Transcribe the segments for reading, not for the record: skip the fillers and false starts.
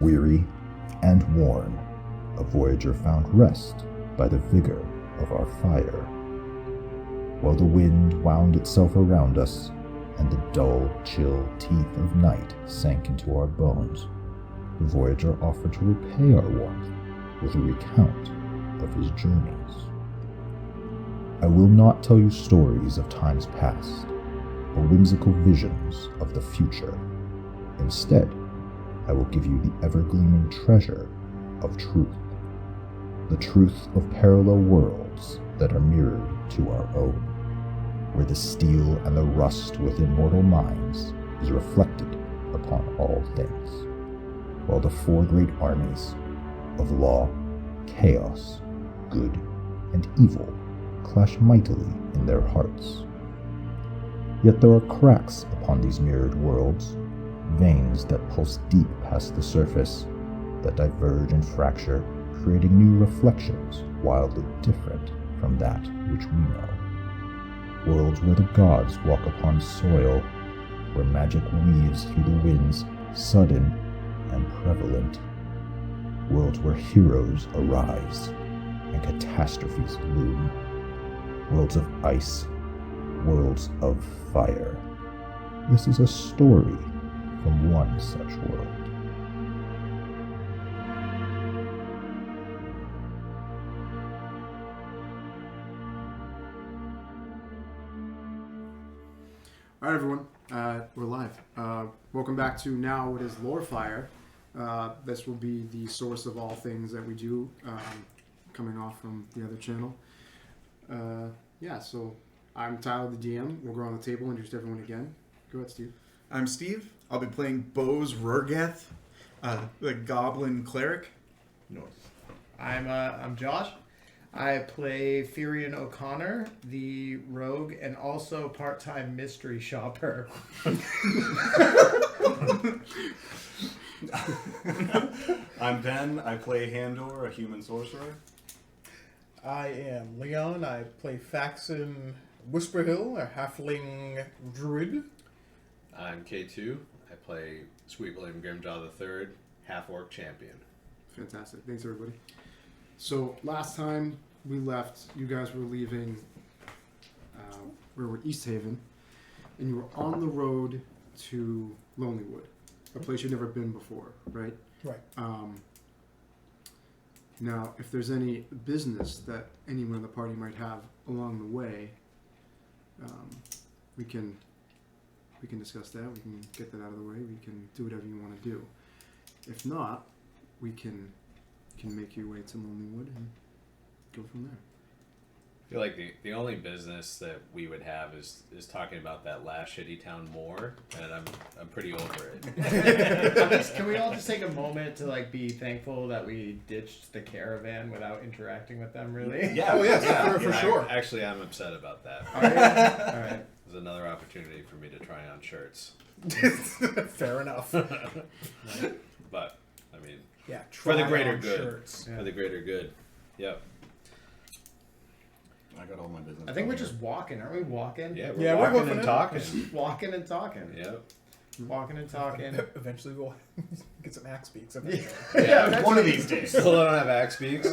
Weary and worn, a voyager found rest by the vigor of our fire. While the wind wound itself around us, and the dull, chill teeth of night sank into our bones, the voyager offered to repay our warmth with a recount of his journeys. I will not tell you stories of times past, or whimsical visions of the future. Instead, I will give you the ever-gleaming treasure of truth. The truth of parallel worlds that are mirrored to our own, where the steel and the rust within mortal minds is reflected upon all things, while the four great armies of law, chaos, good, and evil clash mightily in their hearts. Yet there are cracks upon these mirrored worlds, veins that pulse deep past the surface, that diverge and fracture, creating new reflections wildly different from that which we know. Worlds where the gods walk upon soil, where magic weaves through the winds, sudden and prevalent. Worlds where heroes arise and catastrophes loom. Worlds of ice, worlds of fire. This is a story from one such world. All right, everyone, we're live. Welcome back to now what is Lorefire. This will be the source of all things that we do, coming off from the other channel. So I'm Tyler, the DM. We'll go around the table and introduce everyone again. Go ahead, Steve. I'm Steve. I'll be playing Bose Rurgeth, the Goblin Cleric. No. I'm Josh. I play Furion O'Connor, the rogue, and also part-time mystery shopper. I'm Ben. I play Handor, a human sorcerer. I am Leon. I play Faxon Whisperhill, a halfling druid. I'm K2. I play Sweet William Grimjaw III, half-orc champion. Fantastic. Thanks, everybody. So last time we left, you guys were leaving, we were at East Haven, and you were on the road to Lonelywood, a place you've never been before, right? Right. Now, if there's any business that anyone in the party might have along the way, we can discuss that. We can get that out of the way. We can do whatever you want to do. If not, we can make your way to Lonelywood and go from there. I feel like the only business that we would have is talking about that last shitty town more, and I'm pretty over it. Can we all just take a moment to be thankful that we ditched the caravan without interacting with them, really? Yeah. Oh, yes, for sure. Actually, I'm upset about that. All right. There's another opportunity for me to try on shirts. Fair enough. But, I mean, Yeah, for the greater on good. shirts. For the greater good. Yep. I got all my business. I think we're just walking. Aren't we walking? Yeah, Yeah, we're we're walking and talking. Walking and talking. Yep. Walking and talking. Eventually we'll get some axe beaks. Eventually. Yeah, one of these days. Still don't have axe beaks.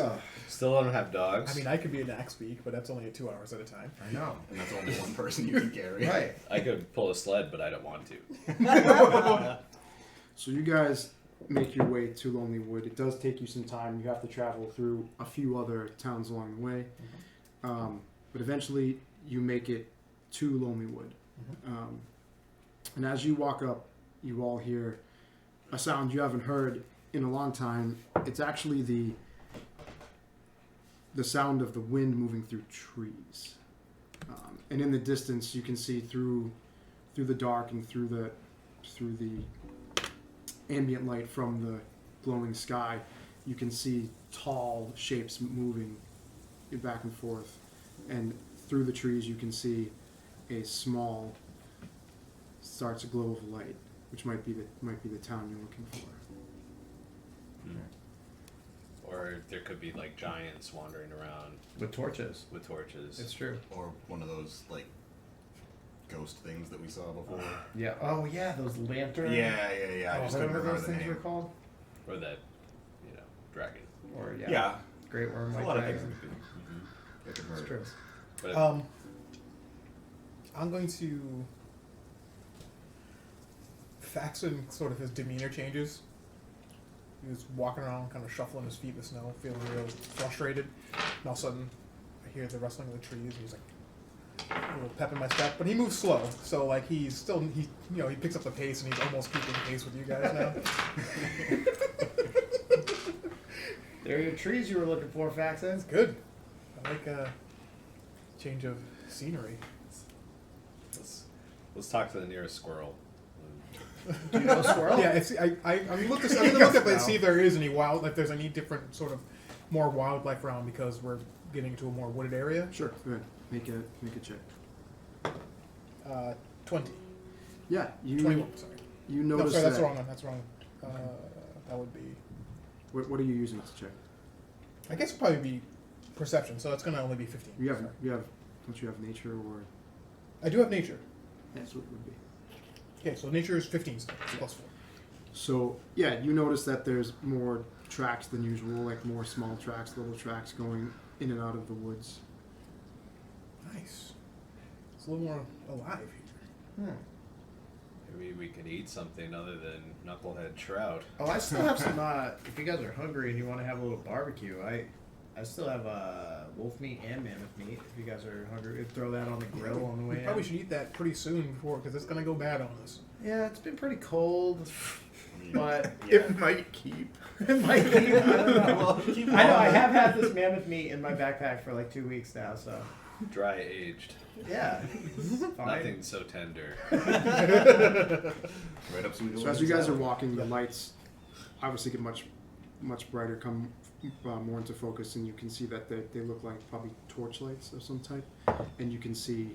Still don't have dogs. I mean, I could be an axe beak, but that's only at 2 hours at a time. I know. And that's only one person you can carry. Right. I could pull a sled, but I don't want to. So you guys make your way to Lonelywood. It does take you some time. You have to travel through a few other towns along the way. But eventually you make it to Lonelywood. And as you walk up, you all hear a sound you haven't heard in a long time. It's actually the sound of the wind moving through trees. And in the distance you can see through the dark and through the ambient light from the glowing sky, you can see tall shapes moving back and forth, and through the trees you can see a small starts a glow of light, which might be the town you're looking for. Or there could be giants wandering around With torches. with torches. It's true. Or one of those, ghost things that we saw before. Yeah. Oh, yeah. Those lanterns. Yeah. I just couldn't Whatever remember those the things were name. called. Or that, dragon. Or Yeah. great worm. There's a white lot of dragon. things that could be. That could It's hurt. true. But I'm going to Faxon. Sort of his demeanor changes. He was walking around, kind of shuffling his feet in the snow, feeling real frustrated. And all of a sudden, I hear the rustling of the trees. And he's like a little pep in my step, but he moves slow. So like he picks up the pace, and he's almost keeping pace with you guys now. There are your trees you were looking for, Faxon. It's good. I like a change of scenery. let's talk to the nearest squirrel. Do you know a squirrel? Yeah, it's, I'm gonna look at it and see if there is any if there's any different sort of more wildlife around because we're getting into a more wooded area. Sure. Go ahead. Make a check. 20. Yeah. You 21, sorry. You No, notice sorry, that's that. wrong one. That's wrong. That would be... What are you using to check? I guess it'd probably be perception, so it's going to only be 15. You have Sorry. don't you have nature or? I do have nature. That's what it would be. Okay, so nature is 15 still. It's plus 4. So yeah, you notice that there's more tracks than usual, like more small tracks, little tracks going in and out of the woods. Nice. It's a little more alive here. Maybe we can eat something other than knucklehead trout. Oh, I still have some. If you guys are hungry and you want to have a little barbecue, I still have wolf meat and mammoth meat. If you guys are hungry, we'd throw that on the grill on the way. We probably should eat that pretty soon because it's going to go bad on us. Yeah, it's been pretty cold, but It might keep. it might keep. I don't know. Well, keep I know. I on. have had this mammoth meat in my backpack for like 2 weeks now, so Dry aged. yeah, fine. Nothing so tender. Right up some So as you guys are walking, the lights obviously get much brighter, come more into focus, and you can see that they look like probably torch lights of some type, and you can see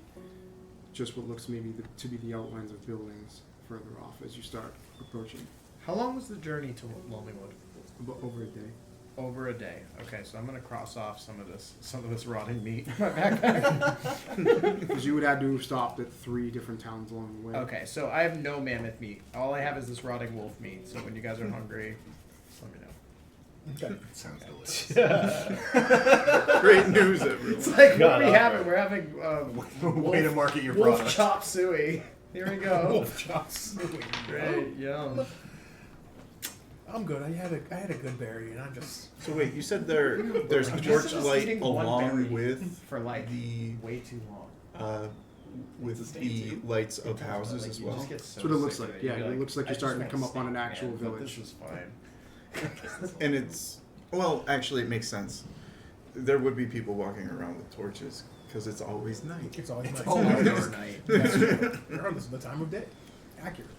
just what looks maybe to be the outlines of buildings further off as you start approaching. How long was the journey to Lonelywood? About over a day. Over a day. Okay, so I'm gonna cross off some of this rotting meat in my backpack. Because you would have to have stopped at 3 different towns along the way. Okay, so I have no mammoth meat. All I have is this rotting wolf meat. So when you guys are hungry, just let me know. Okay. Sounds delicious. Great news, everyone. It's like, God, what are we I'm having? right. We're having Way to market your wolf product. chop suey. Here we go. Wolf chops. Great, yum. I'm good. I had a good berry, and I'm just... So wait, you said there's I'm torch just light eating one along berry with for like the way too long. with the lights of houses Like, as you well. just get so That's what it looks sick like. of Yeah, You're it looks like I you're just starting to want come up on an steak, actual man, but village. This is fine. And it's actually it makes sense. There would be people walking around with torches because it's always night. It's always nice. always Hours night. Regardless of the time of day. Accurate.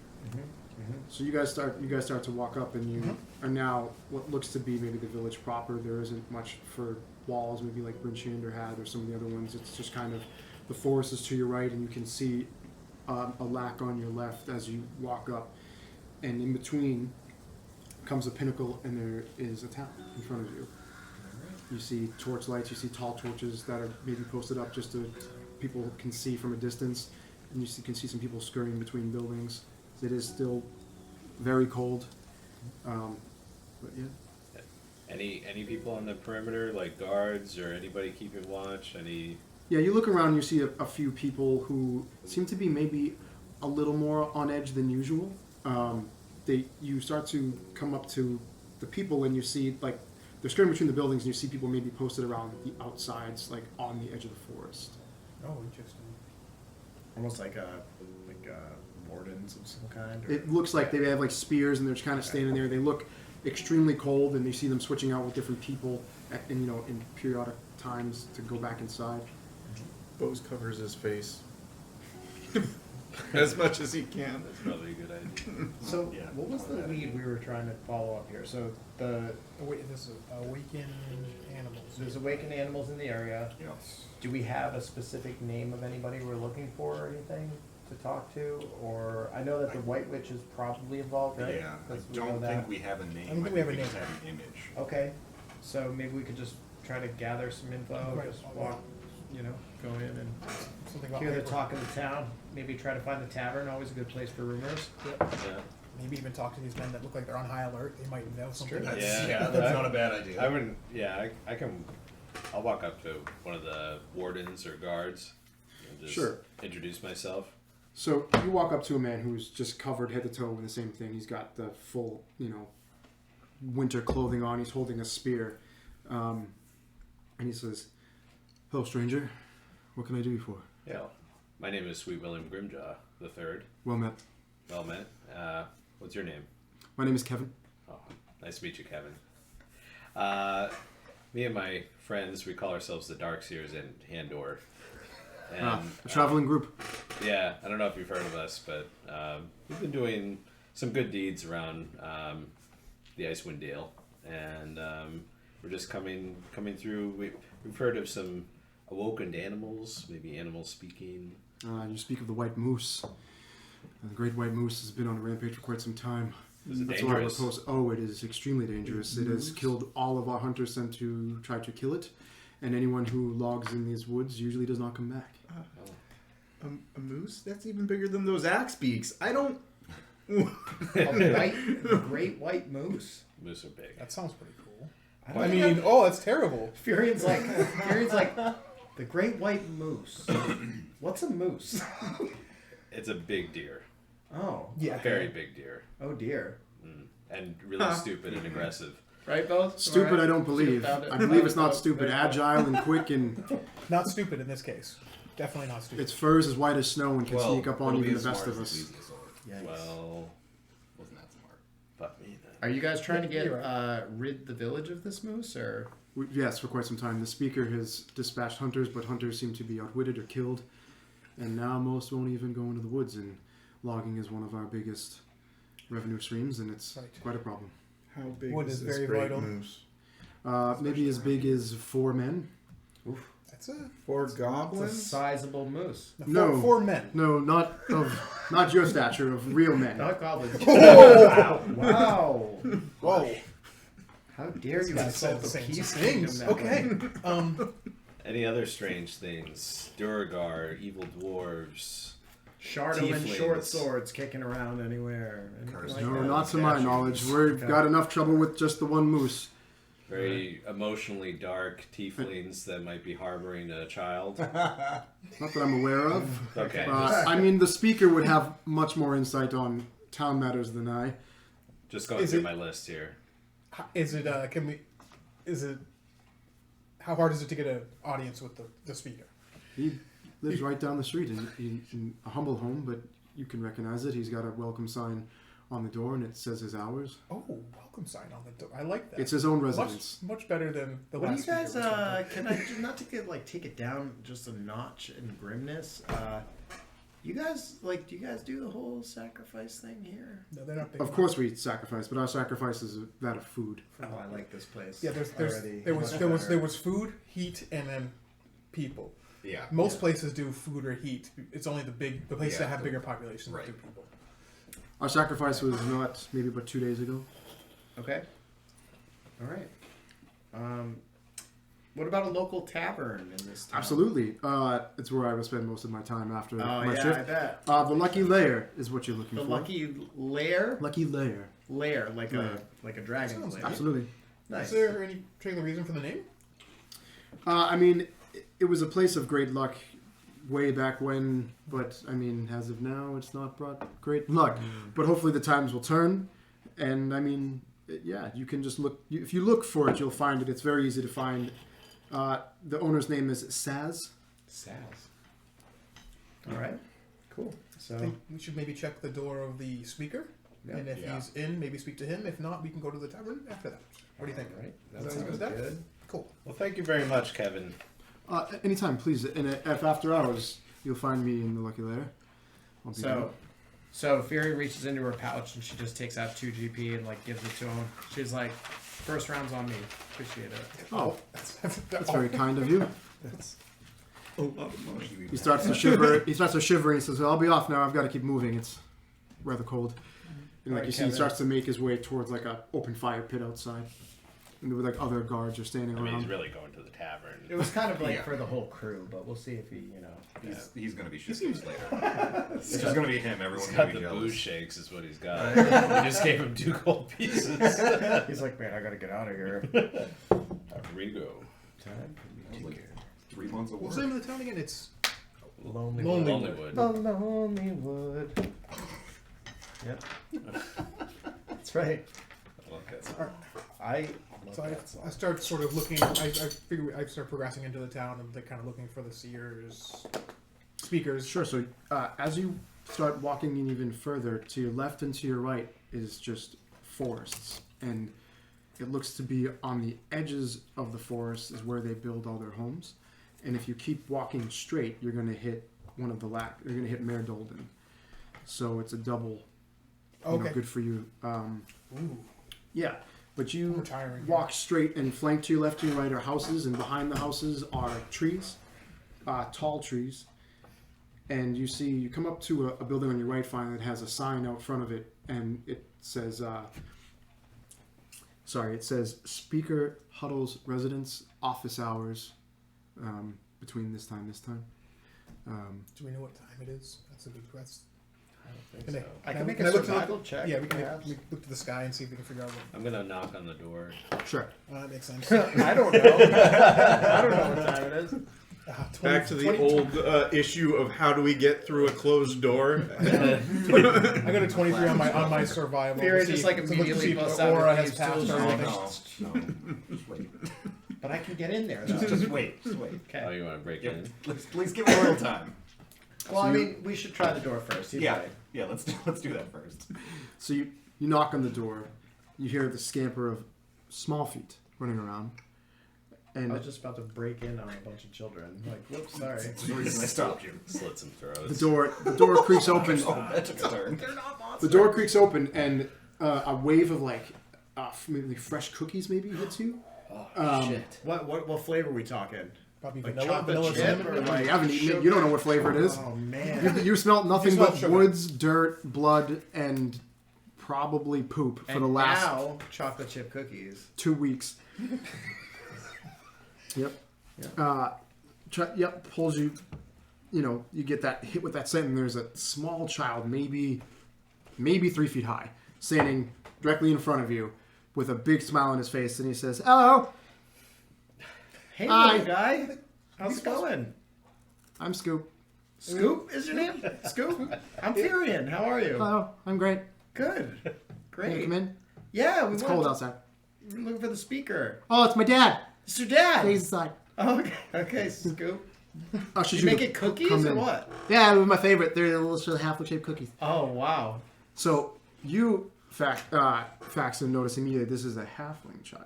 So you guys start to walk up, and you are now what looks to be maybe the village proper. There isn't much for walls, maybe like Brinchand had or some of the other ones. It's just kind of the forest is to your right, and you can see a lack on your left as you walk up, and in between comes a pinnacle, and there is a town in front of you. You see torch lights, you see tall torches that are maybe posted up just so people can see from a distance, and you can see some people scurrying between buildings. It is still very cold, but yeah. Any people on the perimeter, like guards or anybody keeping watch? Yeah, you look around and you see a few people who seem to be maybe a little more on edge than usual. You start to come up to the people and you see like they're skirting between the buildings and you see people maybe posted around the outsides, like on the edge of the forest. Oh, interesting. Almost like wardens of some kind. Or... It looks like they have like spears and they're just kind of standing there. They look extremely cold, and you see them switching out with different people in periodic times to go back inside. Bose covers his face as much as he can. That's probably a good idea. So, Yeah. what was the lead we were trying to follow up here? So, This is awakened animals. there's awakened animals in the area. Yes. Do we have a specific name of anybody we're looking for or anything to talk to? Or I know that the White Witch is probably involved, right? Yeah, I We know don't that. think we have a name. I don't think we have a just name. have an image. Okay, so maybe we could just try to gather some info, Right. just walk, go in and Something about hear the paper. talk of the town. Maybe try to find the tavern, always a good place for rumors. Yeah. maybe even talk to these men that look like they're on high alert. They might know something. That's not a bad idea. I wouldn't. Yeah, I can. I'll walk up to one of the wardens or guards and just Sure. introduce myself. So you walk up to a man who's just covered head to toe in the same thing. He's got the full, winter clothing on. He's holding a spear. And he says, "Hello, stranger. What can I do you for?" Yeah. My name is Sweet William Grimjaw III. Well met. Well met. What's your name? My name is Kevin. Oh, nice to meet you, Kevin. Me and my friends, we call ourselves the Darkseers in Handor. And, A traveling group. yeah, I don't know if you've heard of us, but we've been doing some good deeds around the Icewind Dale, and we're just coming through. We've heard of some awoken animals, maybe animals speaking. You speak of the white moose. The great white moose has been on a rampage for quite some time. Is it That's why dangerous? it is extremely dangerous. It has killed all of our hunters sent to try to kill it, and anyone who logs in these woods usually does not come back. A moose? That's even bigger than those axe beaks. I don't... A great white moose. Moose are big. That sounds pretty cool. I I mean, that's terrible. Furion's like, the great white moose. What's a moose? It's a big deer. Oh. Yeah. A very big deer. Oh dear. And really stupid and aggressive. Right, both? Stupid, Right. I don't believe. I believe it's not stupid. Agile and quick, and Not stupid in this case. Definitely not stupid. its fur is as white as snow and can sneak up on it'll be even as the best smart of as us. a weasel's sword. Well, Wasn't that smart? fuck me then. Are you guys trying to get You're right. rid the village of this moose, or? Yes, for quite some time. The speaker has dispatched hunters, but hunters seem to be outwitted or killed. And now most won't even go into the woods, and logging is one of our biggest revenue streams, and it's Right. quite a problem. How big Wood is is this very great vital. moose? Maybe as big as 4 men. That's it. 4 It's a goblins? sizable moose. No. Four men. No, not your stature, of real men. Not goblins. Wow. Wow. Whoa. How dare you guy insult said the the same peace things. kingdom that Okay. way? Any other strange things? Durgar, evil dwarves. Shardo and Tieflings. short swords kicking around anywhere. Anything Curse. like No, that? not to my knowledge. We've got enough trouble with just the one moose. Very emotionally dark tieflings that might be harboring a child. Not that I'm aware of. Okay. I mean, the speaker would have much more insight on town matters than I. Just going Is through it- my list here. Is it? How hard is it to get an audience with the speaker? He lives right down the street in a humble home, but you can recognize it. He's got a welcome sign on the door, and it says his hours. Oh, welcome sign on the door. I like that. It's his own residence. Much better than the What do last you guys? speaker was Can I not to get take it down just a notch in grimness? You guys do you guys do the whole sacrifice thing here? No, they're not big. Of course we sacrifice, but our sacrifice is that of food. Oh, I like this place. Yeah, already. there was food, heat, and then people. Yeah. Most places do food or heat. It's only the places Yeah, that have bigger populations right. that do people. Our sacrifice was not maybe but 2 days ago. Okay. All right. What about a local tavern in this town? Absolutely. It's where I will spend most of my time after Oh my yeah, shift. I bet. The Lucky Lair is what you're looking The for. lucky lair, Lucky Lair. like Lair. a dragon Sounds lair. Absolutely. Nice. Is there any particular reason for the name? I mean, it was a place of great luck way back when, but I mean, as of now, it's not brought great luck. But hopefully the times will turn, and I mean, yeah, you can just look. If you look for it, you'll find it. It's very easy to find. The owner's name is Saz. Saz. All right. Cool. I So think we should maybe check the door of the speaker, Yeah. and if he's in, maybe speak to him. If not, we can go to the tavern after that. What do you think? All right. That That sounds sounds good. good. Cool. Well, thank you very much, Kevin. Anytime, please. And if after hours, you'll find me in the Lucky Lair. I'll be there. So Fury reaches into her pouch and she just takes out 2 GP and gives it to him. She's like, "First round's on me. Appreciate it." Oh, That's that's very kind of you. That's a lot of money. He starts to shiver. He starts to shiver, and he says, "Well, I'll be off now. I've got to keep moving. It's rather cold." And Alright, you see, he Kevin. starts to make his way towards a open fire pit outside. and there were like other guards are standing I mean, around. he's really going to the tavern. It was kind of like for the whole crew, but we'll see if he, He's gonna be shit later. It's just gonna be him. Everyone's He's gonna got be the booze jealous. shakes, is what he's got. We just gave him 2 gold pieces. He's like, man, I gotta get out of here. Ringo. Time That was like 3 months of What's work. the name of the town again? It's Lonely Lonely Wood. Lonelywood. The Lonely Wood. Yep. That's right. I love that song. I love so that song. I start sort of looking. I figure I start progressing into the town and kind of looking for the seers, speakers. Sure. So as you start walking in even further, to your left and to your right is just forests, and it looks to be on the edges of the forest is where they build all their homes. And if you keep walking straight, you're going to hit one of the You're going to hit Mare Dolden. So it's a double. You know, Okay. good for you. Ooh, Yeah, but you I'm retiring. walk straight, and flank to your left and your right are houses, and behind the houses are trees, tall trees. And you come up to a building on your right, finally, that has a sign out front of it, and it says, Speaker Huddle's residence, office hours, between this time. Do we know what time it is? That's a good question. I don't Can think I- so. I can can make can a I look to survival check. Yeah, we can perhaps. look to the sky and see if we can figure out what. I'm gonna knock on the door. Sure. That makes sense. I don't know. I don't know what time it is. 20, Back to the 20 old issue of how do we get through a closed door. I got a 23 on my survival. Fear to see just, like, if- to look to immediately see if busts the out aura with has these passed tools. or No, anything. no. Just wait. But I can get in there, though. Just wait. Just wait. Okay. Oh, you want to break Yeah, in? please give it a little time. Well, I mean, we should try the door first. Either Yeah. way. Yeah, let's do that first. So you knock on the door, you hear the scamper of small feet running around, and I was just about to break in on a bunch of children. Like, whoops, sorry. That's the reason I stopped you. Slit some throats. the door creaks open. Oh, that took a turn. The door creaks open, and a wave of maybe fresh cookies maybe hits you. Oh, shit. What flavor are we talking? Probably Like vanilla, chocolate vanilla chip cinnamon. or like You haven't eaten it. sugar? You don't know what flavor it is. Oh man. You smelled nothing You smell but sugar. woods, dirt, blood, and probably poop for And the last now chocolate chip cookies. 2 weeks. Yep. Pulls you. You know, you get that hit with that scent, and there's a small child, maybe 3 feet high, standing directly in front of you, with a big smile on his face, and he says, "Hello, Hey, Hi. little guy. How's it going? I'm Scoop. Scoop is your name? Scoop? I'm Furion. How are you? Hello, I'm great. Good. Can you Great. come in? Yeah, we It's wanted cold to- outside. We're looking for the speaker. Oh, it's my dad. It's your dad. He's inside. Oh, okay. Okay, Scoop. Ushers You you make to it cookies come or in. what? Yeah, they're my favorite. They're the little half-shaped cookies. Oh, wow. So you, Faxon, notice immediately this is a halfling child.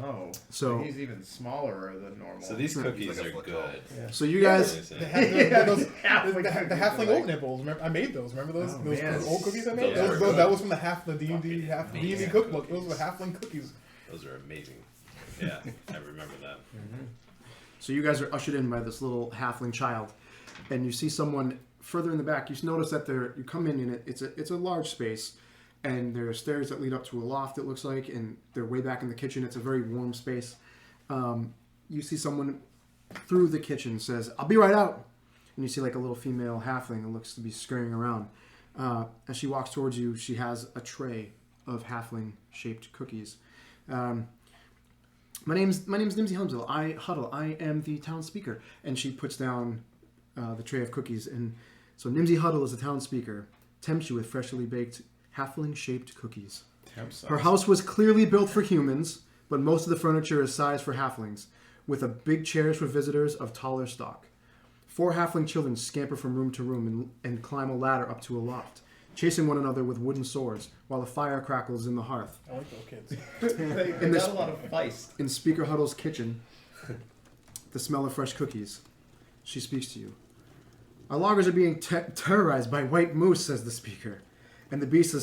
Oh. So- he's even smaller than normal. So these cookies like a are foot good. Yeah. So you guys, They have the Halfling halfling cookies, oat nipples. Remember, I made those. Remember those? Oh, those man. old cookies I made. Those Those, were that good. was from the D&D amazing cookbook. cookies. Those were halfling cookies. Those are amazing. Yeah, I remember that. so you guys are ushered in by this little halfling child, and you see someone further in the back. You notice that you come in, and it's a large space, and there are stairs that lead up to a loft. It looks like, and they're way back in the kitchen. It's a very warm space. You see someone through the kitchen says, "I'll be right out," and you see like a little female halfling that looks to be scurrying around. As she walks towards you, she has a tray of halfling-shaped cookies. My name's Nimsy Huddle. I am the town speaker. And she puts down the tray of cookies. And so Nimsy Huddle is the town speaker. Tempts you with freshly baked halfling-shaped cookies. Her house was clearly built for humans, but most of the furniture is sized for halflings, with a big chairs for visitors of taller stock. 4 halfling children scamper from room to room and climb a ladder up to a loft, chasing one another with wooden swords, while a fire crackles in the hearth. I like those kids. They In this- got a lot of feist. In Speaker Huddle's kitchen, the smell of fresh cookies. She speaks to you. Our loggers are being terrorized by white moose, says the speaker, and the beast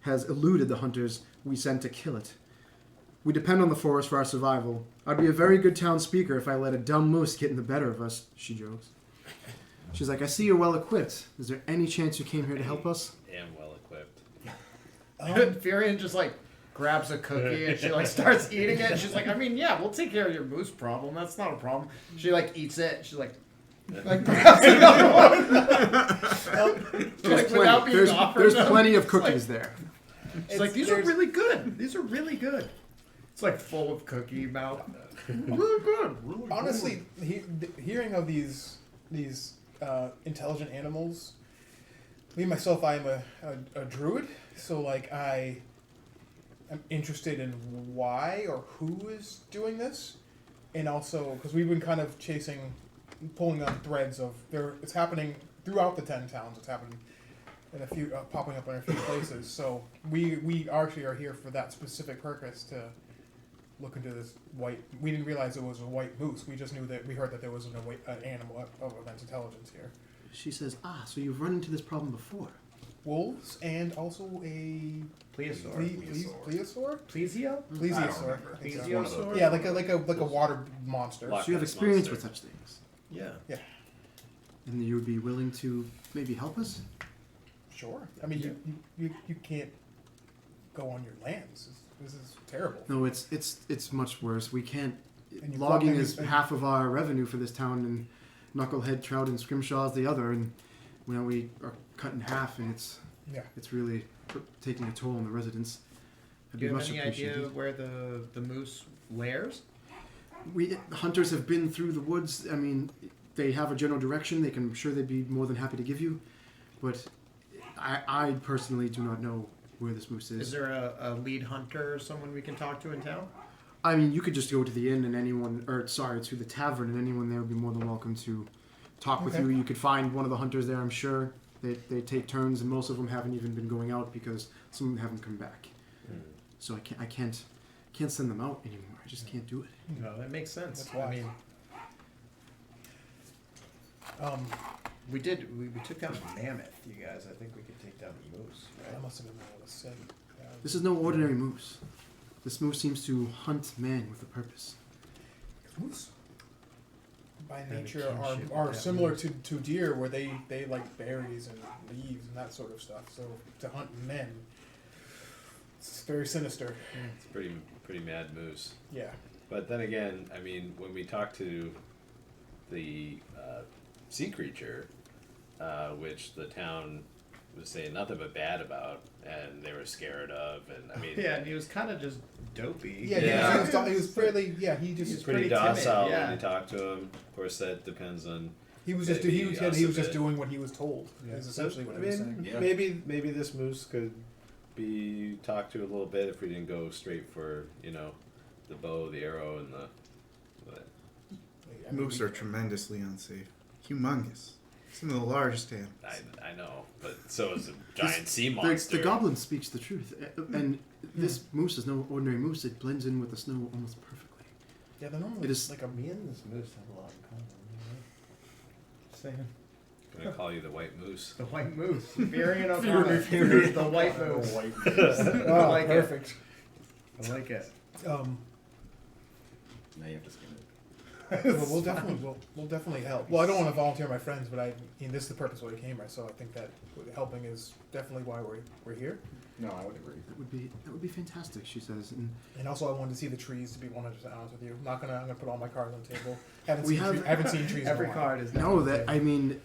has eluded the hunters we sent to kill it. We depend on the forest for our survival. I'd be a very good town speaker if I let a dumb moose get in the better of us, she jokes. She's like, I see you're well equipped. Is there any chance you came here to help us? I am well equipped. Furion just like grabs a cookie and she like starts eating it. And she's like, I mean, yeah, we'll take care of your moose problem. That's not a problem. She like eats it. She's like grabs another one. Like, without being offered There's them. plenty of It's like- cookies there. It's like, these are really good. These are really good. It's like full of cookie mouth. Really good. Really Honestly, hearing of these intelligent animals, me myself, I am a druid, so like I am interested in why or who is doing this, and also because we've been kind of pulling on threads of it's happening throughout the 10 towns. It's happening in a few, popping up in a few places. So we actually are here for that specific purpose to look into this white. We didn't realize it was a white moose. We just knew that we heard that there was an animal of immense intelligence here. She says, so you've run into this problem before. Wolves and also a Plesiosaur. plesiosaur. Plesio? Plesiosaur. remember. I think so. Plesiosaur? Yeah, like a water monster. Loch So you have Ness experience monster. with such things. Yeah. And you would be willing to maybe help us? Sure. I mean, you can't go on your lands. This is terrible. No, it's much worse. We can't. And you Logging block- is half of our revenue for this town, and Knucklehead Trout and Scrimshaw's the other, and we are cut in half, and it's really taking a toll on the residents. It'd Do you be have much any appreciated. idea where the moose lairs? Hunters have been through the woods. I mean, they have a general direction. I'm sure they'd be more than happy to give you, but I personally do not know where this moose is. Is there a lead hunter or someone we can talk to in town? I mean, you could just go to the inn and to the tavern, and anyone there would be more than welcome to talk with you. You could find one of the hunters there, I'm sure. They take turns, and most of them haven't even been going out because some of them haven't come back. So I can't send them out anymore. I just can't do it. No, that makes sense. That's why. I mean, we took down a mammoth, you guys. I think we could take down a moose, That right? must have been what I was saying. This is no ordinary moose. This moose seems to hunt man with a purpose. Moose, by And nature, kinship are with that similar moose. to deer, where they like berries and leaves and that sort of stuff. So to hunt men, it's very sinister. It's pretty mad moose. Yeah. But then again, I mean, when we talk to the sea creature, which the town was saying nothing but bad about, and they were scared of, and I mean, Yeah, and he was kind of just dopey. Yeah. He was fairly. Yeah, he just he's pretty pretty timid, docile yeah. when you talk to him. Of course, that depends on. he was just maybe he was us he a was just bit. doing what he was told. Is essentially what I he was mean, saying. maybe this moose could be talked to a little bit if we didn't go straight for the bow, the arrow, and the. I mean, Moose are tremendously unsafe. Humongous. Some of the largest animals. I know, but so is a giant sea monster. The goblin speaks the truth, and this moose is no ordinary moose. It blends in with the snow almost perfectly. Yeah, they're normally It is- like a Me and this moose have a lot in common. Just saying. I'm gonna call you the white moose. The white moose. Furion O'Connor. The white moose. I like perfect. it. I like it. Now you have to skin it. Well, we'll definitely help. Well, I don't want to volunteer my friends, but this is the purpose why we came here. So I think that helping is definitely why we're here. No, I would agree. That would be fantastic, she says. And And also, I wanted to see the trees. To be 100% honest with you, I'm gonna put all my cards on the table. We have- haven't seen trees. Every in a while. card is no, that I mean,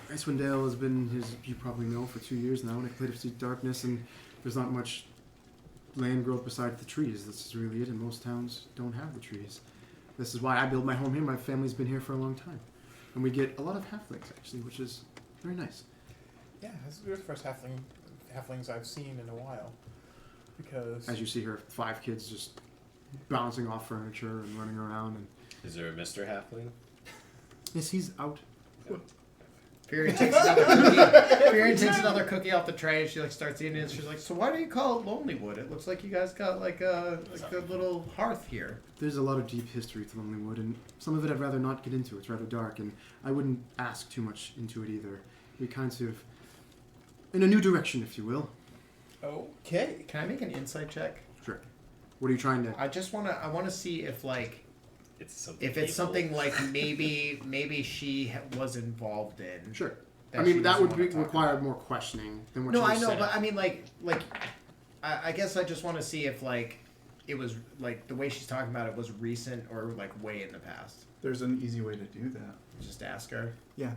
Icewind Dale has been you probably know, for 2 years now, and I played Deep Darkness, and there's not much land growth besides the trees. This is really it, and most towns don't have the trees. This is why I built my home here. My family's been here for a long time, and we get a lot of halflings actually, which is very nice. Yeah, this is the first halflings I've seen in a while. Because As you see her 5 kids just bouncing off furniture and running around, and Is there a Mr. Halfling? yes, he's out. Furion takes another cookie. Furion takes another cookie off the tray and she starts eating it. She's like, "So why do you call it Lonelywood? It looks like you guys got like a little hearth here." There's a lot of deep history to Lonelywood, and some of it I'd rather not get into. It's rather dark, and I wouldn't ask too much into it either. We kind of in a new direction, if you will. okay, Can I make an insight check? Sure. What are you trying to? I want to see if It's something. if it's evil. something like maybe she was involved in. Sure. that I she mean, that doesn't would wanna talk require more questioning than what No, you I just know, said. but I mean, like I guess I just want to see if like it was like the way she's talking about it was recent or like way in the past. There's an easy way to do that. Just ask her. Yeah.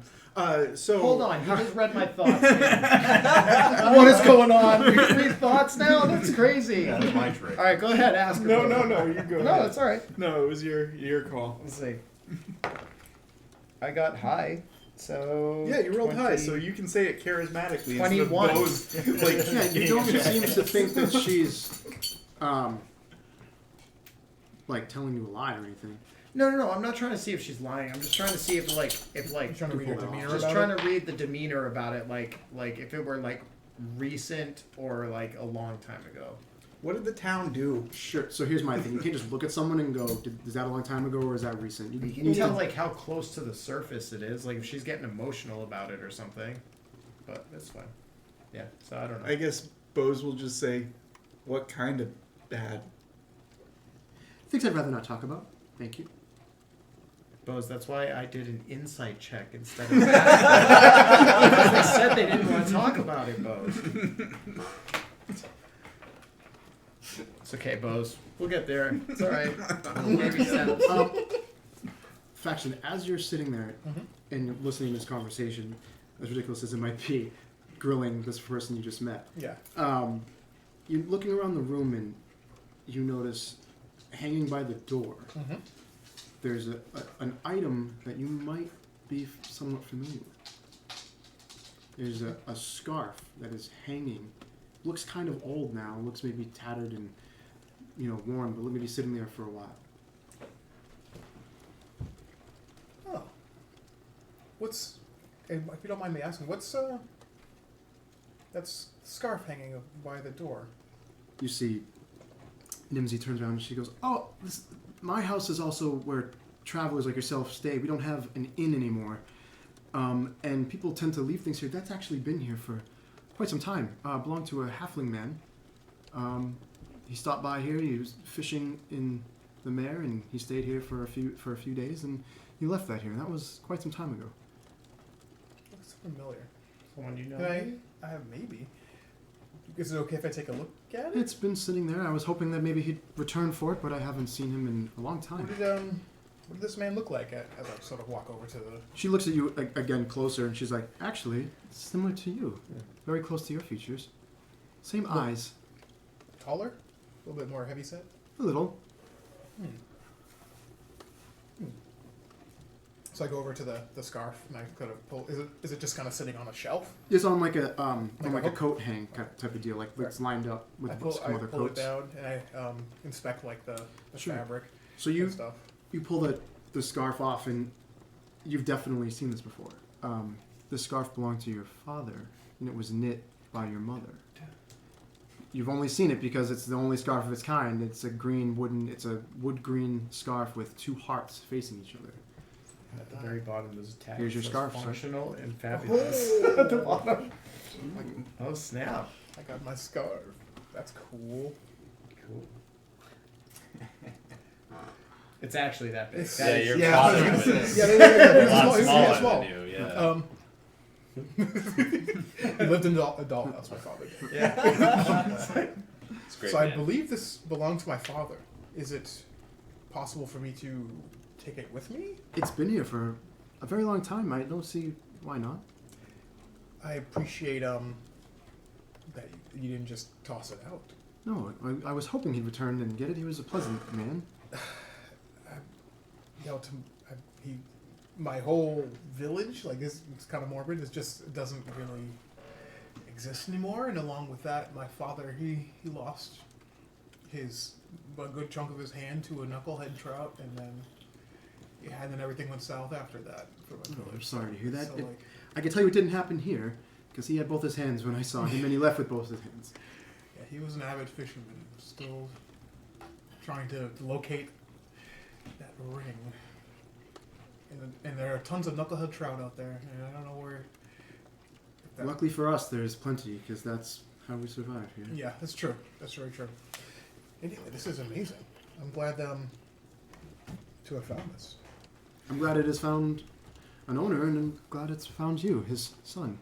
So Hold on, you just read my thoughts. Man. What is going on? You read thoughts now? That's crazy. Yeah, that's my trick. All right, go ahead. Ask her. No, you go. No, ahead. that's all right. No, it was your call. Let's see. I got high, so Yeah, you rolled 20 high, so you can say it charismatically. 21. Instead of Bo's, like, Yeah, you don't seem to think that she's, like telling you a lie or anything. No. I'm not trying to see if she's lying. I'm just trying to see if You're trying to read her demeanor just about trying it? to read the demeanor about it, like if it were like recent or like a long time ago. what did the town do? Sure. So here's my thing. You can't just look at someone and go, "Is that a long time ago or is that recent?" You can need tell to- like how close to the surface it is, like if she's getting emotional about it or something. But that's fine. Yeah. So I don't know. I guess Bose will just say, "What kind of bad?" things I'd rather not talk about. Thank you. Bose, that's why I did an insight check instead of that. Because they said they didn't want to talk about it, Bose. It's okay, Bose. We'll get there. It's all right. Maybe steps. Faction, as you're sitting there and listening to this conversation, as ridiculous as it might be, grilling this person you just met, Yeah. you're looking around the room and you notice hanging by the door, there's an item that you might be somewhat familiar with. There's a scarf that is hanging. Looks kind of old now. Looks maybe tattered and worn, but maybe sitting there for a while. Oh. What's, if you don't mind me asking, what's that's scarf hanging by the door? You see, Nimsy turns around and she goes, "Oh, my house is also where travelers like yourself stay. We don't have an inn anymore, and people tend to leave things here. That's actually been here for quite some time. Belonged to a halfling man. He stopped by here. He was fishing in the mare, and he stayed here for a few days, and he left that here. That was quite some time ago. Looks familiar. Someone you know? Can I maybe. Is it okay if I take a look at it? It's been sitting there. I was hoping that maybe he'd return for it, but I haven't seen him in a long time." What did this man look like as I sort of walk over to the... She looks at you again closer, and she's like, "Actually, it's similar to you. Very close to your features. Same eyes. Taller? A little bit more heavy set? A little." So I go over to the scarf and I kind of pull... Is it just kind of sitting on a shelf? It's on like a Like a hook? coat hang type of deal. Like it's lined up with I pull some other it coats. down and I inspect like the Sure. fabric So and you stuff. pull the scarf off, and you've definitely seen this before. The scarf belonged to your father, and it was knit by your mother. You've only seen it because it's the only scarf of its kind. It's a wood green scarf with two hearts facing each other. At the very bottom there's a tag. Here's your that says scarf, sir. Functional and fabulous. At the bottom. Oh snap! I got my scarf. That's cool. Cool. It's actually that big. It's- Yeah, your Yeah, I was father gonna was say. Yeah, a it's lot small. It's smaller small. than you. Yeah. He lived in a dollhouse, my father did. Yeah. It's great. So I man. believe this belonged to my father. Is it possible for me to take it with me? It's been here for a very long time. I don't see why not. I appreciate that you didn't just toss it out. No, I was hoping he'd return and get it. He was a pleasant man. My whole village, like this, it's kind of morbid. It doesn't really exist anymore. And along with that, my father, he lost a good chunk of his hand to a knucklehead trout, and then everything went south after that for my Oh, village. I'm sorry to hear that. So, It- like, I can tell you it didn't happen here, because he had both his hands when I saw him, and he left with both his hands. yeah, he was an avid fisherman, still trying to locate that ring. And there are tons of knucklehead trout out there, and I don't know where. if Luckily for us, there's plenty, because that's how we survive here. Yeah, that's true. That's very true. Anyway, this is amazing. I'm glad to have found this. I'm glad it has found an owner, and I'm glad it's found you, his son.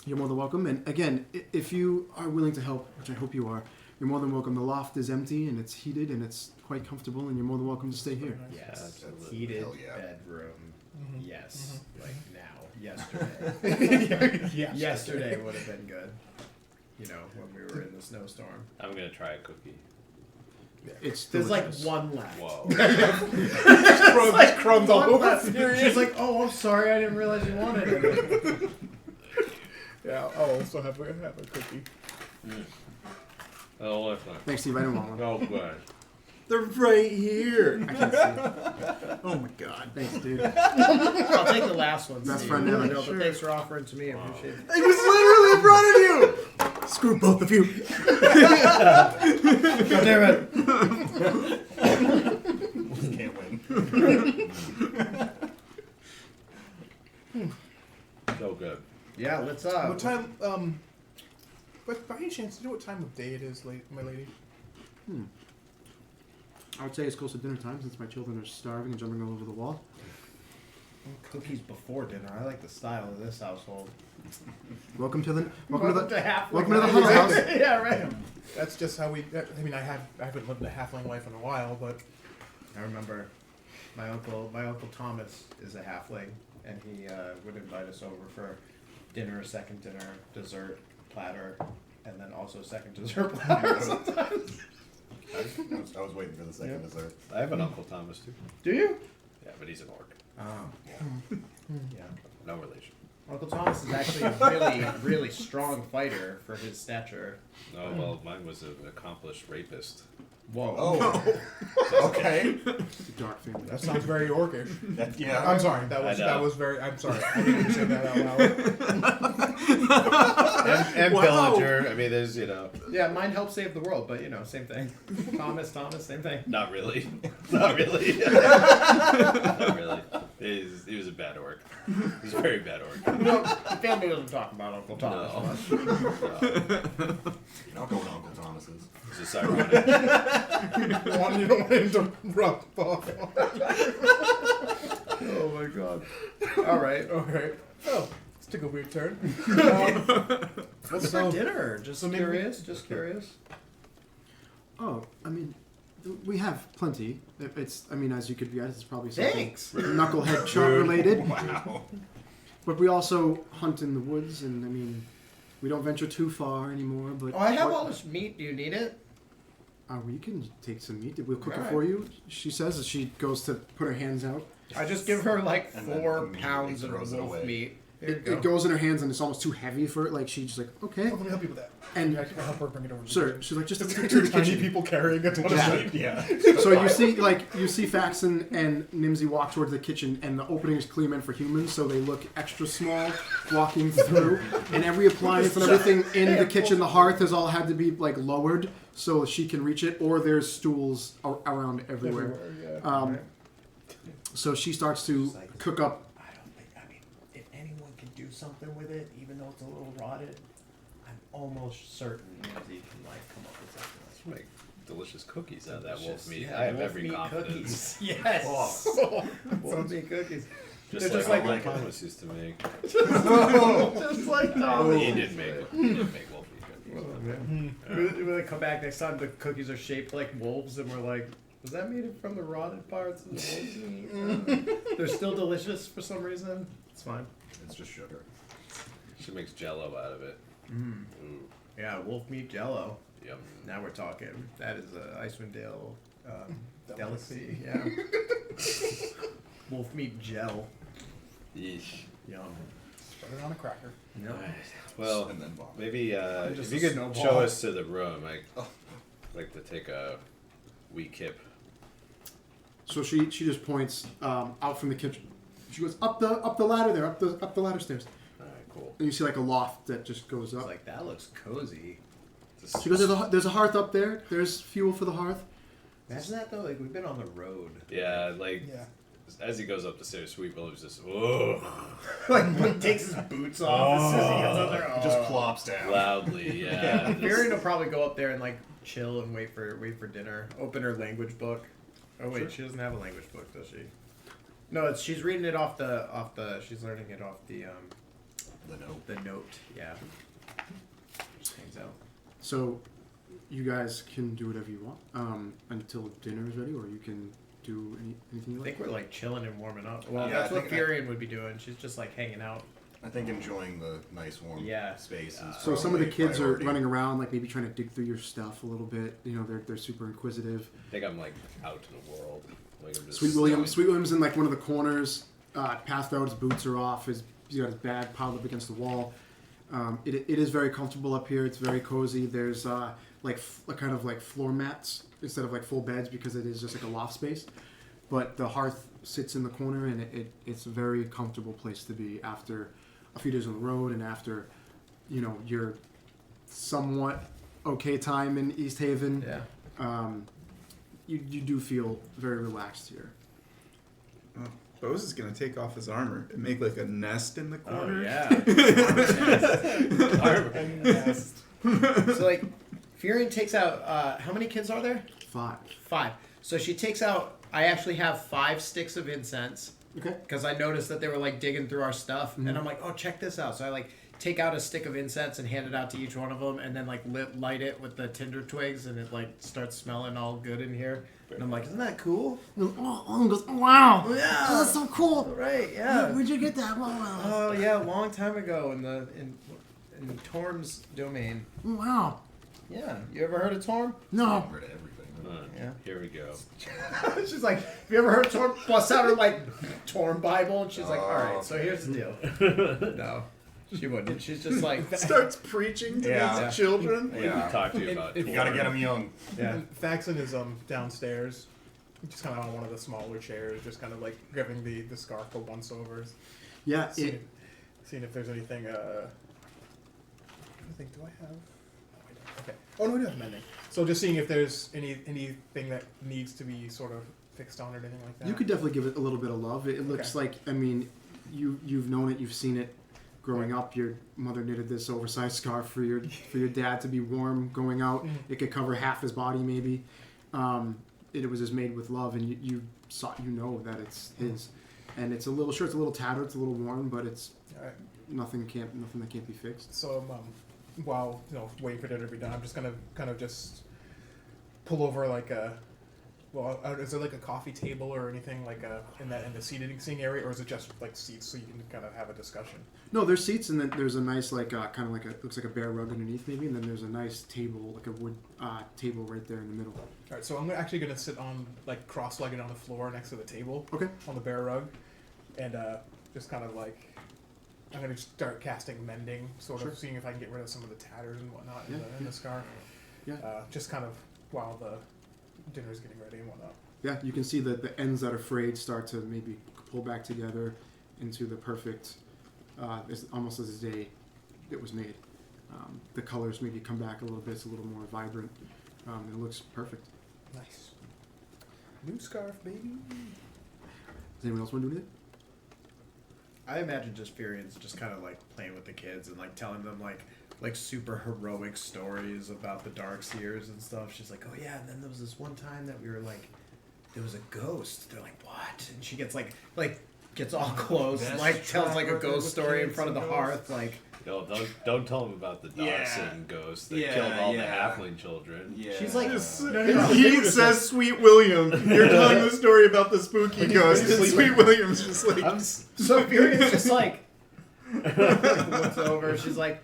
You're more than welcome. And again, if you are willing to help, which I hope you are, you're more than welcome. The loft is empty and it's heated and it's quite comfortable, and you're more than welcome to stay here. Yes. Absolutely. Heated Hell yeah. bedroom. Mhm. Yes. Like now. Yesterday. Yes. Yesterday would have been good. You know, when we were in the snowstorm. I'm gonna try a cookie. It's There's like delicious. one left. Whoa. Crumbs, like crumbs all one over. left. She's like, "Oh, I'm sorry, I didn't realize you wanted it." Yeah, I'll also have a cookie. Oh, that's not. Thanks, Steve. I don't want one. Oh, good. They're right here. I can't see. Oh my god. Thanks, dude. I'll take the last one. Best Steve. friend ever. No, Sure. but thanks for offering to me. I appreciate it. It was literally in front of you. Screw both of you. God damn it. Can't win. So good. Yeah, let's What time? But by any chance, do you know what time of day it is, my lady? I would say it's close to dinner time since my children are starving and jumping all over the wall. cookies before dinner. I like the style of this household. Welcome to the Welcome to the Huddle House. Yeah, right. That's just how we. I mean, I haven't lived a halfling life in a while, but I remember my uncle Thomas is a halfling, and he would invite us over for dinner, second dinner, dessert platter, and then also second dessert platter sometimes. I was waiting for the second dessert. I have an Uncle Thomas too. Do you? Yeah, but he's an orc. Oh. Yeah. Yeah. No relation. Uncle Thomas is actually a really, really strong fighter for his stature. No, well, mine was an accomplished rapist. Whoa. Oh. Okay. It's a dark family. that sounds very orcish. Yeah. I'm sorry. That was very. I'm sorry. I didn't say that out loud. And Wow. Pillager. I mean, there's, you know. Yeah, mine helped save the world, but you know, same thing. Thomas, same thing. Not really. Not really. Not really. He was a bad orc. He was a very bad orc. No, the family doesn't talk about Uncle Thomas much. No. I'll go to Uncle Thomas's. It's just ironic. You don't want him to rub off. Oh my god. All right. Okay. Oh, let's take a weird turn. What's for dinner? Just curious. Just curious. Oh, I mean, we have plenty. It's, I mean, as you could guess, it's probably something Thanks. knucklehead chart related. Wow. But we also hunt in the woods, and I mean, we don't venture too far anymore. But Oh, I have all this meat. Do you need it? we can take some meat. We'll cook it Alright. for you. She says as she goes to put her hands out. I just give her like And then 4 immediately pounds of throws it wolf away. meat. Here you It go. goes in her hands, and it's almost too heavy for it. Like she's just like, okay. Let me help you with that. And I can help her bring it over. to sir, the she's like, just kitchen. take it to the Tiny kitchen. people carrying a ton of Yeah. meat. Yeah. So you see Faxon and Nimsy walk towards the kitchen, and the opening is clearly meant for humans, so they look extra small walking through. And every appliance and everything in the kitchen, the hearth has all had to be like lowered so she can reach it, or there's stools around everywhere. Yeah. So she starts to cook up. I mean, if anyone can do something with it, even though it's a little rotted, I'm almost certain Nancy can like come up with something. Make delicious cookies out of that wolf Delicious. meat. Yeah, I have wolf every meat confidence. Cookies. Yes. Wolf meat cookies. Just They're like, just like- Uncle Thomas used to make. Just like Thomas. He didn't make wolf meat cookies. When they come back next time, the cookies are shaped like wolves, and we're like, was that made from the rotted parts of the wolf's meat? They're still delicious for some reason. It's fine. It's just sugar. She makes jello out of it. Ooh, Yeah, wolf meat jello. yum. Now we're talking. That is a Icewind Dale delicacy. Delicacy. Yeah. Wolf meat gel. Yeesh. Yum. Put it on a cracker. Yum. Well, And then vomit. maybe Just if you a could snowball. show us to the room, I'd like to take a wee kip. So she just points out from the kitchen. She goes up the ladder there, up the ladder stairs. All right, cool. And you see like a loft that just goes It's up. like, that looks cozy. She goes, there's a hearth up there. There's fuel for the hearth. Imagine that though. Like, we've been on the road. Yeah, like Yeah. as he goes up the stairs, Sweet William's just whoa, Like, when he takes his boots off as soon as he gets up there. It just plops down. loudly. Yeah. Yeah, Miriam will probably go up there and like chill and wait for dinner. Open her language book. Oh wait, she doesn't have a language book, does she? No, she's reading it off the. She's learning it off the The The note, yeah. Just hangs out. So, you guys can do whatever you want until dinner is ready, or you can do anything you I like. think we're like chilling and warming up. Well, Yeah, that's I what think Furion would be doing. She's just like hanging out. I think enjoying the nice warm Yeah. space is So some of the probably kids priority. are running around, like maybe trying to dig through your stuff a little bit. You know, they're super inquisitive. I think I'm like out in the world. Like I'm just Sweet William's in like one of the corners, passed out. His boots are off. He's got his bag piled up against the wall. It is very comfortable up here. It's very cozy. There's kind of like floor mats instead of like full beds because it is just like a loft space. But the hearth sits in the corner, and it's a very comfortable place to be after a few days on the road and after, you know, your somewhat okay time in East Haven. Yeah. You do feel very relaxed here. Bose is gonna take off his armor and make like a nest in the corner. Oh, yeah. So, like, Furion takes out, how many kids are there? 5. 5. So she takes out, I actually have 5 sticks of incense. Okay. Because I noticed that they were, like, digging through our stuff. And I'm like, oh, check this out. So I, like, take out a stick of incense and hand it out to each one of them. And then, like, light it with the tinder twigs. And it, like, starts smelling all good in here. And I'm like, isn't that cool? Oh, goes, wow. Oh, yeah. Oh, that's so cool. Right, yeah. Where'd you get that? Wow. Oh, yeah, a long time ago in Torm's domain. Wow. Yeah. You ever heard of Torm? No. Rid of everything. Yeah. Here we go. She's like, have you ever heard of Torm? Busts out her, like, Torm Bible, and she's like, all right, so here's the deal. No, she wouldn't. She's just like, Starts preaching to Yeah. these children. We Yeah. can talk to you about You You gotta get them young. yeah. Faxon is downstairs, just kind of on one of the smaller chairs, just kind of like giving the scarf a once overs. Yeah. Seeing if there's anything. I think, do I have? No, I don't. Okay. Oh no, I do have mending. So just seeing if there's anything that needs to be sort of fixed on or anything like that. You could definitely give it a little bit of love. It looks like, I mean, you've known it, you've seen it growing up. Your mother knitted this oversized scarf for your dad to be warm going out. It could cover half his body maybe. It was just made with love, and you know that it's his. And it's a little it's a little tattered, it's a little worn, but it's All right. nothing that can't be fixed. So while waiting for dinner to be done, I'm just gonna kind of just pull over like a. Well, is there like a coffee table or anything like in the seating area, or is it just like seats so you can kind of have a discussion? No, there's seats, and then there's a nice kind of like looks like a bare rug underneath maybe, and then there's a nice table, like a wood table right there in the middle. All right, so I'm actually gonna sit on like cross-legged on the floor next to the table. Okay. On the bare rug, and just kind of like I'm gonna start casting mending, sort Sure. of seeing if I can get rid of some of the tatters and whatnot Yeah, in the scarf. Yeah. Just kind of while the dinner's getting ready and whatnot. Yeah, you can see that the ends that are frayed start to maybe pull back together into the perfect, almost as the day it was made. The colors maybe come back a little bit, it's a little more vibrant. It looks perfect. Nice. New scarf, baby. Does anyone else want to do anything? I imagine just Furion's just kind of like playing with the kids and like telling them like super heroic stories about the Darkseers and stuff. She's like, oh yeah, and then there was this one time that we were like, there was a ghost. They're like, what? And she gets like gets all close and like tells like a ghost story in front of the hearth, like. No, don't tell them about the Dawson ghost that Yeah, killed all yeah. the halfling children. Yeah. She's like, And he says, "Sweet William, you're telling the story about the spooky ghost." And Sweet William's just like, So Furion's just like looks over. She's like,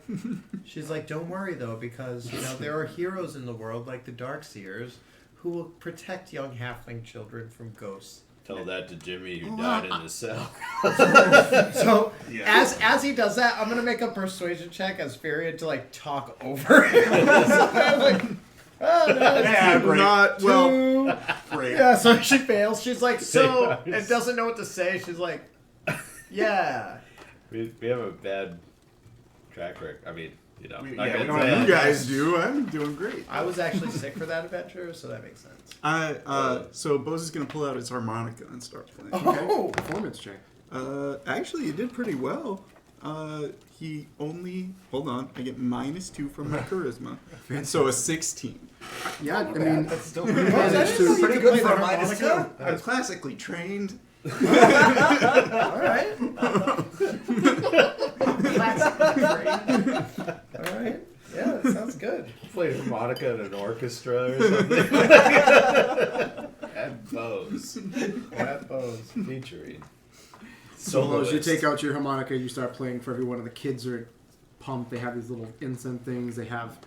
don't worry though, because there are heroes in the world like the Darkseers who will protect young halfling children from ghosts. Tell that to Jimmy who died in the cell. So Yeah. as he does that, I'm gonna make a persuasion check as Furion to like talk over him. I'm like, oh, no, Yeah, great. not well. Great. yeah. So she fails. She's like, so, and doesn't know what to say. She's like, yeah. We have a bad track record. I mean, not We gonna don't say have it. You guys do. I'm doing great. I was actually sick for that adventure, so that makes sense. So Bose is gonna pull out his harmonica and start playing. Oh, Performance check. Actually, you did pretty well. He only hold on. I get -2 from my charisma, and so a 16. Yeah, I mean, that's still pretty good. pretty good for harmonica. I'm classically trained. All right. All right. Yeah, that sounds good. Played harmonica in an orchestra or something. At Bose. At Bose. Featuring. So as you Soloist. take out your harmonica, you start playing for everyone, and the kids are pumped. They have these little incense things. They have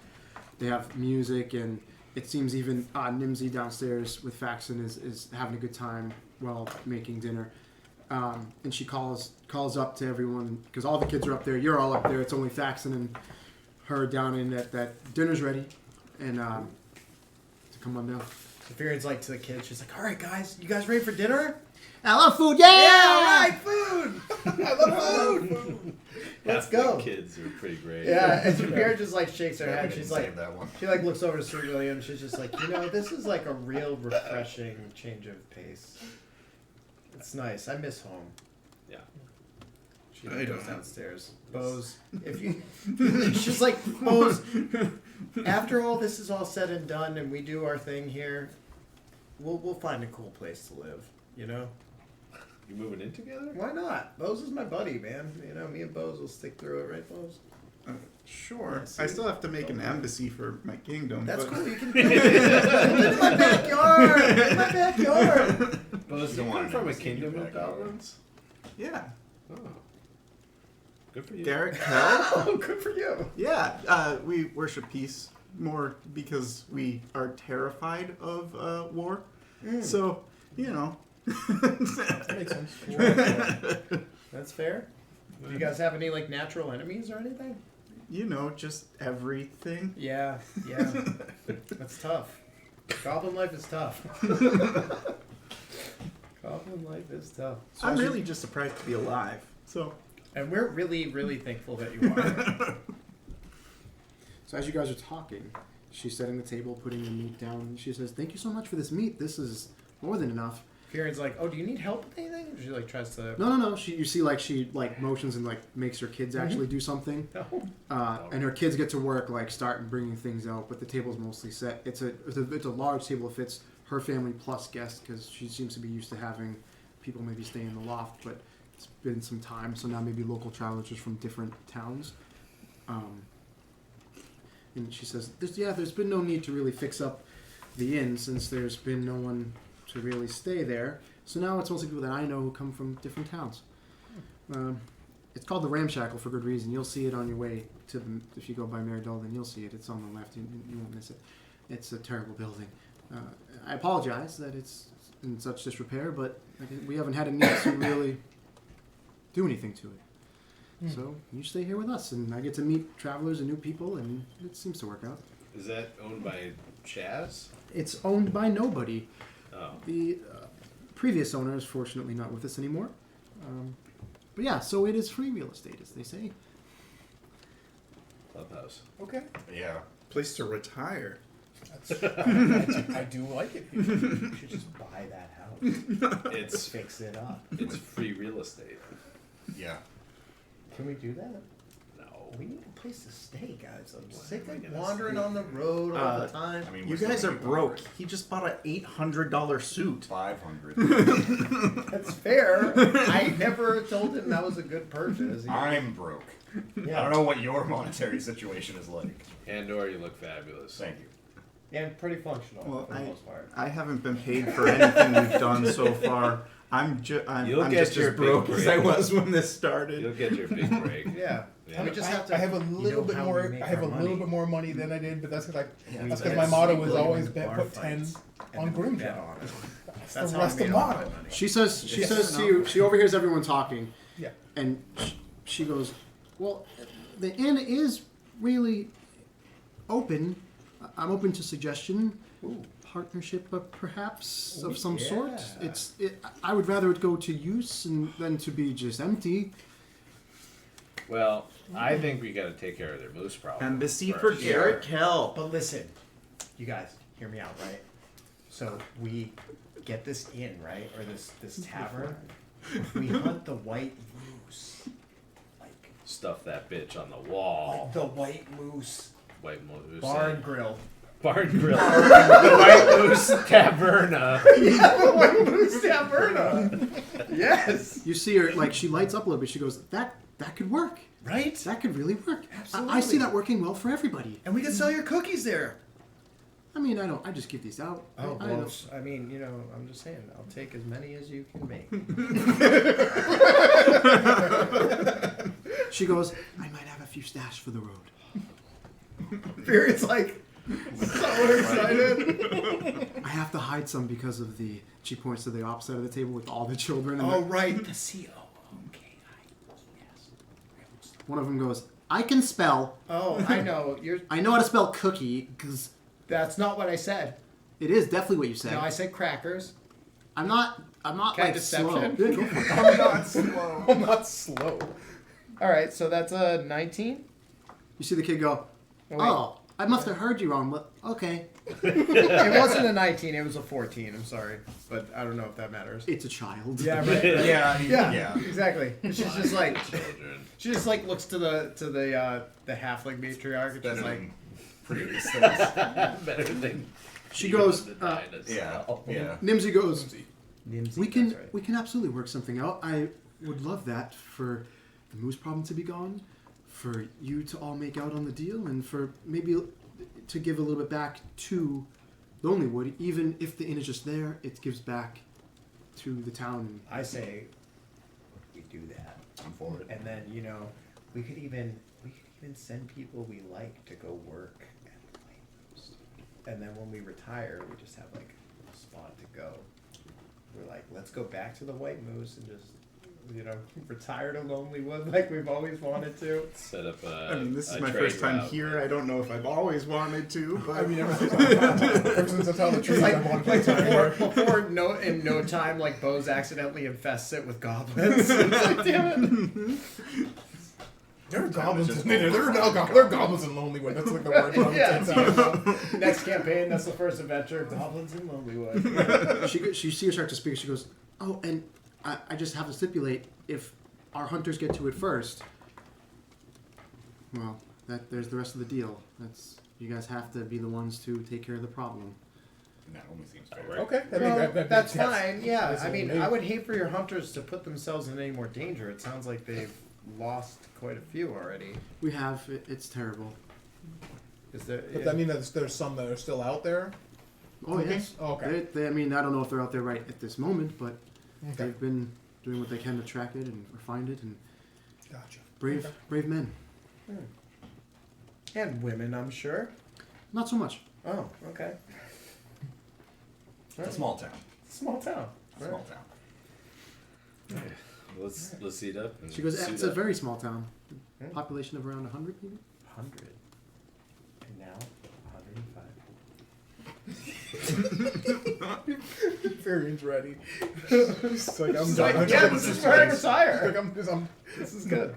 music, and it seems even Nimsy downstairs with Faxon is having a good time while making dinner. And she calls up to everyone because all the kids are up there. You're all up there. It's only Faxon and her down in that dinner's ready, and to come on down. Saphirian's like to the kids, she's like, all right, guys, you guys ready for dinner? I love food. Yeah, all right, food. I love food. Let's Half go. The kids are pretty great. Yeah, and Saphira just like shakes her head. we She's didn't like, save that one. she like looks over to Sir William. She's just like, this is like a real refreshing change of pace. It's nice. I miss home. Yeah. She I goes don't. downstairs. Bose, if you, she's like, Bose. After all this is all said and done, and we do our thing here, we'll find a cool place to live. You know? You moving in together? Why not? Bose is my buddy, man. Me and Bose will stick through it, right, Bose? Sure. Yeah, see? I still have to make an embassy for my kingdom. That's but... cool. You can get in my backyard. In my backyard. Bose, Don't you want come an from a embassy in kingdom your of backyard. goblins? Yeah. Oh. Good for you. Garrett Kell? Oh, good for you. Yeah. We worship peace more because we are terrified of war. So, That makes sense. That's fair. Do you guys have any like natural enemies or anything? Just everything. Yeah. That's tough. Goblin life is tough. Goblin life is tough. I'm really just surprised to be alive. So, And we're really, really thankful that you are. So as you guys are talking, she's setting the table, putting the meat down. And she says, "Thank you so much for this meat. This is more than enough." Kieran's like, oh, do you need help with anything? She like tries to. No. You see, she motions and makes her kids actually do something. No. And her kids get to work, start bringing things out. But the table's mostly set. It's a large table. It fits her family plus guests because she seems to be used to having people maybe stay in the loft. But it's been some time, so now maybe local travelers just from different towns. And she says, there's been no need to really fix up the inn since there's been no one to really stay there. So now it's mostly people that I know who come from different towns. It's called the Ramshackle for good reason. You'll see it on your way to if you go by Mary Dolden, you'll see it. It's on the left. You won't miss it. It's a terrible building. I apologize that it's in such disrepair, but we haven't had a need to really do anything to it. So you stay here with us, and I get to meet travelers and new people, and it seems to work out. Is that owned by Chaz? It's owned by nobody. Oh. The previous owner is fortunately not with us anymore. But yeah, so it is free real estate, as they say. Clubhouse. Okay. Yeah. place to retire. I do like it here. You should just buy that house. It's Fix it up. it's free real estate. Yeah. Can we do that? No. We need a place to stay, guys. I'm Why sick am I of gonna wandering stay on the road all the time. I mean, You we're guys still are making broke. progress. He just bought an $800 suit. 500. That's fair. I never told him that was a good purchase. I'm broke. Yeah. I don't know what your monetary situation is like. Andor, you look fabulous. Thank you. Yeah, pretty functional Well, for the most part. I haven't been paid for anything we've done so far. I'm You'll I'm get just your as broke big as I break. was when this started. You'll get your big break. Yeah. Yeah. We just have to. I have a you little know bit how we more. make I have our a money. little bit more money than I did, but that's because We that's bet because my motto was William always in bet bar put fights, 10 and on then we Grimjaw. bet on it. That's That's the how I rest of made all my motto. money. She says Yes. to you, she overhears everyone talking, Yeah. and she goes, "Well, the inn is really open. I'm open to suggestion, partnership, perhaps of some sort. yeah. I would rather it go to use than to be just empty. Well, I think we got to take care of their moose problem. Embassy for first. Garrett Kell. But listen, you guys, hear me out, right? So we get this inn, right, or this tavern. We hunt the white moose, like Stuff that bitch on the wall. the white moose White moose. barn grill. Barn grill. The White Moose Taverna. Yeah, the white moose taverna. Yes. You see her, she lights up a little bit. She goes, that that could work. Right? That could really work. Absolutely. I see that working well for everybody. And we can sell your cookies there. I mean, I just give these out. Oh, I well, don't- I mean, you know, I'm just saying, I'll take as many as you can make. She goes, I might have a few stashed for the road. Fury's like, so excited. I have to hide some because of the... She points to the opposite of the table with all the children. And Oh, right, the COO. Okay, yes. one of them goes, I can spell. Oh, I know. I know how to spell cookie, because That's not what I said. it is definitely what you said. No, I said crackers. I'm not Kind of slow. deception. Yeah, go for it. I'm not slow. I'm not slow. All right, so that's a 19. You see the kid go, Oh, wait. oh, I must have heard you wrong, but okay. It wasn't a 19, it was a 14. I'm sorry, but I don't know if that matters. It's a child. Yeah, right. Yeah. Exactly. She's just like, Children. she just like looks to the halfling matriarch and she's Better like, than previous things. Better than She even goes, the dinosaur. Yeah. Nimsy goes, Nimsy, we can that's right. we can absolutely work something out. I would love that for the moose problem to be gone, for you to all make out on the deal, and for maybe to give a little bit back to Lonelywood. Even if the inn is just there, it gives back to the town. I say we do that, I'm for it. and then you know we could even send people we like to go work at the White Moose, and then when we retire, we just have like a spot to go. We're like, let's go back to the White Moose and just retire to Lonelywood like we've always wanted to. Set up a. I mean, this is a my trade first time route. here. I don't know if I've always wanted to, but I mean, ever since I tell the truth, I want to play Before in no time, like Bose accidentally infests it with goblins. It's like, damn it. There are goblins in there. There are goblins in Lonelywood. That's like the word. Yeah, so, next campaign, that's the first adventure. Goblins in Lonelywood. She sees her start to speak. She goes, oh, and I just have to stipulate, if our hunters get to it first, well, there's the rest of the deal. You guys have to be the ones to take care of the problem. And that only seems fair. Right. Okay, That's fine. Yeah, that's I mean, what we I need. would hate for your hunters to put themselves in any more danger. It sounds like they've lost quite a few already. We have. It's terrible. Is there? But that means that there's some that are still out there. Oh, Okay. yes. Okay. I mean, I don't know if they're out there right at this moment, but Okay. they've been doing what they can to track it and or find it, and Gotcha. brave men. And women, I'm sure. Not so much. Oh, okay. It's a small town. Small town. Small town. Let's eat up. And She goes, suit it's a up. very small town. Hmm. Population of around 100 maybe? 100. And now, 105. Varian's ready. It's like, I'm It's done. like, I'm yeah, done this with is where I place. retire. Like, This is good.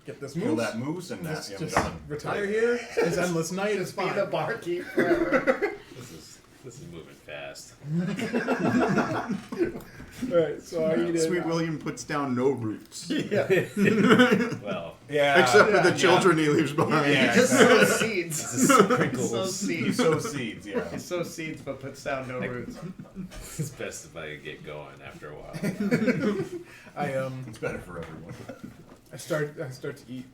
get this Kill moose. that moose and Just, I'm just done. retire here. This endless night is Be fine. the barkeep forever. This is moving fast. Alright, so I eat it. Sweet William puts down no roots, Well, Yeah. except for the children he leaves behind. Yeah. He just sows seeds. sprinkles. Sows He seeds. sows seeds, yeah. He sows seeds but puts down no roots. It's best if I get going after a while. I It's better for everyone. I start to eat.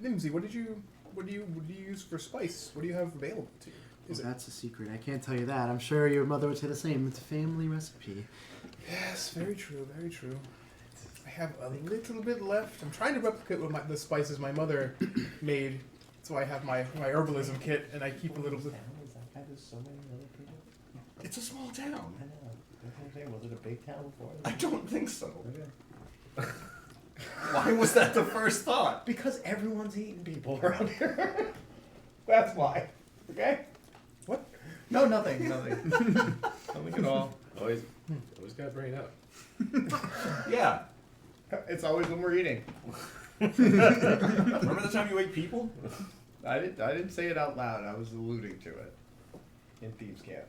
Nimsy, what do you use for spice? What do you have available to you? Is Well, that's a secret. I can't tell you that. I'm sure your mother would say the same. It's a family recipe. Yes, very true, very true. I have a little bit left. I'm trying to replicate the spices my mother made. So I have my herbalism kit, and I keep a little bit. So many other people. It's a small town. I know. That's what I'm saying. Was it a big town before? I don't think so. Okay. Why was that the first thought? Because everyone's eating people around here. That's why. Okay? What? No, nothing. Nothing at all. Always gotta bring it up. Yeah. It's always when we're eating. Remember the time you ate people? I didn't say it out loud. I was alluding to it. In Thieves' Camp.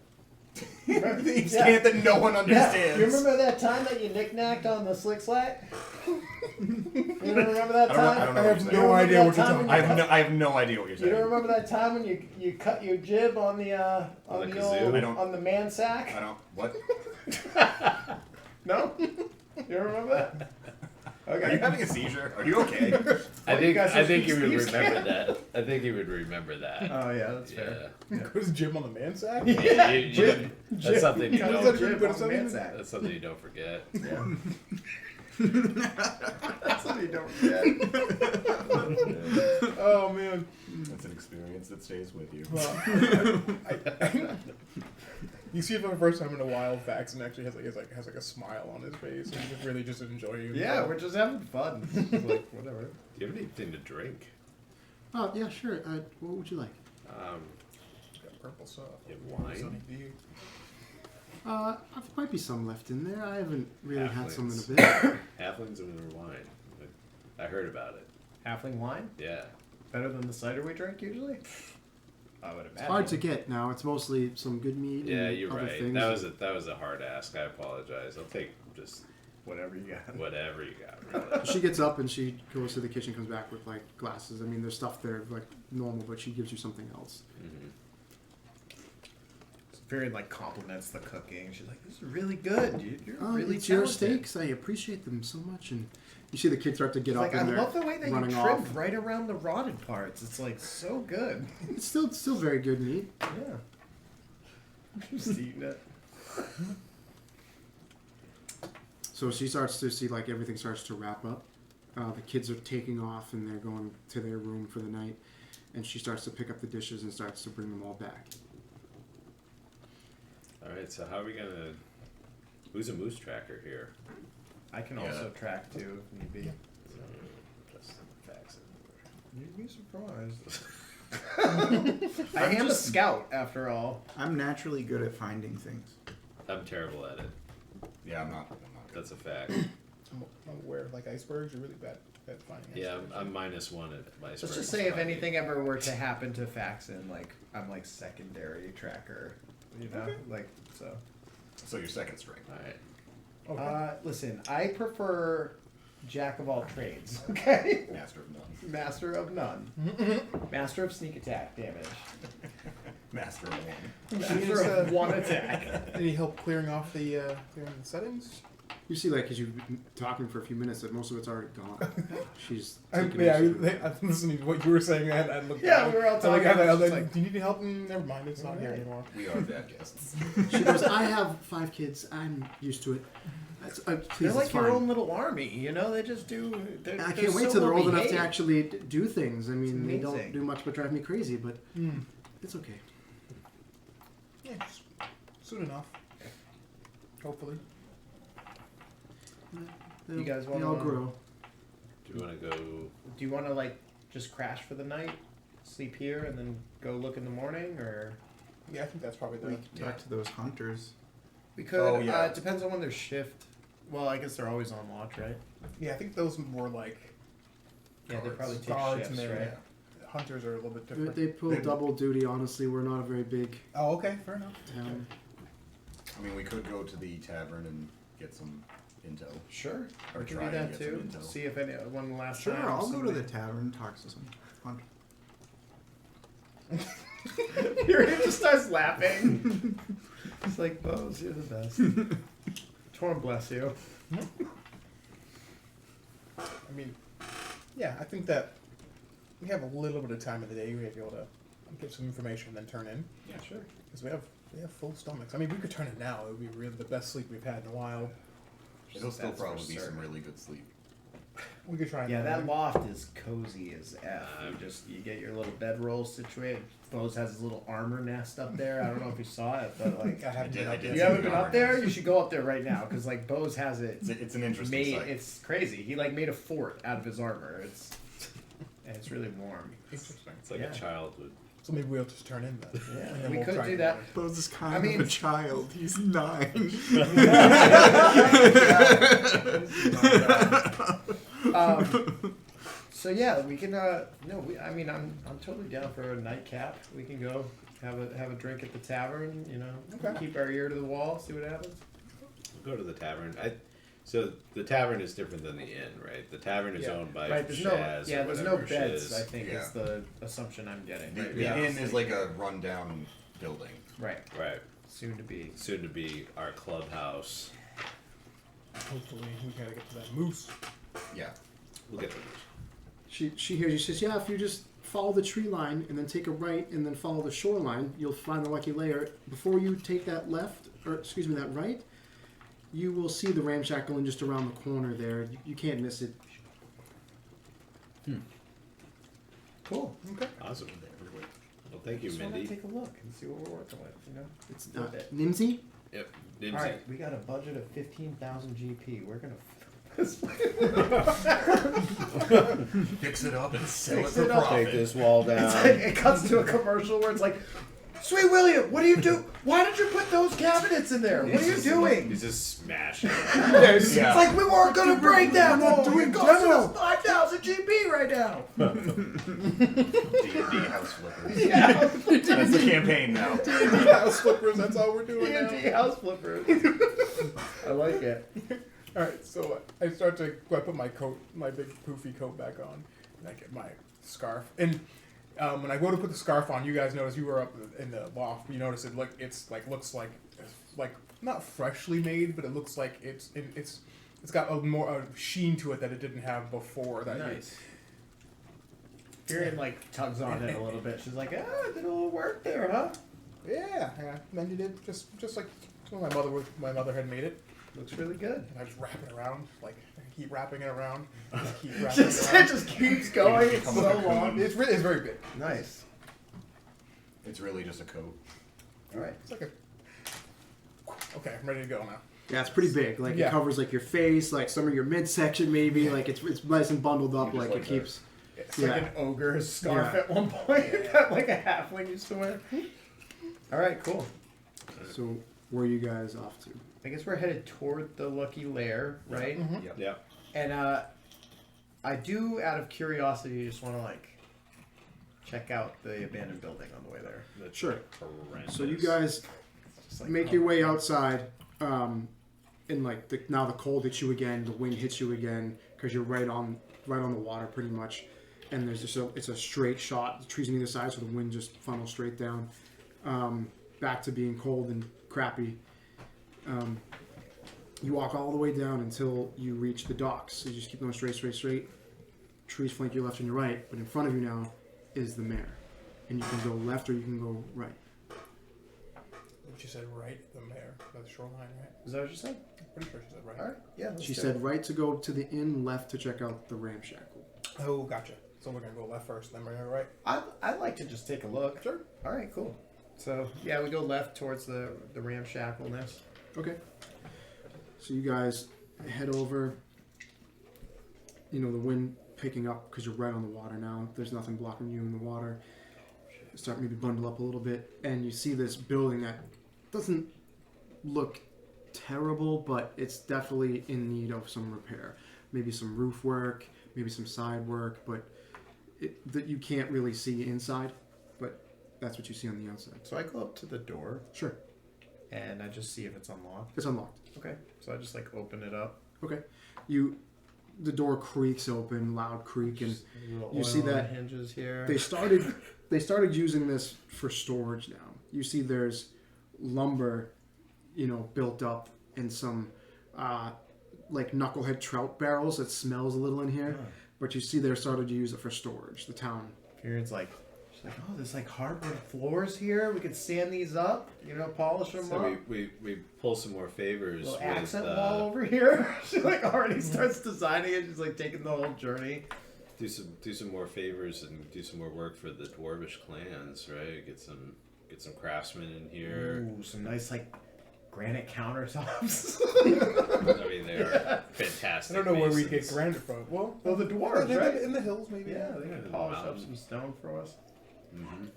Remember Thieves' Yeah. Camp that no one Yeah. understands. You remember that time that you knick-knacked on the slick slack? You don't remember that I time? don't know I what have you're no saying. idea what you're time talking when about. I have no idea what you're You saying. don't remember that time when you cut your jib on the On the old kazoo? I don't- on the man sack? I don't. What? No? You remember that? Okay. Are you having a seizure? Are you okay? I think guys are he would Steve's remember fan. that. I think he would remember that. Oh yeah, that's fair. Goes Jim on the man sack. Yeah, You- that's something you How does don't. that Jim put on something in Mansack. That's something you don't forget. Yeah. That's what you don't forget. Oh man. That's an experience that stays with you. Well, you see it for the first time in a while, Faxon actually has like a smile on his face, and he's really just enjoying. Yeah, we're just having fun. Like whatever. Do you have anything to drink? Oh, yeah, sure. What would you like? got purple stuff. You have wine? Sunny D. There might be some left in there. I haven't really had some in a Halflings. bit. Halflings and wine. I heard about it. Halfling wine? Yeah. Better than the cider we drink usually? I would imagine. It's hard to get now. It's mostly some good meat Yeah, and you're other right. things. That was a hard ask. I apologize. I'll take just Whatever you got. whatever you got. Really. She gets up and she goes to the kitchen, comes back with like glasses. I mean, there's stuff there like normal, but she gives you something else. Mhm. Very like compliments the cooking. She's like, "This is really good. You're really it's your talented." steaks. I appreciate them so much. And you see the kid start to get It's up like, in I there, love the way that you running trimmed off. right around the rotted parts. It's like so good. It's still very good meat. Yeah. Just eating it. So she starts to see like everything starts to wrap up. The kids are taking off and they're going to their room for the night. And she starts to pick up the dishes and starts to bring them all back. All right. So how are we gonna? Who's a moose tracker here? I can Yeah. also track too if need be. Just facts. You'd be surprised. I am a scout after all. I'm naturally good at finding things. I'm terrible at it. Yeah, I'm not good. That's a fact. I'm aware of like icebergs. You're really bad at finding. Yeah, icebergs. I'm -1 at my. Let's just say if anything ever were to happen to Faxon, like I'm like secondary tracker, you know, like so. So your second string. All right. Okay. Listen, I prefer jack of all trades. Okay. Master of none. Master of none. Master of sneak attack damage. Master of one. Master of one attack. Any help clearing off the settings? You see, like, as you've been talking for a few minutes, that most of it's already gone. She's I'm taking it. listening to what you were saying, and I looked. Yeah, down. we were all I'm like, talking, I was just like, like- do you need any help? Never mind, it's not here Alright. anymore. We are bad guests. She goes, I have 5 kids. I'm used to it. Please, They're like it's your fine. own little army, you know. They just do. They're, I they're can't wait so till they're old enough to well-behaved. actually do things. I mean, they amazing. don't do much but drive me crazy, but Mm. it's okay. Yeah, just soon enough. Hopefully. They'll, guys they wanna- all grow. Do you want to go? Do you want to like just crash for the night, sleep here, and then go look in the morning, or Yeah, I think that's probably We the. could talk to those hunters. we could? Oh, yeah. It depends on when their shift. Well, I guess they're always on watch, right? Yeah, I think those more like Yeah, they probably take guards shifts, and right? their hunters are a little bit They, different. they pull They- double duty, honestly. We're not a very big Oh, okay, fair enough. town. I mean, we could go to the tavern and get some intel. Sure, Or we can try do and that get some too. intel. See if any one last Sure, time. I'll go to somebody- the tavern, talk to some hunters. Here he just starts laughing. It's like, Bose, you're the best. Torm, bless you. I mean, yeah, I think that we have a little bit of time in the day. We have to be able to get some information and then turn in. Yeah, Sure. Because we have full stomachs. I mean, we could turn it now. It would be really the best sleep we've had in a while. It'll still That's for probably be some certain. really good sleep. We could try. Yeah, and that loft is cozy as F. You get your little bedroll situated. Bose has his little armor nest up there. I don't know if you saw it, but like, I haven't did- been I up did yet. you haven't been up there. You should go up there right now because like Bose has it It's an interesting made. sight. It's crazy. He like made a fort out of his armor. It's really warm. Interesting. It's like Yeah. a childhood. So maybe we'll just turn in then. Yeah, And then we we'll could try do and that. get Bose is kind I mean- of a child. He's 9. So yeah, we can. No, I mean, I'm totally down for a nightcap. We can go have a drink at the tavern. You know, Okay. keep our ear to the wall, see what happens. We'll go to the tavern. So the tavern is different than the inn, right? The tavern is Yeah. owned by Right, there's Shaz no. Yeah, or there's no whatever beds. shiz. I think Yeah. is the assumption I'm getting. The, Right. the Yeah. inn is like a rundown building. Right. Right. Soon to be. Soon to be our clubhouse. hopefully we gotta get to that moose. Yeah. We'll get to She hears you. She says, "Yeah, if you just follow the tree line and then take a right and then follow the shoreline, you'll find the lucky lair. Before you take that that right, you will see the ramshackle and just around the corner there. You can't miss it." Cool. Okay. Awesome. Well, thank you, Just want to Mindy. take a look and see what we're working with. You know. It's Not Nimsy. Yep. All Nimsy. right, we got a budget of 15,000 GP. We're gonna Fix it up and sell it Fix for it up. profit. Take this wall down. It's like, it cuts to a commercial where it's like, "Sweet William, what do you do? Why did you put those cabinets in there? What are you doing?" He's just smashing. It's like we weren't gonna break that. We're not wall. doing It costs demo. us 5,000 GP right now. D&D house flippers. Yeah, That's the campaign now. D&D house flippers, that's all we're doing now. D&D house flippers. I like it. Alright, so I put my coat, my big poofy coat back on, and I get my scarf. And when I go to put the scarf on, you guys notice you were up in the loft. You notice it looks like not freshly made, but it looks like it's got a sheen to it that it didn't have before. Nice. Tyrion like tugs on it a little bit. She's like, "Ah, did a little work there, huh? Yeah. Then you did just like my mother had made it. Looks really good." And I just wrap it around, like I keep wrapping it around, keep wrapping It it around. just keeps going. It's so long. It's very big. Nice. It's really just a coat. All right. It's like okay, I'm ready to go now. Yeah, it's pretty big. Like Yeah. it covers like your face, like some of your midsection maybe. Like it's nice and bundled up. You just Like like it keeps. It's Yeah. like an ogre's scarf Yeah. at one point that like a halfling used to wear. All right, cool. So where are you guys off to? I guess we're headed toward the lucky lair, right? Mhm. Yep. Yeah. And I do, out of curiosity, just want to like check out the abandoned building on the way there. That's Sure. horrendous. So you guys Just like, make your way outside, and like now the cold hits you again, the wind hits you again because you're right on the water pretty much, and there's just it's a straight shot. The trees on either side, so the wind just funnels straight down. Back to being cold and crappy. You walk all the way down until you reach the docks. So you just keep going straight. Trees flank your left and your right, but in front of you now is the mare, and you can go left or you can go right. She said right, the mare, by the shoreline, right? Is that what you said? I'm pretty sure she said right. All right. Yeah. let's She do said it. right to go to the inn, left to check out the ramshackle. Oh, gotcha. So we're gonna go left first, then we're gonna go right. I'd like to just take a look. Sure. All right. Cool. So yeah, we go left towards the ramshackleness. Okay. So you guys head over. You know, the wind picking up because you're right on the water now. There's nothing blocking you in the water. Start maybe bundle up a little bit, and you see this building that doesn't look terrible, but it's definitely in need of some repair. Maybe some roof work, maybe some side work, but that you can't really see inside. But that's what you see on the outside. So I go up to the door Sure, and I just see if it's unlocked. it's unlocked. Okay. So I just like open it up. Okay, the door creaks open, loud creak, and Little you oil see on the that hinges here. they started using this for storage now. You see there's lumber, built up in some like knucklehead trout barrels that smells a little in here. Oh. But you see they're started to use it for storage. The town. Kieran's like, she's like, "Oh, there's like hardwood floors here. We could sand these up, polish them So up. we pull some more favors Little with accent wall over here." She like already starts designing it. She's like taking the whole journey. do some more favors and do some more work for the dwarvish clans, right? Get some craftsmen in here. Ooh, some nice like granite countertops. I mean, they're fantastic. I don't know where we get masons. granite from. Well, Well, the dwarves, they're right? in the hills, maybe. Yeah, they Yeah, can the polish up mountains. some stone for us. Mhm.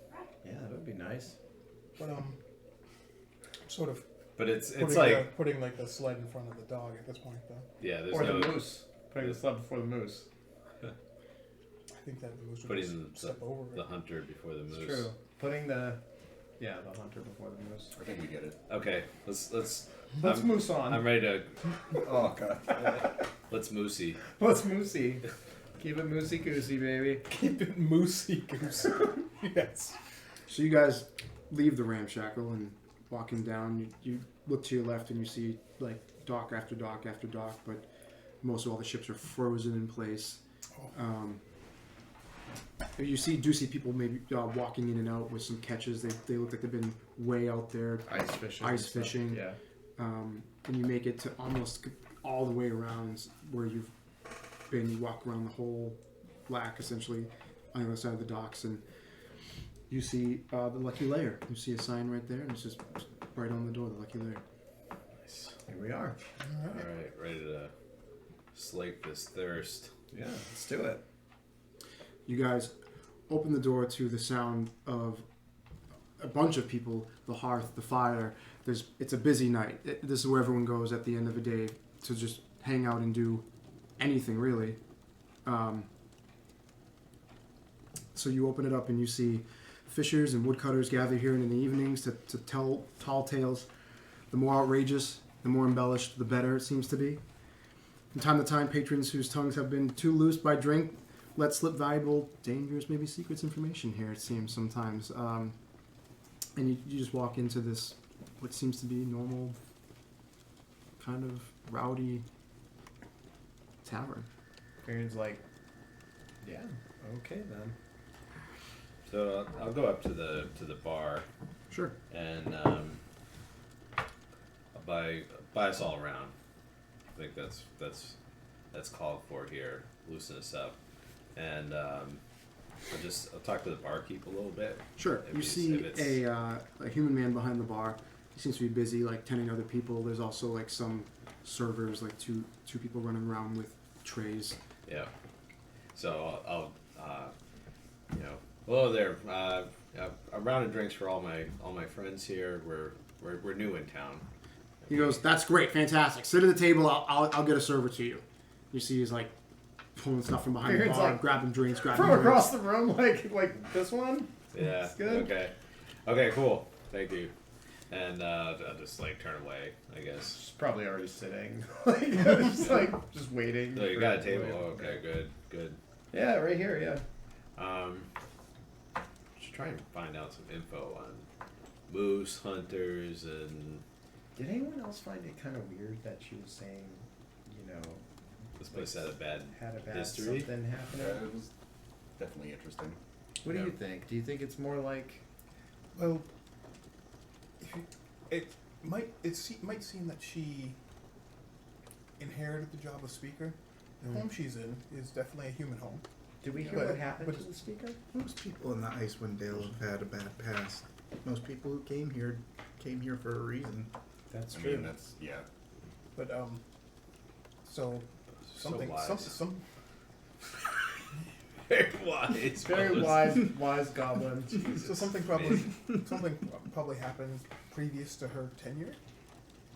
Yeah, that would be nice. But sort of But it's putting, like putting like the sled in front of the dog at this point, though. yeah, there's Or no the moose. Putting the sled before the moose. I think that the moose would putting just step over the it. hunter before the moose. It's true. Putting the hunter before the moose. I think we get it. Okay, let's Let's moose on. I'm ready to Oh god. let's moosey. Let's moosey. Keep it moosey goosey, baby. Keep it moosey goose. Yes. So you guys leave the ramshackle and walking down. You look to your left and you see like dock after dock after dock, but most of all the ships are frozen in place. You do see people maybe walking in and out with some catches. They look like they've been way out there Ice fishing. Yeah. And you make it to almost all the way around where you've been. You walk around the whole black essentially on the other side of the docks, and you see the Lucky Lair. You see a sign right there, and it's just right on the door, the Lucky Lair. Nice. Here we are. All right, ready to slake this thirst. Yeah, let's do it. You guys open the door to the sound of a bunch of people, the hearth, the fire. It's a busy night. This is where everyone goes at the end of the day to just hang out and do anything, really. So you open it up and you see fishers and woodcutters gather here in the evenings to tell tall tales. The more outrageous, the more embellished, the better it seems to be. From time to time, patrons whose tongues have been too loose by drink let slip valuable, dangerous, maybe secrets information here, it seems sometimes. And you just walk into this, what seems to be normal, kind of rowdy tavern. Aaron's like, yeah, okay then. So I'll go up to the bar Sure. and I'll buy us all around. I think that's called for here. Loosen us up, and I'll talk to the barkeep a little bit. Sure. If You he's- see if it's- a human man behind the bar. He seems to be busy, like tending other people. There's also like some servers, like two people running around with trays. Yeah. So I'll hello there. A round of drinks for all my friends here. We're new in town. He goes, "That's great, fantastic. Sit at the table. I'll get a server to you." You see, he's like pulling stuff from behind the Aaron's bar, like, grabbing drinks, grabbing From drinks. across the room, like this one? Yeah. That's good. Okay, cool. Thank you. And I'll just like turn away, I guess. She's probably already sitting. just waiting. So you for got a it. table. Oh, okay, good. Yeah, right here, yeah. Should try and find out some info on moose hunters and Did anyone else find it kind of weird that she was saying, this place had a bad history. something happening? It was definitely interesting. What do Yeah. you think? Do you think it's more like... Well, it might seem that she inherited the job of speaker. The home she's in is definitely a human home. Did we hear But- what happened but- to the speaker? Most people in the Icewind Dale have had a bad past. Most people who came here for a reason. That's I mean, that's But so something wise. some Very wise. Very wise goblin. so something probably happened previous to her tenure.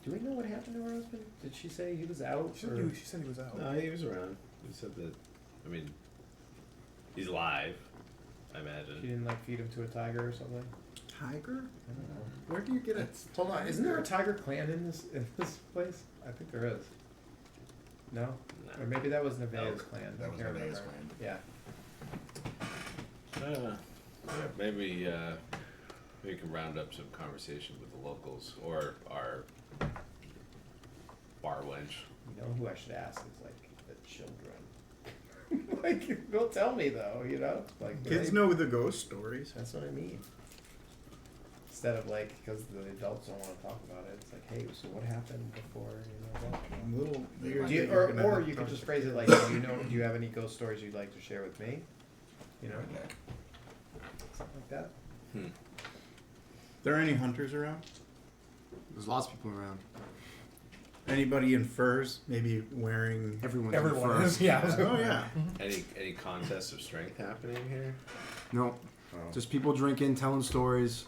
Do we know what happened to her husband? Did she say he was out? She or- said he was out. No, he was around. He said that. I mean, he's alive. I She imagine. didn't like feed him to a tiger or something? Tiger? I don't know. Where do you get it? Hold on, isn't there a tiger clan in this place? I think there is. No? No. Or maybe that was Nevaeh's No, clan. that I was can't Nevaeh's remember. clan. Yeah. Maybe we can round up some conversation with the locals or our bar wench. You know who I should ask is like the children. Like, they'll tell me though, Like Kids know the ghost stories. That's what I mean. Instead of like, because the adults don't want to talk about it, it's like, hey, so what happened before, I'm a little weird. Do you, that you're gonna or have you to could talk just to- phrase it like, do you have any ghost stories you'd like to share with me? Something like that. There any hunters around? There's lots of people around. Anybody in furs? Maybe wearing. Everyone Everyone is, yeah. Oh yeah. Any contests of strength happening here? No, just people drinking, telling stories.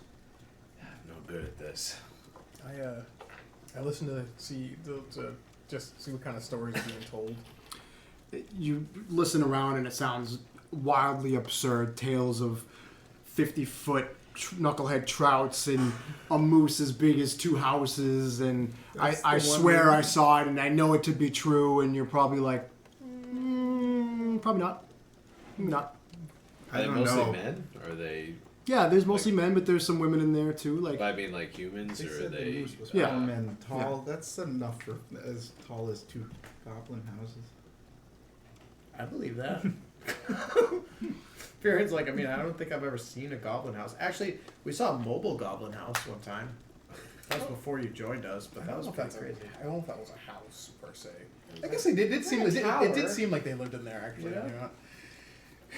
I'm no good at this. I listen to just see what kind of stories are being told. You listen around and it sounds wildly absurd. Tales of 50-foot knucklehead trouts and a moose as big as two houses, and That's I the one swear where- I saw it and I know it to be true, and you're probably like, probably not. Maybe not. I Are they don't mostly know. men? Or are they Yeah, there's mostly men, but there's some women in there too. Like, I mean, like humans, They or are said the they? moose was Yeah. 4 men tall. That's enough for as tall as 2 goblin houses. I believe that. Fearon's like, I mean, I don't think I've ever seen a goblin house. Actually, we saw a mobile goblin house one time. That was before you joined us, but that was pretty crazy. I don't know if that was a house per se. I guess it did seem. It did seem like they lived in there actually. Yeah. You know?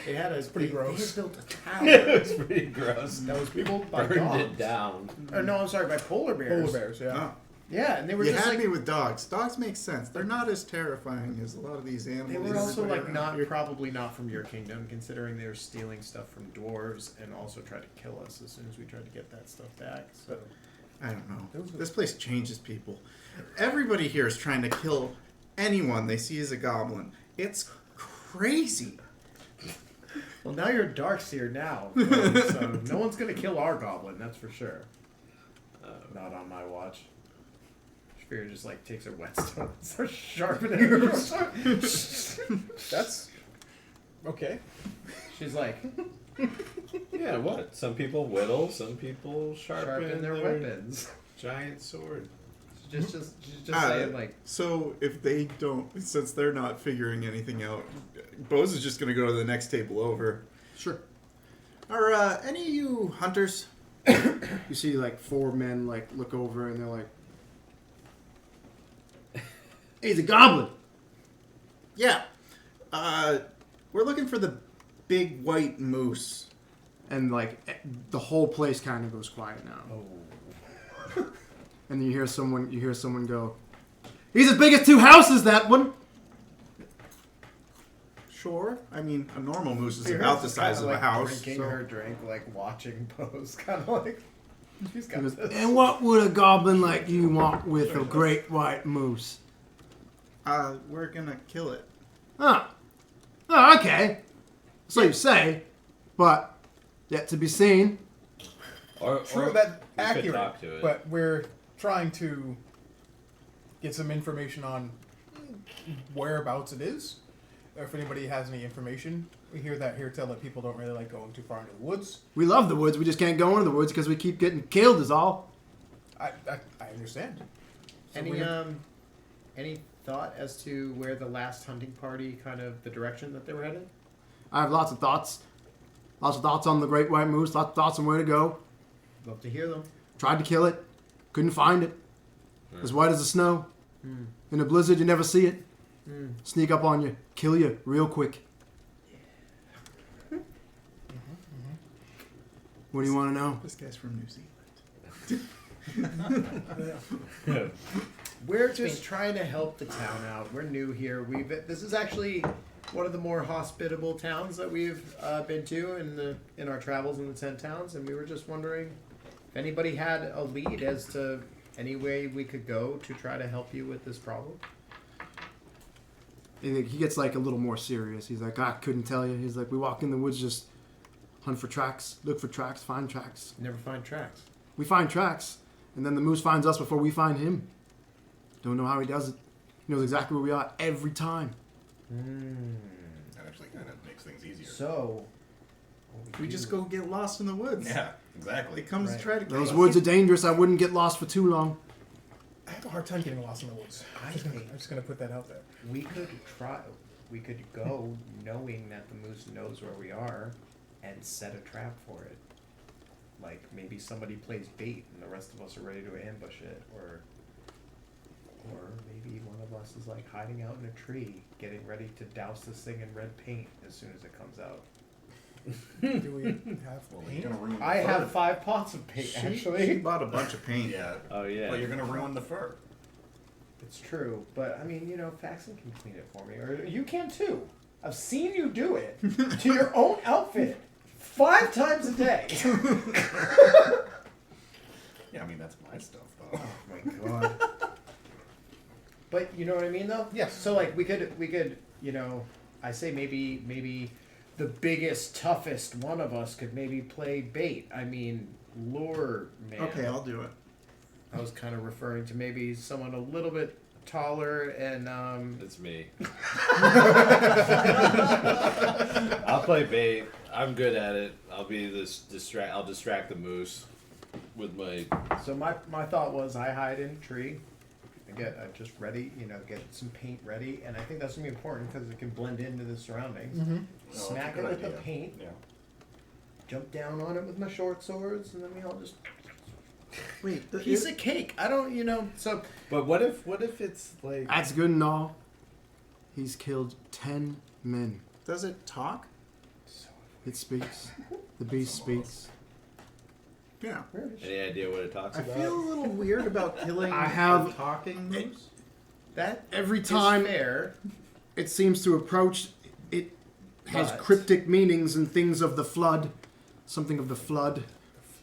They had a pretty gross. They had built a tower. It was pretty gross. That was built by Burned dogs. it down. No, I'm sorry, by polar bears. Polar bears, yeah. Oh. Yeah, and they were You just had like me with dogs. Dogs make sense. They're not as terrifying as a lot of these animals. they were also everybody like around not here. probably not from your kingdom, considering they were stealing stuff from dwarves and also tried to kill us as soon as we tried to get that stuff back. So I don't know. This place changes people. Everybody here is trying to kill anyone they see as a goblin. It's crazy. well, now you're a Darkseer now, so no one's gonna kill our goblin. That's for sure. Not on my watch. Spear just like takes her whetstone and starts sharpening it. That's okay. She's like Yeah, what? Some people whittle, some people sharpen their weapons. Giant sword. She's just saying like So if they don't, since they're not figuring anything out, Bose is just going to go to the next table over. sure. Are any of you hunters? You see like 4 men like look over and they're like, "He's a goblin." Yeah. We're looking for the big white moose. And like the whole place kind of goes quiet now. oh. And you hear someone go, "He's as big as 2 houses, that one." Sure. I mean, a normal moose is Fearon's about the just size kinda, of a like, house. Drinking so- her drink, like watching Pose, kind of like she's He got goes, this. "And what would a goblin like you want with a great white moose?" We're gonna kill it. Huh. Oh, okay. So you say, but yet to be seen. True, that we could accurate. talk to it. But we're trying to get some information on whereabouts it is. Or if anybody has any information, we hear that here tell that people don't really like going too far into the woods. We love the woods. We just can't go into the woods because we keep getting killed. Is all. I understand. So Any thought as to where the last hunting party, kind of the direction that they were headed? I have lots of thoughts. Lots of thoughts on the great white moose. Lots of thoughts on where to go. Love to hear them. Tried to kill it. Couldn't find it. As white as the snow. In a blizzard, you never see it. Sneak up on you. Kill you real quick. What do you want to know? This guy's from New Zealand. We're just trying to help the town out. We're new here. This is actually one of the more hospitable towns that we've been to in our travels in the 10 towns, and we were just wondering if anybody had a lead as to any way we could go to try to help you with this problem. He gets like a little more serious. He's like, "I couldn't tell you." He's like, "We walk in the woods, just hunt for tracks, look for tracks, find tracks. Never find tracks. We find tracks, and then the moose finds us before we find him. Don't know how he does it. He knows exactly where we are every time." That actually kind of makes things easier. So We just go get lost in the woods. Yeah, exactly. It comes Right. to try to kill Those us. woods are dangerous. I wouldn't get lost for too long. I have a hard time getting lost in the woods. I I'm think just gonna put that out there. we could try. We could go knowing that the moose knows where we are, and set a trap for it. Like maybe somebody plays bait, and the rest of us are ready to ambush it, or maybe one of us is like hiding out in a tree, getting ready to douse this thing in red paint as soon as it comes out. Do we have Well, paint? you're gonna ruin the I fur. have 5 pots of paint, She actually. bought a bunch of paint. Yeah. Oh yeah. Well, you're gonna ruin the fur. It's true, but I mean, Faxon can clean it for me, or you can too. I've seen you do it to your own outfit 5 times a day. Yeah, I mean that's my stuff though. Oh my god. But you know what I mean, though. Yes. So like we could, I say maybe the biggest, toughest one of us could maybe play bait. I mean, lure man. Okay, I'll do it. I was kind of referring to maybe someone a little bit taller and It's me. I'll play bait. I'm good at it. I'll be this I'll distract the moose with my. So my thought was I hide in a tree. I get just ready, get some paint ready, and I think that's gonna be important because it can blend into the surroundings. Mm-hmm. Smack it with the paint. Yeah. Jump down on it with my short swords, and then we all just Wait, piece of cake. I don't, So But what if it's like? That's good and all. He's killed 10 men. does it talk? It speaks. The beast speaks. Yeah. Any idea what it talks I about? feel a little weird about killing I have- a talking moose. that Every is time fair. it seems to approach, it has But- cryptic meanings and things of the flood. Something of the flood.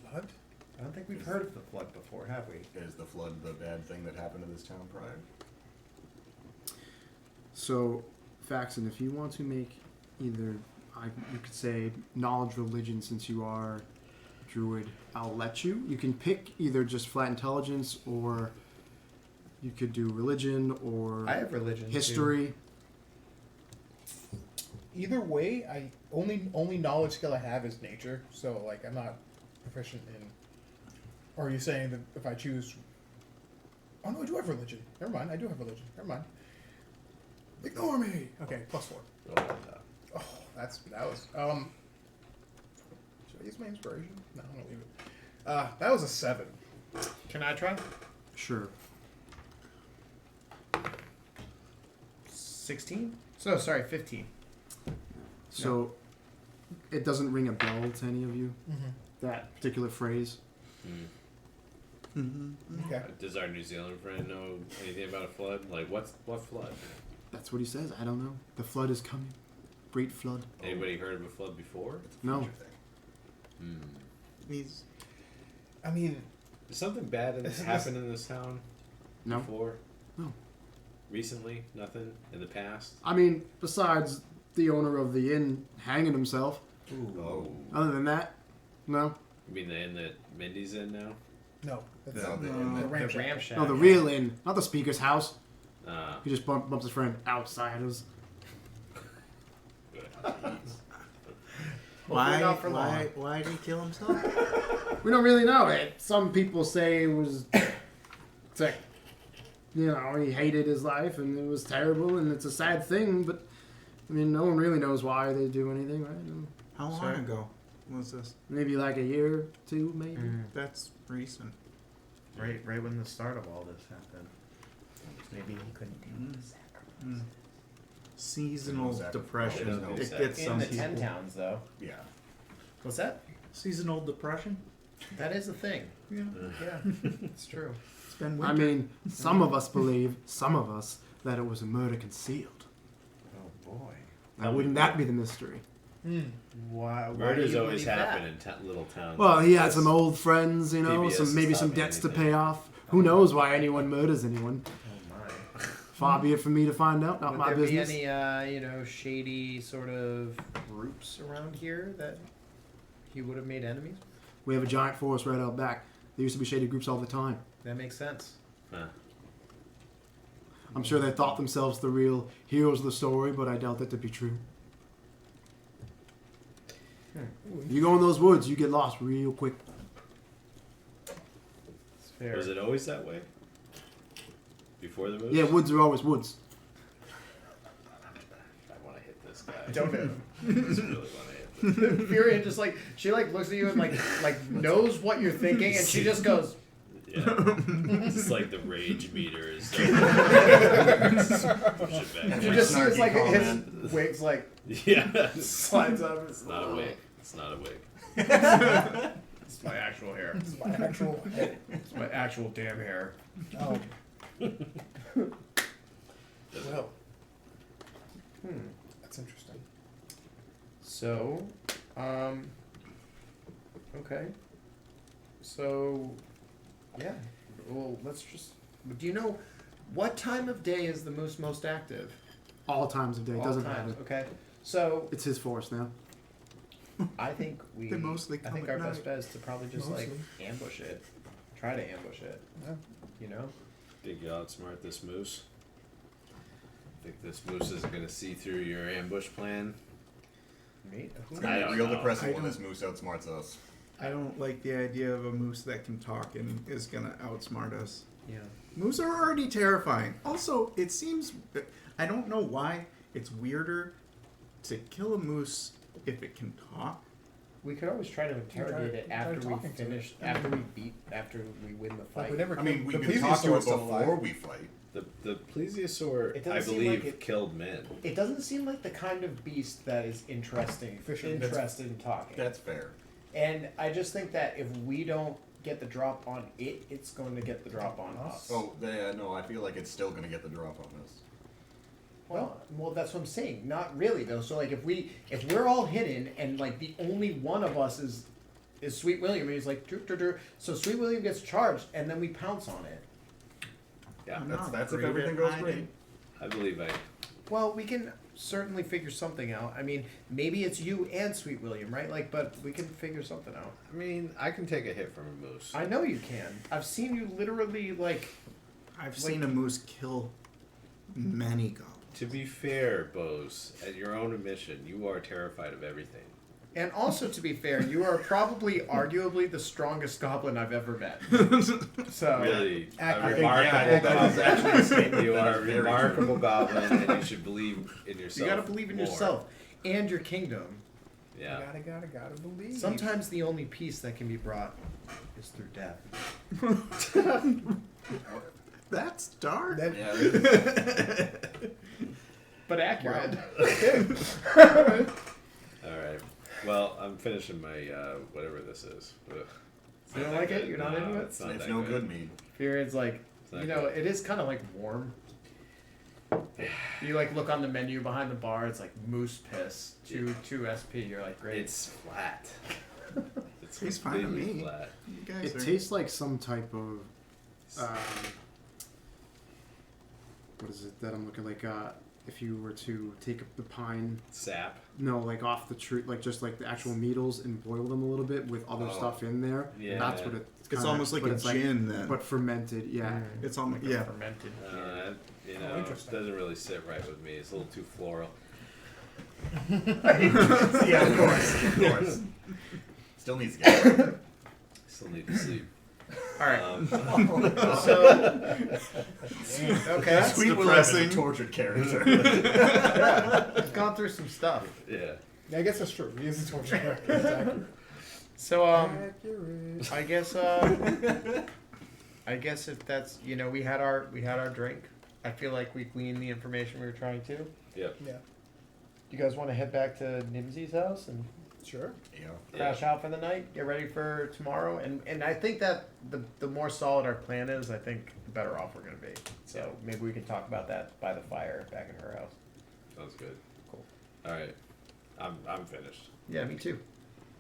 Flood? I don't think we've heard of the flood before, have we? Is the flood the bad thing that happened to this town prior? So, Faxon, if you want to make either, you could say knowledge religion since you are druid, I'll let you. You can pick either just flat intelligence or you could do religion or I have religion. too. history. Either way, I only knowledge skill I have is nature, so like I'm not proficient in. Or are you saying that if I choose? Oh no, I do have religion. Never mind, I do have religion. Never mind. Ignore me. Okay, +4. Oh, that was Should I use my inspiration? No, I'm gonna leave it. That was a 7. Can I try? Sure. 16? So sorry, 15. So, it doesn't ring a bell to any of you, Mm-hmm. that particular phrase. Okay. Does our New Zealand friend know anything about a flood? Like, what flood? That's what he says. I don't know. The flood is coming. Great flood. Anybody heard of a flood before? No. Future thing. He's I mean, Did something bad happen in this town No. before? No. Recently? Nothing? In the past? I mean, besides the owner of the inn hanging himself. Oh. Other than that, no. You mean the inn that Mindy's in now? no. That's No, the the ramp shack. Ram shack. No, the real inn, not the speaker's house. Uh, He just bumps his friend. Outsiders. Hopefully not for long. why did he kill himself? We don't really know. Some people say it was, it's like, he hated his life and it was terrible and it's a sad thing. But I mean, no one really knows why they do anything, right? How long Sorry. ago was this? Maybe like a year or two, maybe. That's recent. Right when the start of all this happened. Maybe he couldn't do this. Seasonal Sacrifice. depression. No, It no gets In some the people. 10 towns, though. Yeah. What's that? Seasonal depression. That is a thing. Yeah. Yeah, it's true. It's been I winter. mean, some of us believe, some of us, that it was a murder concealed. Oh boy. Now, wouldn't that be the mystery? Why murders do you always believe happen that? in little towns. Well, he had some old friends, PBS some is maybe some stopping debts to anything. pay off. Who knows why anyone murders anyone? Oh my. Far be it from me to find out. Not Would my there business. be any, shady sort of groups around here that he would have made enemies? We have a giant forest right out back. There used to be shady groups all the time. That makes sense. Huh. I'm sure they thought themselves the real heroes of the story, but I doubt that to be true. You go in those woods, you get lost real quick. It's fair. Was it always that way? Before the move? Yeah, woods are always woods. I want to hit this guy. Don't hit him. I just really want to hit this. Furion just she looks at you and knows what you're thinking, and she just goes. Yeah. It's like the rage meter is. Push it back. You just see his Snarky his wig's Yeah. slides up. It's not a wig. It's not a wig. It's my actual hair. This is my actual. It's my actual damn hair. Oh. Well. That's interesting. So, okay. So, yeah. Well, let's just. Do you know what time of day is the moose most active? All times of day. It All doesn't times, matter. Okay. So It's his forest now. I think we. They mostly I come think at our best night. bet is to probably just Mostly. ambush it. Try to ambush it. Yeah. You know. Think you outsmart this moose? Think this moose isn't gonna see through your ambush plan? Me? It's gonna be real depressing I when don't- this moose outsmarts us. I don't like the idea of a moose that can talk and is gonna outsmart us. Yeah. Moose are already terrifying. Also, it seems I don't know why it's weirder to kill a moose if it can talk. We could always try to interrogate it try after we talking to it. finish, after we win the Like fight. we never I mean, we the can talk to plesiosaur's it still before alive. we fight. The plesiosaur, It doesn't I seem believe, like it- killed men. It doesn't seem like the kind of beast that is interested in talking. That's fair. And I just think that if we don't get the drop on it, it's going to get the drop on us. Oh, yeah, no, I feel like it's still gonna get the drop on us. Well, that's what I'm saying. Not really though. So like, if we're all hidden and like the only one of us is Sweet William, and he's like, so Sweet William gets charged, and then we pounce on it. Yeah, I'm That's not if great at everything goes hiding. great. I believe I. Well, we can certainly figure something out. I mean, maybe it's you and Sweet William, right? Like, but we can figure something out. I mean, I can take a hit from a moose. I know you can. I've seen you literally like. I've seen a moose kill many goblins. To be fair, Bose, at your own admission, you are terrified of everything. And also, to be fair, you are probably arguably the strongest goblin I've ever met. So Really, I a think, remarkable that is actually a goblin. statement. You are a Very remarkable goblin, and you should believe in yourself. you gotta believe in more. yourself and your kingdom. Yeah. Gotta believe. Sometimes the only peace that can be brought is through death. That's dark. That, Yeah, it is. But accurate. All right. Well, I'm finishing my whatever this is. Ugh. It's You not don't that like it? good. You're not No, into it? It's not It's that no good meat. Period's like, It's not you know, good. it is kind of like warm. You like look on the menu behind the bar. It's like moose piss, two SP. You're like, great. It's flat. It's Tastes fine to completely me. flat. You guys It are- tastes like some type of what is it that I'm looking like? If you were to take the pine, Sap. no, like off the tree, like just like the actual needles and boil them a little bit with other Oh. stuff in there. Yeah. That's what it's. It's kinda- almost like but a it's gin then. but fermented. Yeah. It's almost Like a yeah. fermented. You Oh, know, it interesting. doesn't really sit right with me. It's a little too floral. Yeah, of course. Still needs to get Still need to sleep. All right. So, Okay. Sweet William is a depressing. tortured character. I've gone through some stuff. yeah. I guess that's true. He is a torture character. It's accurate. So Accurate. I guess if that's, you know, we had our drink. I feel like we gleaned the information we were trying to. Yep. Yeah. You guys want to head back to Nimsy's house and Sure. Yeah. crash out for the night, get ready for tomorrow, and I think that the more solid our plan is, I think the better off we're gonna be. So maybe we can talk about that by the fire back in her house. Sounds good. Cool. All right. I'm finished. Yeah, me too.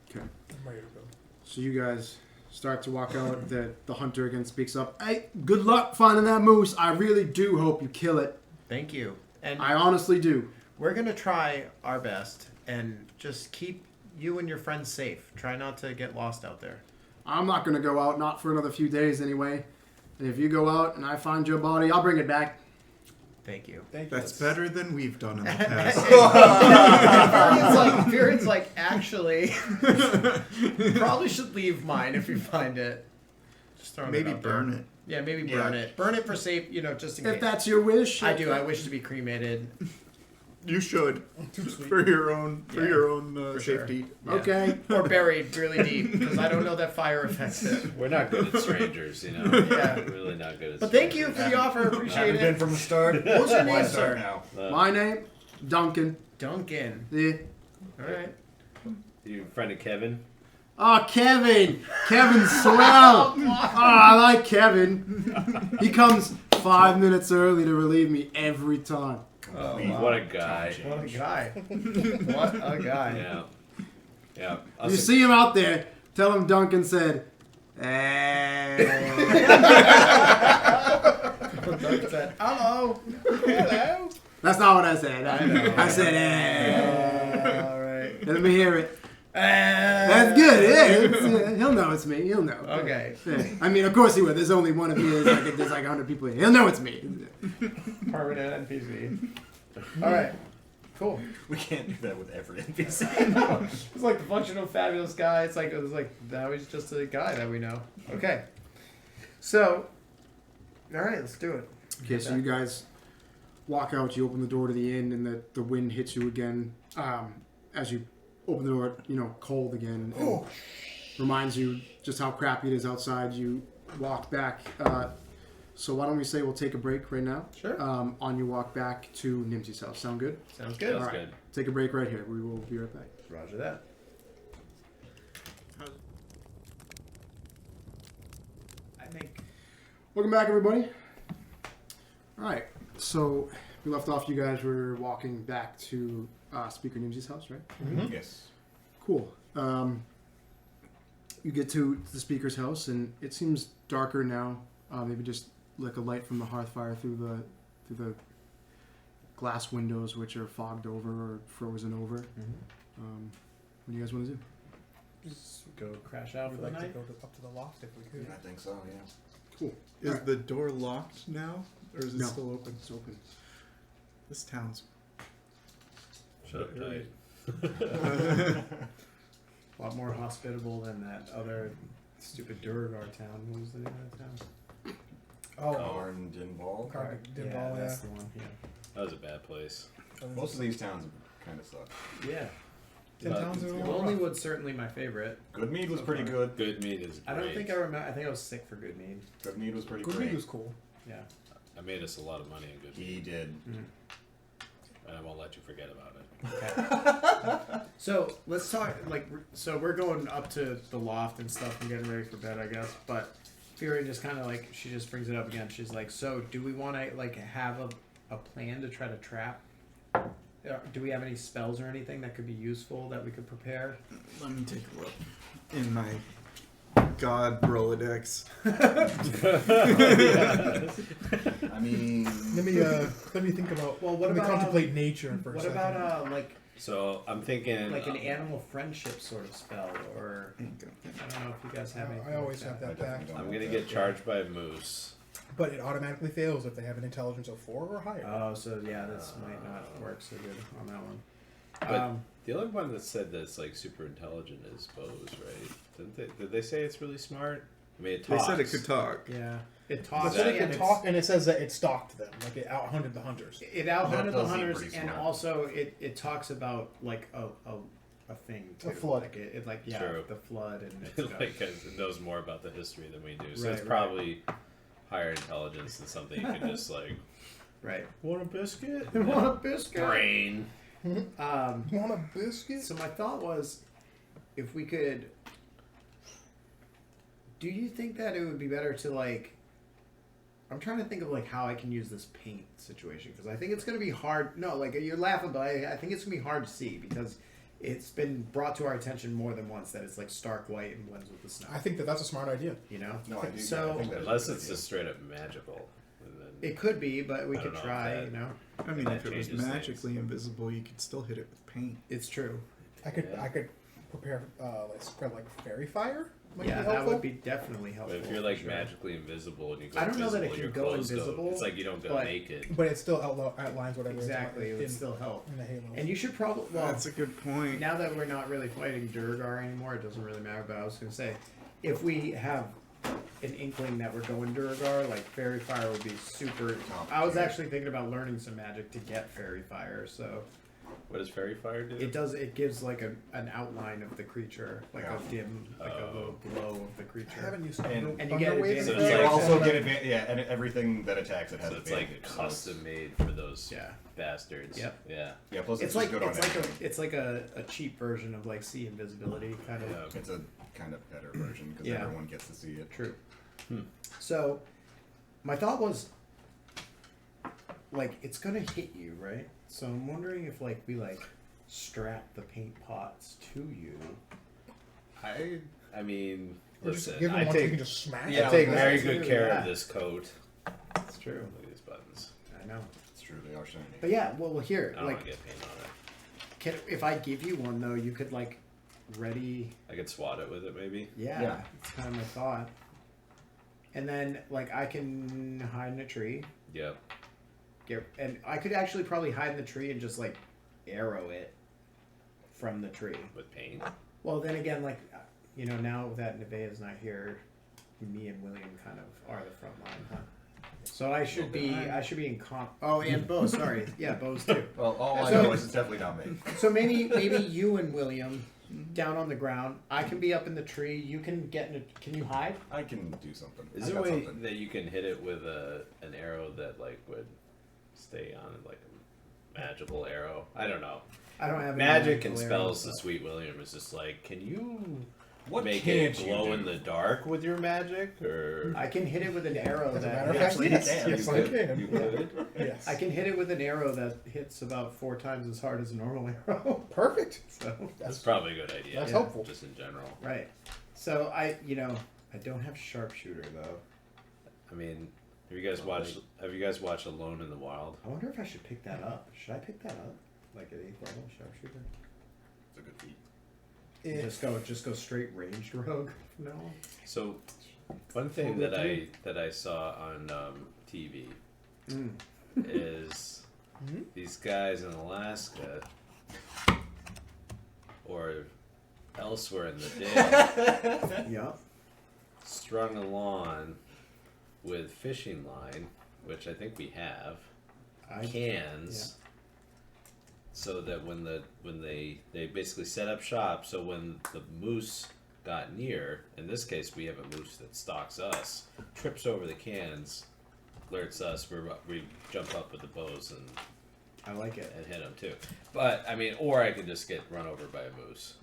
Okay. I'm ready to go. So you guys start to walk out. The hunter again speaks up. Hey, good luck finding that moose. I really do hope you kill it. Thank you. And I honestly do. we're gonna try our best and just keep you and your friends safe. Try not to get lost out there. I'm not gonna go out, not for another few days anyway. And if you go out and I find your body, I'll bring it back. Thank you. Thank you. That's better than we've done in the past. Furion's like, actually, you probably should leave mine if you find it. Just throwing Maybe it out there. burn it. Yeah, maybe burn it. Burn it for safe, you know, just in If case. that's your wish. I do. I wish to be cremated. You should Too sweet. for your own For sure. safety. Yeah. Okay. Or buried really deep, because I don't know that fire affects it. We're not good at strangers, you know. Yeah. We're really not good at But thank you for the offer. Appreciate Haven't been it. from the start. What was your Why name, start sir? now? My name, Duncan. Duncan. Yeah. All right. You friend of Kevin? Oh, Kevin. Kevin's swell. Oh, I like Kevin. He comes 5 minutes early to relieve me every time. Oh, Complete wow. What a guy. What a guy. What a guy. Yeah. Yeah. If you see him out there, tell him Duncan said, Duncan said, hello. That's not what I said. I know. I said, All right. Let me hear it. That's good. Yeah, he'll know it's me. He'll know. Okay. Yeah. I mean, of course he will. There's only one of you. There's like 100 people here. He'll know it's me. Permanent NPC. All right. Cool. We can't do that with every NPC. It's like the functional fabulous guy. It's like now he's just a guy that we know. Okay. So, all right, let's do it. Okay, so you guys walk out. You open the door to the inn, and the wind hits you again as you open the door. Cold again. And reminds you just how crappy it is outside. You walk back. So why don't we say we'll take a break right now? Sure. On your walk back to Nimsy's house. Sound good? Sounds good. All right. good. Take a break right here. We will be right back. Roger that. I think. Welcome back, everybody. All right. So we left off. You guys were walking back to Speaker Nimsy's house, right? Mm-hmm. Yes. Cool. You get to the speaker's house, and it seems darker now. Maybe just like a light from the hearth fire through the glass windows, which are fogged over or frozen over. What do you guys want to do? Just go crash out We'd for the like to night. go up to the loft if we could. I think so, yeah. Cool. Is Alright. the door locked now, or is it No. still open? It's open. This town's. Shut up tight. A lot more hospitable than that other stupid Durgar town. What was the name of that town? Karn Dinball. Dinball, that's yeah. the one. Yeah. That was a bad place. Most of these towns kind of suck. Yeah. Ten towns are all rough. Lonelywood's certainly my favorite. Goodmead was pretty good. Good meat is great. I don't think I remember. I think I was sick for good mead. Goodmead was pretty Good great. Mead was cool. Yeah. I made us a lot of money in good meat, He did. and I won't let you forget about it. So let's talk. So we're going up to the loft and stuff and getting ready for bed, I guess. But Fury just kind of she just brings it up again. She's like, "So do we want to have a plan to try to trap? Do we have any spells or anything that could be useful that we could prepare?" Let me take a look in my God Rolodex. I mean, Let me think about. Well, what let me about contemplate nature for a what second. about So I'm thinking like an animal friendship sort of spell, or I don't know if you guys have anything. I always like have I that back. definitely don't I'm want gonna that. get charged by a moose. But it automatically fails if they have an intelligence of 4 or higher. Oh, so yeah, this might not work so good on that one. But the other one that said that's super intelligent is bows, right? Did they say it's really smart? I mean, it They talks. said it could talk. Yeah, it It talks. said it and can it's- talk, and it says that it stalked them, like it out-hunted the hunters. It outhunted That the does seem hunters, pretty and smart. also it talks about a thing too. A flood. It True. the flood and it's, It knows more about the history than we do, so Right, it's right. probably higher intelligence than something you can just right. want a biscuit? Want a biscuit? Brain. Want a biscuit? So my thought was, if we could, do you think that it would be better to I'm trying to think of how I can use this paint situation, because I think it's going to be hard. No, you're laughing, but I think it's going to be hard to see because it's been brought to our attention more than once that it's stark white and blends with the snow. I think that's a smart idea. You know? No, I do. So- I think that's Unless a good it's idea. just straight up magical. And then, It could be, but we I could don't know try. if that- You know, I mean, That if it was changes magically things. invisible, you could still hit it with paint. it's true. I could Yeah. prepare spread fairy fire. Might Yeah, be that helpful. would be definitely but helpful. if you're for sure. magically invisible and you go I don't know that it invisible, can your go clothes invisible, it's you don't go but- naked. But it still outlines whatever Exactly, it is would in, still help. in the halo. And you should probably That's a good point. now that we're not really fighting Durgar anymore, it doesn't really matter. But I was gonna say, if we have an inkling that we're going Durgar, fairy fire would be super. I was actually thinking about learning some magic to get fairy fire, so What does fairy fire do? it does. It gives an outline of the creature, Yeah. a dim, a little glow of the creature. I haven't used And you get Thunderwave advantage. So in it's You there. also get advantage. Yeah, and everything that attacks it has So it's advantage. so custom made for those Yeah. bastards. Yep. Yeah. Yeah, plus It's it's, like just good on everything. it's like a cheap version of sea invisibility kind of. Yeah. It's a kind of better version because Yeah. everyone gets to see it. True. So, my thought was, it's gonna hit you, right? So I'm wondering if we strap the paint pots to you. I mean, Or just listen, give them I one so you take can just smash I it. take Yeah, very let's good do care that. of this coat. It's true. Look at these buttons. I know. It's true, they are shiny. But yeah, well, here, I don't want to get paint on it. if I give you one though, you could ready. I could swat it with it, maybe. Yeah, Yeah. it's kind of my thought. And then, like, I can hide in a tree. Yep. And I could actually probably hide in the tree and just, like, arrow it from the tree. With paint. Well, then again, like, you know, now that Nevaeh's not here, me and William kind of are the front line, huh? So I should be in Oh, and Bo, sorry. Yeah, Bo's too. Well, all I So- know is it's definitely not me. So maybe you and William down on the ground. I can be up in the tree. You can get in a... Can you hide? I can do something. Is I there a got way something. that you can hit it with an arrow that like would stay on like a magical arrow? I don't know. I don't have any Magic and magical spells. arrows, The so- Sweet William is just like, can you What make it can't you glow do? in the dark with your magic, or I can hit it with an arrow As a that matter of fact, actually yes, can. yes, you I could? can. You could? Yes. I can hit it with an arrow that hits about 4 times as hard as a normal arrow. Perfect. So That's probably a good idea. That's helpful. Just in general. right. So I don't have sharpshooter though. I mean, have you guys watched Alone in the Wild? I wonder if I should pick that up. Should I pick that up? Like at 8th level sharpshooter? It's a good feat. Just go straight ranged rogue from now on. So, one thing that I saw on TV is these guys in Alaska or elsewhere in the Dale Yep. strung along with fishing line, which I think we have, cans. So that when they basically set up shop, so when the moose got near, in this case we have a moose that stalks us, trips over the cans, alerts us, we jump up with the bows and I like it. hit them too. But I mean, or I can just get run over by a moose.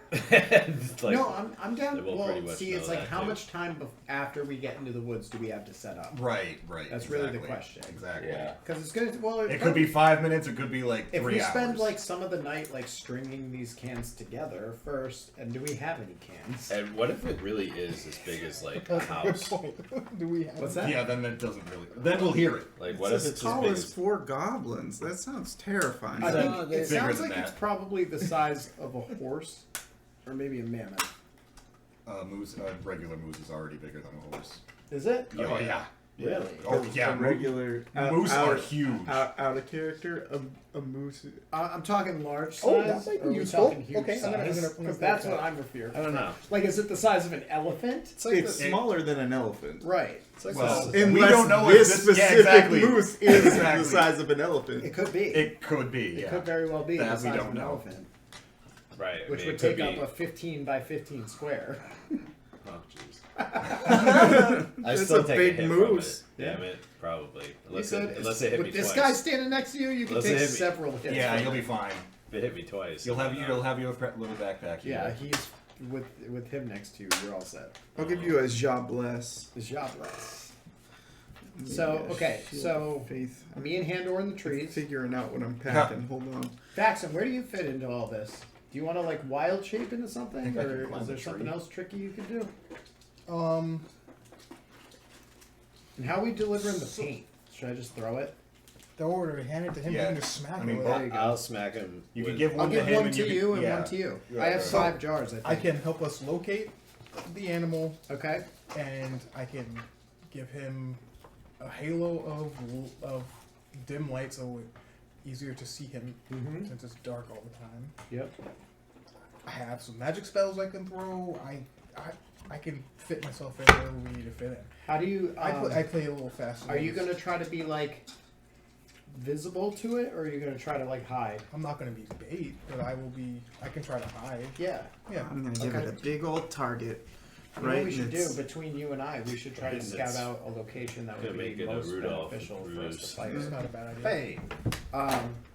Like, No, I'm down. they will Well, pretty much see, it's know like that, how too. much time after we get into the woods do we have to set up? Right. That's really the exactly. question. Exactly. Yeah. Because it's gonna. Well, It could be 5 minutes. It could be like 3 If we hours. spend like some of the night like stringing these cans together first, and do we have any cans? And what if it really is as big as like a Good house? point. Do we have? What's that? Yeah, then that doesn't really. Then we'll hear it. Like what It's if as it's as tall big as as 4 goblins. That sounds terrifying. I think No, it bigger sounds than like it's that. probably the size of a horse, or maybe a mammoth. Regular moose is already bigger than a horse. Is it? Oh yeah. Really? Oh yeah. A regular Moose are huge. Out of character. A moose. I'm talking large size. Oh, that might be or are we useful. talking huge Okay, I'm gonna- size? I'm gonna that's go what with I'm referring. I don't know. Like, is it the size of an elephant? It's smaller than an elephant. Right. Well, Unless we don't know this if specific exactly. moose is Exactly. the size of an elephant. It could be. It could be. It Yeah. could very well be the That we size don't of an know. elephant, right? I which mean, would it could take up be- a 15 by 15 square. Oh jeez. I That's still a take big a hit moose. From it. Damn it, probably. Unless You it, said, unless it hit me with this twice. guy standing next to you, you can Unless it take hit me. several hits. Yeah, from you'll him. be fine. If it hit me twice. You'll have then, your little backpack. Here. Yeah, he's with him next to you. You're all set. I'll give you a job bless. His job less. So, Yeah, okay, shield so of faith. me and Handor in the trees. Figuring out what I'm packing. Hold on. Faxon, where do you fit into all this? Do you want to like wild shape into something, think I can or climb is there a something tree. else tricky you can do? And how are we delivering the paint? Should I just throw it? Throw it or hand it to him. Yeah. You can just smack I mean, it. There you go. I'll smack him. You with- can give I'll one to give him one and to you and yeah. one to you. Right, I have right. 5 jars. I I think. can help us locate the animal, Okay. and I can give him a halo of dim light, so it's easier to see him Mhm. since it's dark all the time. Yep. I have some magic spells I can throw. I can fit myself in wherever we need to fit in. How do you? I play a little fast. Are you gonna try to be like visible to it, or are you gonna try to like hide? I'm not gonna be bait, but I will be. I can try to hide. Yeah. Yeah. I'm gonna give Okay. it a big old target. You know Right. what we should do It's- between you and I? We should try to And scout it's out a location that gonna would make be it a most Rudolph beneficial for us ruse. to fight. It's not a bad idea. Hey.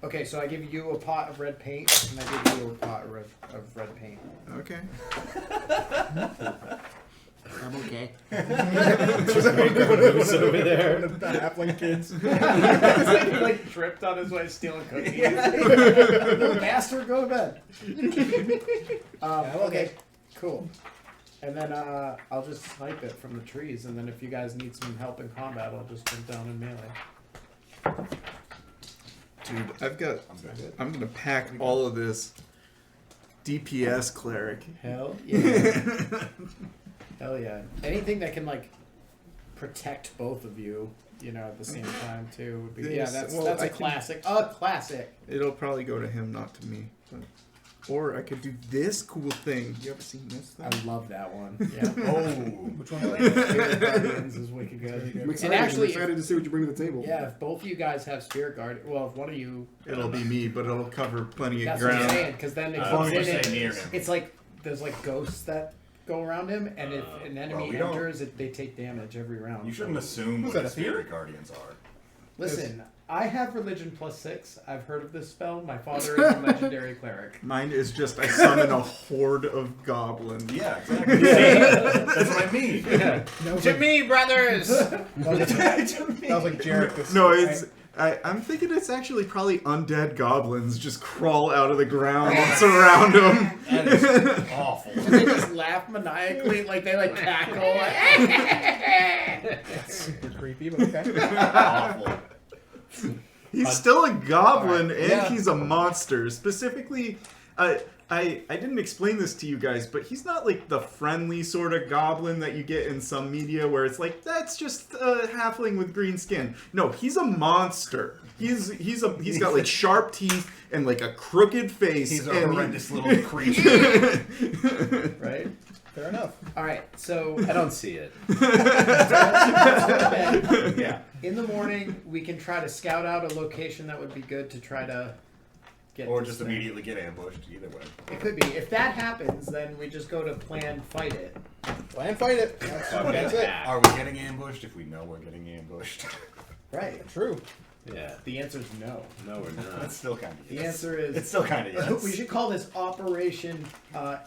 Okay, so I give you a pot of red paint, and I give you a pot of red paint. Okay. I'm okay. Who's over there? The halfling kids. He like tripped on his way stealing cookies. You bastard, go to bed. Okay, cool. And then I'll just snipe it from the trees, and then if you guys need some help in combat, I'll just jump down in melee. Dude, I've got. I'm good. I'm gonna pack all of this DPS cleric. Hell yeah. Hell yeah. Anything that can like protect both of you, you know, at the same time too would be Yes, that's well, that's a I can- classic. A classic. It'll probably go to him, not to me. But- Or I could do this cool thing. You ever seen this thing? I love that one. Yeah. Which one? Spirit Guardians is wicked good. I'm And excited. actually, I'm excited to see what you bring to the table. yeah, if both of you guys have Spirit Guard, well, if one of you, It'll be me, but it'll cover plenty of that's what I'm ground. saying, because then it As long comes as you in stay and near him. it's like there's like ghosts that go around him, and if an enemy we don't- enters, they take damage every round. You shouldn't assume Who's what that, the a thief? spirit guardians are. Listen, I have religion +6. I've heard of this spell. My father is a legendary cleric. Mine is just I summon a horde of goblins. Yeah, exactly. That's what I mean. To me, brothers. That was like Jarek. This No, it's I'm thinking it's actually probably undead goblins just crawl out of the ground and surround them. That is awful. And they just laugh maniacally, like they like cackle. super creepy, but okay. Awful. He's still a goblin and Yeah. he's a monster. Specifically, I didn't explain this to you guys, but he's not like the friendly sort of goblin that you get in some media where it's like that's just a halfling with green skin. No, he's a monster. He's got like sharp teeth and like a crooked face. He's a and horrendous little creature. Right? Fair enough. All right, so I don't see it. Yeah. in the morning we can try to scout out a location that would be good to try to get. Or this just thing. immediately get ambushed. Either way. It could be. If that happens, then we just go to plan fight it. Plan fight it. That's it. Are we getting ambushed if we know we're getting ambushed? Right. True. Yeah. The answer is no. No, we're not. That's still kind of The yes. answer is It's still kind of yes. we should call this Operation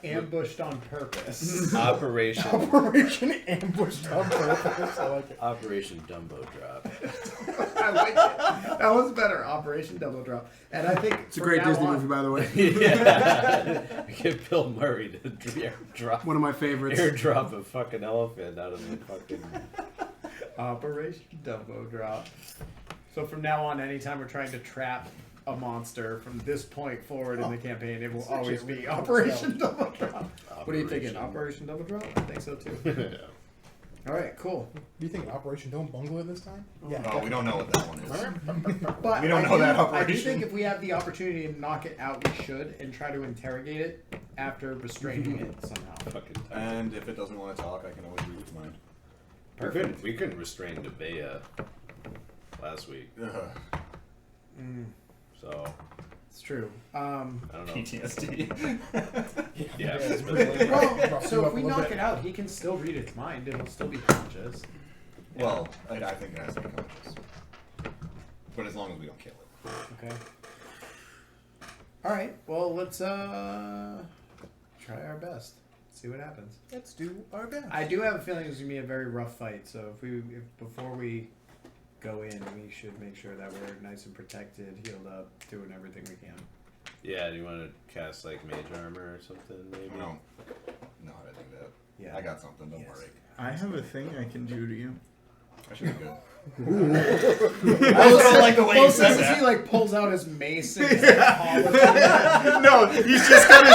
Ambushed on Purpose. Operation Operation ambushed on purpose. I like it. Operation Dumbo Drop. I like it. That was better. Operation Double Drop. And I think It's a great Disney movie, by the way. Yeah. Get Bill Murray to airdrop One of my favorites. airdrop a fucking elephant out of the fucking. Operation Dumbo Drop. So from now on, anytime we're trying to trap a monster from this point forward in the campaign, it will It's actually always a be really Operation Double Drop. What are you thinking? Operation- Operation Double Drop? I think so too. All right, cool. Do you think Operation Don't Bungle it this time? Oh, we don't know what that one is. But We don't I know that I do operation. think if we have the opportunity to knock it out, we should, and try to interrogate it after restraining it somehow. Fucking. And if it doesn't want to talk, I can always read its mind. We couldn't restrain Debea last week, Ugh. so It's true. I don't know. PTSD. Yeah. Well, Rough so you if up we a little knock bit. it out, he can still read its mind. It'll still be conscious. Well, I think it has to be conscious. But as long as we don't kill it. Okay. All right. Well, let's try our best. See what happens. Let's do our best. I do have a feeling it's gonna be a very rough fight. So before we go in, we should make sure that we're nice and protected, healed up, doing everything we can. Yeah. Do you want to cast like mage armor or something? Maybe. I don't know how to do that. Yeah. I got something, don't Yes. worry. I have a thing I can do to you. I should be good. I also don't like the way you said that. He like pulls out his mace and he's like, polishing No, he's just got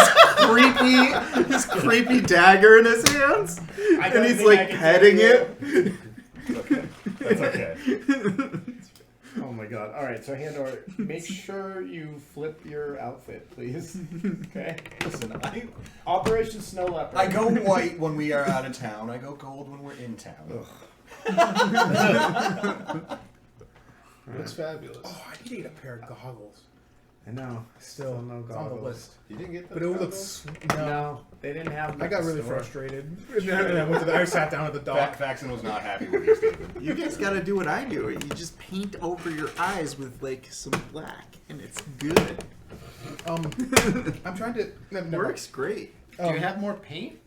his creepy dagger in his hands, I and don't he's think I like can petting do it. Okay. That's okay. Oh my god. Alright, so Handor, make sure you flip your outfit, please. Okay? Listen, Operation Snow Leopard. I go white when we are out of town. I go gold when we're in town. That's fabulous. Oh, I need a pair of goggles. I know. Still, no it's on the goggles. list. You didn't get that. But it looks no. No, they didn't have them I at got the really store. frustrated. And then I sat down at the dock. Faxon was not happy with you, Stephen. You guys gotta do what I do. You just paint over your eyes with like some black, and it's good. I'm trying to. It works great. Do you have more paint?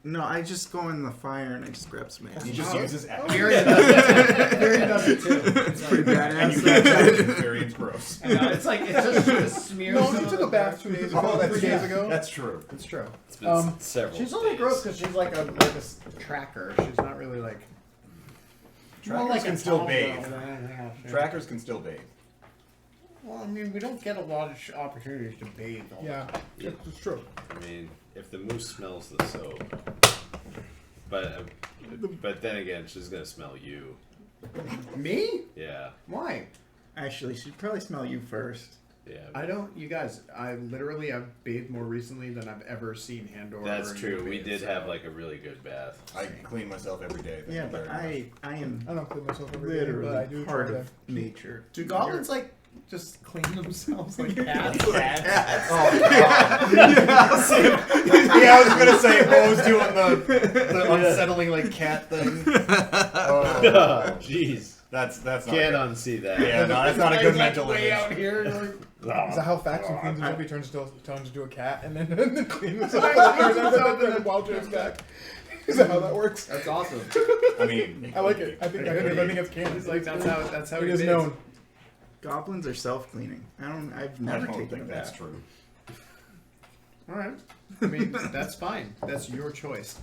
No, I just go in the fire and I just grab some He eggs. just uses X. Varian does it too. It's pretty And you badass. can't tell if Varian's gross. I know, it's like it's just smears. No, some you of took the a bath dirt. 2 days ago, 3 days ago. That's true. It's true. It's been several. She's only days. gross because she's like a tracker. She's not really like. Trackers more like can a still Tom bathe. girl than anything else, yeah. Trackers can still bathe. Well, I mean, we don't get a lot of opportunities to bathe all Yeah, Yeah. it's true. I mean, if the moose smells the soap, but then again, she's gonna smell you. Me? Yeah, Why? Actually, she'd probably smell you first. yeah. I don't. You guys, I've bathed more recently than I've ever seen Handor. That's or true. you We bathe, did so- have like a really good bath. I clean myself every day. Thank Yeah, you but very I am I don't clean myself every day, but I literally do part try to. of nature. Do goblins like just clean themselves like cats? Yeah, I was gonna say Bo's doing the unsettling like cat thing. Oh, jeez. That's not Can't good. unsee that. Yeah, no, that's not a good Like, mental way image. out here. Like, Is that how Faxon cleans himself? He turns into a cat and then cleans himself and then Wild James back. Is that how that works? that's awesome. I mean, I like it. I think it's canon. It's like that's how It it is known. Goblins are self-cleaning. I've I never don't taken think a that's bath. true. All right. I mean, that's fine. That's your choice.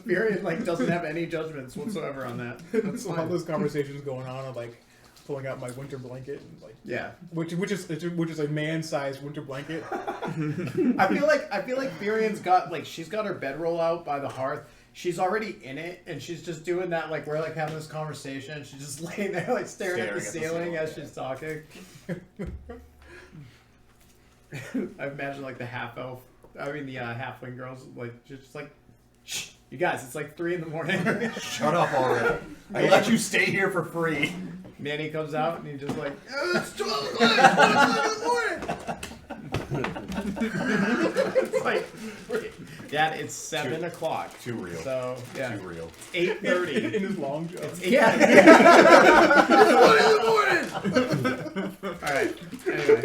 Period. Like doesn't have any judgments whatsoever on that. That's So all fine. those conversations going on, I'm like pulling out my winter blanket and like Yeah. which is a man-sized winter blanket. I feel like Furian's got like she's got her bedroll out by the hearth. She's already in it, and she's just doing that. Like we're like having this conversation. She's just laying there, like staring at the ceiling as she's talking. I imagine like the halfling girls, like just like, shh, you guys, it's like 3 a.m. Shut up already. I let you stay here for free. Manny comes out and he's just like, it's 12 o'clock in the morning. It's like, Dad, it's 7 o'clock. Too real. So yeah, Too real. 8:30. in his long john. Yeah. It's 1 in the morning. All right. Anyway.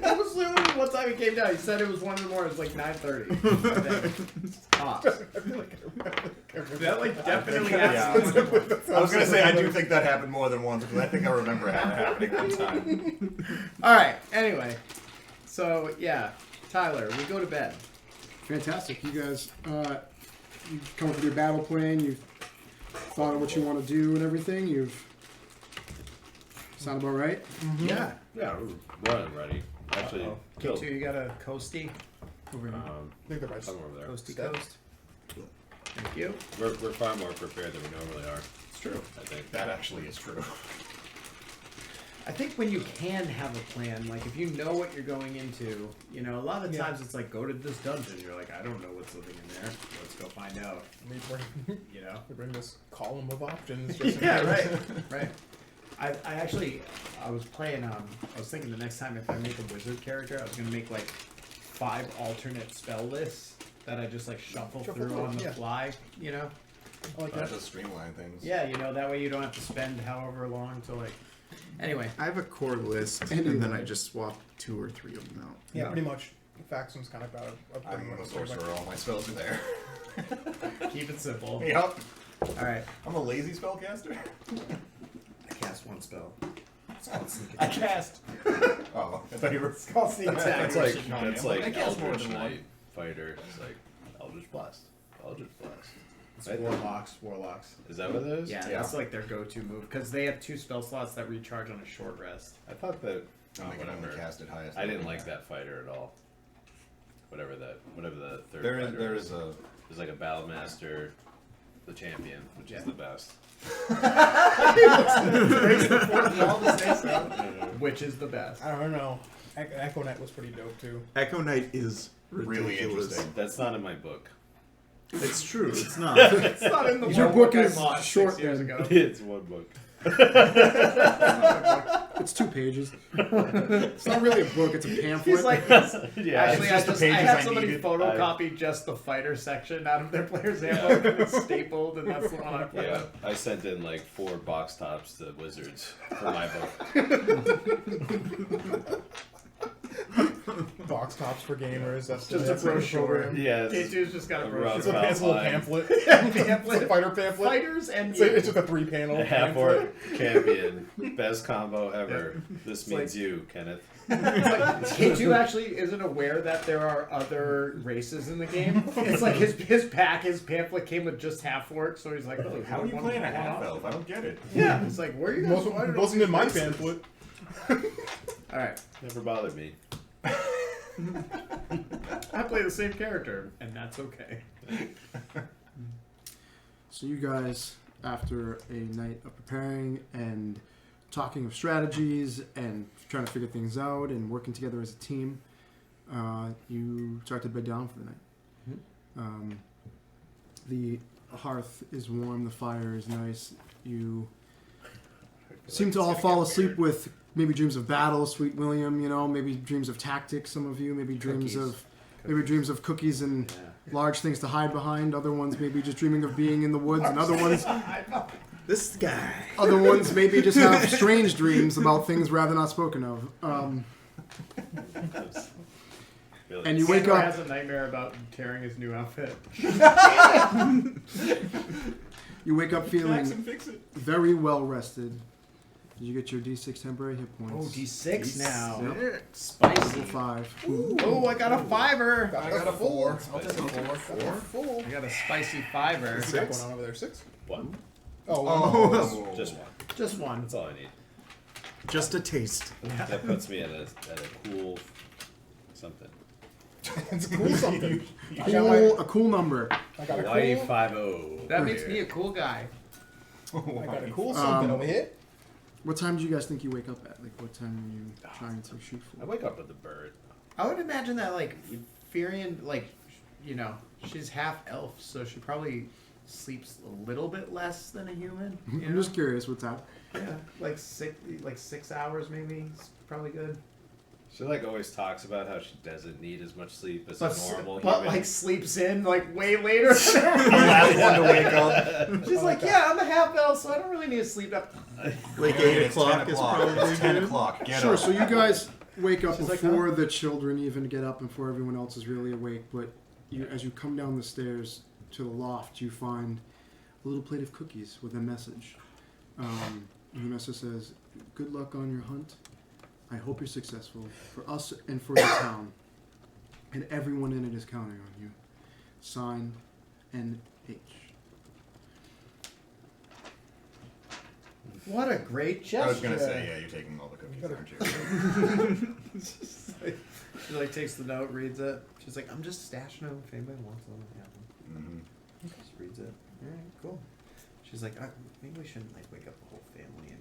That was literally what time he came down. He said it was 1 in the morning. It was like 9:30. Tops. That like definitely happened. Yeah. I was gonna say I do think that happened more than once because I think I remember that happening one time. All right. Anyway, so yeah, Tyler, we go to bed. Fantastic. You guys, you come up with your battle plan. You've thought of what you want to do and everything. You've sound about right. Yeah. Yeah, we're running ready. Actually, K2, you got a coastie over here. I think they're right. somewhere over there. Coastie coast. Thank you. We're far more prepared than we normally are. It's true. I think. That actually is true. I think when you can have a plan, like if you know what you're going into, you know, a lot of the times it's like, go to this dungeon. You're like, I don't know what's living in there. Let's go find out. You know? We bring this column of options. Just in Yeah, case. right. I was playing, I was thinking the next time if I make a wizard character, I was going to make like 5 alternate spell lists that I just like shuffle through on the yeah. fly, you know? I like That that. does streamline things. Yeah, you know, that way you don't have to spend however long to like. Anyway, I have a core list, and then I just swap 2 or 3 of them out. Yeah, pretty much. Faxon's kind of about a I'm a sorcerer. All my spells are there. keep it simple. Yup. Alright, I'm a lazy spellcaster. I cast 1 spell. It's called sneak I attack. cast. Oh, I thought you were. It's called sneak attack. That's like I guess more Eldritch than one. Knight fighter. It's like Eldritch Blast. Eldritch Blast. It's warlocks. Is that what it is? Yeah, that's like their go-to move because they have 2 spell slots that recharge on a short rest. I thought that. I Oh, can only whatever. cast it highest. I didn't level. like that fighter at all. Whatever the third. There fighter is a. There's like a battle master, the champion, which is the best. Which is the best. I don't know. Echo Knight was pretty dope too. Echo Knight is Really ridiculous. interesting. That's not in my book. It's true. It's not. It's not in the Your book book I is bought short 6 years then. ago. It's one book. It's 2 pages. It's not really a book. It's a pamphlet. He's like, Yeah. actually, just the I pages had I somebody needed. photocopy just the fighter section out of their player's handbook and it's stapled, and that's the one I played. Yeah, I sent in like 4 box tops to Wizards for my book. Box tops for gamers. That's Just that's a brochure. Yes. K2's just got a A brochure. It's a little pamphlet. Pamphlet. It's a fighter pamphlet. Fighters and It's just a 3-panel A half pamphlet. orc champion, best combo ever. This It's means like- you, Kenneth. K2 actually isn't aware that there are other races in the game. It's like his pamphlet came with just half orcs, so he's like, oh, How are you playing a half elf? I don't get it. Yeah, it's like, where are you guys? Wasn't in my pamphlet. Alright, Never bothered me. I play the same character, and that's okay. So you guys, after a night of preparing and talking of strategies and trying to figure things out and working together as a team, you start to bed down for the night. The hearth is warm, the fire is nice. You seem to all fall asleep with maybe dreams of battle, Sweet William, you know, maybe dreams of tactics, some of you, maybe dreams of cookies and large things to hide behind. Other ones maybe just dreaming of being in the woods, and other ones This guy. other ones maybe just have strange dreams about things rather not spoken of. Really. And you wake Sandor up. has a nightmare about tearing his new outfit. You wake up feeling Jackson, fix it. very well rested. Did you get your D6 temporary hit Oh, points? D6 now. Yep. Spicy. Level 5. Oh, I got a 5er. I got a 4. I'll take a 4. Full. I got a spicy 5er. What's going on over there? 6? One. Oh, Just one. Just one. That's all I need. Just a taste. That puts me at a cool something. it's a cool something. I got, my, A cool number. I got a Hawaii cool. 5-0. That makes me a cool guy. I got a cool something over here. What time do you guys think you wake up at? Like, what time are you trying to shoot I for? wake up with the bird. I would imagine that, like, Firion, like, you know, she's half elf, so she probably sleeps a little bit less than a human. You I'm know? just curious, what time? Yeah, like 6 hours maybe. It's probably good. She always talks about how she doesn't need as much sleep as But, a normal but human. like sleeps in like way later. The last one to wake up. She's like, yeah, I'm a half elf, so I don't really need to sleep up. Like Okay, 8 it's o'clock 10 is o'clock. probably It's 10 good. o'clock. Get Sure, up. so you guys wake up She's like, before the children even get up and before everyone else is really awake, but as you come down the stairs to the loft, you find a little plate of cookies with a message. And the message says, "Good luck on your hunt. I hope you're successful for us and for the town. And everyone in it is counting on you. Sign N.H." What a great gesture. I was gonna say, yeah, you're taking all the cookies, aren't you? She like takes the note, reads it. She's like, I'm just stashing them if anybody wants them. Yeah. Mm-hmm. Just reads it. All right, cool. She's like, maybe we shouldn't like wake up the whole family and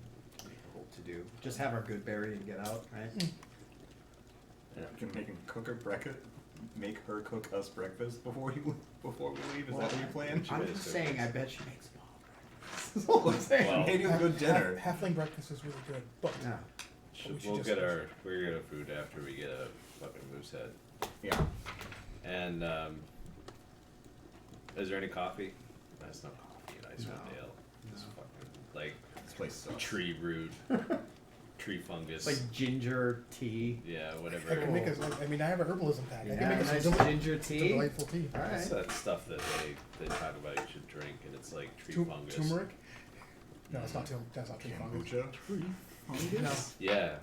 make a whole to do. Just have our good berry and get out, right? You can make her cook us breakfast before we leave. Is that your plan? I'm made just it saying, I bet she makes them all breakfast. That's all I'm saying. Well, Maybe a good dinner. Halfling breakfast is really good, but Yeah. We'll get we're gonna food after we get a fucking moose head. Yeah. And is there any coffee? That's not coffee at Icewind No. Dale. It's fucking like This place sucks. tree root, tree fungus. It's like ginger tea. yeah, I whatever. can make I have a herbalism pack. I can Yeah, make nice some ginger tea. delightful tea. All It's right. that stuff that they talk about you should drink, and it's like tree fungus. Turmeric? No, it's not that's not tree fungus. Kombucha. No. Yeah,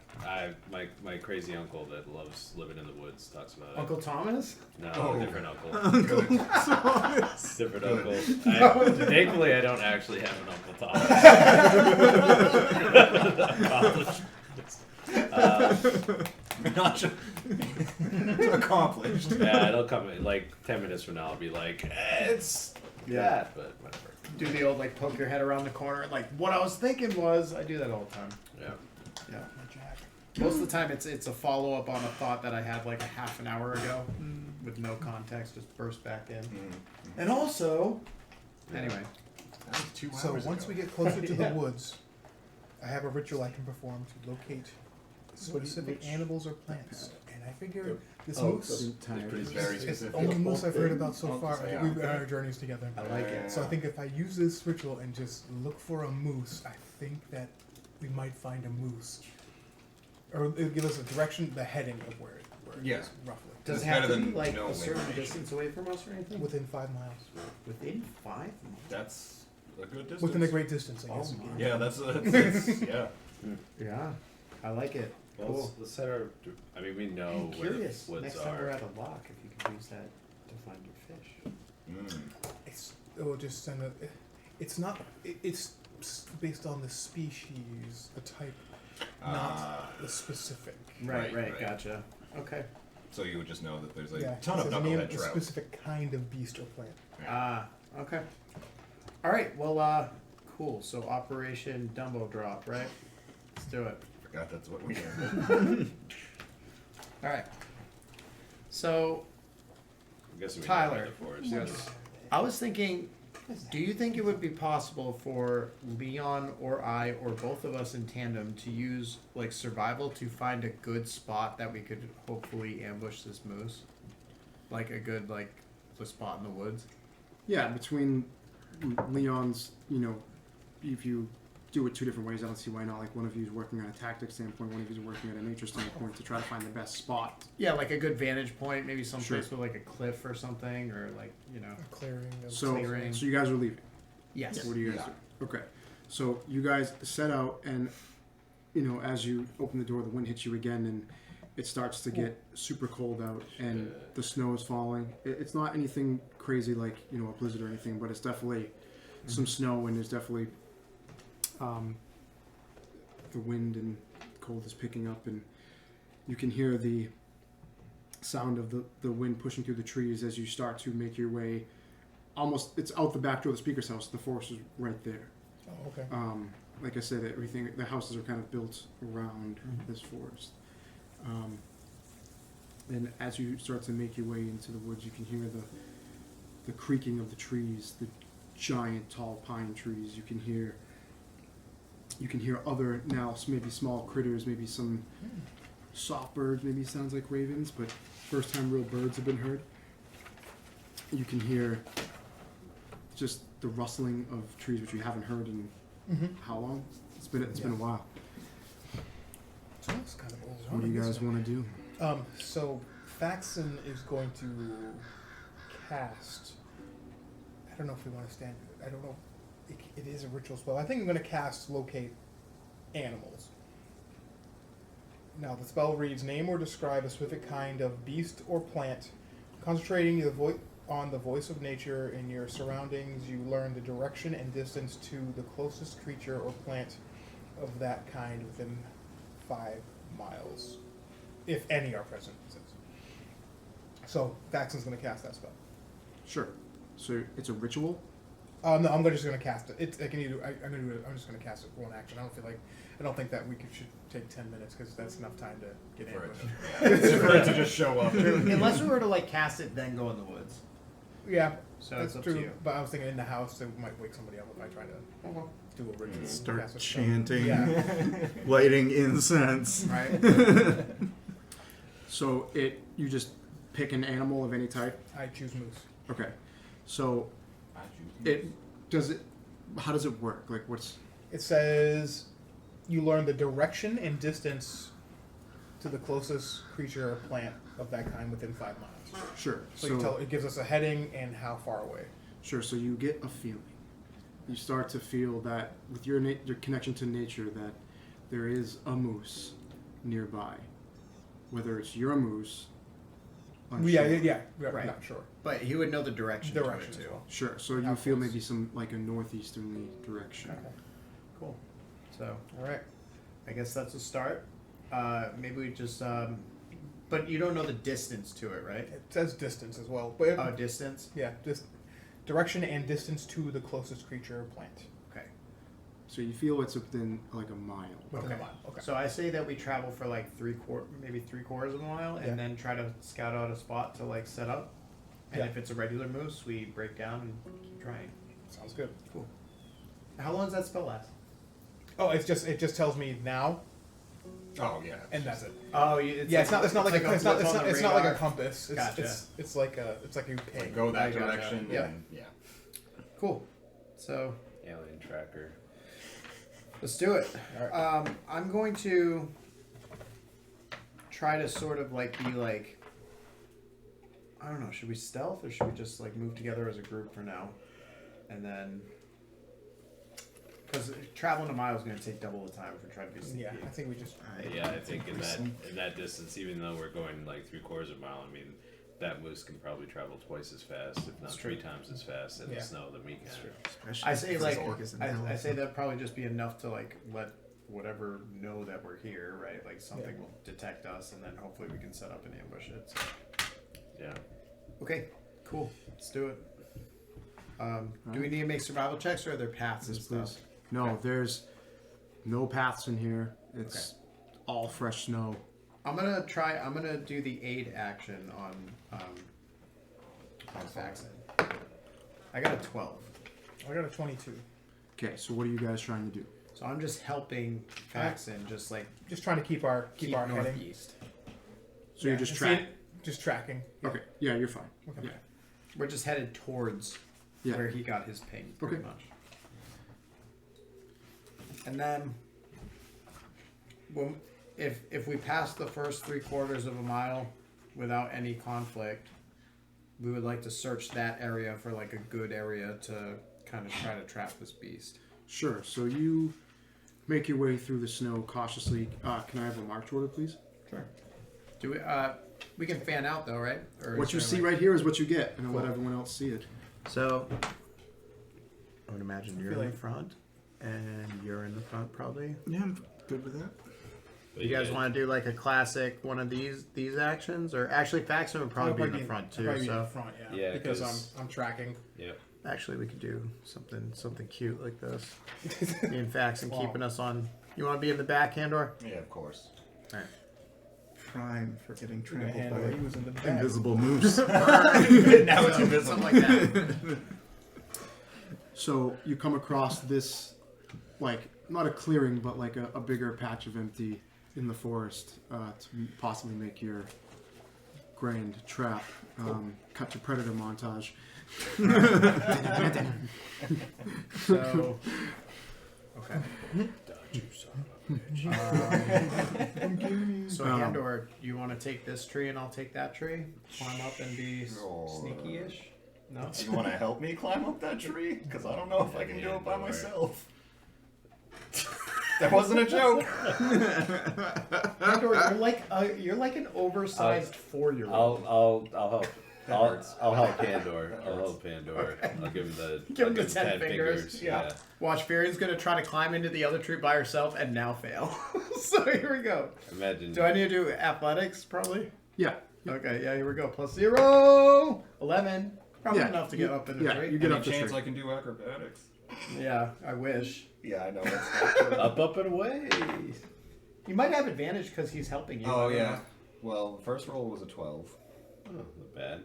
my crazy uncle that loves living in the woods talks about it. Uncle Thomas? No, Oh. different uncle. Good. Different uncle. Thankfully, I don't actually have an Uncle Thomas. Not sure. Accomplished. Yeah, it'll come in like 10 minutes from now. I'll be like, it's that, but whatever. Do the old like poke your head around the corner and like what I was thinking was I do that all the time. Yeah. Yeah. My jack. Most of the time it's a follow up on a thought that I had like a half an hour ago with no context, just burst back in. And also anyway. That was 2 So hours once ago. we get closer to Yeah. the woods, I have a ritual I can perform to locate specific which- animals or plants. And I figure this Oh, moose It's very it's specific. the only moose I've heard about so I'll far. say, We've been on okay. our journeys together. I like it. So I think if I use this ritual and just look for a moose, I think that we might find a moose. Or it'll give us a direction, the heading of where where it Yeah. is, roughly. Does It's it have better to be than like no a certain information. distance away from us or anything? Within 5 miles. Within 5 miles? That's a good distance. Within a great distance, I Oh guess. my. Yeah, that's yeah. Yeah, I like it. Well, Cool. let's set our. I mean, we know I'm where the curious. woods Next time we're are. at a lock, if you could use that to find your fish. It will just send a. It's not. It's based on the species, the type, not the specific. Right. Gotcha. Okay. So you would just know that there's a Yeah, ton of it says name knucklehead a trout. specific kind of beast or plant. Okay. All right. Well, cool. So Operation Dumbo Drop, right? Let's do it. Forgot that's what we did. All right. So I'm guessing we Tyler. know where the forest is. I was thinking, do you think it would be possible for Leon or I or both of us in tandem to use like survival to find a good spot that we could hopefully ambush this moose? Like a good the spot in the woods? Yeah, between Leon's, if you do it 2 different ways, I don't see why not. Like one of you is working on a tactic standpoint, one of you is working at a nature standpoint to try to find the best spot. Yeah, like a good vantage point, maybe some Sure. place with like a cliff or something, or A clearing. Of So, Clearing. so you guys are leaving. Yes. What do you guys do? Okay. So you guys set out, and as you open the door, the wind hits you again, and it starts to get super cold out, and the snow is falling. It's not anything crazy like a blizzard or anything, but it's definitely some snow, and there's definitely the wind and cold is picking up, and you can hear the sound of the wind pushing through the trees as you start to make your way. Almost, it's out the back door of the speaker's house. The forest is right there. Oh, okay. Like I said, the houses are kind of built around this forest. And as you start to make your way into the woods, you can hear the creaking of the trees, the giant tall pine trees. You can hear other now maybe small critters, maybe some soft birds, maybe it sounds like ravens, but first time real birds have been heard. You can hear just the rustling of trees, which you haven't heard in how long? It's been a while. So it's kind of old. What do you guys want to do? So Faxon is going to cast. I don't know if we want to stand. I don't know. It is a ritual spell. I think I'm going to cast Locate Animals. Now the spell reads: name or describe a specific kind of beast or plant. Concentrating on the voice of nature in your surroundings, you learn the direction and distance to the closest creature or plant of that kind within 5 miles, if any are present. It says. So Faxon's going to cast that spell. Sure. So it's a ritual. No, I'm just going to cast it. I can either. I'm just going to cast it for one action. I don't think that should take 10 minutes because that's enough time to get For ambushed. it to just show up. Unless we were to cast it, then go in the woods. Yeah, So that's it's up true. to you. But I was thinking in the house, it might wake somebody up if I try to do a ritual. Start cast a spell. chanting, Yeah, lighting incense. right. So you just pick an animal of any type. I choose moose. Okay. So how does it work? Like what's It says you learn the direction and distance to the closest creature or plant of that kind within 5 miles. sure. So it gives us a heading and how far away. Sure. So you get a feeling. You start to feel that with your connection to nature that there is a moose nearby. Whether it's your moose. unsure. Yeah, Right. not sure. But he would know the direction. Direction to as it too. well. Sure. So How you feel close? maybe some like a northeasterly direction. Okay. Cool. So All right. I guess that's a start. Maybe we just. But you don't know the distance to it, right? It says distance as well, but Oh, distance. yeah, just direction and distance to the closest creature or plant. Okay. So you feel it's within like a mile. Within Okay. a mile. Okay. So I say that we travel for maybe 3/4 of a mile, and Yeah. then try to scout out a spot to set up. And Yeah. if it's a regular moose, we break down and keep trying. Sounds good. Cool. How long does that spell last? Oh, it just tells me now, Oh yeah. and that's it. Oh, It's not like a compass. Gotcha. It's like you ping. Go that I gotcha. direction. Yeah. And, yeah. Cool. So Alien tracker. let's do it. All right. I'm going to try to sort of like be like, I don't know, should we stealth or should we just like move together as a group for now? And then, because traveling a mile is going to take double the time if we're trying to be sneaky. Yeah, I think we just. Yeah, I think in that distance, even though we're going like 3/4 of a mile, I mean, that moose can probably travel twice as fast, if not 3 times as fast in the snow than we can. I say like, I say that'd probably just be enough to like let whatever know that we're here, right? Like something will detect us, and then hopefully we can set up and ambush it. So. Yeah. Okay, cool. Let's do it. Do we need to make survival checks, or are there paths and stuff? Please. No, there's no paths in here. It's all fresh snow. I'm gonna do the aid action on Faxon. I got a 12. I got a 22. Okay, so what are you guys trying to do? So I'm just helping Faxon, just like Just trying to keep our heading. northeast. So you're just and tracking. Just tracking. Yeah. Okay, yeah, you're fine. Okay. Yeah. We're just headed towards Yeah. where he got his ping, pretty Okay. much. And then, if we pass the first 3/4 of a mile without any conflict, we would like to search that area for like a good area to kind of try to trap this beast. Sure. So you make your way through the snow cautiously. Can I have a march order, please? Sure. Do we can fan out though, right? Or What is you there, see like- right here is what you get, and I'll let everyone else see it. So, I would imagine you're feel in the like- front, and you're in the front probably. Yeah, I'm good with that. You guys want to do like a classic one of these actions, or actually Faxon would probably be in the front too. Probably be in So the front, yeah. Yeah, because 'cause- I'm tracking. Yep. actually, we could do something cute like this. Me and Faxon Wow. keeping us on. You want to be in the back, Handor? Yeah, of course. All right. Prime for getting The trampled handler, he by was in the back. invisible moose. Now it's invisible. Something like that. So you come across this, like, not a clearing, but like a bigger patch of empty in the forest to possibly make your grand trap. Cut to predator montage. So, okay. So Handor, you want to take this tree and I'll take that tree? Climb up and be Sure. sneaky-ish? No? You want to help me climb up that tree? Because I don't know if I can do it by myself. That wasn't a joke. Handor, you're like an oversized 4-year-old. I'll help. That I'll hurts. help Pandor. I'll help Pandor. I'll give him the Give I'll him the 10 fingers. Yeah. Watch, Firian's gonna try to climb into the other tree by herself and now fail. So here we go. Imagine. Do I need to do athletics? Probably. Yeah. Okay. Yeah. Here we go. +0. 11. Probably Yeah, enough to get up in the yeah, tree. you get Any up the chance tree. I can do acrobatics? Yeah. I wish. Yeah, I know. That's not true. up and away. You might have advantage because he's helping you. Oh, yeah. Well, the first roll was a 12. Oh, not bad.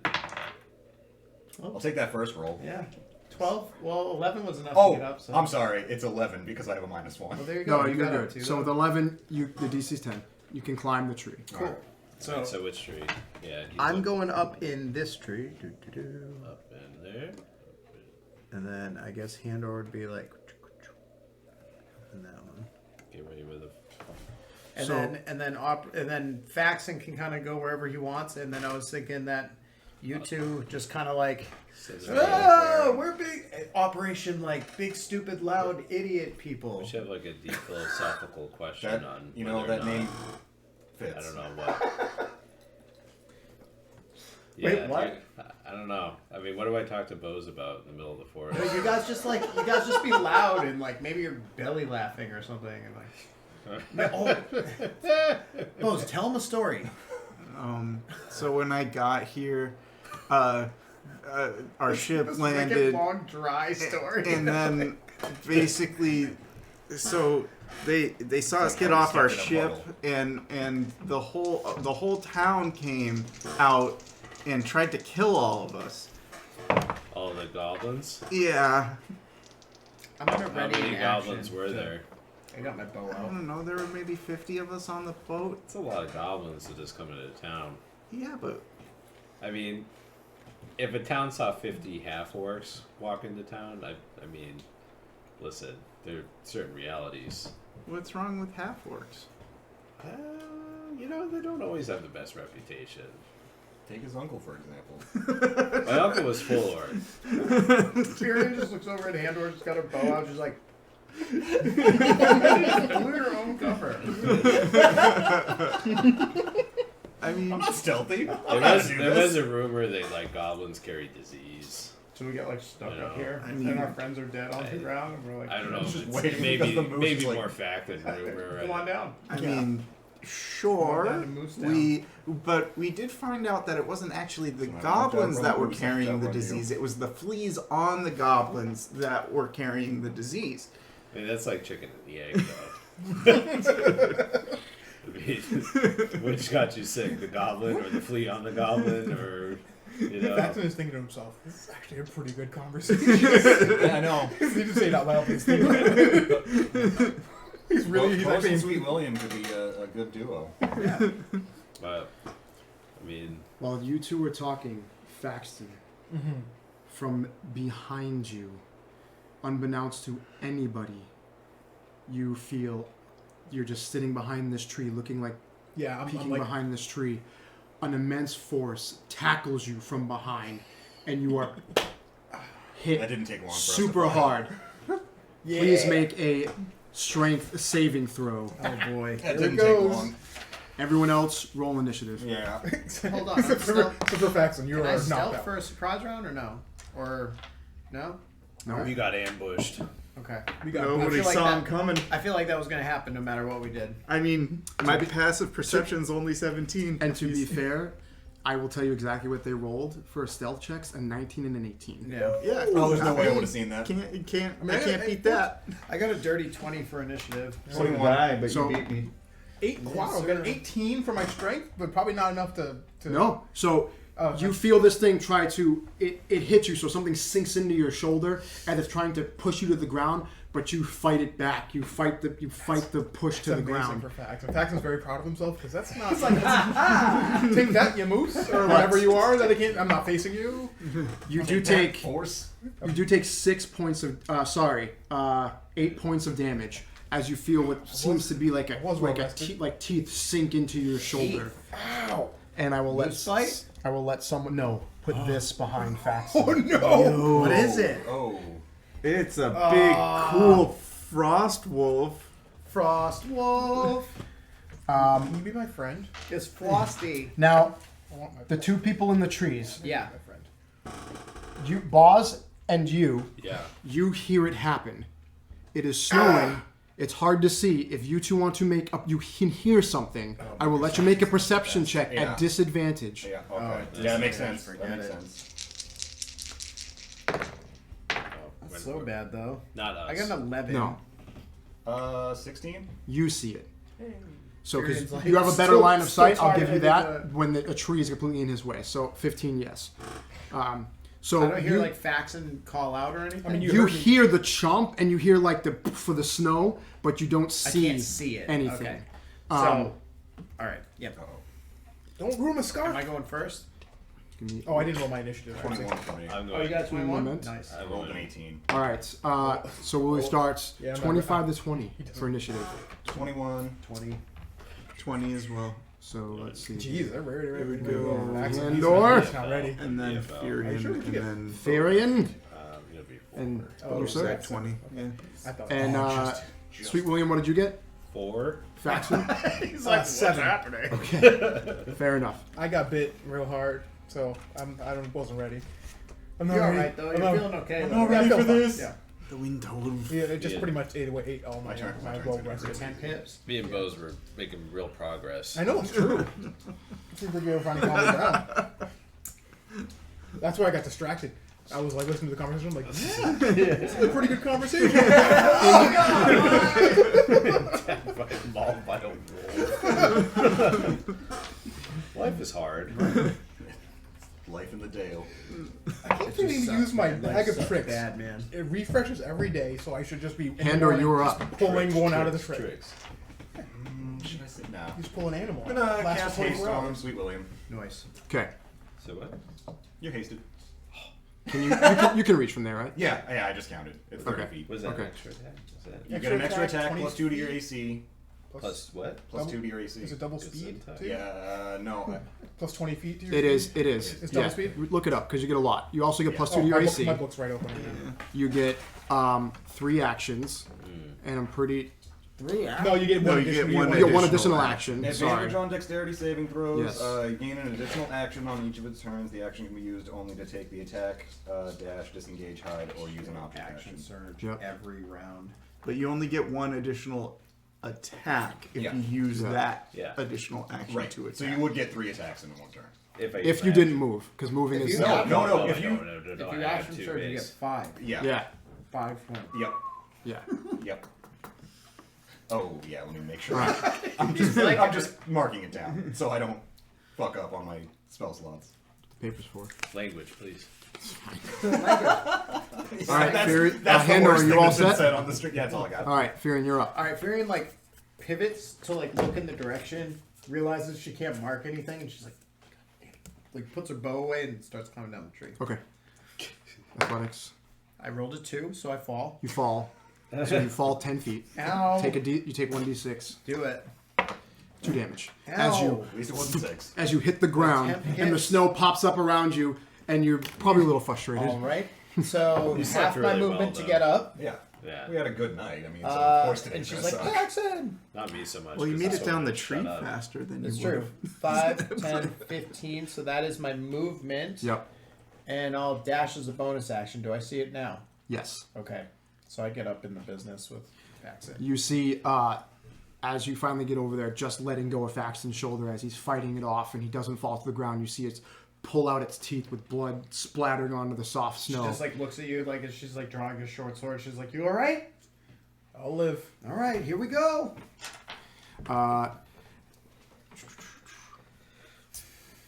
I'll take that first roll. Yeah. 12. Well, 11 was enough to Oh, get up. So. I'm sorry. It's 11 because I have a -1. Well, there you go. No, you you're got up good. to So with 11, the DC's 10. You can climb the tree. Cool. So, So so which tree? Yeah. he's I'm up, going up in this tree. up in there. And then I guess Handor would be like in that one. Get ready with a. And So- then Faxon can kind of go wherever he wants. And then I was thinking that you two just kind of like, oh, we're big Operation like big stupid loud idiot people. We should have like a deep philosophical question That, on. you know, whether or that not- name fits. I don't know what. Wait, Yeah, what? dude, I don't know. I mean, what do I talk to Bose about in the middle of the forest? You guys just be loud and like maybe you're belly laughing or something and like. Bose, tell him a story. So when I got here, our ship This is like a landed, long dry story. and then basically, so they saw us get off our ship, and the whole town came out and tried to kill all of us. All the goblins. Yeah, I'm gonna How ready many an goblins action were to- there? I got my bow I out. don't know. There were maybe 50 of us on the boat. It's a lot of goblins to just come into town. Yeah, but I mean, if a town saw 50 half-orcs walk into town, I mean, listen, there are certain realities. what's wrong with half-orcs? they don't always have the best reputation. Take his uncle, for example. My uncle was full Lord. Tyrion just looks over at Andor, just got her bow out, just like. Blew your own cover. I mean, I'm not stealthy. There was a rumor that like goblins carry disease. So we get like stuck I up know. here, I and mean, our friends are dead on the ground, and we're like, I don't know. Just It's waiting maybe because the moose is like- more fact than rumor. Come on down. I Yeah. mean, sure. Come on down to Moose Town. But we did find out that it wasn't actually the Come on, goblins don't that run, were Moose, carrying don't the run, you. disease. It was the fleas on the goblins that were carrying the disease. I mean, that's like chicken and the egg, though. I mean, which got you sick, the goblin or the flea on the goblin, or Faxon is thinking to himself, this is actually a pretty good conversation. Yeah, I know. He didn't say it out loud, but he's thinking. He's really, he's Close actually. and Sweet William could be a good duo. But I mean, While you two were talking, Faxton, Mhm. from behind you, unbeknownst to anybody, you feel you're just sitting behind this tree, looking like Yeah, I'm peeking like, behind this tree. An immense force tackles you from behind, and you are That hit didn't take long for us to super find. hard. yeah. Please make a strength saving throw. Oh boy. That Here it didn't take goes. long. Everyone else, roll initiative. Yeah. Hold on, I'm Except still- for Faxon, you Can I are stealth knocked out. for a surprise round or no? Or no? No? you got ambushed. Okay. We got Nobody feel like saw that- him coming. I feel like that was gonna happen no matter what we did. I mean, my passive perception's only 17. And to be fair, I will tell you exactly what they rolled for stealth checks: a 19 and an 18. Yeah. Yeah. Oh, there's no way I would have seen that. I can't beat that. I got a dirty 20 for initiative. So did I, but So- you beat me. Wow, I got an 18 for my strength, but probably not enough to No. So Oh, you feel this thing try to it hits you, so something sinks into your shoulder and it's trying to push you to the ground, but you fight it back. You fight the push to the ground. For Faxon. Faxon's very proud of himself because that's not. It's like, take that, you moose, or whatever you are. That I can't. I'm not facing you. You do take Force. 6 points of 8 points of damage as you feel what seems to be like teeth sink into your shoulder. Ow! And I will let Moose bite? I will let someone put this behind Faxon. Oh no! What is it? Oh. It's a big, cool frost wolf. Frost Wolf. Can you be my friend? It's Frosty. Now, I want my the two people in the trees, Yeah. my friend. you, Boz, and you Yeah. hear it happen. It is snowing. It's hard to see. If you two want to make up, you can hear something. I will let you make a perception check Yeah. at disadvantage. Yeah, Oh, okay. it Yeah, that makes doesn't. sense. Forget That makes it. sense. That's so bad though. Not us. I got an 11. No, 16? you see it. So, because Tyrion's like, you have a better still- line of still sight, I'll tired give you of that when a tree is completely in his way. So, 15, yes. So I don't hear you, like Faxon call out or anything. I mean, you heard me- hear the chomp and you hear like the for the snow, but you don't I see, can't see it. anything. Okay. Um, So, all right. Yep. Uh-oh. Don't ruin my Am scarf. I going first? Give me- Oh, I didn't roll my initiative. 21 for me. I'm Oh, going. you got 21. moment. Nice. I rolled an 18. All right. So we start Yeah, I'm 25 not- to 20 for initiative. 21. 20. 20 as well. So let's see. Jeez, they're ready. Here we go. Andor. He's not ready. And then Yeah, Furion, Are you sure we and get- then Therian I'm gonna be and Oh, you, is sir. that 20. Yeah. I thought. And Just- Sweet William, what did you get? 4. Faxon. He's like, "What's 7. happening?" Fair enough. I got bit real hard, so wasn't ready. I'm not You're all ready. right though. I'm You're not- feeling okay. I'm though. not ready for this. Yeah. The wind told. Yeah, it just Yeah. pretty much ate all my My turn, my turn, well my turn. rested. 10 pips. Me and Bose were making real progress. I know it's true. Seems like you're finally calming down. That's why I got distracted. I was like listening to the conversation. I'm like, yeah, this is a pretty good conversation. Fucking mauled by a wolf. Life is hard. Life in the Dale. I keep forgetting to use my bag of tricks. Bad man. It refreshes every day, so I should just be Andor, you were up. pulling one out of the trick. Tricks. Should I sit now? Just pull an animal. I'm gonna Lasts cast for 24 haste on hours. Sweet William. Nice. Okay. So what? You're hasted. Can you can reach from there, right? Yeah, I just counted. It's 30 Okay. feet. Was that Okay. an extra attack? Was that... You get an extra Extra attack, attack plus 2 to your AC. Plus what? Plus Double- 2 to your AC. Is it double It's speed? in time. Too? Yeah, no. Plus 20 feet to your It speed? is. It's double speed? Look it up because you get a lot. You also get plus 2 Oh, to your my, AC. my book's right open. Right now. You get 3 actions, and I'm pretty. 3 hours. No, you get one No, you get additional. one You get one additional additional action. action. Sorry. Advantage on dexterity saving throws. Yes. You gain an additional action on each of its turns. The action can be used only to take the attack, dash, disengage, hide, or use an object action. surge Yep. every round. But you only get one additional attack if Yeah. you use Yeah. that Yeah. additional action Right. to attack. So you would get 3 attacks in one turn. If you didn't move, because moving If is you have- No, If if you- If you action surge, you get 5. Yeah. yeah, 5 points. Yep. yeah. Yep. Oh yeah, let me make sure. Right. I'm just marking it down so I don't fuck up on my spell slots. Papers for. Language, please. All right, that's, Fury. that's the Hendo, worst are you thing all that's been set? said on the street. Yeah, that's all I got. All right, Fury, you're up. All right, Furion like pivots to like look in the direction, realizes she can't mark anything, and she's like puts her bow away and starts climbing down the tree. Okay. Athletics. I rolled a 2, so I fall. You fall. So you fall 10 feet. Ow! You take 1d6. Do it. 2 damage. Ow. At least it wasn't 6. As you hit the ground Attempt and the hits. snow pops up around you, and you're probably a little frustrated. All right. So You half slept my really movement well, to though. get up. Yeah. Yeah. We had a good night. I mean, so of course And today's she's gonna like, suck. Jackson! Not me so much. Well, you 'cause made it's it so down the much tree shut up. faster than That's you true. would. 5, 10, 15. So that is my movement. Yep. And I'll dash as a bonus action. Do I see it now? Yes. Okay. So I get up in the business with Jackson. You see, as you finally get over there, just letting go of Faxton's shoulder as he's fighting it off and he doesn't fall to the ground, you see it pull out its teeth with blood splattering onto the soft She snow. just like looks at you like as she's like drawing a short sword. She's like, "You all right? I'll live. All right, here we go."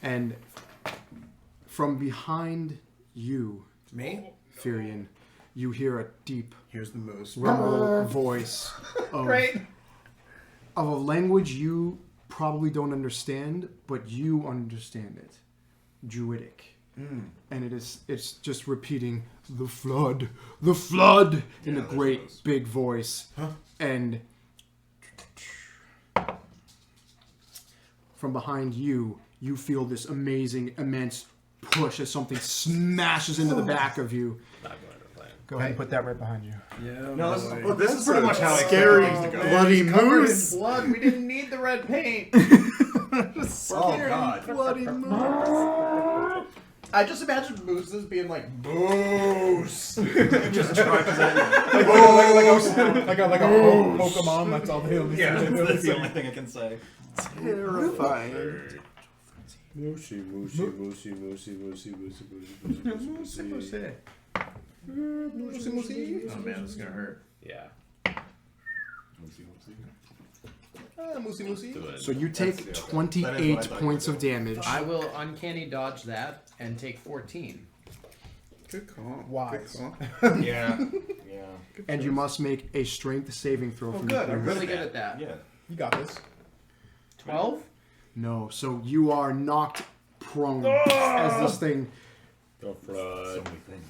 And from behind you, Me? Furion, you hear a deep Here's the moose. rumble voice of, Great. of a language you probably don't understand, but you understand it. Druidic. And it's just repeating the flood in a great big voice. And from behind you, you feel this amazing, immense push as something smashes into the back of you. Not going to plan. Go ahead and put that right behind you. Yeah. No, this is pretty much how I Scary expected things to go. bloody Covered in moose. blood. We didn't need the red paint. Oh god. Bloody moose. I just imagine mooses being like moose. Just charges at you. Like a Pokemon, that's all they do. Yeah, that's the only thing I can say. Terrifying. Moosey, moosey, moosey, moosey, moosey, moosey, moosey, moosey, moosey. Oh man, this is gonna hurt. Yeah. Moosey Moosey. Do it. So you take That is what I 28 thought points you of were damage. I will uncanny dodge that and take 14. Good call. Wise. Yeah. Yeah. And you must make a strength saving throw Oh from good, your I'm really good at that. Yeah. You got this. 12? No, so you are knocked prone as this thing Go So flood. many things.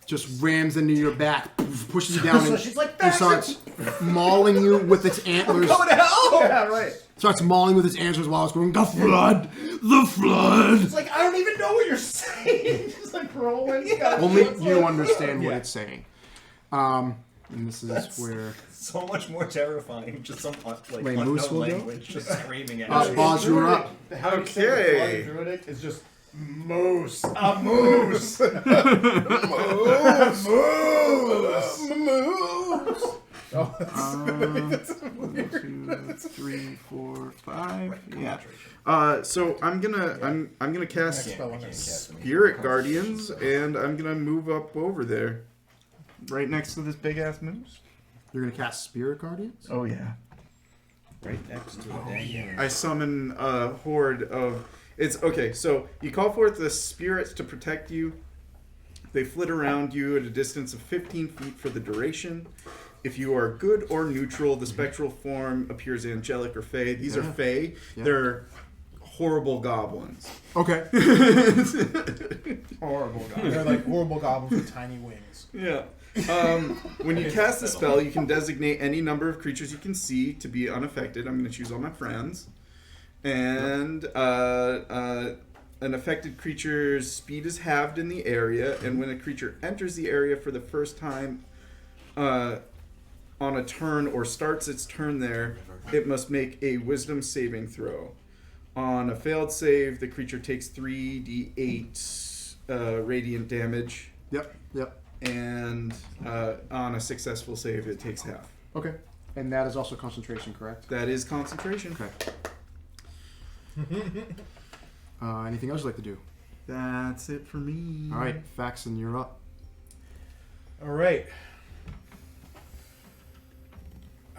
just rams into your back, pushes you down, So and she's like, it starts mauling you with its antlers. yeah, right. Starts mauling with its antlers while it's going, the flood! The flood! It's like, I don't even know what you're saying. Just like rolling. Only you understand what it's saying. And this is where... So much more terrifying. Just some like Wait, unknown Moose will go? language just screaming at you. Boz, you're up. How you say Okay. the Druidic is just moose. A moose. Moose. Oh, 1, 2, 3, 4, 5. Yeah. So I'm gonna cast Next spell on it. Spirit Guardians, and I'm gonna move up over there, right next to this big ass moose. You're going to cast Spirit Guardians? Oh yeah. Right next to the dang. I summon a horde of. It's okay. So you call forth the spirits to protect you. They flit around you at a distance of 15 feet for the duration. If you are good or neutral, the spectral form appears angelic or fey. These are fey. Yeah. They're horrible goblins. Okay. Horrible guy. They're like horrible goblins with tiny wings. Yeah. When you cast the spell, you can designate any number of creatures you can see to be unaffected. I'm going to choose all my friends. And an affected creature's speed is halved in the area, and when a creature enters the area for the first time on a turn or starts its turn there, it must make a wisdom saving throw. On a failed save, the creature takes 3d8 radiant damage. Yep. And on a successful save, it takes half. Okay. And that is also concentration, correct? That is concentration. Okay. Anything else you'd like to do? That's it for me. All right, Faxon, you're up. All right.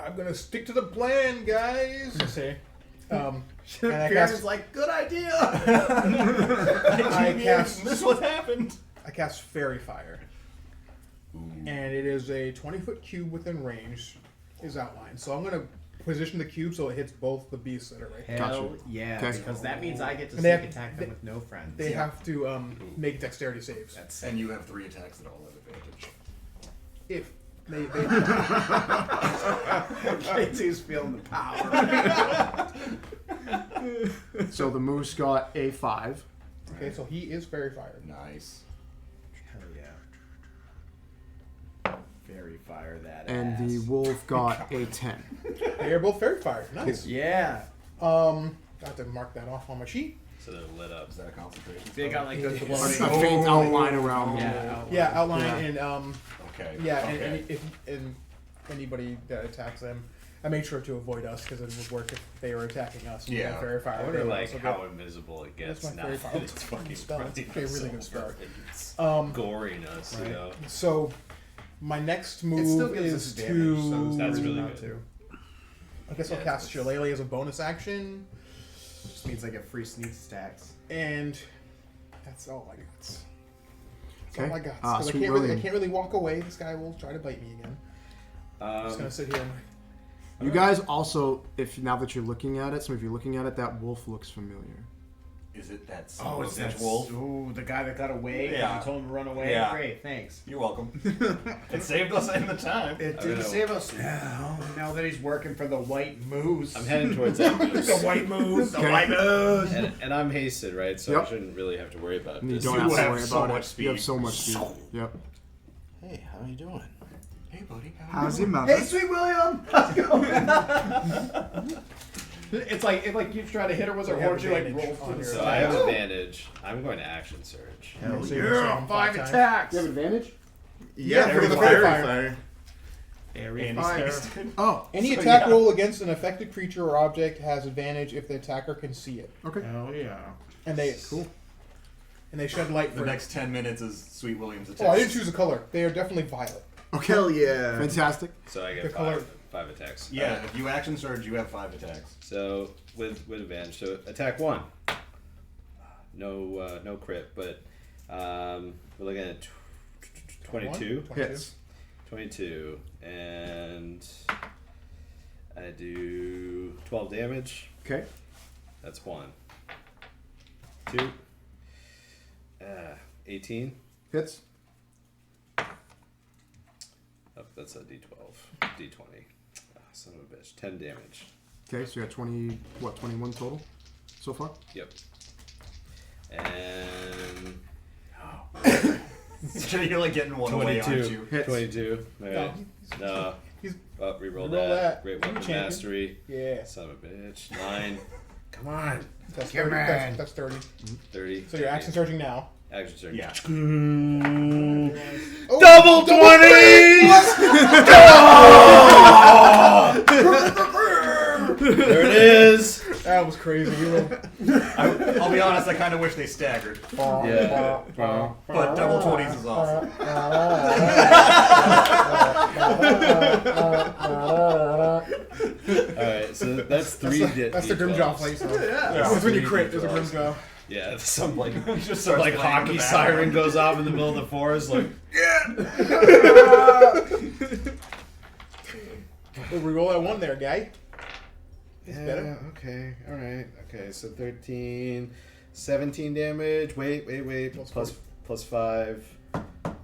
I'm gonna stick to the plan, guys. I say. And I Kieran's like, good idea. I cast. This what happened. I cast Fairy Fire, and it is a 20-foot cube within range, is outlined. So I'm gonna position the cube so it hits both the beasts that are right here. Hell Gotcha. yeah, Okay. because that means I get to And they sneak have- attack them with no friends. They have to make dexterity saves. That's And you have 3 attacks that all have advantage. If they KT's feeling the power. So the moose got a 5. okay, so he is Fairy Fire. Nice. Hell yeah. Fairy fire that And ass. the wolf got a 10. They are both Fairy Fire. Nice. Yeah. Got to mark that off on my sheet. So they're lit up. Is that a concentration? They got like He does the the A one- faint outline around the Yeah. wolf. Yeah, outline Yeah. and Okay. yeah, Okay. and if anybody that attacks them, I made sure to avoid us because it would work if they were attacking us. We Yeah. had Fairy Fire. I wonder They would like also how get- invisible it That's gets my now favorite that part. it's It's a fucking good spell. It's running actually a really so good spell. hard. It's Um, goring us, you know. So my next It still move gives is us advantage, so to. That's really not good. I guess I'll Yeah, cast it's- Shillelagh as a bonus action, Just means I get free sneak attacks. and that's all I got. That's Okay. all I got. Ah, 'Cause I Sweet can't really, William. I can't really walk away. This guy will try to bite me again. I'm just gonna sit here. And, You guys also, now that you're looking at it, if you're looking at it, that wolf looks familiar. Is it that Oh, it's bitch that wolf? Ooh, the guy that got away. Yeah. You told him to run away. Yeah. Great, thanks. You're welcome. It saved us in the time. It I didn't know. save us now that he's working for the White Moose. I'm heading towards that moose. the White Moose. Okay. White Moose. And I'm hasted, right? So Yep. I shouldn't really have to worry about And you this. don't You have to have worry so about much it. speed. You have so much speed. Yep. Hey, how you doing? Hey, buddy. How's your mother? Hey, Sweet William. How's it going? It's like you try to hit her with So her you have horse, you like advantage roll on to the your So side. I have advantage. I'm going to action surge. Hell Yeah, 5 attacks. You have advantage? Yeah, for for the the Fairy Fairy Fire. Fire. And Fire. he's hasted. Oh, Any So, attack yeah. roll against an affected creature or object has advantage if the attacker can see it, okay. Hell yeah. and they shed light The for. next 10 minutes is Sweet William's attack. Oh, I didn't choose a color. They are definitely violet. Okay. Hell yeah. Fantastic. So I The get color- five attacks. Yeah, if you action surge, you have 5 attacks. So with advantage. So attack 1. No crit, but we're looking at 22. 22. Hits. 22, and I do 12 damage. Okay. That's 1. 2. 18. Hits. Oh, that's a D12. D20. Ah, son of a bitch. 10 damage. Okay, so you got 21 total so far? Yep. And You're like getting one away, aren't 22. you? Hits. 22. Alright. No. He's Oh, reroll Reroll that. that. Great You're weapon champion. mastery. yeah. Son of a bitch. 9. Come on. That's Come 30. on. That's 30. 30. So you're action surging now. Action surge. Yeah. Oh, Double 20s! There it is. that was crazy. You rolled- I'll be honest, I kind of wish they staggered. Yeah. But double 20s is awesome. Alright, so that's 3 That's the Grimjaw fight. So. That's when you crit. There's a Grimjaw. Yeah, some like Just starts like playing in hockey the siren goes off in the middle of the forest, like We roll that one there, guy. It's better. Okay. All right. Okay. So 13, 17 damage. Wait. Plus 5,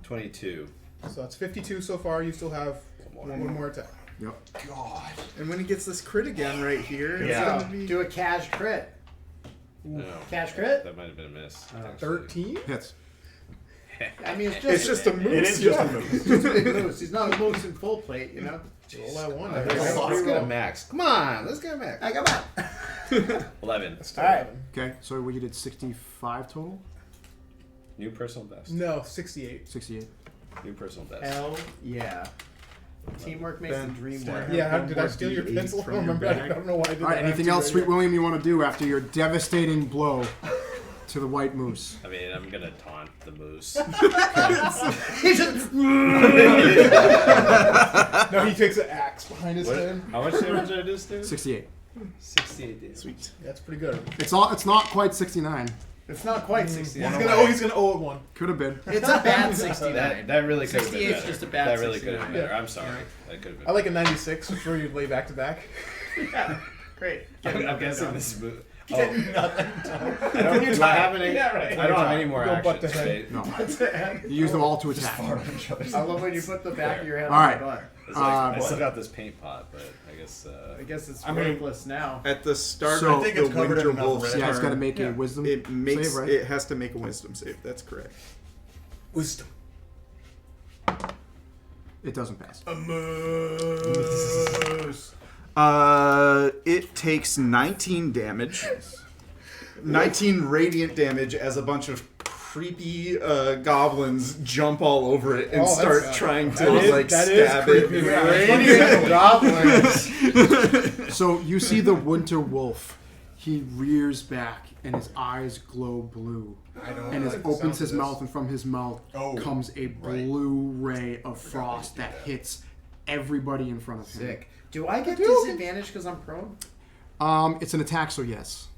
22. So that's 52 so far. You still have one more attack. Yep. God. And when he gets this crit again right here, it's Yeah. gonna be... Do a cash crit. No. Cash crit? That might have been a miss. actually. 13? Hits. I mean, It's just a moose. It is just a move. It's a big moose. He's not a moose in full plate, you know? Roll that one. Let's get a max. Come on. Let's get a max. I got that. 11. Still All right. 11. Okay, so we did 65 total? New personal best. No, 68. 68. New personal best. Hell yeah. Teamwork makes the dream work. Yeah, did I steal your pencil? I don't remember. I don't know why I did All right, that. anything else, Sweet William, you want to do after your devastating blow to the white moose? I mean, I'm gonna taunt the moose. He just... No, he takes an axe behind his What? head. How much damage did I just do? 68. 68 damage. Sweet. That's pretty good. It's not quite 69. It's not quite 69. He's gonna owe it one. Could have been. It's a bad 69. That really could have been 68 's better. just a bad That really could have 69. been better. I'm sorry. That could have been. I like a 96, which where you'd lay back to back. Yeah, great. I'm guessing this is. Oh, Getting nothing I don't. Do I have any? Yeah, right. I don't have any more Go butt actions. to head. Right? No. done. You used them all to attack. Fart on each other's I love when you put the back of your head All on right. the butt. It's like, I still got this paint pot, but I guess. I guess it's I mean- worthless now. At the start So- of I think the it's covered Winter in enough Wolf's red. Yeah, it's got to turn, make Yeah. a wisdom it makes save, right? it has to make a wisdom save. That's correct. Wisdom. It doesn't pass. A moose. It takes 19 damage. 19 radiant damage as a bunch of creepy goblins jump all over it and Oh, start that's- trying to that is stab creepy. it. Radiant goblins. So you see the winter wolf. He rears back and his eyes glow blue. I don't And like the opens sound his of mouth, and from his mouth comes a blue ray of frost that hits everybody in front of him. Sick. Do I get disadvantage because I'm prone? It's an attack, so yes.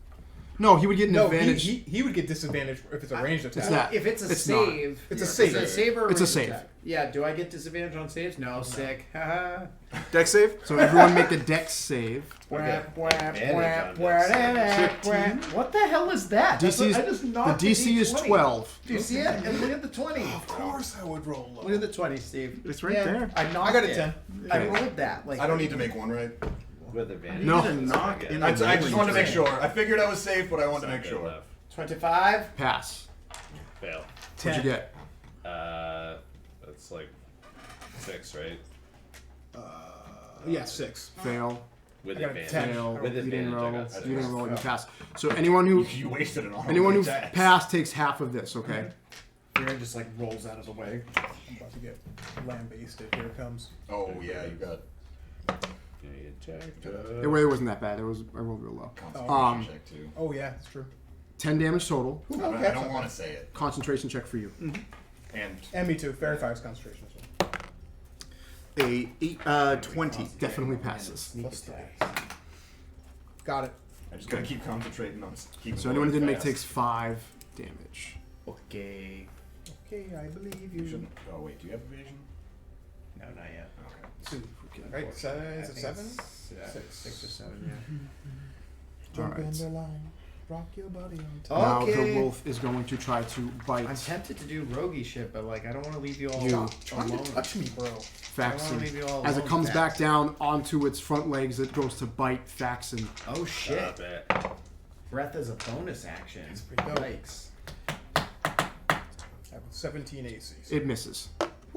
No, he would get an No, advantage. he would get disadvantage if it's a ranged attack. It's that. If it's a It's not. save, It's a save. It's a save or It's a range save. attack? Yeah. Do I get disadvantage on saves? No. Sick. Haha. Dex save? So everyone make a dex save. Whap, whap, Advantage whap, on whap, dex whap. What the hell is that? That's DC what- I just knocked the DC is 20. 12. Do you see it? And look at the 20. Of course I would roll low. Look at the 20, Steve. It's right Yeah, there. I knocked I got a it. 10. I Okay. rolled that. Like I don't need to make one, right? With advantage. No. You need to knock in I a just wanted to make range. sure. I figured I was safe, but I wanted to make Good sure. enough. 25. Pass. Fail. What'd you get? That's like 6, right? Yeah, 6. Fail. With I got a advantage. 10. Fail. With You didn't advantage, I roll. got six. You didn't roll. You passed. So anyone who You wasted it all. anyone who passed takes half of this. Okay. Fear just like rolls out of the way. I'm about to get lambasted. Here it comes. Oh yeah, you got Yeah, you attacked, It really wasn't that bad. It was I rolled real low. concentration check too. Oh yeah, that's true. 10 damage total. I don't want to say it. Concentration check for you. And And me too. Fairy Fire's concentration as well. 20. Definitely passes. Plus 3. Got it. I'm just gonna keep concentrating on keeping. So anyone who didn't make fast. takes 5 damage. Okay. Okay, I believe You you. shouldn't. Oh wait, do you have evasion? No, not yet. Okay. 2. Right? Is it 7? Yeah. 6 or 7, yeah. Jump Alright. in the line. Rock your body on top. Now Okay. the wolf is going to try to bite I'm tempted to do roguey shit, but like I don't want to leave you all You. Trying alone. to touch me, bro. I don't want to Faxon. leave you all As it alone, comes back Faxon. down onto its front legs, it goes to bite Faxon. Oh shit! Stop it. Breath is a bonus action. That's pretty dope. Yikes! I have 17 AC. It misses.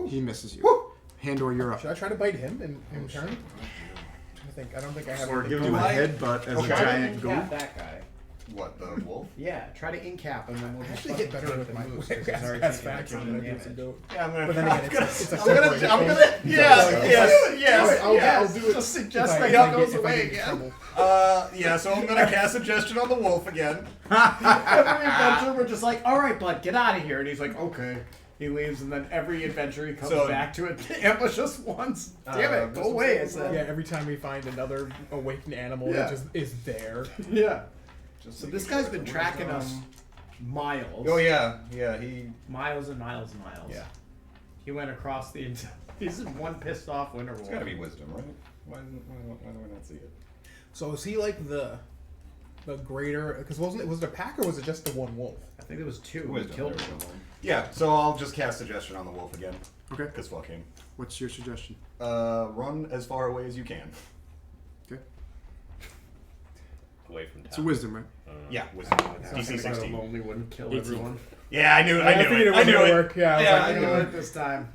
He misses you. Handor, you're up. Should I try to bite him in turn? I don't think I have. Or anything give to him a do. headbutt as a Okay. giant Incap goat. that guy. What, the wolf? Yeah, try to incap and then we'll I just actually get fucking better take with the my moose, 'cause he's already as taken faction 15 than I do as a damage. goat. Yeah, I'm gonna. But then again, it's a I'm gonna. separate I'm thing. gonna. Yeah. So- Yes. I'll do it. Just suggest if that I he get- goes if I away get in again. trouble. Yeah. So I'm gonna cast suggestion on the wolf again. Every adventure, we're just like, all right, bud, get out of here. And he's like, okay. He leaves, and then every adventure he comes So- back to it to ambush us once. Damn it, go away, I said. Yeah, every time we find another awakened animal Yeah. that just is there. Yeah. Just So making this guy's sure been the tracking wolf's us on. miles. Oh yeah. Yeah. He. Miles and miles and miles. Yeah. He went across the entire... He's one pissed off winter wolf. It's gotta be wisdom, right? Why do I not see it? So is he like the greater? Because was it a pack or was it just the one wolf? I think there was 2. Wisdom, Killed there we one. go. Yeah, so I'll just cast Suggestion on the wolf again. Okay. Because fuck him. What's your suggestion? Run as far away as you can. Okay. Away from town. It's a wisdom, right? Yeah, wisdom. It's not DC gonna go 16. lonely wouldn't kill 18. everyone. Yeah, I knew it. I figured it wasn't gonna work. Yeah, I was knew like, it. This time.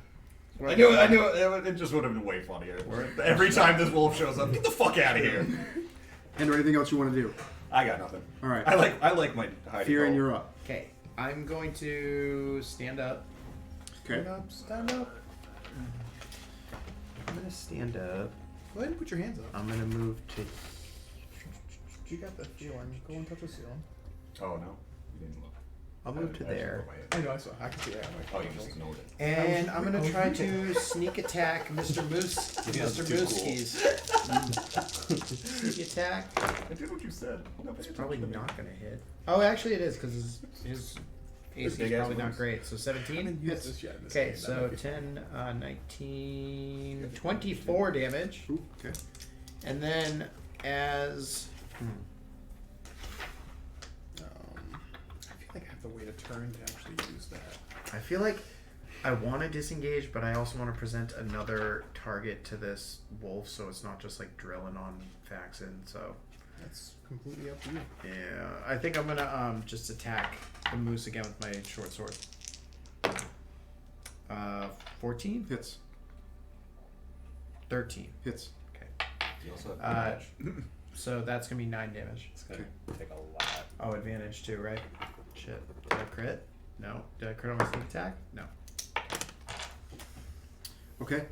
I knew it. It just would have been way funnier. Every time this wolf shows up, get the fuck out of here. And anything else you want to do? I got nothing. All right. I like my hiding Fear, and hole. you're up. Okay, I'm going to stand up. Okay. Stand up. I'm gonna stand up. Go ahead and put your hands up. I'm gonna move to. You got the feeling. Go and touch the ceiling. Oh no, you didn't look. I'll move to I just there. put my head. I know. I saw. I can see that. Oh, you just ignored it. And I'm gonna try to sneak attack Mr. Moose. Yeah, Mr. too cool. Mooskis. Sneak attack. I did what you said. No, It's probably not gonna hit. Oh, actually it is because his AC is big ass probably not moose. great. So 17 Use hits. this yet in this Okay, game, so that might be- 10, 19, 24 damage. Ooh, okay. And then as I feel like I have to wait a turn to actually use that. I feel like I want to disengage, but I also want to present another target to this wolf, so it's not just like drilling on Faxon. So That's completely up to you. yeah, I think I'm gonna just attack the moose again with my short sword. 14, Hits. 13. Hits. You also have Uh, damage. So that's gonna be 9 damage. It's gonna take a lot. Oh, advantage too, right? Shit. Did I crit? No. Did I crit on my sneak attack? No. Okay.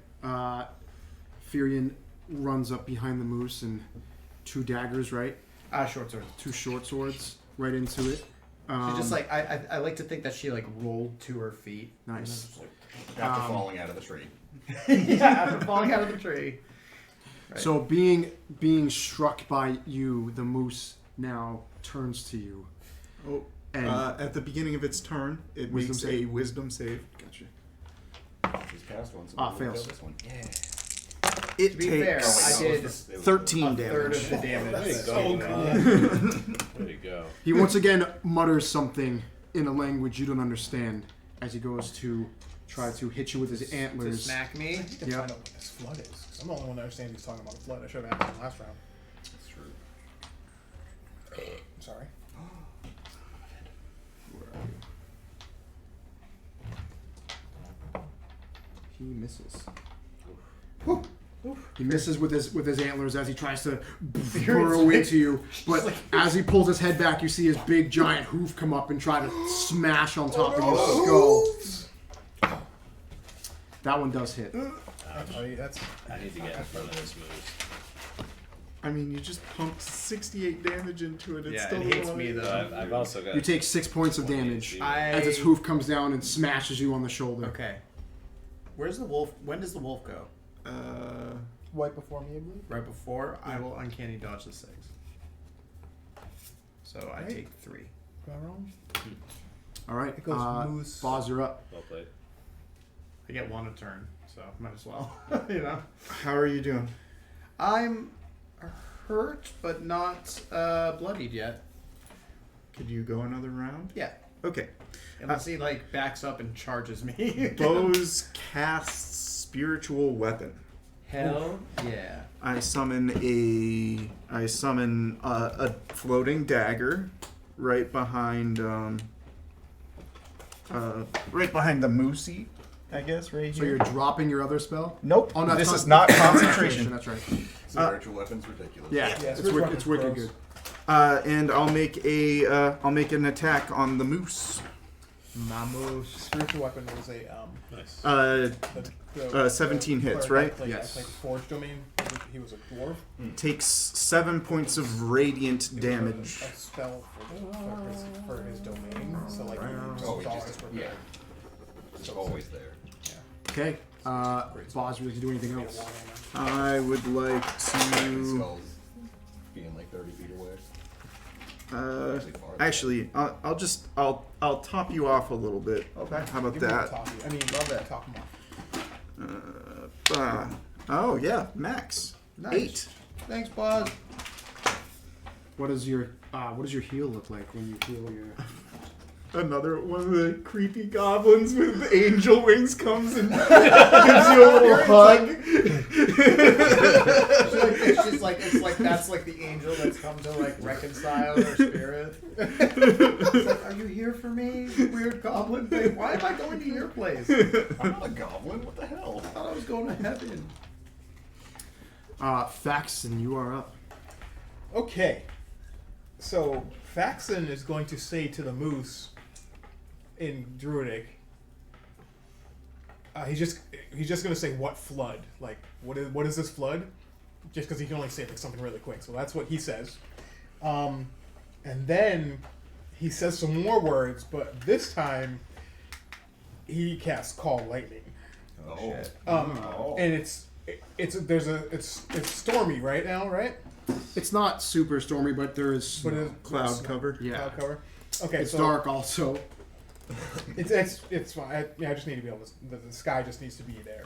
Firion runs up behind the moose and 2 daggers, right? Short sword. 2 short swords right into it. She just like I like to think that she like rolled to her feet. Nice. After falling out of the tree. Yeah, after falling out of the tree. Right. So being struck by you, the moose now turns to you. Oh, And at the beginning of its turn, it Wisdom makes save. a wisdom save. Gotcha. She's cast one, so Ah, we'll fails. fail this one. It To be fair, takes I did it was 13 a third damage. of the damage. Way to So go. Way to go. He once again mutters something in a language you don't understand as he goes to try to hit you with his to antlers. smack me. I need to Yep. find out what this flood is. 'Cause I'm the only one that understands he's talking about a flood. I should have asked him last round. That's true. I'm sorry. He misses. Whew. He misses with his antlers as he tries to burrow into you. But as he pulls his head back, you see his big giant hoof come up and try to smash on top of his skull. That one does hit. That's I need to get in front of this moose. I mean, you just pumped 68 damage into it. It's Yeah, still it hates me alive. though. So I've also got. You take 6 points of damage as its I hoof comes down and smashes you on the shoulder. okay. Where's the wolf? When does the wolf go? right before me, I believe. Right before I will uncanny dodge the 6. So I Right. take 3. Am I wrong? All right, It goes moose. Boz, you're up. Well played. I get 1 a turn, so might as well. You know. How are you doing? I'm hurt, but not bloodied yet. Could you go another round? Yeah. Okay. Unless he like backs up and charges me. Bose casts spiritual weapon. Hell yeah. I summon a floating dagger right behind the moosey, I guess, right So here. you're dropping your other spell? Nope. Oh, no, this that's is not concentration. That's right. Spiritual weapons ridiculous. Yeah, Yeah, it's wicked good. And I'll make an attack on the moose. Mamus. Spiritual weapon was a Nice. the 17 hits, cleric right? I played, Yes. I played Forge Domain. He was a dwarf. Takes 7 points of radiant It was damage. A spell for his domain. So like Oh, dollars just, per yeah. It's always there. Okay. Boz, would you do anything else? I would like The to. skull's being like 30 feet away. Actually, I'll top you off a little bit. Okay. How about Give me the that? top. I mean, love that. Top him off. Oh yeah, max. Nice. 8. Thanks, Buzz. What does your heal look like when you heal your? Another one of the creepy goblins with angel wings comes and gives you a little hug. It's like that's like the angel that's come to like reconcile her spirit. It's like, are you here for me, you weird goblin thing? Why am I going to your place? I'm not a goblin. What the hell? I thought I was going to heaven. Faxon, you are up. Okay. So Faxon is going to say to the moose in Druidic. He's just going to say, "What flood? Like, what is this flood?" Just because he can only say like something really quick. So that's what he says. And then he says some more words, but this time he casts Call Lightning. Oh, shit. And it's stormy right now, right? It's not super stormy, but there is Cloud cover. Yeah. Cloud cover. Okay, It's so dark also. It's fine. I just need to be able to. The sky just needs to be there.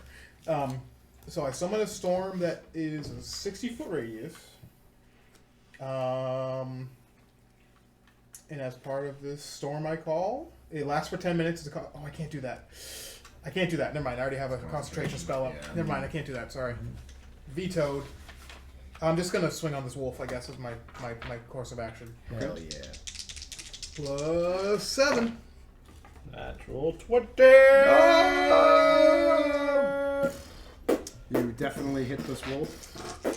So I summon a storm that is a 60-foot radius. And as part of this storm I call, it lasts for 10 minutes. Oh, I can't do that. Never mind. I already have a concentration spell up. Yeah. Never mind. I can't do that. Sorry. Vetoed. I'm just gonna swing on this wolf, I guess, as my course of action. Hell yeah. +7. Natural 20. You definitely hit this wolf.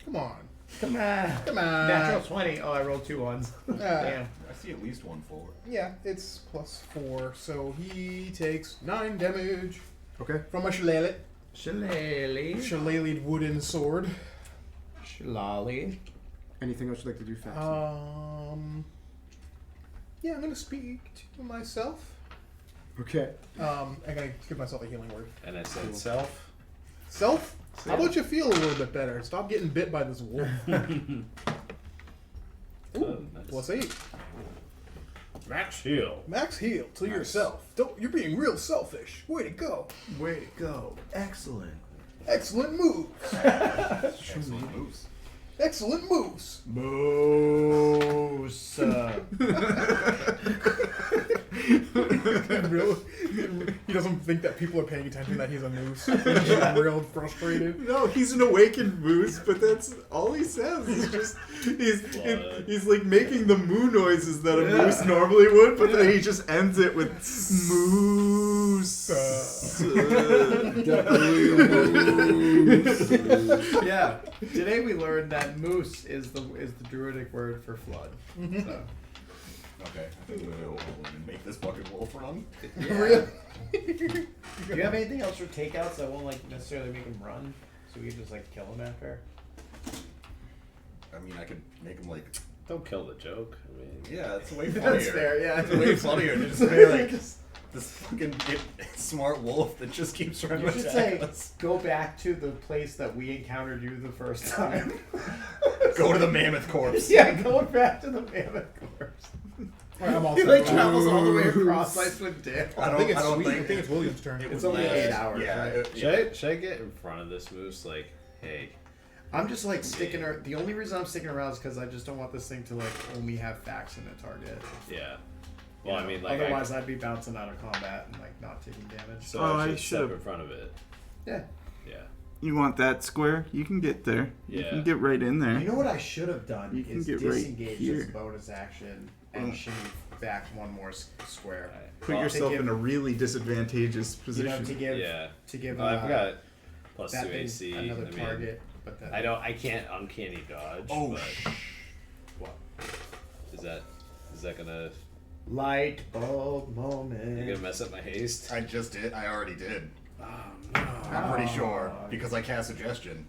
Come on. Come on. Natural 20. Oh, I rolled 2 ones. Damn. I see at least 1 forward. Yeah, it's +4, so he takes 9 damage Okay. from a shillelagh. Shillelagh. Wooden sword. Shillelagh. Anything else you'd like to do, Faxon? Yeah, I'm gonna speak to myself. Okay. I'm gonna give myself a healing word. And I said self. Self, how about you feel a little bit better? Stop getting bit by this wolf. Ooh, Nice. +8. Max heal. Max heal to yourself. You're being real selfish. Way to go. Way to go. Excellent. Excellent moves. Excellent moves. Excellent moves. Moose. He doesn't think that people are paying attention that he's a moose. He's just real frustrated. No, he's an awakened moose, but that's all he says. Is just he's like making the moo noises that a moose normally would, but then he just ends it with moose. Yeah. Today we learned that moose is the druidic word for flood. So. Okay, I think we'll make this fucking wolf run. Really? Do you have anything else for takeouts that won't like necessarily make him run, so we can just like kill him after? I mean, I could make him like. Don't kill the joke. I mean, Yeah, it's way funnier. That's fair. Yeah. It's way funnier to just be like this fucking smart wolf that just keeps trying You to should attack say, us. go back to the place that we encountered you the first time. Go to the mammoth corpse. Yeah, going back to the mammoth corpse. Alright, I'm all He set. like travels all the way across Icewind Dale. I I think don't it's William's turn. it It's would only last- 8 hours, Yeah. right? should I get in front of this moose? Like, hey, I'm just like sticking around. The only reason I'm sticking around is because I just don't want this thing to like only have facts in a target. yeah. Well, You I know, mean, like, otherwise I'd be bouncing out of combat and like not taking damage. so Oh, I I should step should've- in front of it. Yeah. Yeah. You want that square? You can get there. You Yeah. can get right in there. You know what I should have done You can is get right disengage here. as a bonus action and shimmy back one more square. Put Well, yourself to give- in a really disadvantageous You know, position. to give Yeah. to give I forgot plus that 2 thing AC. another I mean, target. But then I can't uncanny dodge. Oh, but what? Is that gonna? light bulb You're moment. gonna mess up my haste? I just did. I already did. Oh no. I'm pretty sure because I cast suggestion.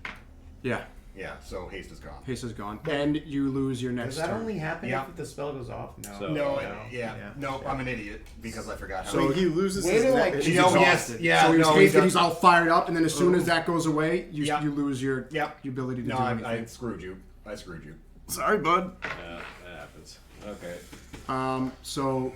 Yeah. Yeah, so haste is gone. Haste is gone, and you lose your next Does that turn. only happen Yeah. if the spell goes off? No. So- No, No. no, I'm an idiot because I forgot how. So to- he loses Way his to, neck. like, He's you know, yes, exhausted. yeah, so he's no, he hasted, does- he's all fired up, and then as soon as that goes away, you Yep. you lose your Yep. your ability to No, do I anything. screwed you. I screwed you. Sorry, bud. Yeah, that happens. Okay. So,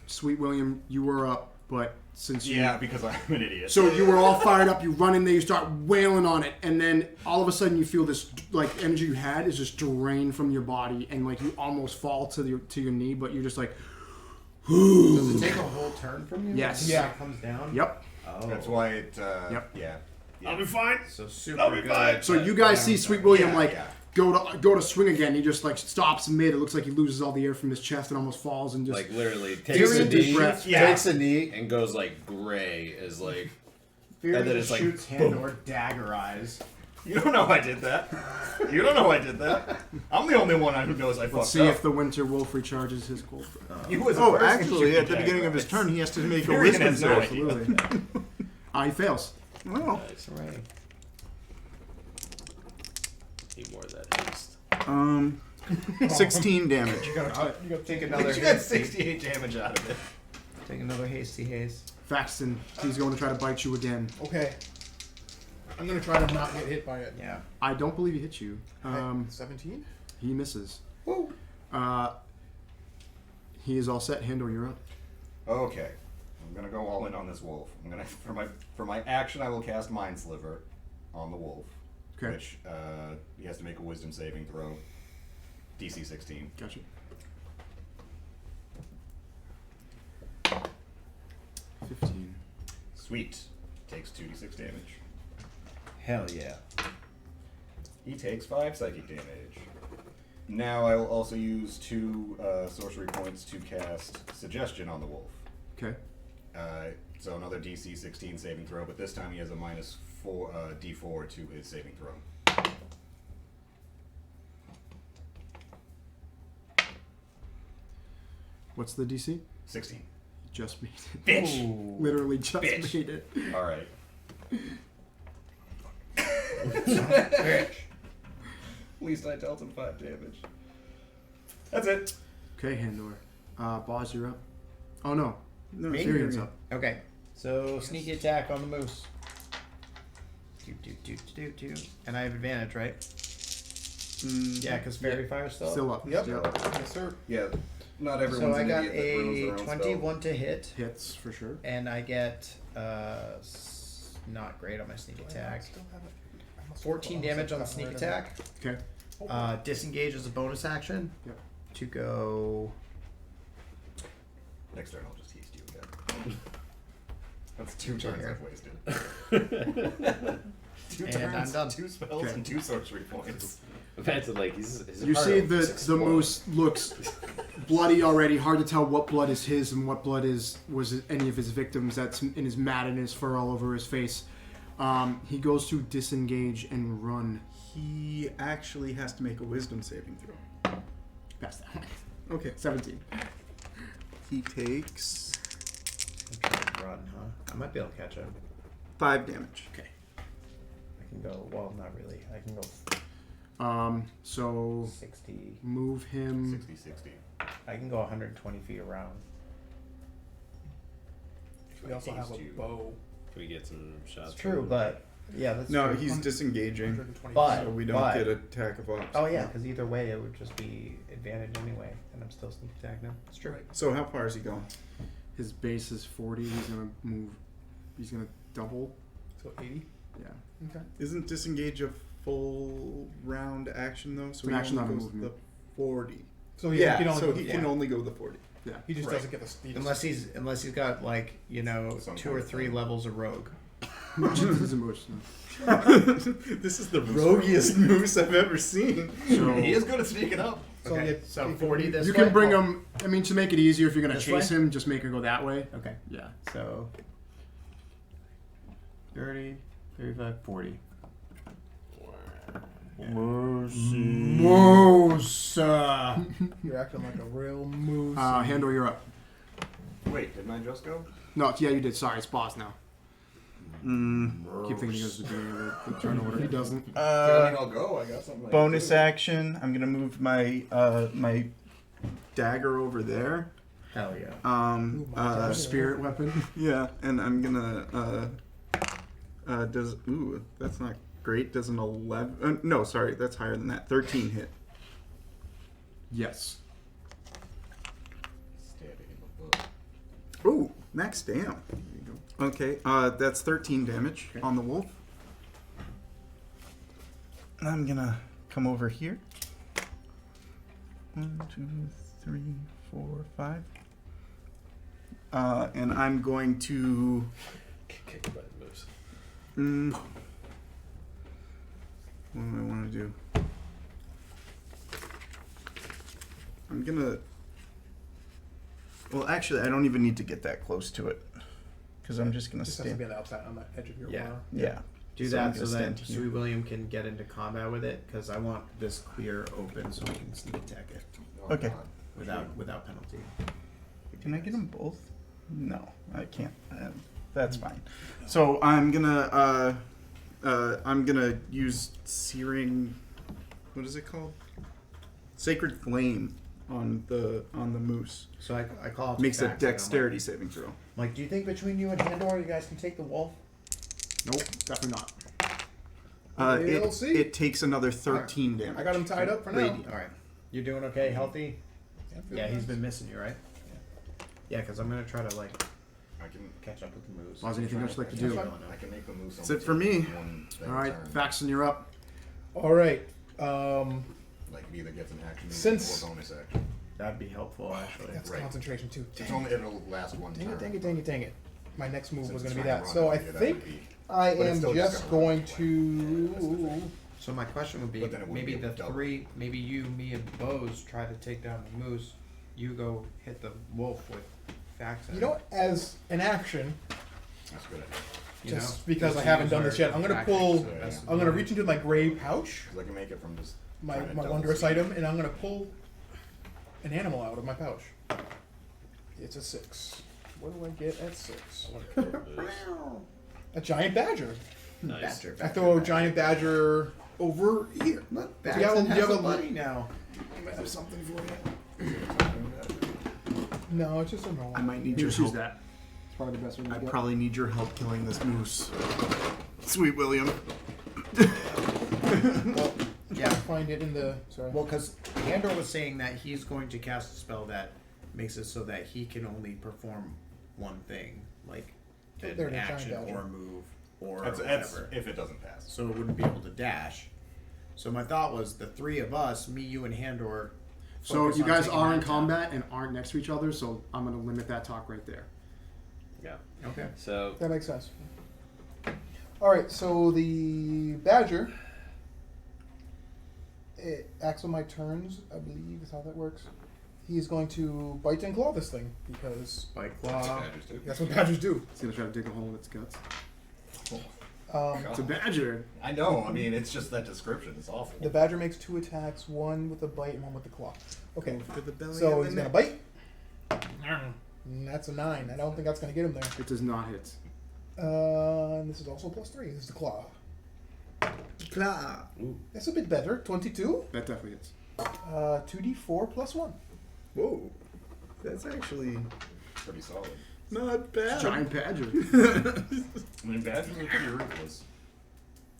Sweet William, you were up but since you because I'm an idiot. So you were all fired up. You run in there. You start wailing on it, and then all of a sudden you feel this like energy you had is just drained from your body, and like you almost fall to your knee, but you're just like. Does it take a whole turn from you? Yes. Yeah. It comes down. Yep. Oh. That's why it. Yep. Yeah. I'll be fine. So super I'll be good. fine. So you guys see Sweet William Yeah. go to swing again. He just like stops mid. It looks like he loses all the air from his chest and almost falls and just Like literally takes a Tyrion deep knee, breath. takes a knee, and goes like gray as like. And then it's like shoots Handor dagger eyes. You don't know I did that. You don't know I did that. I'm the only one who knows I fucked Let's see up. if the Winter Wolf recharges his cold. You was the Oh, person actually, shooting at the beginning of his turn, he has to make a Tyrion wisdom has no save. idea. Absolutely. He fails. Well, Nice. Hooray. Need more of that haste. 16 damage. You gotta take another You got hasty. 68 damage out of it. Take another hasty haste. Faxton, he's going to try to bite you again. Okay. I'm gonna try to not get hit by it. Yeah. I don't believe he hit you. 17. He misses. Woo. He is all set. Handor, you're up. Okay. I'm gonna go all in on this wolf. I'm gonna for my action I will cast Mind Sliver on the wolf. Okay. Which he has to make a wisdom saving throw. DC 16. Gotcha. 15. Sweet. Takes 2d6 damage. Hell yeah. He takes 5 psychic damage. Now I will also use 2 sorcery points to cast Suggestion on the wolf. Okay. So another DC 16 saving throw, but this time he has a minus 4 D4 to his saving throw. What's the DC? 16. He just made it. Bitch! Literally just Bitch. made it. Alright. Bitch. At least I dealt him 5 damage. That's it. Okay, Handor. Boz, you're up. Oh no. No, Me? Tyrion's up. Okay. So sneaky attack on the moose. Do. And I have advantage, right? Yeah, because fairy fire still. Still up. Yep. Still up. Yes, sir. Yeah, not So everyone's I an got idiot that ruins their a own 21 to hit, Hits for sure. and I get not great on my sneak attack. 14 damage on the sneak attack. Okay. Disengage as a bonus action. Yep. To go. Next turn I'll just haste you again. That's 2 Two turns here. I've wasted. 2 And turns, I'm done. 2 spells, Okay. and 2 sorcery points. Imagine like his You heart see opens the moose looks bloody already. Hard to tell what blood is his and what blood was any of his victims. That's in his mat and his fur all over his face. He goes to disengage and run. He actually has to make a wisdom saving throw. Pass that one. Okay. 17. He takes I'm trying to run, huh? I might be able to catch him. 5 damage. Okay. I can go. Well, not really. I can go So 60. move him. 60-60. I can go 120 feet around. We also have a bow. Can we get some shots? That's true, but yeah, that's No, true. he's disengaging, 120. But- so we don't get attack of ops. Oh yeah, because either way it would just be advantage anyway, and I'm still sneak attack now. It's true. So how far is he going? His base is 40. He's gonna move. He's gonna double. So 80. Yeah. Okay. Isn't disengage a full round action though? So It's an he action, only not a goes movement. the 40. So Yeah, he can only so go he the can 40. only go the 40. Yeah. He just Right. doesn't get the. He just- Unless he's got like 2 or 3 levels of rogue. Which is emotional. This is the roguiest moose I've ever seen. So He is good at sneaking up. So Okay, yeah, so he 40 this you way? can bring him. I mean, to make it easier, if you're gonna This chase way? him, just make him go that way. Okay, Yeah. so 30, 35, 40. Moose. You're acting like a real moose. Handor, you're up. Wait, didn't I just go? No, yeah, you did. Sorry, it's boss now. Keep thinking he goes to the beginning of the turn order. He doesn't. I'll go. I got something. Bonus action. I'm gonna move my my dagger over there. Hell yeah. Spirit weapon. Yeah, and I'm gonna that's not great. Does an 11? No, sorry, that's higher than that. 13 hit. Yes. Stabbing in the book. Ooh, Max damn. Okay, that's 13 damage on the wolf. I'm gonna come over here. 1, 2, 3, 4, 5. And I'm going to Kick by the moose. What do I want to do? I'm gonna. Well, actually, I don't even need to get that close to it, because I'm just gonna Just has to stand. be on the outside, on the edge of your Yeah. corner. Yeah. Do So I'm that gonna so that stand here. Sweet William can get into combat with it, because I want this clear open so we can sneak attack it Okay. without penalty. Can I get them both? No, I can't. That's fine. So I'm gonna use searing. What is it called? Sacred Flame on the moose. So I call out to Makes a Fax, and I'm dexterity saving throw. like, do you think between you and Handor, you guys can take the wolf? Nope, definitely not. We'll see. It takes another 13 damage. I got him tied up for now. Radiant. All right. You're doing okay, healthy? Yeah, he's been missing you, right? Yeah, because I'm gonna try to like I can catch up with the moose. Well, is there anything else you'd like to do? I can make the moose. That's it for me. All right, Faxon, you're up. All right. Like it either gets an action Since- or bonus action. That'd be helpful, actually. That's Right. concentration too. It's only it'll last one Dang turn. it, dang it, dang it, dang it. My next move Since was it's going to be trying that. to So I run, yeah, that think would be- I but it's am still just just going gonna to... So my question would be, But then it wouldn't maybe be the able to double. three, maybe you, me, and Bose try to take down the moose. You go hit the wolf with Fax. You know what? As an action, That's a good idea. just because I haven't done this yet, I'm going to pull... I'm going to reach into my gray pouch, Because I can make it from just my trying to double wondrous speed. item, and I'm going to pull an animal out of my pouch. It's a 6. What do I get at 6? A giant badger. Nice. I throw a giant badger over here. Look, Do you have a- Baxton do you has have a a- buddy now. I might have something for you. No, it's just a normal. I might need You your just use help. that. It's probably the best one to I get. probably need your help killing this moose. Sweet William. Well, Yeah. find it in the. Sorry. Well, because Handor was saying that he's going to cast a spell that makes it so that he can only perform one thing, like They're an the giant action badger. or a move or That's whatever. if it doesn't pass. So it wouldn't be able to dash. So my thought was the three of us, me, you, and Handor. So focus you on guys taking are in that down. combat and aren't next to each other, so I'm going to limit that talk right there. Yeah. Okay. So That makes sense. Alright, so the badger. It acts on my turns, I believe is how that works. He's going to bite and claw this thing because Bite claw. that's what badgers do. It's going to try to dig a hole in its guts. Um, It's a badger. I know. I mean, it's just that description. It's awful. the badger makes 2 attacks, one with a bite and one with the claw. Okay, For the belly so and he's the gonna neck. bite. And that's a 9. I don't think that's gonna get him there. It does not hit. And this is also +3. This is the claw. Claw. That's a bit better. 22. That definitely hits. 2d4 plus 1. Whoa. That's actually Pretty solid. not bad. Giant badger. I mean, badgers are pretty ruthless.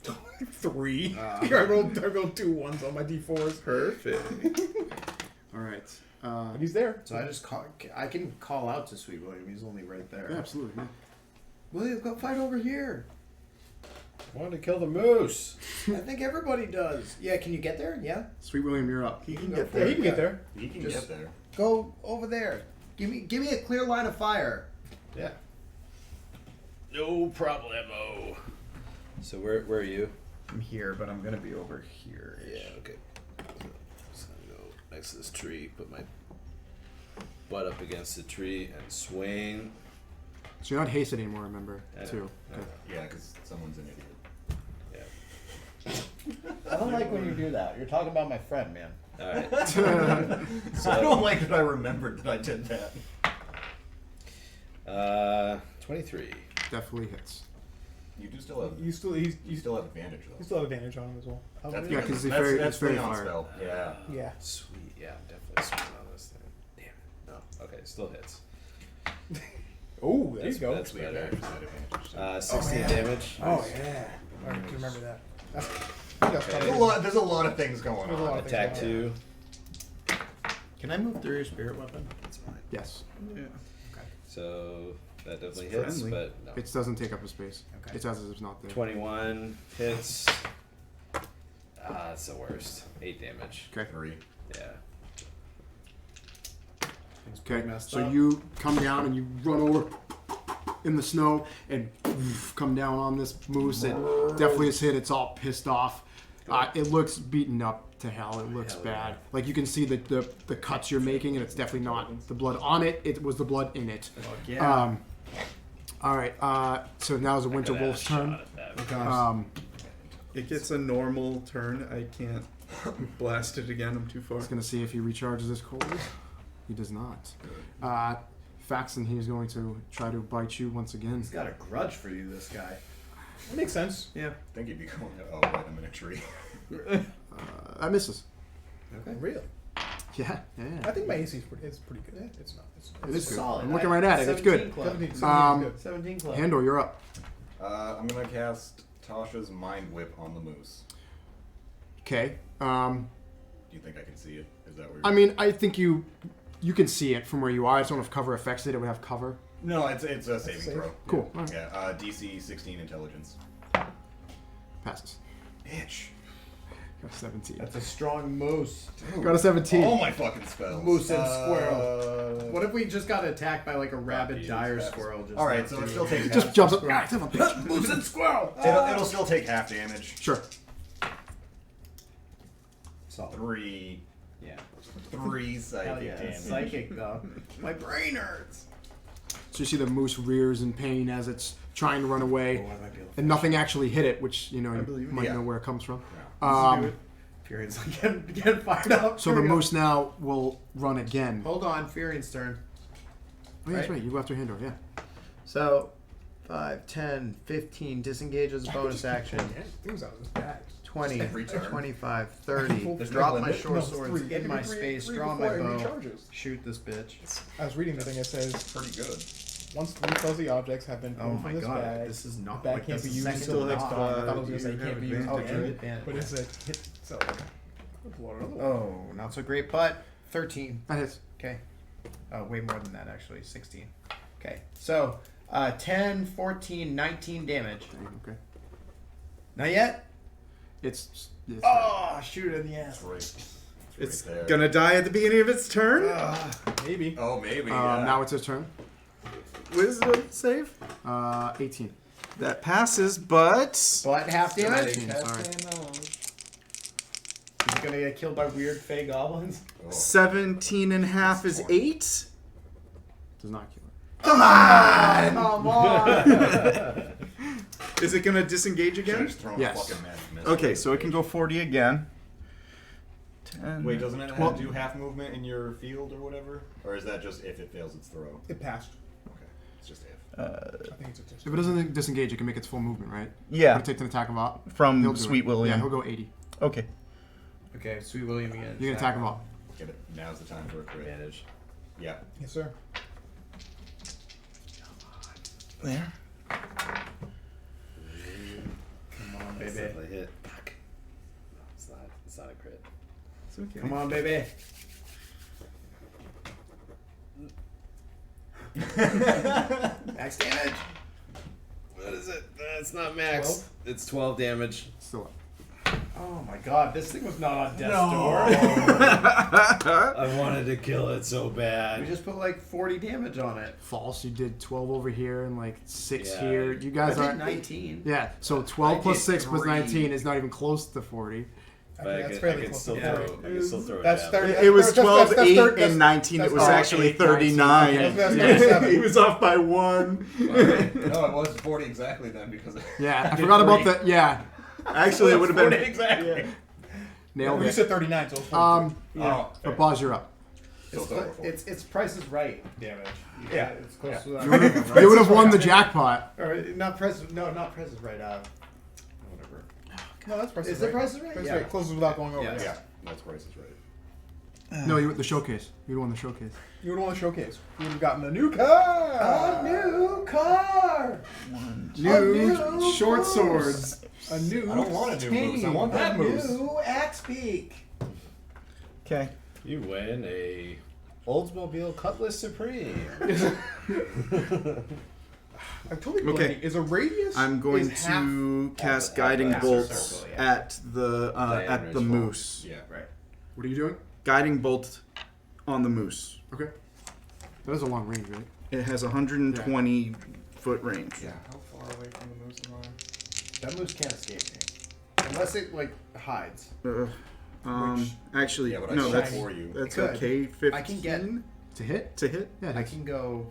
3. I rolled 2 1s on my d4s. Perfect. All right. But he's there. So I can call out to Sweet William. He's only right there. Yeah, absolutely. Yeah. William, go fight over here. wanted to kill the moose. I think everybody does. Yeah, can you get there? Yeah. Sweet William, you're up. He can go get for Yeah, there. he can get there. He can Just- get there. Go over there. Give me a clear line of fire. Yeah. No problemo. So where are you? I'm here, but I'm gonna be over here. Yeah. Okay. So I'm gonna go next to this tree. Put my butt up against the tree and swing. So you're not hasted anymore, remember, I know. too. I Okay. know. Yeah, because someone's an idiot. Yeah. I don't like when you do that. You're talking about my friend, man. All right. I don't like that I remembered that I did that. 23. Definitely hits. You do still have. You still You still have advantage though. you still have advantage on him as well. That's Yeah, 'cause it's that's, very- that's it's very Leon's fire. spell. Yeah. Yeah. Sweet. Yeah, I'm definitely swinging on this thing. Damn it. No. Okay. Still hits. Oh, there That's, you go. That's Yeah, better. there's that advantage. 16 yeah. damage. Oh yeah. I can remember that. That's There's a lot of things going There's a lot on. of things Attack going 2. Can I move through your spirit weapon? That's fine. Yes. Yeah. So That definitely hits, friendly. but no. It doesn't take up a space. Okay. It's as if it's not there. 21 hits. That's the worst. 8 damage. Okay. 3. Yeah. Okay. messed So up. you come down and you run over in the snow and come down on this moose. It definitely is hit. It's all pissed off. It looks beaten up to hell. It looks Hell bad. yeah. Like you can see the cuts you're making, and it's definitely not the blood on it. It was the blood in it. Fuck yeah. All right. So now is the Winter Could've had a Wolf's turn. shot at that. It gets a normal turn. I can't blast it again. I'm too far. He's gonna see if he recharges his cold. He does not. Faxon, he is going to try to bite you once again. He's got a grudge for you, this guy. That makes sense. I think he'd be going, oh, wait, I'm in a tree. That misses. Okay. Really? Yeah. I think my AC is pretty good. It's not. It is good. Solid. I'm looking right at it. It's good. 17 club. 17 is good. 17 club. Handor, you're up. I'm going to cast Tasha's Mind Whip on the moose. Okay. Do you think I can see it? Is that weird? I mean, I think you can see it from where you are. I just don't know if cover affects it. It would have cover. No, it's a saving Save. throw. Cool. All right. Yeah, DC 16 Intelligence. Passes. Bitch. Got a 17. That's a strong moose. Got a 17. All my fucking spells. Moose and squirrel. What if we just got attacked by like a rabid Jesus, dire that's- squirrel? Just Alright, like so it doing still takes Just half. jumps up. Ah, son of a bitch. moose and squirrel. It'll still take half damage. Sure. Solid. 3 Yeah. 3 Hell psychic yeah. damage. Psychic though. My brain hurts. So you see the moose rears in pain as it's trying to run away, Oh, I might be able to and nothing actually hit it, which you believe it. might Yeah. know where it comes from. do it. Furion's like getting fired up. So the Furion. moose now will run again. Hold on, Furion's turn. Oh, yeah, that's right. right. You go after Handor. Yeah. So 5, 10, 15, disengage as a bonus action. Things out of this bag. 20, Every turn. 25, 30. There's Drop no my limit? short No, it's swords 3. in my Three space, draw before my it bow, recharges. shoot this bitch. I was reading the thing. It says Pretty good. once 3 fuzzy objects have been Oh pulled my from this god, bag, this is the not bag like can't this be is used second until to next none. time. I thought it was going to say You can't have be used Oh, until and then. advantage. But it's a hit. So, Oh, not so great, but 13. That hits. Okay. Way more than that, actually. 16. Okay. So, 10, 14, 19 damage. Okay. Not yet? It's Oh, shoot it in the ass. It's right there. gonna die at the beginning of its turn. maybe. Oh, maybe. now it's his turn. Wisdom save. 18. That passes, but But half damage? 19, sorry. He's gonna get killed by weird fey goblins? 17 and a half is 8. Does not kill it. Come on! Is it gonna disengage Should've again? just thrown Yes. a fucking magic missile. Okay, so it can go 40 again. 10. Wait, doesn't it Well- do half movement in your field or whatever? Or is that just if it fails its throw? It passed. Okay, it's just if. I think it's a test. If it doesn't disengage, it can make its full movement, right? Yeah, It takes an attack of op. from He'll do Sweet it. William. Yeah, he'll go 80. Okay. Okay, Sweet William again. You can attack him up. Get it. Now's the time for a crit. Advantage. Yeah. Yes, sir. There. Come on, That's baby. definitely hit. Fuck. No, it's not. It's not a crit. It's okay. Come on, baby. Max damage. What is it? It's not max. It's 12 damage. Still up. Oh my god, this thing was not on death's I wanted to kill it so door. We bad. just put like 40 damage on it. False. You did 12 over here and like 6 Yeah. here. You I guys did are 19. Yeah. So 12 I plus did 6 plus 3. 19 is not even close to 40. But I that's can, fairly I can close still to throw. thirty. I can still throw That's it down. 30. It was That's 12, that's 8, third- and 19. It was Oh, actually 8, 19. 39. Okay. That's Yeah. 37. He was off by 1. No, it was 40 exactly then because. Yeah. I forgot about the. Yeah. Actually, it would have been. exactly. Nailed You it. said 39, so it's 42. Oh, But Boz, you're up. Still over 40. It's Price is Right damage. Yeah. It's close Yeah. to You would have won the jackpot. Or not Price. No, not Price is Right. Whatever. No, that's Price Is Right. it Price is Right? Price Yeah. Right closes without going over. Yeah. Yeah, that's Price is Right. No, you the showcase. You won the showcase. You would have won the showcase. You would have gotten a new car. A new car. New short swords. A new. I don't want a new moose. I want that A moose. new axe beak. Okay. You win a Oldsmobile Cutlass Supreme. I'm totally Okay. blanking. Is a radius? I'm going is half- to cast the guiding master bolts circle, yeah. at the moose. Yeah. Right. What are you doing? Guiding bolt on the moose. Okay. That is a long range, right? It has 120 foot range. Yeah. How far away from the moose am I? That moose can't escape me. Unless it, like, hides. Actually, Yeah, but I no, saw that's for you. that's Could. okay. 15 I can get- To hit? to hit. Yeah. I can go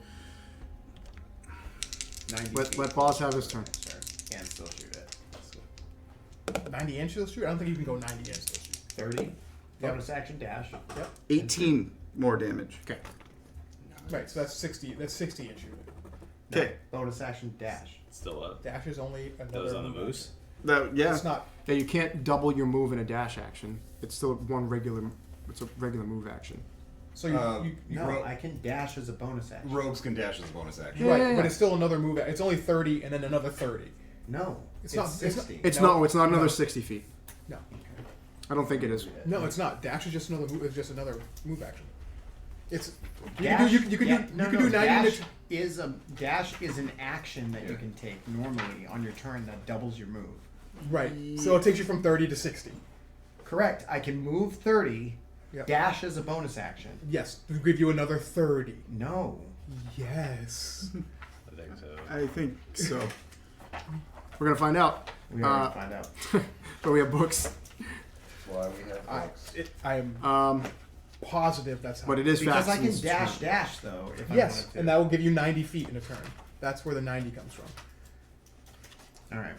90 Let feet. Boss have his turn. Sure. And still shoot it. 90 inch still shoot? I don't think you can go 90 inch still shoot. 30. Bonus action dash. 18 more damage. Okay. Right, so that's 60. That's 60 inch shooting. Okay. Bonus action dash. Still up. Dash is only another. That was on the move moose. That yeah. It's not. Yeah, you can't double your move in a dash action. It's still one regular. It's a regular move action. So you No, Ro- I can dash as a bonus action. Rogues can dash as a bonus action. right, yeah. but it's still another move. It's only 30 and then another 30. No, It's it's, not- it's not- 60. It's No, no. It's not another no. 60 feet. No, I don't think it is. no, it's not. Dash is just another move. It's just another move action. It's you Dash, can do you can yeah, do no, you can no, do 90 dash inch. is an action that you can take normally on your turn that doubles your move. Right. So it takes you from 30 to 60. Correct. I can move 30. Yep. Dash as a bonus action. Yes, to give you another 30. No. Yes. I think so. I think so. We're gonna find out. We already find out. But we have books. Why we have books. I am positive that's how. But it is Because I can Faxon's dash turn. dash though. If I Yes, wanted to. and that will give you 90 feet in a turn. That's where the 90 comes from. All right.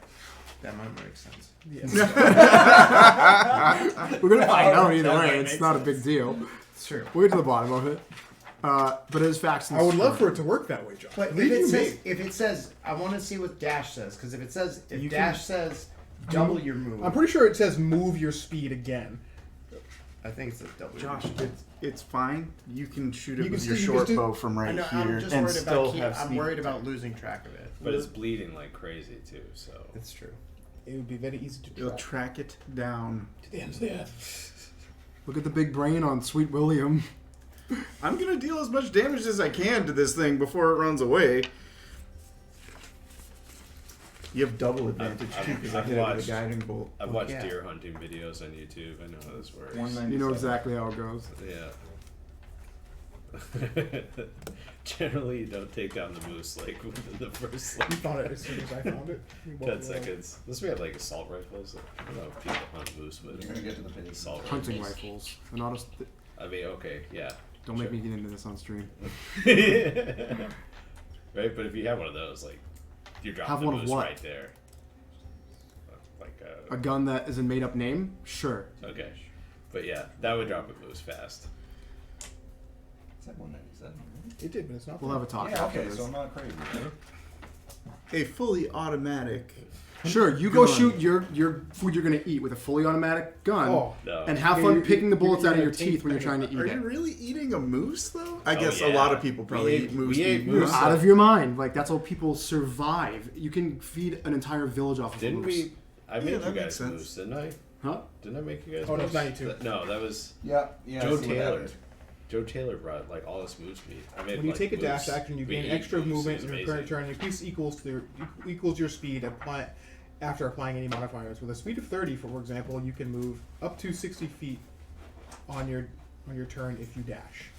That might make sense. Yes. We're gonna find out either That way. might It's make not a big deal. It's true. We'll get to the bottom of it. But it is Faxon's I would love for turn. it to work that way, John. But Leave you me. if it says, I want to see what dash says, because if You dash says double your move, I'm pretty sure it says move your speed again. I think it says double. Josh, your move. it's fine. You can shoot it You with can your still- you short can still- bow from I right know, here I'm just and worried still about. have I'm sneak worried attack. about losing track of it. But it's bleeding like crazy too. So It's true. It would be very easy to You'll track. track it down. To the ends of the earth. Look at the big brain on Sweet William. I'm gonna deal as much damage as I can to this thing before it runs away. You have double advantage too because I I've hit it with watched- a guiding bolt. I've watched yeah. deer hunting videos on YouTube. I know how this works. 197. You know exactly how it goes. Yeah. Generally, you don't take down the moose like within the first You found it as soon as I found it. We both 10 were seconds. Unless we have like assault rifles. I don't know if people hunt moose with You're gonna get to the page. assault Hunting rifles. rifles. And honest, I mean, okay, yeah. don't make me get into this on stream. Right, but if you have one of those, like, you're dropping Have the one of moose what? right there. Like, A gun that is a made up name? Sure. okay. But yeah, that would drop a moose fast. It's like 197. It did, but it's not. We'll have a talk Yeah, after okay, this. so I'm not crazy. Right? A fully automatic. Sure, you go Gun. shoot your food you're gonna eat with a fully automatic gun, Oh. No. and have Yeah, fun you- picking the you- bullets you out of gotta your teeth take when you're the- trying to eat Are it. you really eating a moose though? I Oh, guess a yeah. lot of people probably We eat moose. ate eat moose. moose. Out of your mind. Like, that's how people survive. You can feed an entire village off of Didn't moose. we? I made that you makes guys sense. moose, didn't I? Huh? Didn't I make you guys Oh, no, moose? it's 92. No, that was Yeah, Joe I see what Taylor. happened. Joe Taylor brought like all this moose meat. I made When you like, take a moose. dash action, you We gain ate extra moose. movement It in was your current amazing. turn. Your piece equals your speed after applying any modifiers. With a speed of 30, for example, you can move up to 60 feet on your turn if you dash.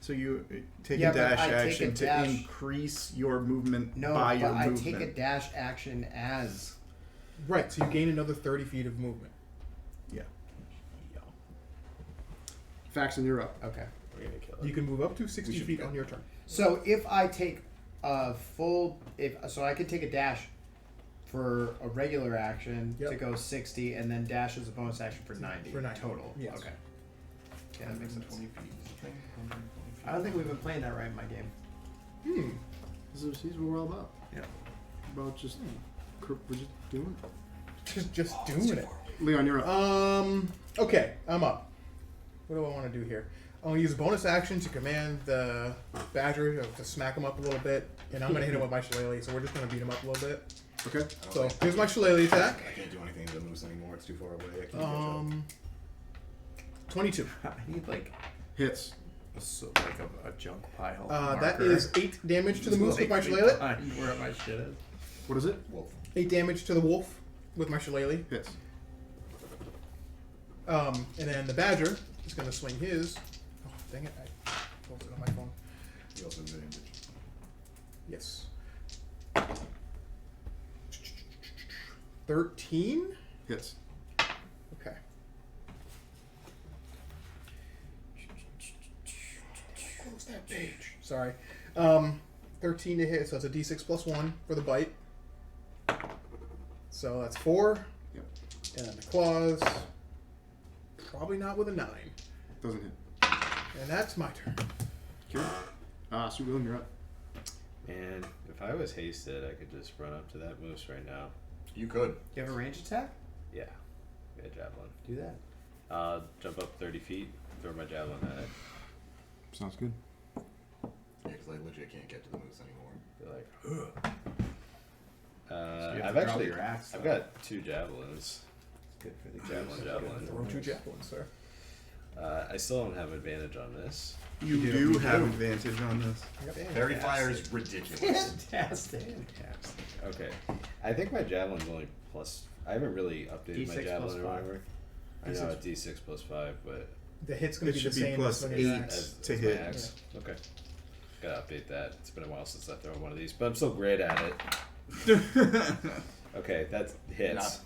So you take Yeah, a but dash I take a action to dash- increase your movement No, by but your I movement. take a dash action as. Right, so you gain another 30 feet of movement. Yeah. Faxon, you're up. Okay. We're gonna kill You it. can move up to 60 We should feet be on your turn. So if I take a full, so I could take a dash for a regular action Yep. to go 60, and then dash as a bonus action for 90. For 90, total. yes. Okay. Yeah, that makes sense. 120 feet. I don't think we've been playing that right in my game. This is what we're all about. Yeah. About just, we're just doing it. Just doing it. Leon, you're up. Okay, I'm up. What do I want to do here? I'm going to use a bonus action to command the badger to smack him up a little bit, and I'm going to hit him with my shillelagh, so we're just going to beat him up a little bit. Okay. So here's my shillelagh attack. I can't do anything to the moose anymore. It's too far away. I can't catch 22. I need like Hits. So, like a junk pile. That is 8 damage to the moose with my shillelagh. Where my shit is. What is it? Wolf. 8 damage to the wolf with my shillelagh. Hits. And then the badger is going to swing his. Oh, dang it. I closed it on my phone. He also has advantage. Yes. 13? Hits. Okay. Close that page. Sorry. 13 to hit, so it's a d6 plus 1 for the bite. So that's 4. Yep. And then the claws. Probably not with a 9. Doesn't hit. And that's my turn. Okay. Sweet William, you're up. And if I was hasted, I could just run up to that moose right now. You could. You have a range attack? Yeah. Yeah, javelin. Do that. Jump up 30 feet, throw my javelin at it. Sounds good. Yeah, because I legit can't get to the moose anymore. Be like, ugh. you have I've to drop actually, your axe, I've though. got 2 javelins. Good for the Javelin. Throw 2 javelins, sir. I still don't have advantage on this. You do have advantage on this. Fairy fire is ridiculous. Fantastic. Okay. I think my javelin's only plus. I haven't really updated my D6 javelin or plus 5. whatever. I know it's D6 plus 5, but The hit's going It to be the should be same plus as 8 axe. to as hit. my axe. Okay. Gotta update that. It's been a while since I thrown one of these, but I'm still great at it. Okay, that hits.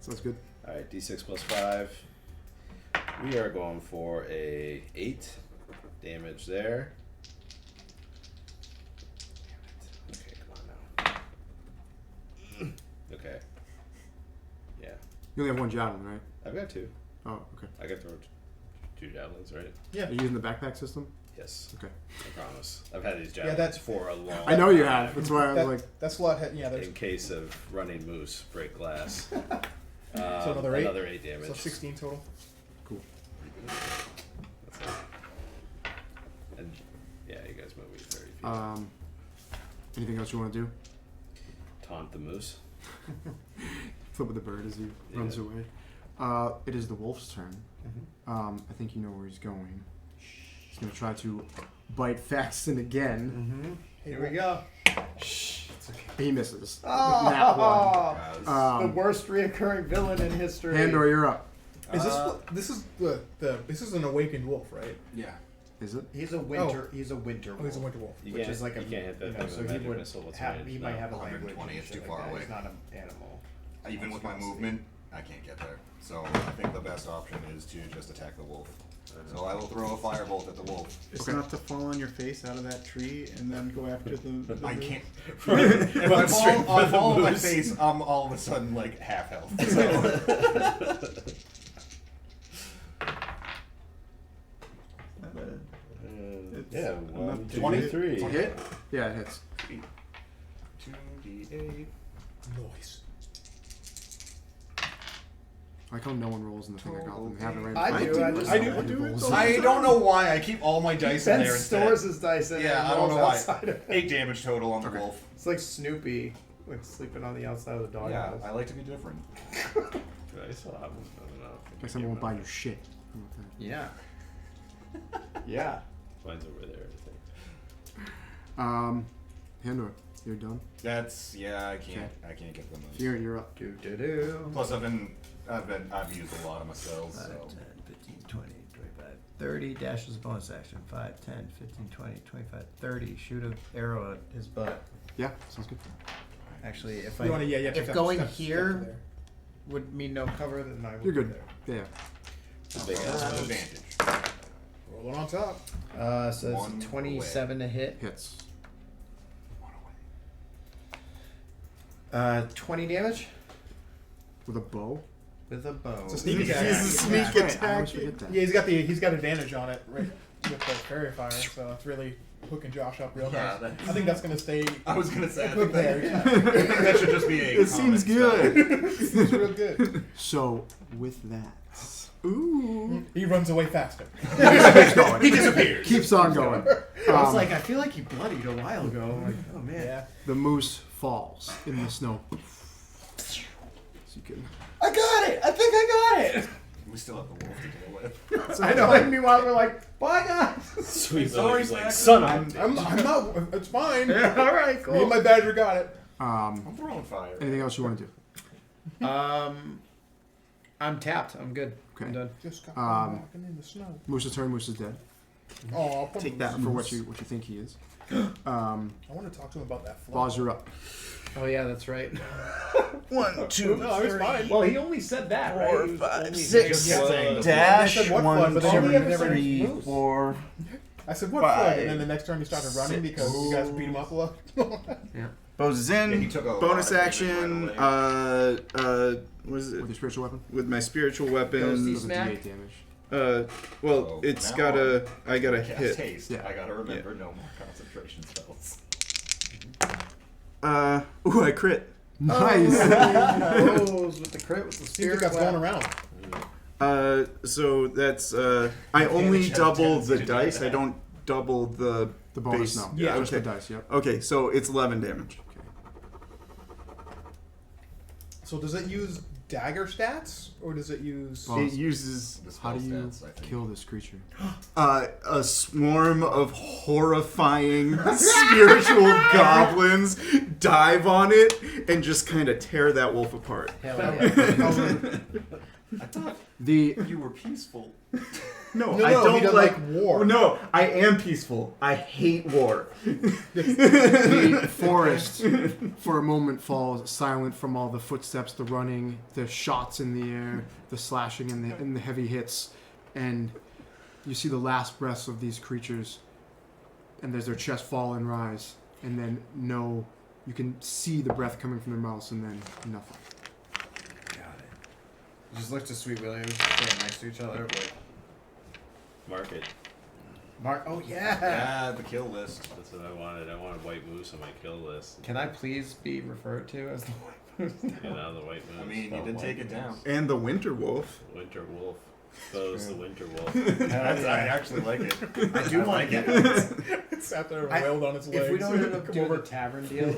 Sounds good. Alright, D6 plus 5. We are going for a 8 damage there. Damn it. Okay, come on now. Okay. Yeah. You only have 1 javelin, right? I've got 2. Oh, okay. I can throw 2 javelins, right? Yeah. Are you using the backpack system? Yes. Okay. I promise. I've had these javelins that's- for a long I know you time. have. That's why I was like, That slot hit, yeah, there's In case of running moose, break glass. So another 8? Another 8 damage. so 16 total. cool. That's it. And yeah, you guys move me 30 feet. Anything else you want to do? Taunt the moose. Flip with the bird as he runs away. It is the wolf's turn. I think you know where he's going. He's going to try to bite Faxon again. Here we go. He misses. Oh, Nat 1. Guys. the worst reoccurring villain in history. Handor, you're up. Is this is an awakened wolf, right? Yeah. Is it? He's a winter. He's a winter. Oh, he's a wolf, winter wolf. You which can't, is like a you can't hit that you know, thing so with a he magic would missile. What's have, range he now? might have a 120 language. and is shit too like far that. away. He's not an animal. Even with my movement, I can't get there. So I think the best option is to just attack the wolf. So I will throw a firebolt at the wolf. It's not to fall on your face out of that tree and then go after the I moose. can't. If I fall on my face, I'm all of a sudden like half health. So. Not bad. It's Yeah, enough to 23. To hit? Yeah, it hits. 2d8. Noise. I like how no one rolls in the Finger Goblin. They have it right in I front. do. I just I do it. I don't know why I keep all my dice in Ben there instead. stores his dice in Yeah, there and I don't rolls know why. outside of it. 8 damage total on the Okay. wolf. It's like Snoopy, like sleeping on the outside of the dog Yeah, house. I like to be different. I still have one. I don't know. Guess I won't buy you shit. How about that? Yeah. Yeah. Mine's over there, I think. Handor, you're done. That's I can't get them. Fear, you're up. Plus I've used a lot of my spells. 5, So 10, 15, 20, 25, 30. Dash is a bonus action. 5, 10, 15, 20, 25, 30. Shoot an arrow at his butt. Yeah, sounds good. Actually, if You wanna, yeah, if step- going step to here there. would mean no cover, then I would You're be good. there. Yeah. Big ass moose. advantage. Rolling on top. So One it's 27 to hit. Hits. 20 damage With a bow? with a bow. It's a sneak attack. He's a sneak Yeah. I attack. always forget that. Yeah, he's got advantage on it, right? With the fairy fire, so it's really hooking Josh up real Yeah, nice. I think that's gonna stay. I was gonna say I Hook think there. that, that should just be a It seems common good. It's real good. So, with that. Ooh. He runs away faster. Keeps going. He disappears. Keeps on going. I was like, I feel like he bloodied a while ago. I'm like, oh man. Yeah. The moose falls in the snow. So you can. I got it! I think I got it! We still have the wolf to get away. whip. I know. And meanwhile, we're like, bye guys. Sweet Sorry, Lily's like, Zach. son of I'm not. It's fine. Yeah, all right, cool. Me and my badger got it. Um, I'm throwing fire. anything else you want to do? I'm tapped. I'm good. Okay. I'm done. Just got walking in the snow. Moose's turn. Moose is dead. Oh, I'll put Take him- that for what you think he is. I want to talk to him about that fly. Boz, you're up. Oh yeah, that's right. 1, 2, No, it's fine. Well, he only said that, right? 4, He was 5, only 6. saying the Dash. I said what 1, fly, but then 2, you never 3, moved. 4. I said what Five, flag, and then the next turn he started running because you guys beat him up a lot. Bose is in. Yeah, he took a Bonus lot of action. damage right What is With it? your spiritual weapon? With my spiritual Goes weapon. the Does a Smack? D8 damage. Well, So it's now gotta. I gotta Cast hit. haste. Yeah. I gotta remember no more concentration spells. Ooh, I crit. Nice. Goes with the crit with the See if spirit. that's going around. So that's. I only has double tendency the to do dice. that. I don't double the. The bonus, base. no. Yeah. Just Okay. the dice, yep. Okay, so it's 11 damage. So does it use dagger stats or does it use? Well, It uses The How do spell you stats, I think. kill this creature? a swarm of horrifying spiritual goblins dive on it and just kind of tear that wolf apart. Hell yeah. I thought The you were peaceful. No, No, I no, he don't doesn't like war. No, I am peaceful. I hate war. the forest for a moment falls silent from all the footsteps, the running, the shots in the air, the slashing and the heavy hits, and you see the last breaths of these creatures, and there's their chest fall and rise, and then you can see the breath coming from their mouths, and then nothing. Got it. Just look to Sweet William, standing next to each other. Like, Mark it. Mark. Oh yeah. Yeah, the kill list. That's what I wanted. I wanted white moose on my kill list. Can I please be referred to as the white moose? You know, the white moose. I mean, you spelled did white take it moose. down. And the winter wolf. Winter wolf. Bose the winter wolf. I actually like it. I do want to get. It sat there and I- wailed on its legs. If we don't end up Come doing over. the tavern deal,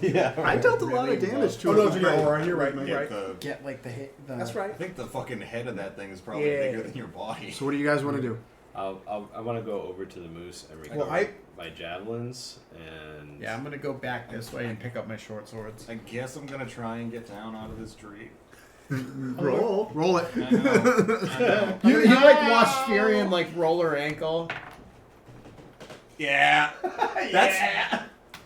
I dealt a lot of Really damage to Oh it. no, it's your aura. You're right. Get You're right. the- get like the hit. The, That's I right. think the fucking head of that thing is probably Yeah. bigger than your body. So what do you guys want to do? I want to go over to the moose and Well, recover my javelins and Yeah, I'm gonna go back this way and pick up my short swords. I guess I'm gonna try and get down out of this tree. Roll it. I know. I know. You like watch Furion like roll her ankle. Yeah.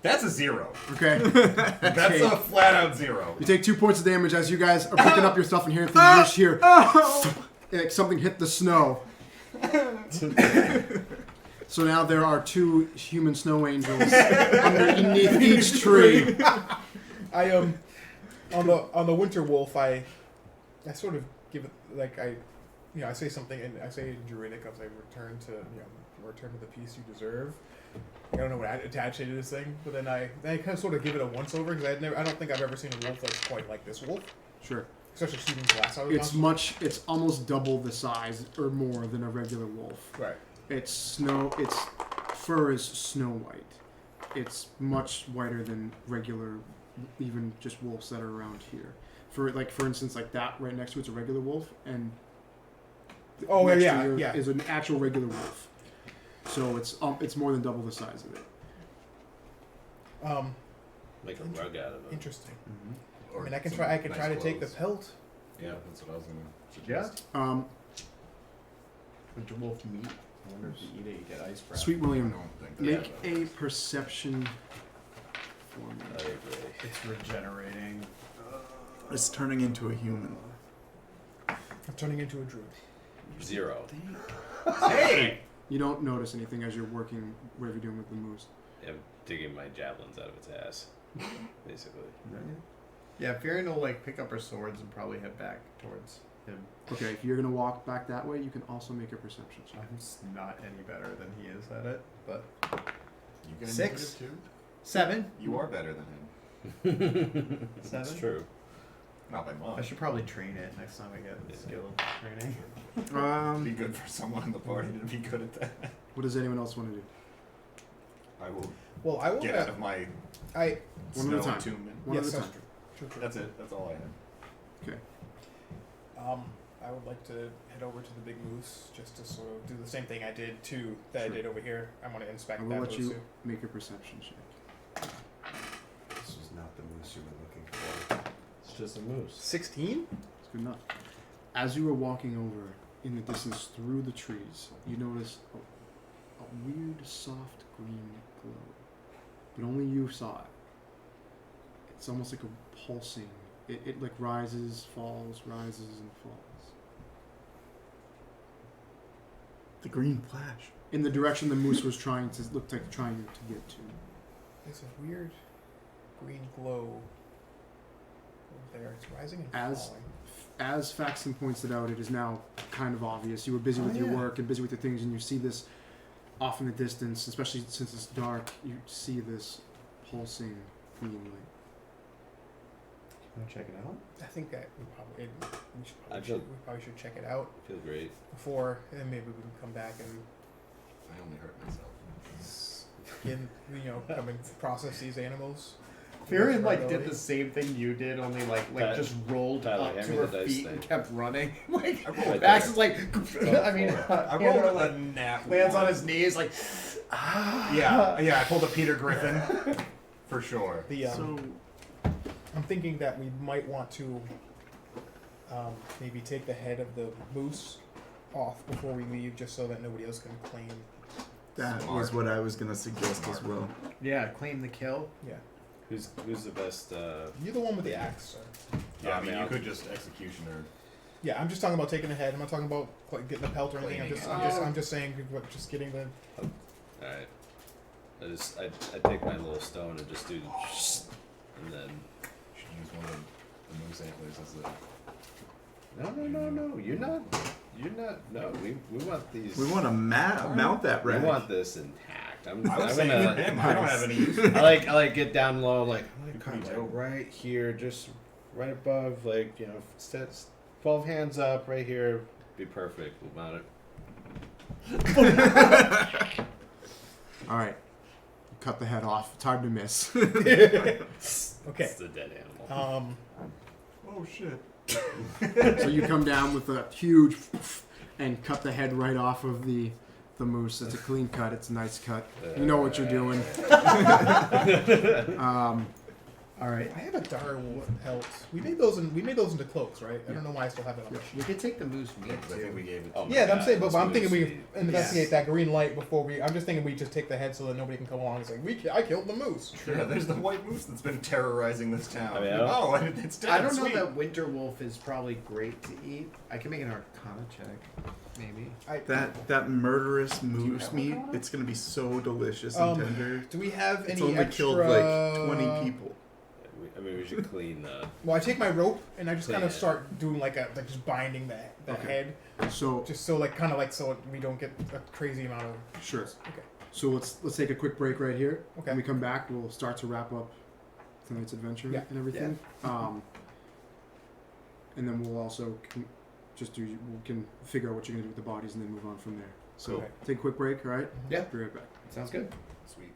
That's a 0. Okay. That's a flat out 0. You take 2 points of damage as you guys are picking up your stuff and hearing things. You just hear like something hit the snow. So now there are 2 human snow angels underneath each tree. I on the winter wolf. I sort of give it like I say something and I say in Druidic as I return to the peace you deserve. I don't know what attached to this thing, but then I kind of sort of give it a once over because I don't think I've ever seen a wolf that's quite like this wolf, Sure. especially shooting glass out of it. It's almost double the size or more than a regular wolf. Right. Its fur is snow white. It's much whiter than regular, even just wolves that are around here. For instance, like that right next to it's a regular wolf, and Oh next to yeah, yours yeah. is an actual regular wolf. So it's more than double the size of it. make a rug out of them. Interesting. Or I mean, I can some try to nice take the clothes. pelt. Yeah, that's what I was gonna Yeah. suggest. Winter wolf meat. I wonder if you eat it, you get ice breath. Sweet William, I don't think make that- a perception for me. I agree. It's regenerating. It's turning into a human. I'm turning into a druid. 0. Hey! You don't notice anything as you're working, whatever you're doing with the moose. I'm digging my javelins out of its ass, basically. Yeah, Furion will like pick up her swords and probably head back towards him. Okay, if you're gonna walk back that way, you can also make a perception check. I'm just not any better than he is at it, but You get 6. initiative too? 7. You are better than him. That's 7? true. Not by I much. should probably train it next time I get skill training. It'd be good for someone in the party to be good at that. What does anyone else want to do? I will Well, I will. get out of my I One at snow a time. entombment. One yes, at a that's time. true. True. That's it. That's all I had. Okay. I would like to head over to the big moose just to sort of do the same thing I did I did over here. I want to inspect I that will let moose you too. make a perception check. This was not the moose you were looking for. It's just a moose. 16? It's good enough. As you were walking over in the distance through the trees, you notice a weird, soft green glow. But only you saw it. It's almost like a pulsing. It like rises, falls, rises, and falls. The green flash. In the direction the moose was trying to get to. There's a weird green glow over there. It's rising and As falling. As Faxon points it out, it is now kind of obvious. You were busy with your work and busy with your things, and you see this off in the distance, especially since it's dark. You see this pulsing green light. Want to check it out? I think that we probably should check it out I feel great. before, and then maybe we can come back and I only hurt myself. come and process these animals. Firin did the same thing you did, only just rolled Tyler, up hand to me her the dice feet and thing. kept running. Right Max there. is like, I mean, I rolled a nat lands on one. his knees like, Yeah, I pulled a Peter Griffin. For sure. I'm thinking that we might want to maybe take the head of the moose off before we leave, just so that nobody else can claim. That Smart. was what I was gonna suggest as well. yeah, claim the kill. Yeah, Who's the best? you're the one with the axe, sir. Yeah, I mean, I mean, you I'll- could just executioner. Yeah, I'm just talking about taking the head. I'm not talking about getting the pelt or anything. I'm just saying, just getting the. All right. I take my little stone and just do, and then. Should use one of the moose antlers as a. No. You're not. No, we want these. We want to mount that We rag. want this intact. I'm I was saying gonna. for him, I don't have any use. I like get down low, like kind of like right here, just right above, 12 hands up, right here, be perfect. We'll mount it. All right, you cut the head off. It's hard to miss. Okay. It's the dead animal. Oh shit. So you come down with a huge and cut the head right off of the moose. It's a clean cut. It's a nice cut. You know what you're doing. All right. I have a dire pelt. We made those into cloaks, right? I don't know why I still have it on. We could take the moose meat I think we too. gave it. Oh my Yeah, I'm God, saying, but this I'm thinking we moose. investigate that green light before we. I'm just thinking we just take the head so that nobody can come along and say I killed the moose. Yeah, there's the white moose that's been terrorizing this town. I mean, I don't- and it's dead. I don't know Sweet. that winter wolf is probably great to eat. I can make an arcana check, maybe. That murderous moose meat, it's gonna be so delicious and tender. Do we have any It's only extra? killed like 20 people. We should clean the. Well, I take my rope and I just kind of Yeah. start doing just binding the Okay. head, So just so so we don't get a crazy amount of. sure. Okay. So let's take a quick break right here. Okay. When we come back, we'll start to wrap up tonight's adventure Yeah. and everything. And then we'll also we can figure out what you're gonna do with the bodies and then move on from there. So Okay. take a quick break, all right? Yeah. Be right back. Sounds good. Sweet.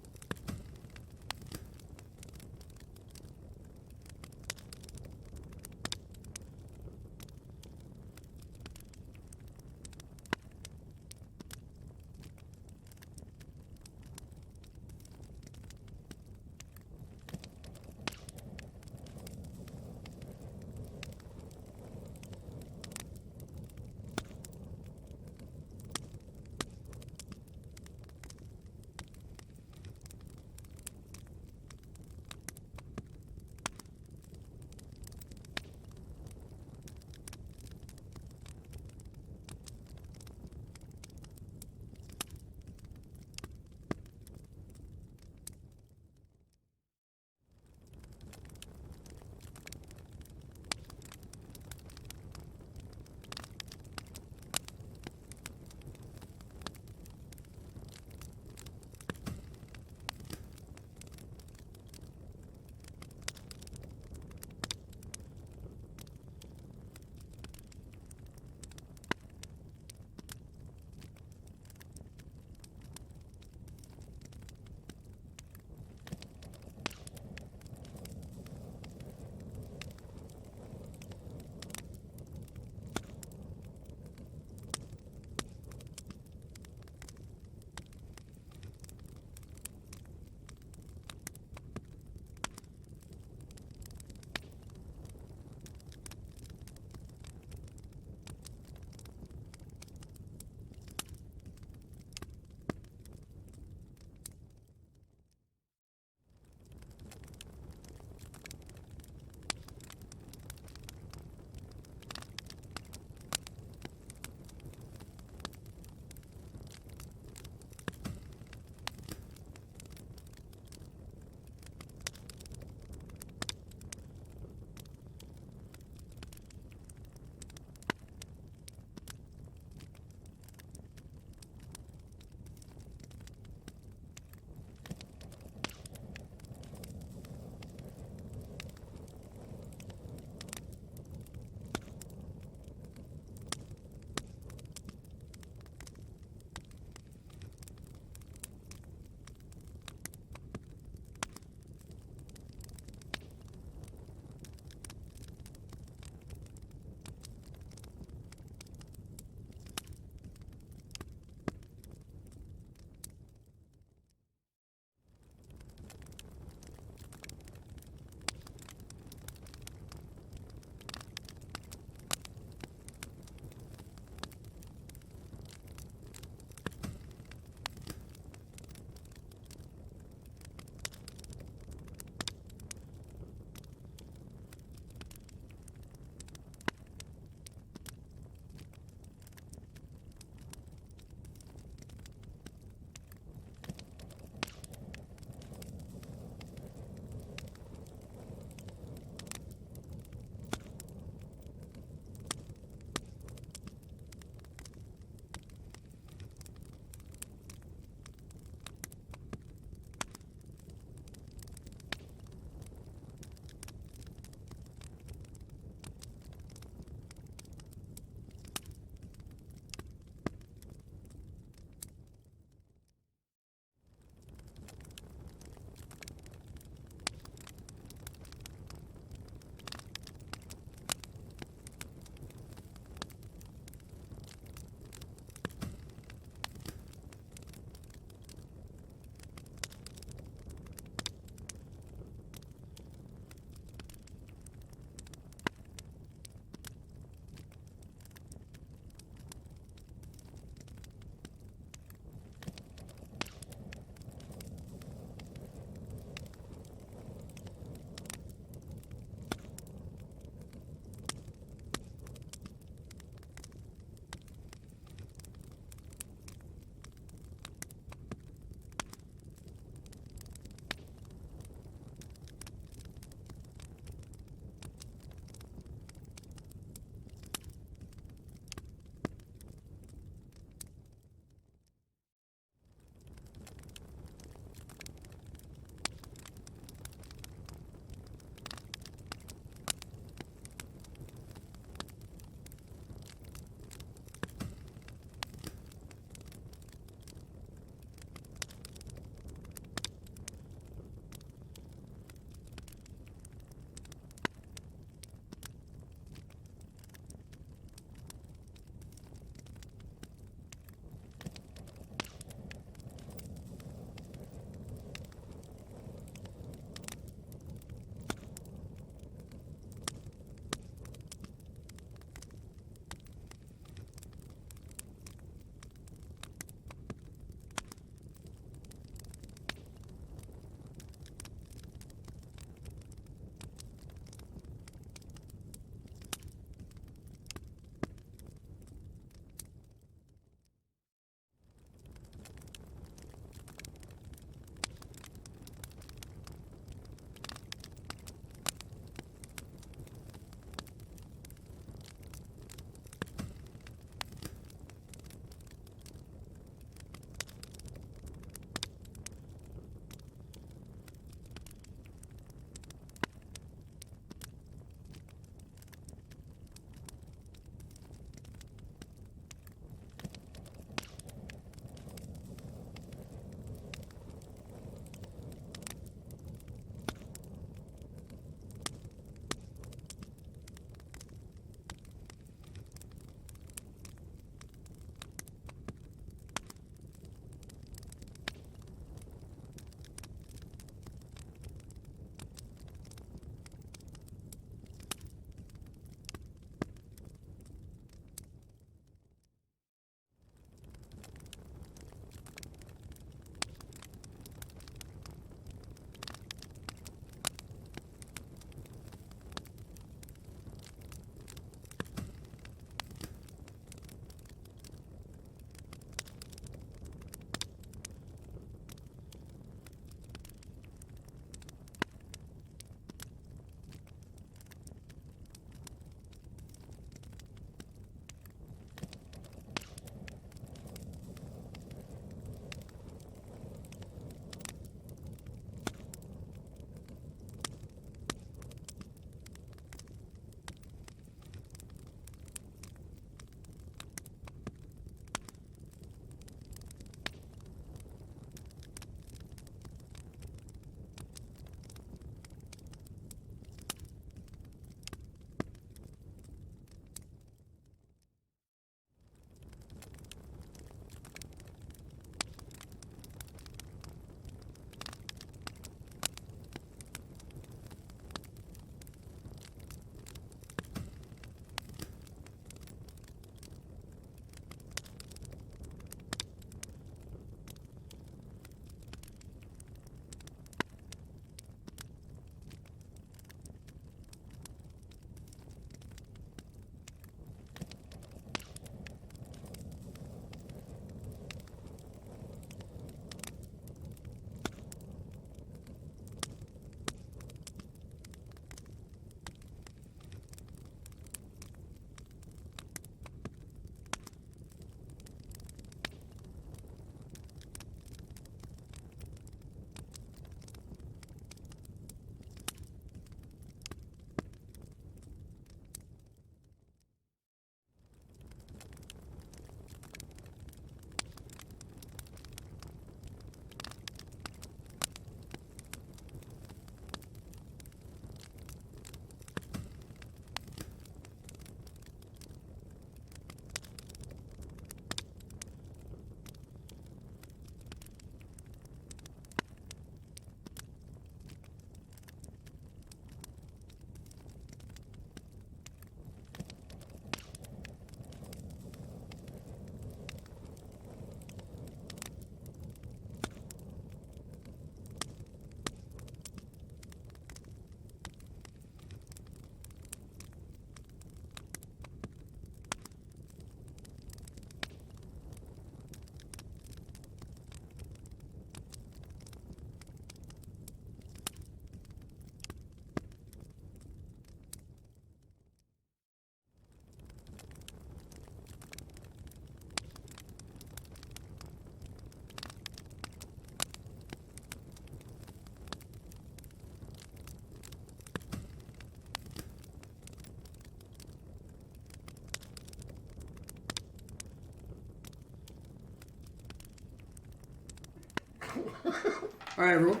All right, everyone.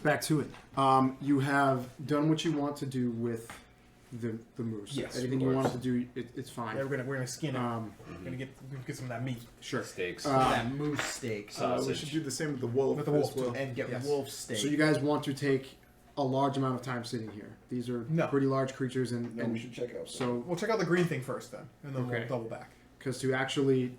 Back to it. You have done what you want to do with the moose. Yes, Anything of you course. wanted to do, it's fine. Yeah, we're gonna skin it. We're gonna get some of that meat Sure. Steaks. that moose steak. We Sausage. should do the same with the wolf. with the wolf as well. too. And get Yes. wolf steak. So you guys want to take a large amount of time sitting here. These are No. pretty large creatures, and No, we should check out. so We'll check out the green thing first, then, and then Okay. we'll double back. because to actually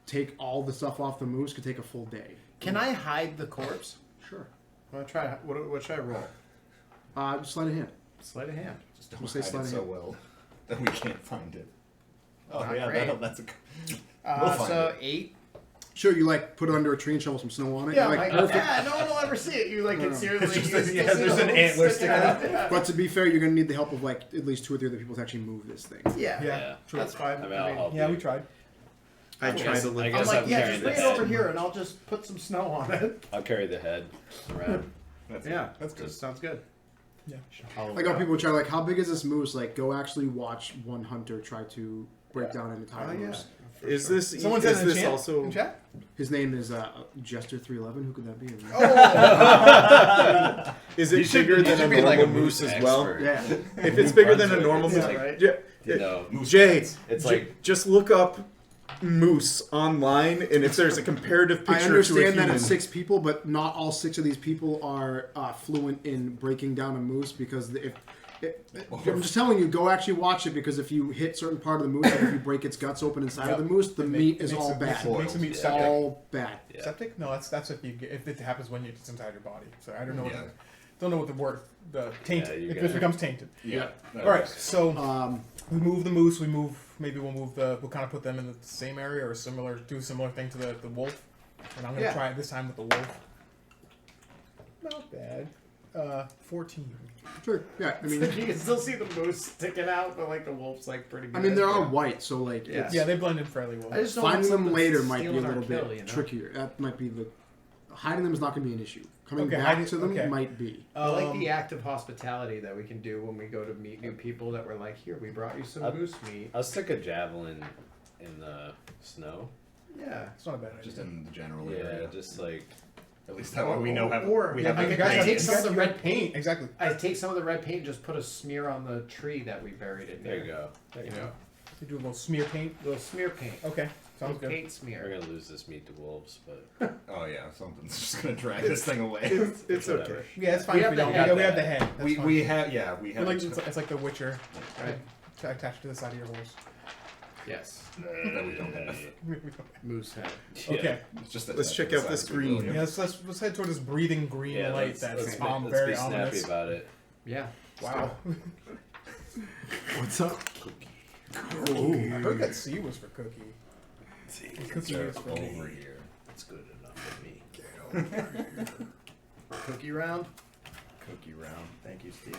take all the stuff off the moose could take a full day. Can I hide the corpse? Sure. I want to try. What should I roll? Just sleight of hand. Sleight of hand. Just don't We'll say hide sleight it of so hand. well that we can't find it. Oh Not yeah, great. that's a. We'll find So it. 8. Sure, you like put it under a tree and shovel some snow on it. Yeah, You're like, perfect. yeah, no one will ever see it. You like No, can no. seriously. It's you just- can yeah, still see there's the an hoof antler sticking sticking out. out. Yeah. But to be fair, you're gonna need the help of like at least 2 or 3 other people to actually move this thing. Yeah, Yeah, true. that's fine. I mean, I'll help Yeah, you. we tried. I tried to I live. guess I'm like, I'm yeah, carrying just bring the it over head. here and I'll just put some snow on it. I'll carry the head around. That's Yeah, That's good. Sounds good. Yeah. I got people try like, how big is this moose? Like, go actually watch one hunter try to break down an entire moose. Is this? Someone is said in this chat. also? In chat? His name is Jester311. Who could that be? Is it You should- bigger you than should a be like normal a moose moose as well? expert. Yeah. If it's bigger than a Brunswick, normal it's moose, like- right? You know, Jay, it's like just look up moose online, and if there's a comparative picture I to a understand that human, it's 6 people, but not all 6 of these people are fluent in breaking down a moose because I'm just telling you, go actually watch it because if you hit certain part of the moose, like if you break its guts open inside of the moose, the meat is all bad. Makes the meat It's septic. all bad. Yeah. Septic? No, that's if you get, if it happens when it's inside your body. So I don't know. Yeah. Don't know what the word the tainted. Yeah, you if gotta- this becomes tainted. Yeah. All right. So Um, we move the moose. Maybe we'll move the. We'll kind of put them in the same area or similar. Do a similar thing to the wolf. And I'm gonna Yeah. try it this time with the wolf. Not bad. 14. sure. Yeah. I mean, You can still see the moose sticking out, but like the wolf's like pretty good. I mean, they're all white, so like, Yeah. it's, Yeah, they blend in fairly well. I just don't want finding them something later might be a stealing our little bit kill, you know? trickier. That might be the hiding them is not going to be an issue. Coming Okay, back hiding- to them okay. might be. I like the act of hospitality that we can do when we go to meet new people. That we're like, here, we brought you some moose meat. I'll stick a javelin in the snow. Yeah. It's not a bad idea. Just in the general Yeah, area. just like At least that way we know have Or- we yeah, have I the could- I paint. take some of the you red got paint. Exactly. I take some of the red paint and just put a smear on the tree that we buried in there you go. You know, You do a little smear paint. little smear paint. Okay, sounds Little good. paint We're smear. gonna lose this meat to wolves, but Oh yeah, something's just gonna drag this thing away. it's whatever. okay. Yeah, it's fine We if have we the don't. head. We have the head. That's we fine. we have We're it. like, it's like the Witcher, Right? attached to the side of your horse. Yes. that we don't have. Moose head. Okay. It's just Let's attached check to the out this sides of the wheel, green. Yeah, let's head toward this breathing green yeah, light let's, that's let's, very let's be snappy ominous. about it. Yeah. Wow. What's up? I heard that C was for cookie. Cookie They're is for over me. here. It's good enough for me. Cookie round. Cookie round. Thank you, Steve.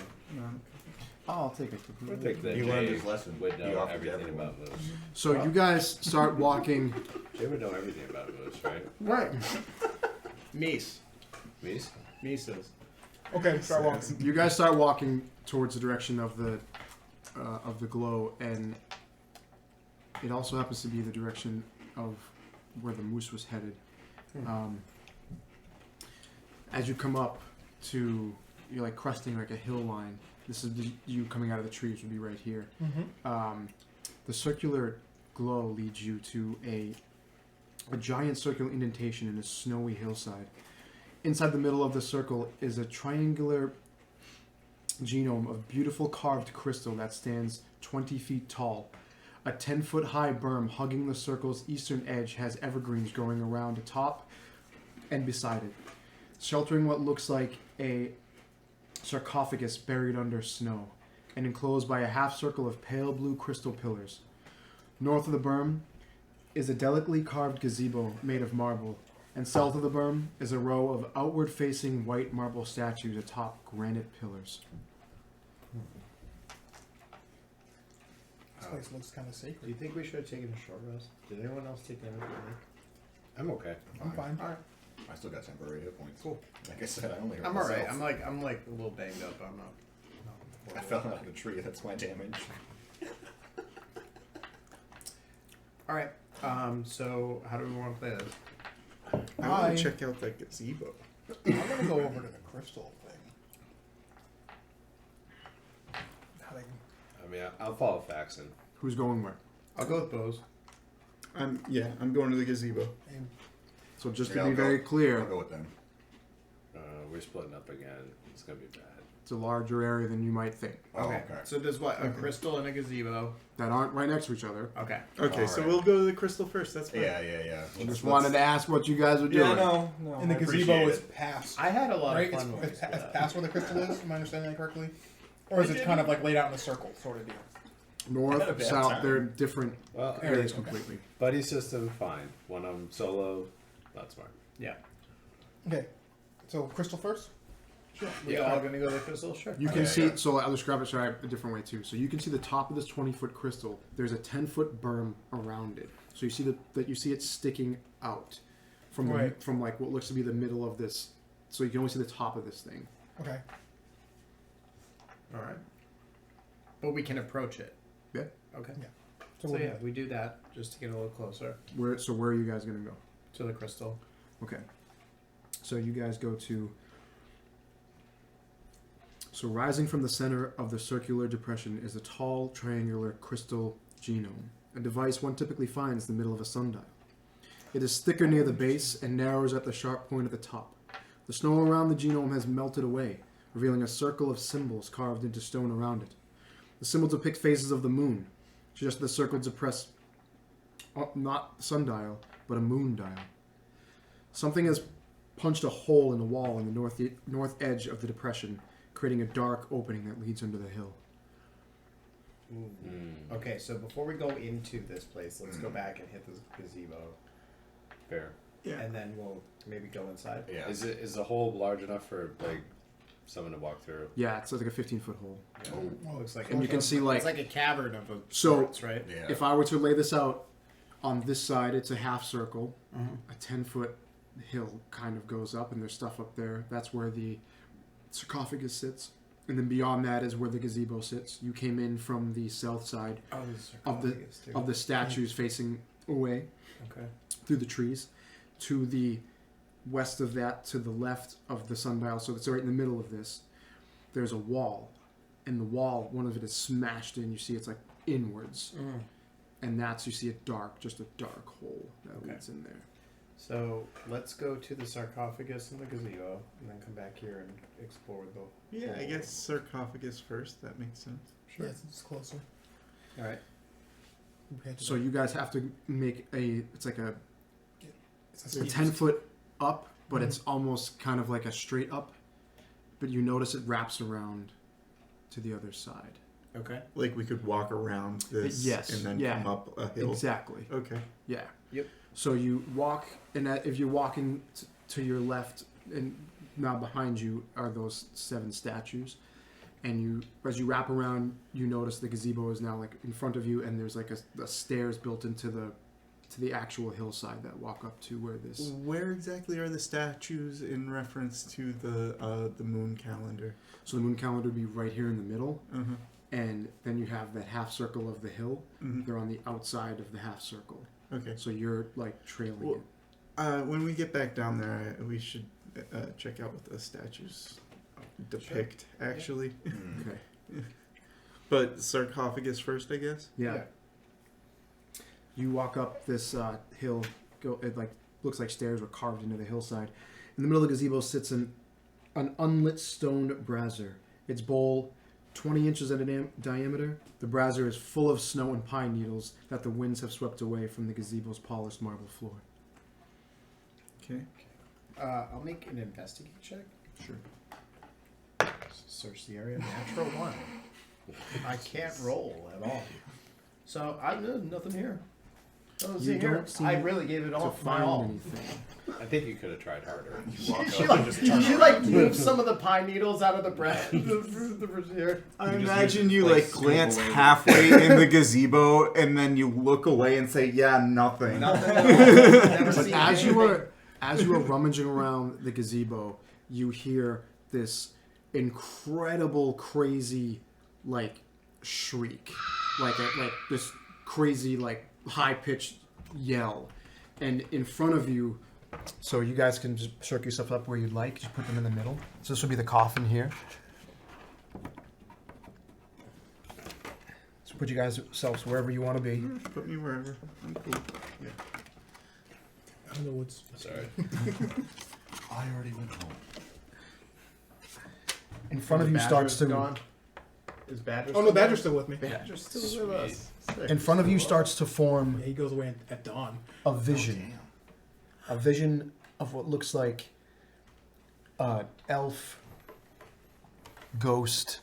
I'll take it. I think that He learned Jay his lesson. would He know offered everything everyone. about moose. So you guys start walking. Jay would know everything about moose, right? Right. Meese. Meese? Mises. Okay, start walking. You guys start walking towards the direction of the glow, and it also happens to be the direction of where the moose was headed. As you come up to, you're like cresting like a hill line. This is you coming out of the trees would be right here. The circular glow leads you to a giant circular indentation in a snowy hillside. Inside the middle of the circle is a triangular genome of beautiful carved crystal that stands 20 feet tall. A 10-foot high berm hugging the circle's eastern edge has evergreens growing around the top and beside it, sheltering what looks like a sarcophagus buried under snow and enclosed by a half circle of pale blue crystal pillars. North of the berm is a delicately carved gazebo made of marble, and south of the berm is a row of outward-facing white marble statues atop granite pillars. This place looks kind of Do you sacred. think we should have taken a short rest? Did anyone else take damage? I'm okay. I'm fine. Alright. I still got temporary hit points. Cool. Like I said, I only hurt I'm alright. myself. I'm like a little banged up. I'm not. I fell out of a tree. That's my damage. Alright. So how do we want to play this? I want to check out that gazebo. I'm gonna go over to the crystal thing. I mean, I'll follow Faxon. Who's going where? I'll go with Bose. I'm going to the gazebo. So just Yeah, to be I'll go. very I'll clear, go with them. We're splitting up again. It's gonna be bad. it's a larger area than you might think. Oh, Okay. So there's what? A crystal and a gazebo. That aren't right next to each other. Okay. Okay, so Alright. we'll go to the crystal first. That's fine. Yeah. I just wanted to ask what you guys were doing. Yeah, no. And the I gazebo appreciate is it. past. I had a lot Right? of fun with It's that. past where the crystal is. Am I understanding that correctly? Or is it kind of like laid out in a circle sort of deal? North, Had a bad south, time. they're different Well, areas Okay. completely. buddy system, fine. When I'm solo, not smart. Yeah. Okay. So crystal first. Sure. We all gonna go to the crystal? Sure. You can Yeah, see, yeah. so I'll describe it a different way too. So you can see the top of this 20-foot crystal. There's a 10-foot berm around it. So you see that you see it sticking out from Right. from like what looks to be the middle of this. So you can only see the top of this thing. Okay. All right. But we can approach it. Yeah. Okay. Yeah. So, we'll do yeah, that. we do that just to get a little closer Where are you guys gonna go? to the crystal. Okay. So you guys go to. So rising from the center of the circular depression is a tall, triangular crystal genome, a device one typically finds in the middle of a sundial. It is thicker near the base and narrows at the sharp point at the top. The snow around the genome has melted away, revealing a circle of symbols carved into stone around it. The symbols depict phases of the moon, just the circle depress not the sundial, but a moon dial. Something has punched a hole in the wall in the north edge of the depression, creating a dark opening that leads under the hill. Okay, so before we go into this place, let's go back and hit this gazebo, Fair. Yeah. and then we'll maybe go inside. Yeah. Is the hole large enough for like someone to walk through? Yeah, it's like a 15-foot hole. Oh, Looks like And you can see like it's like a cavern of a So- sorts, right? Yeah. if I were to lay this out on this side, it's a half circle. A 10-foot hill kind of goes up, and there's stuff up there. That's where the sarcophagus sits. And then beyond that is where the gazebo sits. You came in from the south side Oh, there's a of the sarcophagus, too. of the statues facing away Okay. through the trees. To the west of that, to the left of the sundial, so it's right in the middle of this, there's a wall. And the wall, one of it is smashed in. You see it's like inwards. And you see just a dark hole that Okay. leads in there. So let's go to the sarcophagus and the gazebo, and then come back here and explore the. Yeah, I guess sarcophagus first. That makes sense. Yeah, it's closer. All right. Okay, So you guys have to make it's like a it's a 10-foot up, but it's almost kind of like a straight up. But you notice it wraps around to the other side. Okay. Like we could walk around this Yes, and then yeah. come up a hill. Exactly. Okay. Yeah. Yep. So you walk, and if you're walking to your left, and now behind you are those 7 statues, and as you wrap around, you notice the gazebo is now like in front of you, and there's like a stairs built into the actual hillside that walk up to where this. Where exactly are the statues in reference to the moon calendar? So the moon calendar would be right here in the middle, Uh-huh. and then you have that half circle of the hill. Mhm. They're on the outside of the half circle, Okay. so you're like trailing Well, it. When we get back down there, we should check out what the statues depict, actually. Okay. But sarcophagus first, I guess. Yeah. You walk up this hill. It like looks like stairs were carved into the hillside. In the middle of the gazebo sits an unlit stone brazier. Its bowl, 20 inches in diameter. The brazier is full of snow and pine needles that the winds have swept away from the gazebo's polished marble floor. Okay. I'll make an investigate check. Sure. Search the area. Natural 1. I can't roll at all. So I know nothing here. Nothing You here. don't seem I really gave it To all my find all. anything. I think you could have tried harder. She like moved some of the pine needles out of the bread. the brazier. I You just imagine use, you like, like scoop glance away the- halfway in the gazebo and then you look away and say, "Yeah, nothing." Nothing at all. Never But seen as you anything. were rummaging around the gazebo, you hear this incredible, crazy, like shriek, like this crazy, like high pitched yell, and in front of you, So you guys can just circle yourself up where you'd like. Just put them in the middle. So this will be the coffin here. So put you guys selves wherever you want to be. Put me wherever. I'm cool. Yeah. I don't know what's. Sorry. I already went home. In front of you starts to. Gone. Is Badger? Oh no, Badger's still with me. Badger's still with us. Sick. In front of you starts to form Yeah, he goes away at dawn. a vision. A vision of what looks like elf, ghost,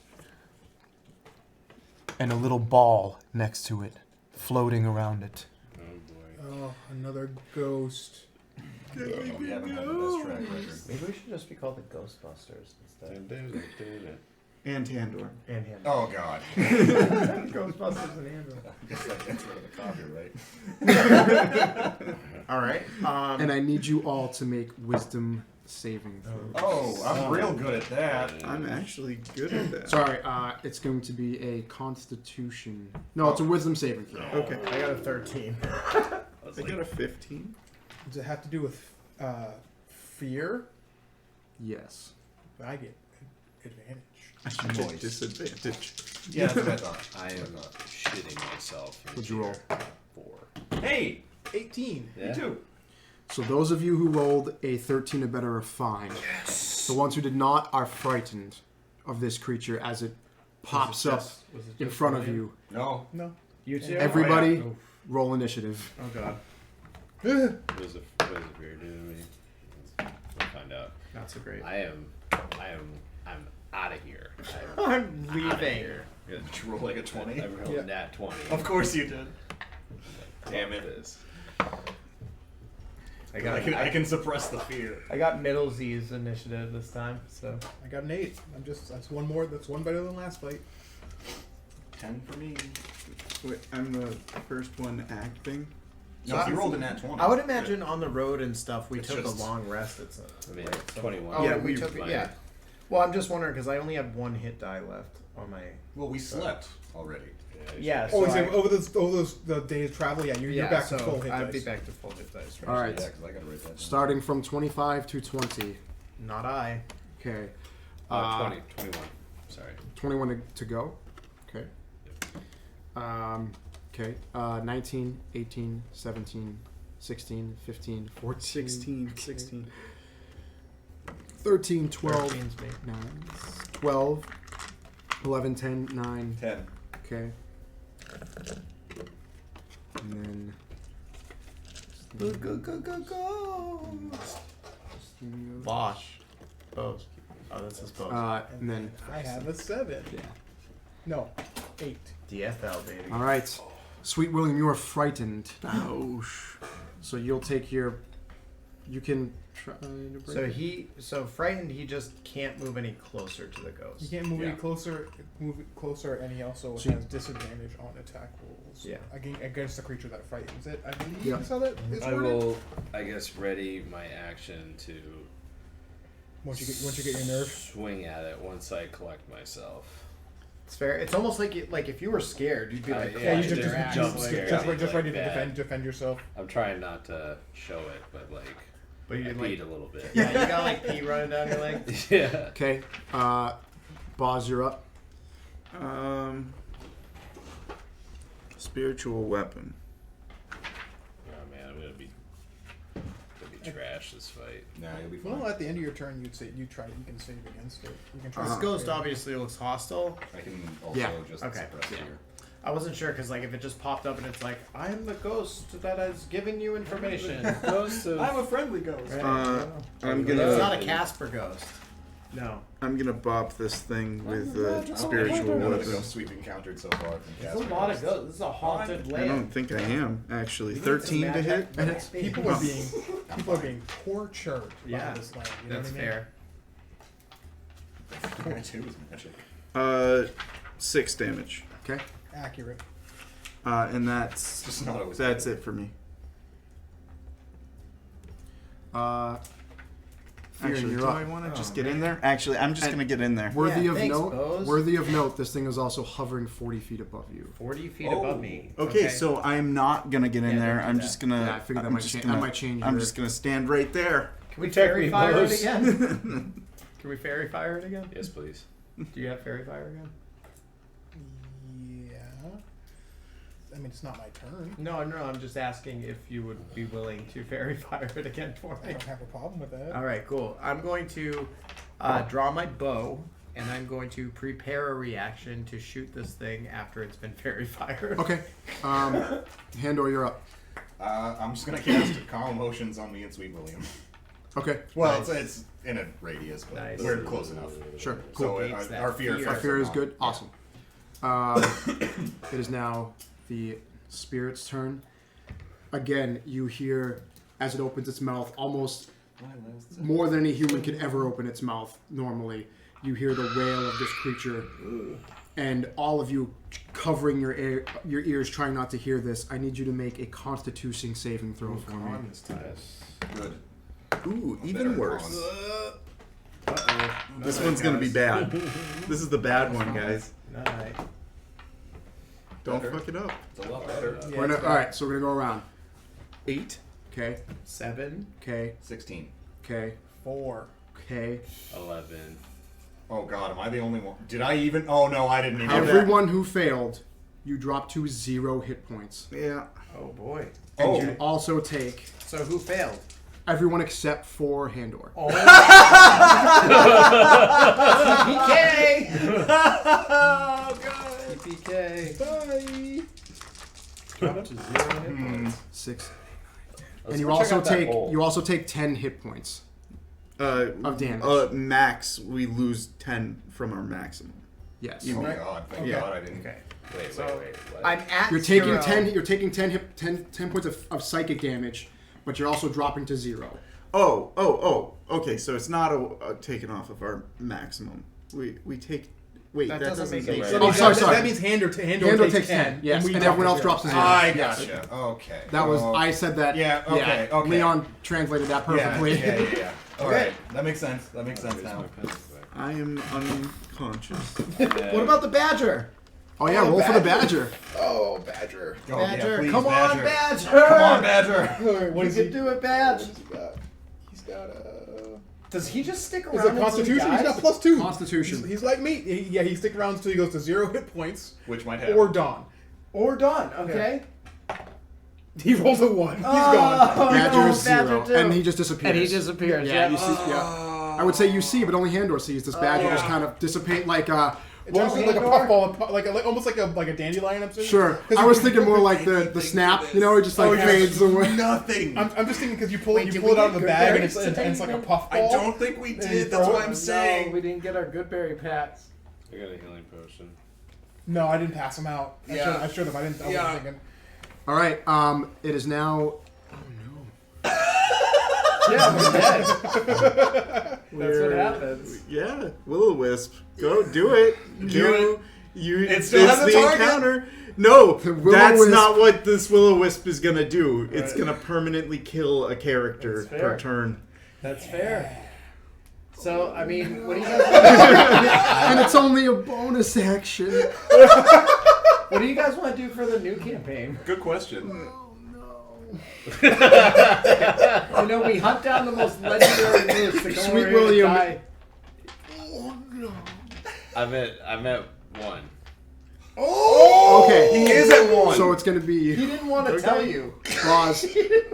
and a little ball next to it, floating around it. Oh boy. Oh, another ghost. We haven't had the best track record. Maybe we should just be called the Ghostbusters instead. And Tandor. And him. Oh god. Ghostbusters and Andrew. I guess that gets rid of the copyright. All right. And I need you all to make wisdom saving throws. Oh, I'm real good at that. I'm actually good at that. Sorry, it's going to be a constitution. No, it's a wisdom saving throw. Okay. I got a 13. I got a 15. Does it have to do with fear? Yes. I get advantage. I should get disadvantage. Yeah, that's what I thought. I am shitting myself. What'd you roll? 4. Hey, 18. Yeah. me too. So those of you who rolled a 13 or better are fine. Yes. The ones who did not are frightened of this creature as it pops up in front of you. No. No. You too? Everybody, Oh, roll initiative. oh god. What is it fear doing to me? We'll find out. Not so great. I'm out of here. I'm outta leaving. here. Did you roll like a 20? I'm rolling that 20. Of course you did. Damn it. Is. I got I can suppress the fear. I got middle Z's initiative this time, so I got an 8. That's one more. That's one better than last fight. 10 for me. Wait, I'm the first one acting. No, if you rolled a nat 20. I would imagine on the road and stuff we It's took just- a long rest at some. I mean, 21. Oh, Yeah, we we- took it. mine. Yeah. Well, I'm just wondering because I only have one hit die left on my. Well, we slept already. Yeah. Oh, So so I- over those the days of travel, yeah, you're back so to full hit I'd dice. be back to full hit dice. All right. Yeah, because I gotta write that down. Starting from 25 to 20. Not I. Okay. 21. Sorry. 21 to go. Okay. Okay. 19, 18, 17, 16, 15, 14, 16. 13, 12, 13's me. 9, 12, 11, 10, 9. 10. Okay. And then. Go. Bosch. Both. Oh, this is both. And then. I have a 7. Yeah. No, 8. DFL, baby. All right. Sweet William, you are frightened. Ouch. So you'll take your. You can try to break So frightened, he just can't move any closer to the You ghost. can't move Yeah. any closer. Move it closer, and he also So you- has disadvantage on attack rolls. Yeah. Against the creature that frightens it. I believe Yeah. that's how that is I worded. will, I guess, ready my action to Once you get your nerve. swing at it once I collect myself. It's fair. It's almost like if you were scared, you'd be like, Yeah, you clutching just your ass, jump like- scared. just ready to Bad. defend yourself. I'm trying not to show it, but like, But I you're beat like, a little bit. yeah, you got like pee running down your leg. Yeah. Okay. Boz, you're up. Spiritual weapon. Oh man, I'm gonna be trash this fight. Nah, you'll be fine. Well, at the end of your turn, you can save against it. You can try. This to- ghost obviously looks hostile. I can also Yeah. just Okay. suppress fear. I wasn't sure because like if it just popped up and it's like I'm the ghost that is giving you information. Ghost of I'm a friendly ghost. I'm It's gonna not a Casper ghost. No. bop this thing with spiritual None of the weapon. ghosts we've encountered so far from There's a Casper lot of Ghosts. ghosts. This is a haunted I land. don't think I am actually. We need 13 some to hit. magic. People are being tortured Yeah, by this land. You know That's what I mean? fair. I too is magic. 6 damage. Okay. Accurate. And that's Just not always it for me. Fearing, you're do up. I want to just get in there? Actually, I'm just gonna get in there. Worthy of thanks, note. Bose. Worthy of note. This thing is also hovering 40 feet above you. 40 feet above me. Okay, so I'm not gonna get in Yeah, there. don't do I'm that. just gonna. Yeah, I figured that I'm might just change. gonna- That might change. I'm your- just gonna stand right there. Can we Protect fairy me, fire it Bose. again? Can we fairy fire it again? Yes, please. Do you have fairy fire again? Yeah. I mean, it's not my turn. No, I'm just asking if you would be willing to fairy fire it again for I me. don't have a problem with that. All right, cool. I'm going to draw my bow, and I'm going to prepare a reaction to shoot this thing after it's been fairy fired. Okay. Handor, you're up. I'm just gonna cast Calm Motions on me and Sweet William. Okay. Well, it's in a radius, but Nice. we're close enough. Sure. So Beats that our fear fear. Our effects fear are is gone. good. Awesome. It is now the spirit's turn. Again, you hear as it opens its mouth, almost more than any human could ever open its mouth normally. You hear the wail of this creature, and all of you covering your ears, trying not to hear this. I need you to make a Constitution saving throw for me. Good. Ooh, Better even worse. con. This one's gonna be bad. This is the bad one, guys. Alright. Don't Better. fuck it up. It's a lot better. Yeah, We're gonna, all right, so we're gonna go around. 8. Okay. 7. Okay. 16. Okay. 4. Okay. 11. Oh god, am I the only one? Did I even? Oh no, I didn't even. Everyone who failed, you drop to 0 hit points. Yeah. Oh boy. And Oh. you also take So who failed? everyone except for Handor. Oh. TPK. Oh god. TPK. Bye. Drop to 0 hit points. 6. Let's And you go check also out that take hole. 10 hit points. Of Of damage. Max, we lose 10 from our maximum. Yes. You Oh Right. god, thank Yeah. god I didn't. Okay. Wait, So, wait. What? I'm at You're taking 0. 10. You're taking 10 points of psychic damage, but you're also dropping to 0. Oh. Okay, so it's not a taken off of our maximum. We take. Wait, That that doesn't doesn't make make any sense. Oh, sorry. That means Handor Handor takes 10. Yes, and everyone else drops to 0. I Yes. gotcha. Okay. That was Oh, I said that. Yeah, okay, okay. Leon translated that perfectly. Yeah. All Okay. right, that makes sense. That makes sense Where's now. my pencil back? I am unconscious. What about the badger? Oh yeah, roll for the badger. Oh, Badger. Oh, Badger, yeah, please, come on, Badger. Badger! Come on, Badger. What You is can he? do it, Badge. What has he got? He's got Does he just stick around? Is it until he Constitution? He's dies? got +2. Constitution. He's like me. He sticks around until he goes to 0 hit points Which might happen. or dawn. Or done. Okay. He rolls a 1. He's Oh, gone. Badger no, is 0, Badger too. and he just disappears. And he disappears. Yeah, you see. Yeah. I would say you see, but only Handor sees this badger just kind of dissipate like It turns into like a puffball, like almost like a dandelion. I'm saying. Sure. 'Cause I you- was thinking more like the snap, you know, it just like Oh, yeah. fades away. Nothing. I'm just thinking because you pull Wait, it did out we of get the bag and good it's like a berries puffball. I don't think we did. That's what I'm saying. we didn't get our good berry packs. I got a healing potion. No, I didn't pass him out. Yeah. I should have. I didn't. I Yeah. wasn't thinking. All right. It is now. Yeah, we're dead. That's what happens. Yeah, Will-O-Wisp. Go do it. You. It still has a the target. encounter. No, The that's Will-O-Wisp. not what this Will-O-Wisp is gonna do. It's gonna permanently kill a character That's fair. per turn. That's fair. So, I mean, what do you guys want And it's only a bonus action. What do you guys want to do for the new campaign? Good question. You know, we hunt down the most legendary moose to go Sweet over here and William. die. I'm at 1. Okay. He is at 1. So it's gonna be He didn't want to tell you. Roz.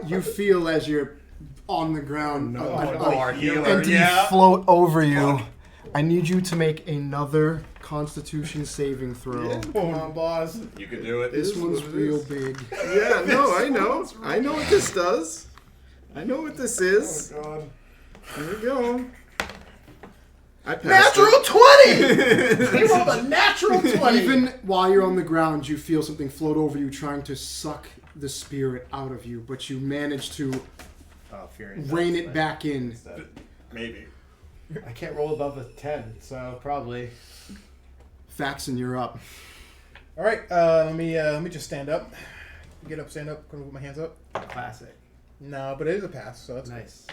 You feel as you're on the ground, our healer. entity float over you. I need you to make another Constitution saving throw. Come on, boss. You can do it. This is one's what it real is. big. Yeah, no, I know. I know what this does. I know what this is. Oh God. Here we go. I passed Natural 20! He it. rolled a natural 20! Even while you're on the ground, you feel something float over you, trying to suck the spirit out of you, but you manage to rein it back in. Maybe. I can't roll above a 10, so probably. Faxon, you're up. All right. Let me just stand up. Get up, stand up. Gonna put my hands up. Classic. No, but it is a pass, so that's Nice.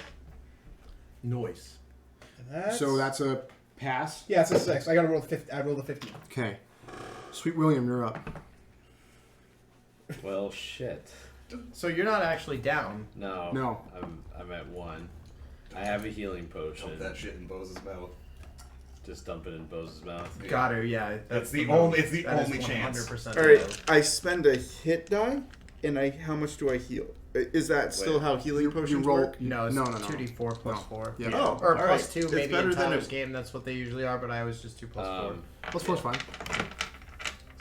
Noise. So that's a pass. Yeah, it's a 6. I gotta roll the 50. I rolled a 15. Okay. Sweet William, you're up. Well, shit. So you're not actually down. No. No. I'm at 1. I have a healing potion. Dump that shit in Bose's mouth. Just dump it in Bose's mouth. Yeah. Got her, yeah. That's the move. only. It's the That is only chance. 100% All the right, move. I spend a hit die, and how much do I heal? Is that still Wait. how healing potions you roll. work? No, it's No. 2d4 plus No. 4. Yeah. Oh, Or all plus right. 2 It's maybe better in than Tyler's a- game. That's what they usually are, but I was just 2 plus 4. Plus 4 is fine.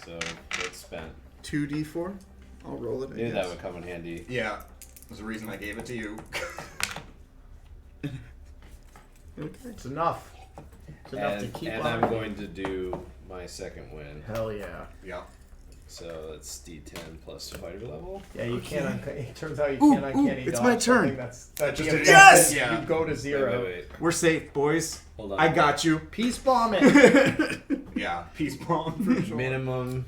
So it's spent. 2d4. I'll roll it. I Maybe that guess. would come in handy. Yeah, there's a reason I gave it to you. Okay. It's enough. It's enough to keep and on. I'm going to do my second win. Hell yeah. Yeah. So that's D10 plus fighter level. Yeah, you can't. It turns out you Ooh, can't uncanny it's dodge my turn. something That's Just the a- effect Yes! is Yeah. You go to 0. Wait. We're safe, boys. Hold on. I got you. Peace bombing. Yeah. Peace bomb for sure. Minimum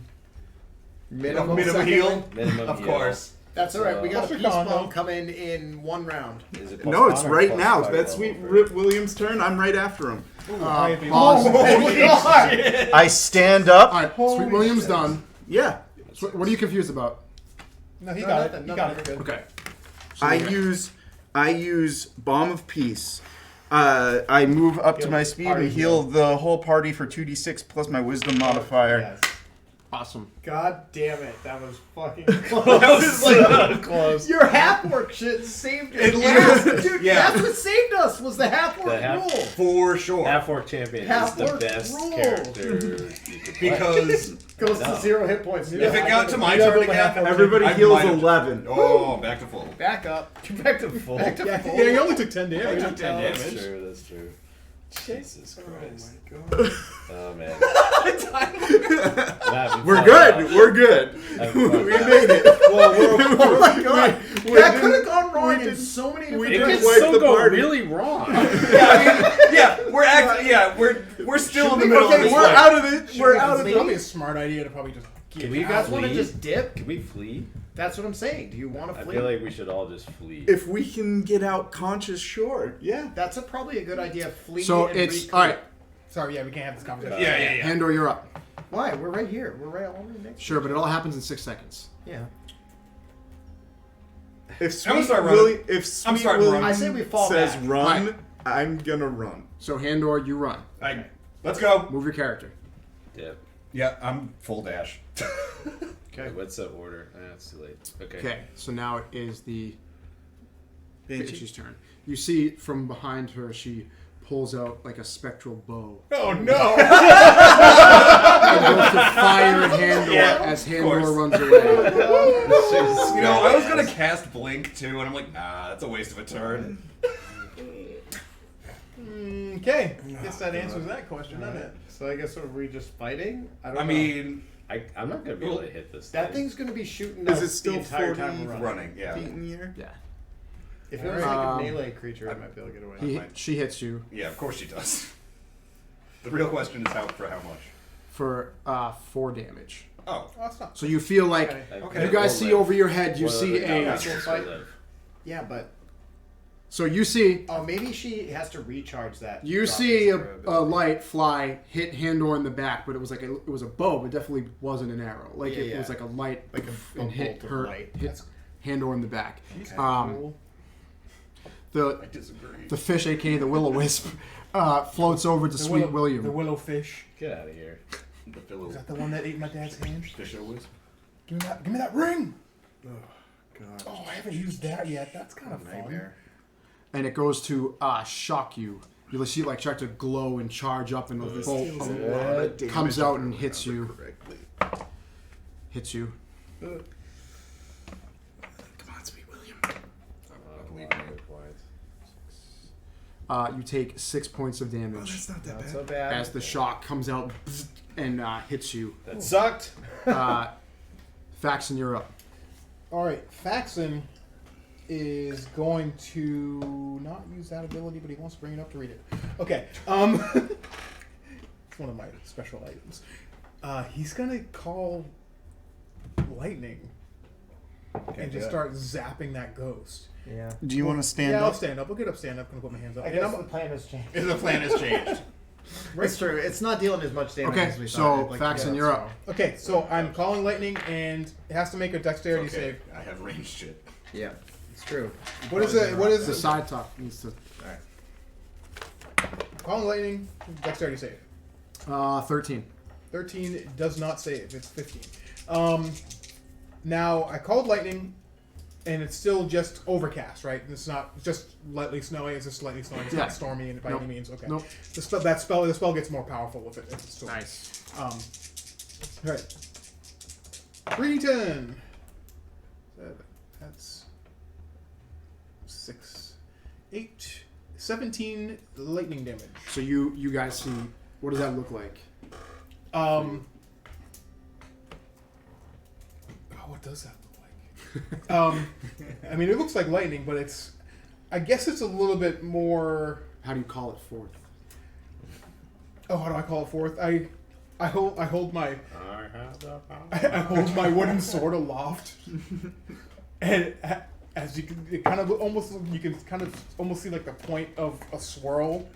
Minimum second heal. win. Minimum Of heal. course. That's all right. We got a Plus peace your con, bomb though. coming in 1 round. Is it plus No, it's con or right plus now. fighter That's level Sweet for- Rip Williams' turn. I'm right after him. Pause. I stand up. All right, Sweet William's done. Yeah. So what are you confused about? No, he No, got nothing, it. He got nothing. it. Okay. I use Bomb of Peace. I move up to Heal my the speed party and heal the whole party for 2d6 plus my Wisdom modifier. Yes. Awesome. God damn it. That was fucking That close. was like close. Your half orc shit saved It it. literally- Dude, yeah. that's what saved us was the half orc The half- rule. For sure. Half Orc Champion Half is the Orc best rule. character you could play. Because Goes No. to 0 hit points. if it got to my You gotta turn build a half again, orc. Everybody I heals might have- 11. Oh, back to full. Back up. Back to full. Back to Yeah, full. yeah, you only took 10 damage. took 10 That's damage. true. That's true. Jesus Christ. God. Oh man. We're good. We're good. We made it. Oh my god. we That didn't- could have gone wrong we in didn't- so many we different It didn't can wipe still the go party. really wrong. We're still in the middle of Okay, this we're fight. out of it. We're out It's of probably it. a smart idea to probably just Can get we You guys flee? want to just dip? Can we flee? That's what I'm saying. Do you want to I flee? feel like we should all just flee. If we can get out conscious, sure. Yeah. That's probably a good idea. Flee So and it's recoup. all right. Sorry, yeah, we can't have this conversation. Yeah. Handor, you're up. Why? We're right here. We're right all right next. Sure, but it all happens in 6 seconds. Yeah. If I'm gonna Sweet start running. William, if I'm Sweet starting to run. William I say we fall says back. run, Right. I'm gonna run. So Handor, you run. Let's go. Move your character. Yep. Yeah, I'm full dash. Okay. What's the order? It's too late. Okay. Okay, so now it is the Banshee. Banshee's turn. You see from behind her, she pulls out like a spectral bow Oh no! and goes to fire at Handor as Handor course. runs away. You know, I was gonna cast Blink too, and I'm like, nah, that's a waste of a turn. Okay, guess that answers that question, doesn't it? So I guess are we just fighting? I don't I know. mean, I'm not gonna be able to hit this. that thing. thing's gonna be shooting Is us it still the entire 40 time we're running. running, yeah. Feet in the air. Yeah. If it was like Um, a melee creature, I might be able to get away. She hits you Yeah, of course she does. The real question is how much. for 4 damage. Oh, Oh, that's not. So you feel like Okay. you guys see over your head. You What see other a. monsters fight? live? Yeah, but So you see. oh, maybe she has to recharge that. You drop see into a her ability. light fly hit Handor in the back, but it was like it was a bow, but definitely wasn't an arrow. Like Yeah, it yeah. was like a light, Like a and hit bolt of her, light. hit Handor in the back. Okay. Um, I the disagree. the fish, aka the will-o-wisp, floats over to Sweet William. The willow fish. Get out of here. The pillow. Is that the one that ate my dad's hand? Fish always. Give me that ring! God. Oh, I haven't used that yet. That's kind of fun. Nightmare. And it goes to shock you. You'll see it like start to glow and charge up, and a bolt comes out and hits you. Correctly. Hits you. Come on, Sweet William. believe Wow, me. good point. You take 6 points of Oh, damage that's not that Not bad. so bad. as the shock comes out and hits you. That sucked. Faxon, you're up. Alright, Faxon is going to not use that ability, but he wants to bring it up to read it. Okay. It's one of my special items. He's gonna call lightning and just start zapping that ghost. Yeah. Do you want to stand Yeah, I'll up? stand up. I'll get up, stand up, and put my hands up. I And guess I'm- the plan has changed. The plan has changed. It's true. It's not dealing as much damage Okay, as we so thought. Like, Faxon, yeah, you're up. okay, so I'm calling lightning, and it has to make a dexterity Okay, save. I have ranged shit. Yeah, it's true. What is it? What is The it? side top needs to. Calling lightning, dexterity save. 13. 13 does not save. It's 15. Now I called lightning, and it's still just overcast, right? It's not just lightly snowing. It's just lightly snowing. It's Yeah. not stormy by Nope. any means. Okay. Nope. The spell gets more powerful if it's still Nice. All right. 3d10. 7. That's 6, 8, 17 lightning damage. So you guys see, what does that look like? What does that look like? I mean, it looks like lightning, but I guess it's a little bit more. How do you call it forth? Oh, how do I call it forth? I hold my I have the power. I hold my wooden sword aloft, and as you can, you can almost see like the point of a swirl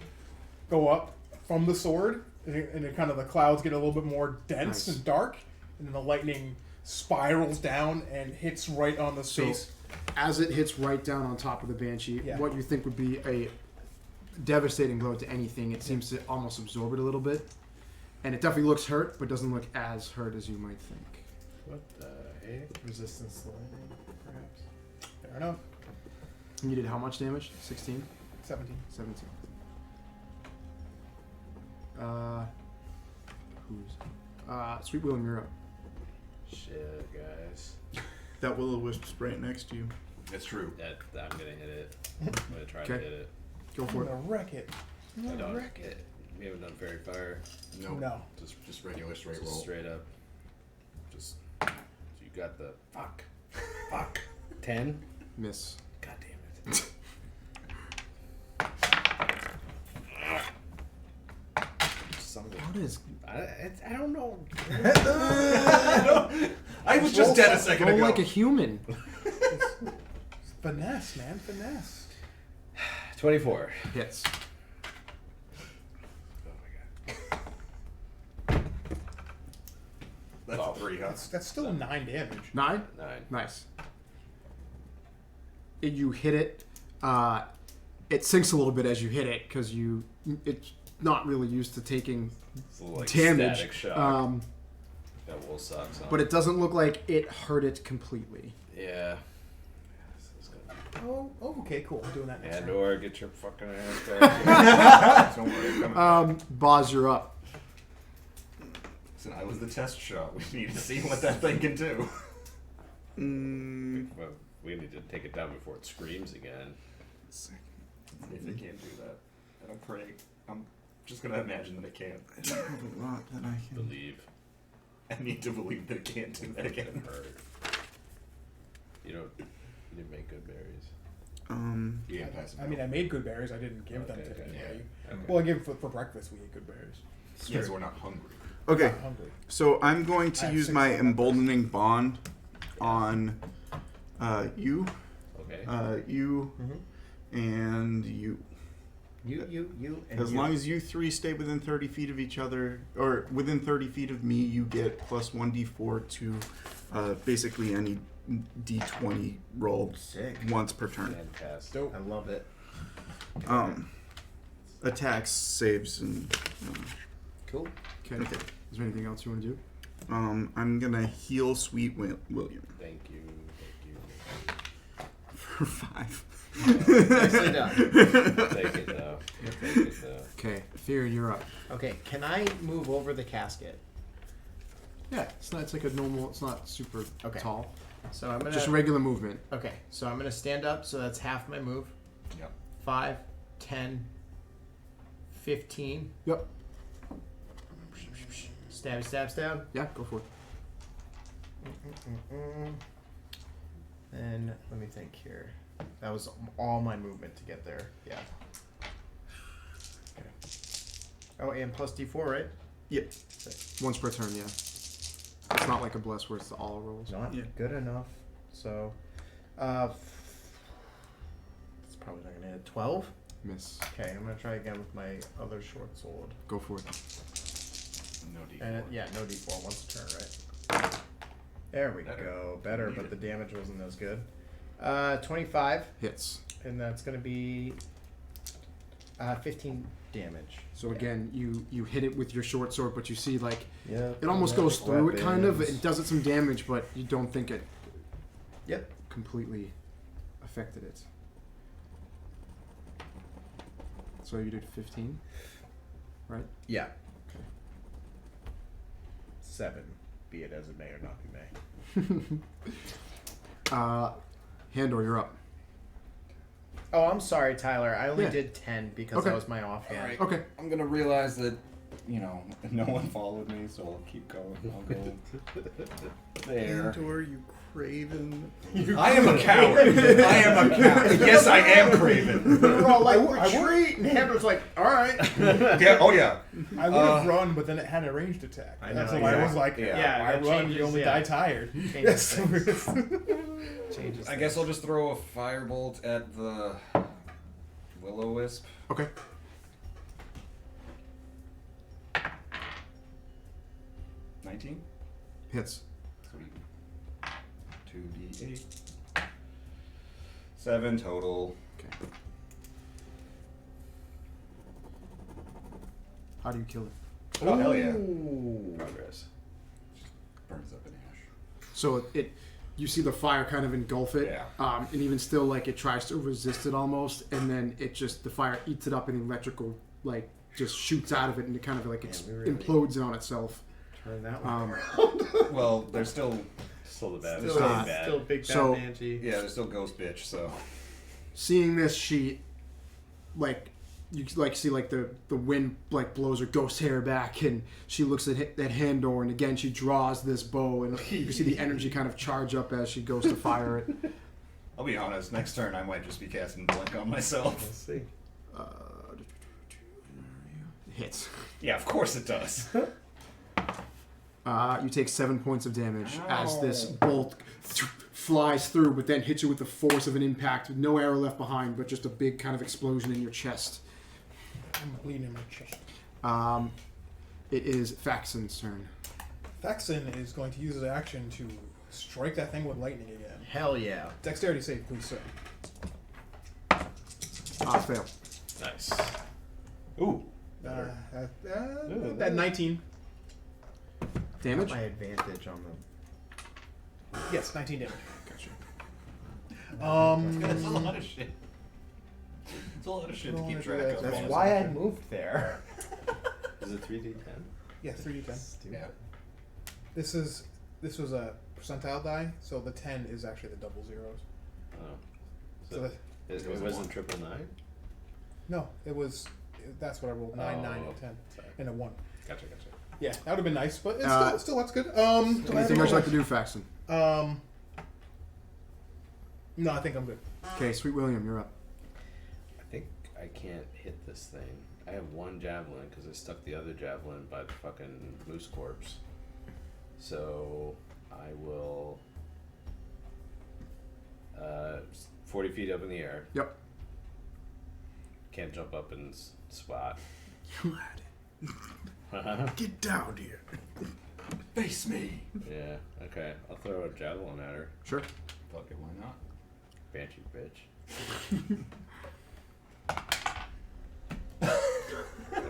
go up from the sword, and it kind of the clouds get a little bit more dense Nice. and dark, and then the lightning spirals down and hits right on the So, space. as it hits right down on top of the Banshee, Yeah. what you think would be a devastating blow to anything, it seems to almost absorb it a little bit. And it definitely looks hurt, but doesn't look as hurt as you might think. What the heck? Resistance to lightning, perhaps. Fair enough. And you did how much damage? 16? 17. 17. Sweet William, you're up. Shit, guys. That will-o-wisp's right next to you. It's true. I'm gonna hit it. I'm gonna try to Okay. hit it. Go I'm for it. gonna wreck it. I'm I gonna don't. wreck it. We haven't done fairy fire. No. No. Just regular straight Just roll. straight up. Just. So you got the fuck. Fuck. 10. Miss. God damn it. Some of What is... I don't know. I was just dead a second Roll ago. like a human. Finesse, man. Finesse. 24. Hits. Oh my god. That's a 3, huh? That's still 9 damage. 9? 9. Nice. You hit it. It sinks a little bit as you hit it because it's not really used to taking It's a little like damage. static shock. Um, That wool sucks. but it doesn't look like it hurt it completely. Yeah. Oh, okay, cool. I'm doing that next And round. or get your fucking ass back. Don't worry, I'm coming. Boz, you're up. Listen, I was the test shot. We need to see what that thing can do. Well, we need to take it down before it screams again. If it can't do that. And I'm just going to imagine that it can. I don't have a lot that I can... Believe. I need to believe that it can't do that again. Hurt. You didn't make good berries. You can't pass it. I mean, I made good berries. I didn't give them to Okay, anybody. Okay. Well, I gave for breakfast. We ate good berries. Yeah, so we're not hungry. Okay, I'm hungry. so I'm going to I have use 6 my on that emboldening bond on you, Okay. you, and you. You, and As you. long as you 3 stay within 30 feet of each other, or within 30 feet of me, you get plus 1d4 to basically any d20 rolled Sick. once per turn. Fantastic. Dope. I love it. Attacks, saves, and Cool. Okay. okay. Is there anything else you want to do? I'm gonna heal Sweet William Thank you. for 5. Nicely done. I'll take it though. Take it though. Okay, Fear, you're up. Okay, can I move over the casket? Yeah, it's not. It's like a normal. It's not super Okay. tall. So I'm gonna. Just regular movement. Okay, so I'm gonna stand up. So that's half my move. Yep. 5, 10, 15. Yep. Stab, stab, stab. Yeah, go for it. And let me think here. That was all my movement to get there. Yeah. Okay. Oh, and plus D4, right? Yep. Once per turn. Yeah. It's not like a bless where it's the all rolls. Not Yeah. good enough. So, it's probably not gonna hit 12. Miss. Okay, I'm gonna try again with my other short sword. Go for it. No D4. And no D4 once a turn, right? There we go. Better, but the damage wasn't as good. 25, Hits. and that's gonna be 15 damage. So again, you hit it with your short sword, but you see like Yeah. it almost goes through it, kind of. It does it some damage, but you don't think it. Yep. Completely affected it. So you did 15, right? Yeah. Okay. 7, be it as it may or not be may. Handor, you're up. Oh, I'm sorry, Tyler. I only Yeah. did 10 because Okay. that was my offhand. Alright. Okay. I'm gonna realize that, no one followed me, so I'll keep going. I'll go there. Andor, you craven. I am a coward. I am a coward. Yes, I am craven. We're all like, retreat! And Handor's like, alright. Yeah. Oh yeah. I would have run, but then it had a ranged attack. I That's know, why I was exactly. like, Yeah. I that run, changes, you only yeah. die tired. Changes things. Changes I guess I'll just throw a firebolt at the will-o-wisp. Okay. $19. Hits. Sweet. 2d8. 7 total. Okay. How do you kill it? Oh hell yeah! Progress. Burns up in ash. So you see the fire kind of engulf it, Yeah. and even still, like it tries to resist it almost, and then the fire eats it up, and electrical just shoots out of it, and it kind of we really- implodes on itself. Turn that one. Well, there's still Still the bad. Still, Still not. bad. still big bad So- Banshee. there's still ghost bitch. So Seeing this, she you see the wind blows her ghost hair back, and she looks at Handor, and again she draws this bow, and you can see the energy kind of charge up as she goes to fire it. I'll be honest. Next turn, I might just be casting blink on myself. Let's see. Hits. Yeah, of course it does. You take 7 points of damage as this Ow. bolt flies through, but then hits you with the force of an impact, with no arrow left behind, but just a big kind of explosion in your chest. I'm bleeding in my chest. It is Faxon's turn. Faxon is going to use his action to strike that thing with lightning again. Hell yeah. Dexterity save, please, sir. Fail. Nice. Ooh. That 19. Damage? My advantage on them. Yes, 19 damage. That's a lot of shit. It's a lot of shit to keep track of. That's why I moved there. Is it 3d10? Yeah, 3d10. Yeah. This was a percentile die, so the 10 is actually the double zeros. Oh. So So that, it wasn't triple 9? no, that's what I rolled. 9, 9, Oh. and 10. And a 1. Gotcha. Yeah, that would have been nice, but it's still that's good. Do I have Anything any else you'd like more- to do, Faxon? No, I think I'm good. Okay, Sweet William, you're up. I think I can't hit this thing. I have one javelin because I stuck the other javelin by the fucking moose corpse. So I will 40 feet up in the air. Yep. Can't jump up and spot. Get down here. Face me. Yeah, okay. I'll throw a javelin at her. Sure. Fuck it, why not? Banshee bitch.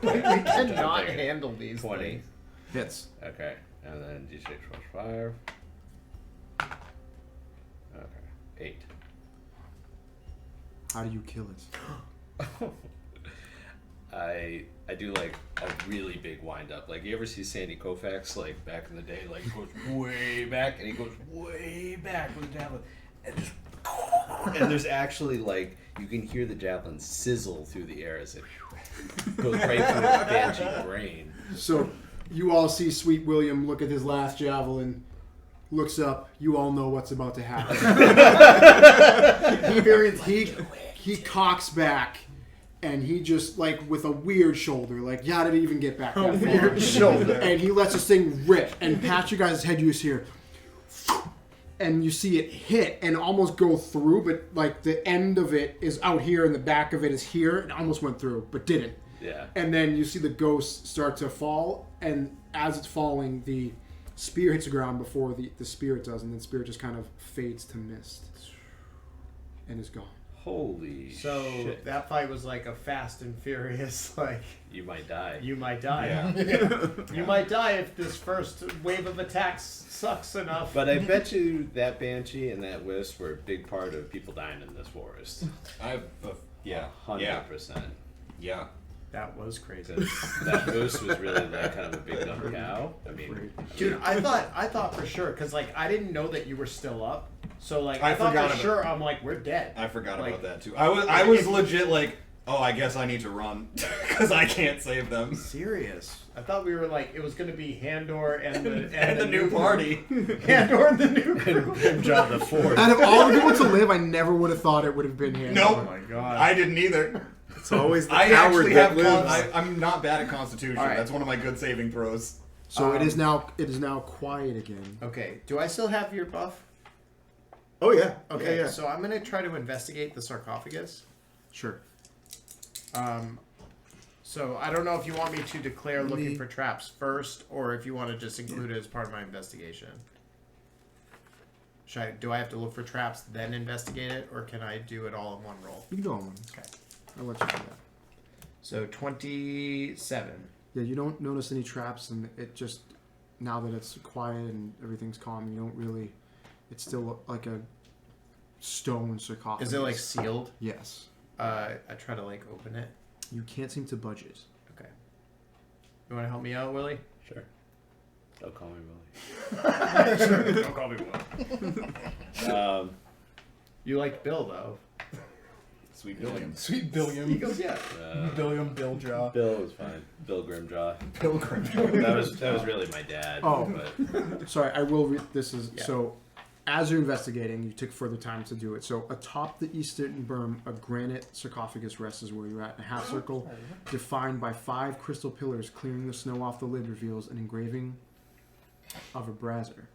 We cannot Okay. handle these 20. things. Hits. Okay. And then d6 plus 5. Okay. 8. How do you kill it? I do like a really big wind up. Like you ever see Sandy Koufax like back in the day? Like he goes way back and he goes way back with the javelin, and just and there's actually like you can hear the javelin sizzle through the air as it goes right through the banshee brain. So you all see Sweet William look at his last javelin, looks up. You all know what's about to happen. he cocks back, and he just with a weird shoulder, how did it even get back that far? Weird shoulder. And he lets this thing rip, and past your guys' head you just hear, and you see it hit and almost go through, but like the end of it is out here and the back of it is here. It almost went through, but didn't. Yeah. And then you see the ghost start to fall, and as it's falling, the spear hits the ground before the spirit does, and then spirit just kind of fades to mist and is gone. Holy So shit. that fight was like a fast and furious, like, You might die. you might die. Yeah. You might die if this first wave of attacks sucks enough. But I bet you that Banshee and that Wisp were a big part of people dying in this forest. Yeah. 100%. Yeah. That was crazy. That moose was really like kind of a big dumb cow. I mean, Dude, I thought for sure, because like I didn't know that you were still up. So like I I thought forgot for about- sure I'm like, we're dead. I forgot Like- about that too. I was legit like, oh, I guess I need to run because I can't save them. Serious. I thought we were like it was gonna be Handor and the And the new party. Handor and the new crew. Grimjaw the Fourth. Out of all the people to live, I never would have thought it would have been him. Nope. Oh my god. I didn't either. It's always the I coward actually that have. lives. I'm not bad at Constitution. All right. That's one of my good saving throws. So it is now quiet again. Okay. Do I still have your buff? Oh yeah. Okay. Yeah. So I'm gonna try to investigate the sarcophagus. Sure. So I don't know if you want me to declare looking for traps first, or if you want to just include it as part of my investigation. Do I have to look for traps then investigate it, or can I do it all in one roll? You can go on one. Okay. I'll let you do that. So 27. Yeah, you don't notice any traps, and it just, now that it's quiet and everything's calm, you don't really, it's still like a stone sarcophagus. Is it like sealed? Yes. I try to like open it. You can't seem to budge it. Okay. You want to help me out, Willie? Sure. Don't call me Willie. Sure. Don't call me Willie. You liked Bill though. Sweet Billiam. Sweet He Billiam. goes, yeah. Billiam Billjaw. Bill was fine. Bill Grimjaw. Pilgrim. That was really my dad. Oh. But Sorry, I will read. This is Yeah. so. As you're investigating, you took further time to do it. So, atop the eastern berm, a granite sarcophagus rests is where you're at. A half circle defined by 5 crystal pillars clearing the snow off the lid reveals an engraving of a brazier.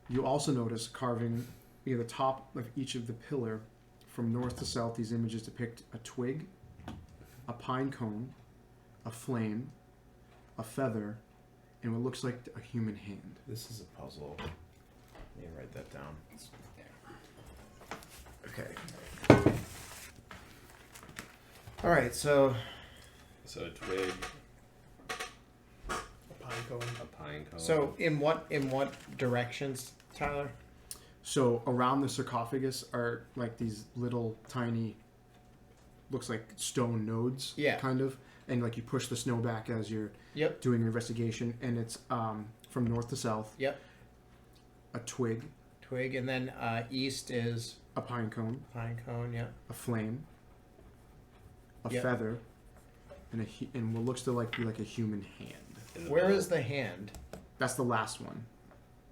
You also notice carving near the top of each of the pillar, from north to south. These images depict a twig, a pine cone, a flame, a feather, and what looks like a human hand. This is a puzzle. Let me write that down. Okay. All right. So a twig, Pine cone. a pine cone. So in what directions, Tyler? So around the sarcophagus are like these little tiny, looks like stone nodes, Yeah. kind of, and like you push the snow back as you're Yep. doing your investigation, and it's from north to south. Yep. A twig, Twig, and then east is a pine cone, pine cone. Yep. a flame, a Yep. feather, and and what looks to be like a human hand. In the Where middle. is the hand? That's the last one.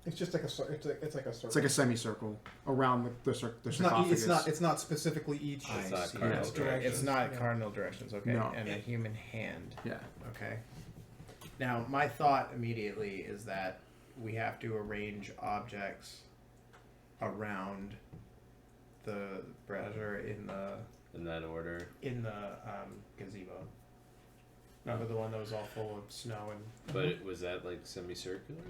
It's just like a circle. It's like a circle. It's like a semicircle around the It's not. sarcophagus. It's not specifically each. It's not see. cardinal Yes. directions. It's not Yeah. cardinal directions. Okay. No. And a human hand. Yeah. Okay. Now, my thought immediately is that we have to arrange objects around the brazier in that order. the gazebo. Remember the one that was all full of snow and. But was that like semicircular?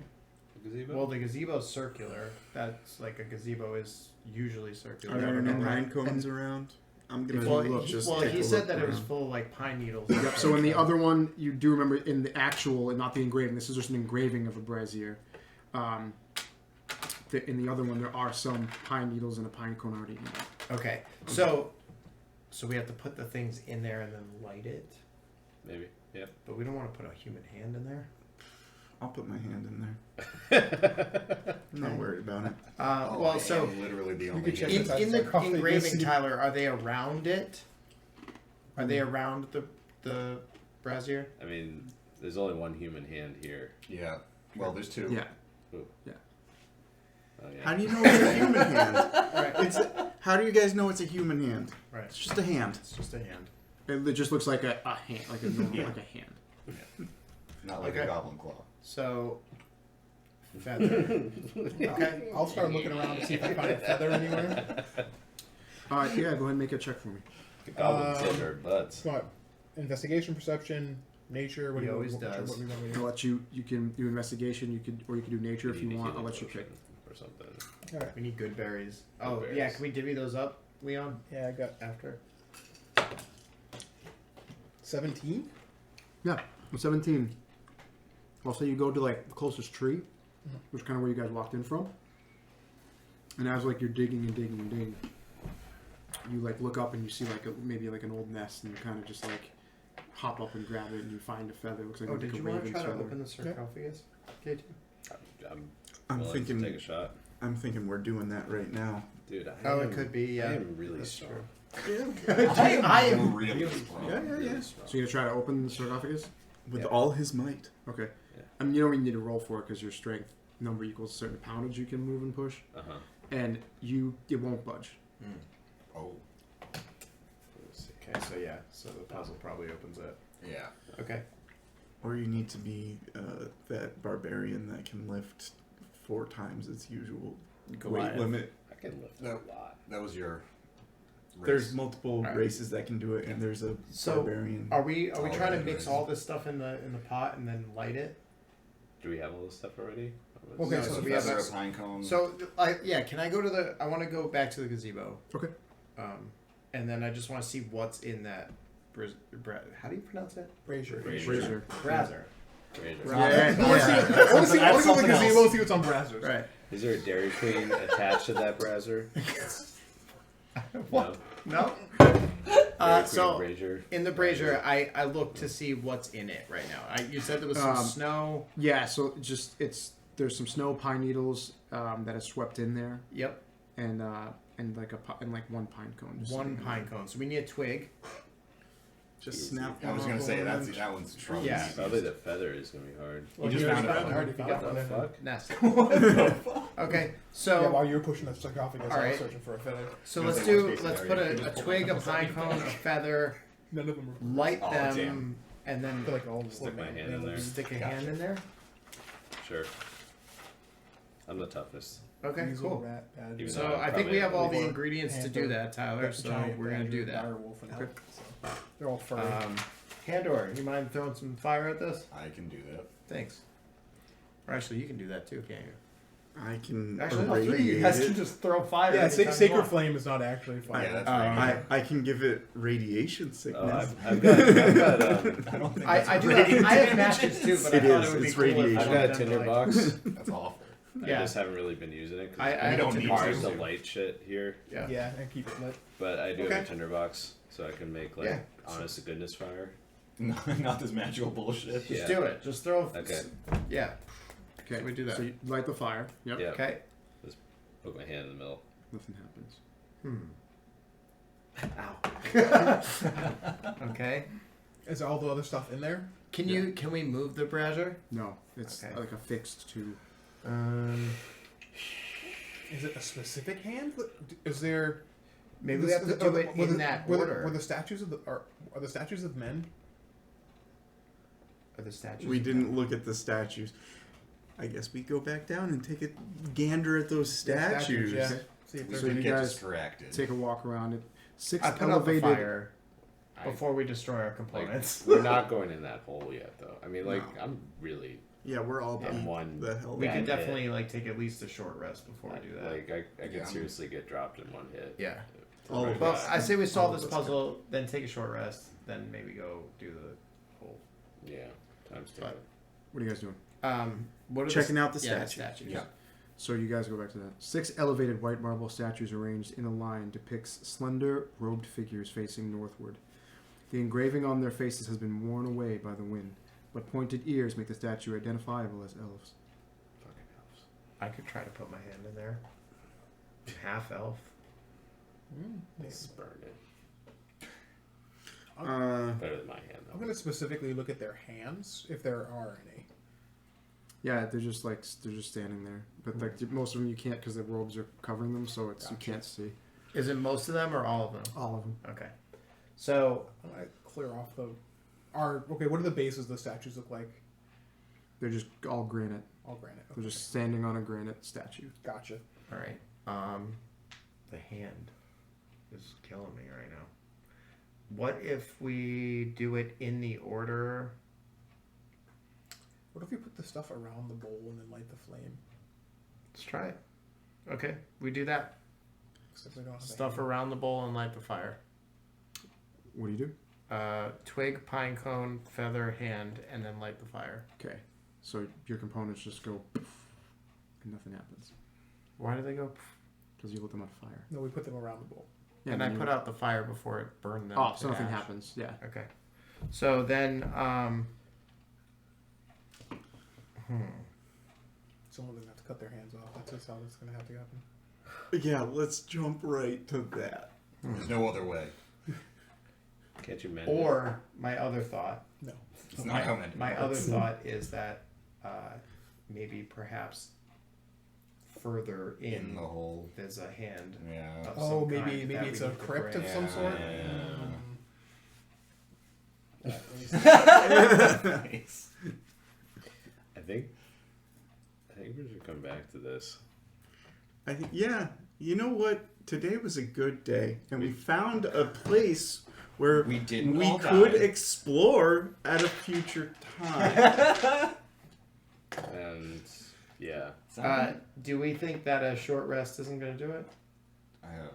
The gazebo? Well, the gazebo's circular. That's like a gazebo is usually circular. Are there I don't any know. pine cones around? I'm gonna Well, look. he, Just well, take he a said look that it was around. full of like pine needles. Yep. So in the other one, you do remember in the actual, and not the engraving. This is just an engraving of a brazier. In the other one, there are some pine needles and a pine cone already in it. Okay, so we have to put the things in there and then light it, Maybe. Yep. but we don't want to put a human hand in there. I'll put my hand in there. I'm not worried about it. Well, I so am literally the You only. could check in, the in the sarcophagus. engraving, Tyler, are they around it? Are they around the brazier? I mean, there's only one human hand here. Yeah. Well, there's 2. Yeah. Oh, yeah. How do you know it's a human hand? Right. How do you guys know it's a human hand? Right. It's just a hand. It's just a hand. It just looks like a hand, like a normal, like a hand. Not like Okay. a goblin claw. So Feather. Okay. I'll start looking around to see if I find a feather anywhere. Yeah, go ahead and make a check for me. The goblins get our butts. What? Investigation, perception, nature. What He do you always what, does. What we want me to I'll do? let you can do investigation, you could do nature if you want. I'll let you pick. Or something. All right. We need good berries. Good Oh, berries. yeah, can we divvy those up, Leon? Yeah, I got After? 17. Yeah, with 17. I'll say you go to like the closest tree, which is kind of where you guys walked in from. And as like you're digging and digging and digging, you like look up and you see like maybe like an old nest, and you kind of just like hop up and grab it, and you find a feather. It looks like Oh, like did a you want to raven's try to feather. open the sarcophagus? Okay, I'm willing thinking. to take a shot. I'm thinking we're doing that right now. Dude, Oh, it could be, yeah. I am really That's strong. I am really strong. Yeah. Really strong. So you're gonna try to open the sarcophagus? With Yeah. all his might. Okay. Yeah. I mean, you don't even need to roll for it because your strength number equals a certain poundage you can move and push, Uh-huh. and it won't budge. Oh, Okay, so yeah, so the puzzle probably opens it. yeah. Okay. Or you need to be that barbarian that can lift 4 times its usual Goliath. weight limit. I can lift No. a lot. That was your. There's multiple Alright. races that can do it, and there's a So, barbarian. Are we Oh, trying to right, mix right. all this stuff in the pot and then light it? Do we have all this stuff already? Okay, No, so so we have feather, that- a pine cone. So can I go to the? I want to go back to the gazebo. Okay. And then I just want to see what's in that. How do you pronounce it? Brazier. Razor. Brazzer. Razor. Yeah. I want to see. I want to go to the gazebo and see what's on Brazzers. Right. Is there a Dairy Queen attached to that browser? What? No. Dairy So Queen brazier. in the brazier, I look to see what's in it right now. You said there was some snow. Yeah. So there's some snow pine needles that is swept in there, Yep. and like one pine cone. just One sitting in pine cone. So we need a twig. Just snap I was one gonna off say one that end. one's strong. Yeah. Probably the feather is gonna be hard. Well, just you found already it. I already You found got it. one. What the fuck? Nest. Okay. So. Yeah, while you were pushing the sarcophagus, I Alright. was searching for a feather. So Yeah, let's that do. was Let's basically put a twig, a pine cone, a feather, None of them were. light Oh, them, damn. and then I feel like all Stick my hand in there. stick a hand in there. Sure. I'm the toughest. Okay, cool. Rat, badger, Even So though I think we have all the Or ingredients to do panther, that, Tyler. So giant we're gonna badger, do that. dire wolf, and elk. So they're all furry. Handor, you mind throwing some fire at this? I can do that. Thanks. Or actually, you can do that too, can't you? I can Actually, all three of you irradiate guys it. can just throw fire. yeah, anytime you sacred want. flame is not actually fire. Yeah, that's I can give it radiation sickness. Oh, I've got I don't think I do. I have matches too, but I It thought is, it would be it's cool if radiation. I've one got of a them, tinder like- box. That's awful. I Yeah. just haven't really been using it. 'Cause I it's don't need hard to. to light shit here. Yeah. Yeah, and keep it lit. But I do Okay. have a tinder box, so I can make like Yeah. honest to goodness fire. Not this magical bullshit. Just Yeah. do it. Just throw. Okay. Yeah. Okay. So we do that. So you light the fire. Yep. Yeah. Okay. Put my hand in the middle. Nothing happens. Ow. Okay. Is all the other stuff in there? Can we move the brazier? No, it's Okay. like affixed to. Is it a specific hand? Is there? Maybe we have to do it in that order. Were the statues of the are the statues of men? Are the statues? We didn't look at the statues. I guess we go back down and take a gander at those statues. Yeah. See if We there's So should you get guys distracted. Take a walk around it. 6 I put out the elevated. fire I- before we destroy our Like, components. we're not going in that hole yet, though. I mean, like, No. I'm really Yeah, we're all Yeah. beat One. the hell. We bad could hit. definitely like take at least a short rest before we do that. like I could Yeah. seriously get dropped in one hit. Yeah. All of But us. I say we solve All of this us. puzzle, then take a short rest, then maybe go do the whole. Yeah. Times two. But- What are you guys doing? What are Checking out the yeah, statues. Yeah. So you guys go back to that. 6 elevated white marble statues arranged in a line depicts slender, robed figures facing northward. The engraving on their faces has been worn away by the wind, but pointed ears make the statue identifiable as elves. Fucking elves. I could try to put my hand in there. Half elf. Let's burn it. Better than my hand, I'm though. gonna specifically look at their hands if there are any. Yeah, they're just standing there. But like most of them you can't because the robes are covering them, so it's you Gotcha. can't see Is it most of them or all of them? all of them. Okay. So I'm gonna clear off the. Okay, what do the bases of the statues look like? They're just all granite. All granite. They're just standing on a granite statue. Gotcha. All right. The hand is killing me right now. What if we do it in the order? What if we put the stuff around the bowl and then light the flame? Let's try it. Okay, we do that. Except we don't have a Stuff hand. around the bowl and light the fire. What do you do? Twig, pine cone, feather, hand, and then light the fire. Okay. So your components just go poof, and nothing happens. Why do they go? Because you lit them on fire. No, we put them around the bowl. Yeah, And I you- put out the fire before it burned them. Oh, to so nothing ash. happens. Yeah. Okay. So then, Someone doesn't have to cut their hands off. That's just how it's going to have to happen. Yeah, let's jump right to that. There's no other way. Can't you mend or my other thought. No. It's not how meant to My be. other thought is that maybe perhaps further In the hole. there's a hand. Yeah. of Oh, some maybe kind that it's we a need to crypt of bring. some sort. Nice. I think we should come back to this. I think, yeah, you know what? Today was a good day, and we found a place where We didn't we all could die. explore at a future time. And yeah, Do we think that a short rest isn't going to do it? I have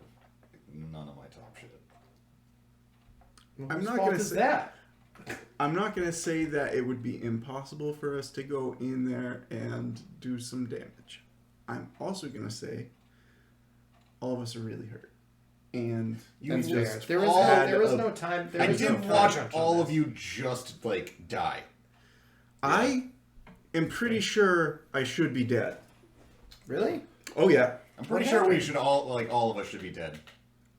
none of my top shit. I'm Whose not fault gonna is say- that. I'm not going to say that it would be impossible for us to go in there and do some damage. I'm also going to say all of us are really hurt. And you That's fair. just There was all no, had there was a- no time. There I was did no watch time all on of this. you just like die. I am pretty sure I should be dead. Really? Oh, yeah. I'm pretty sure we should all of us should be dead.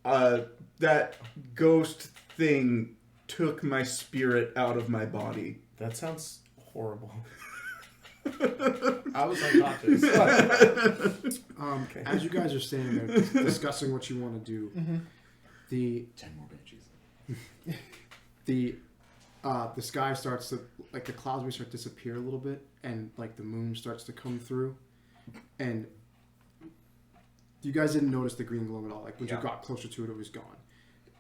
That ghost thing took my spirit out of my body. That sounds horrible. I was unconscious. As you guys are standing there discussing what you want to do, the 10 more banshees. the sky starts to, like, the clouds may start to disappear a little bit, and like the moon starts to come through, and you guys didn't notice the green glow at all. Like when you got closer to it, it was gone,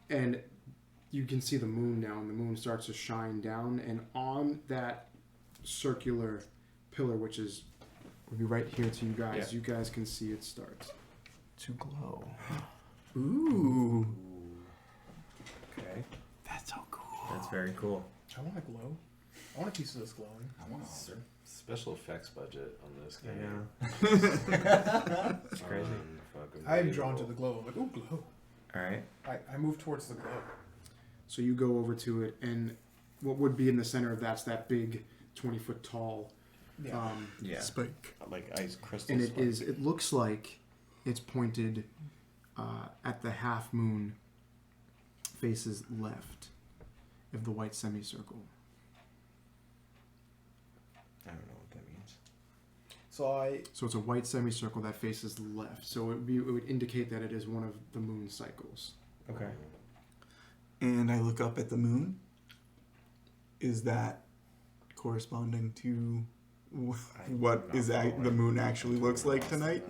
and you can see the moon now, and the moon starts to shine down, and on that circular pillar, which is would be right here to you guys, you guys can see it starts to glow. Ooh. Okay. That's so cool. That's very cool. I want to glow. I want a piece of this glowing. I want special effects budget on this game. Yeah. It's crazy. I am drawn to the glow. I'm like, ooh, glow. All right. I move towards the glow. So you go over to it, and what would be in the center of that's that big 20-foot tall Yeah. Spike. Like ice crystal. and it looks like it's pointed at the half moon faces left of the white semicircle. I don't know what that means. So it's a white semicircle that faces left. So it would indicate that it is one of the moon cycles. Okay. And I look up at the moon. Is that corresponding to what is the moon actually looks like tonight?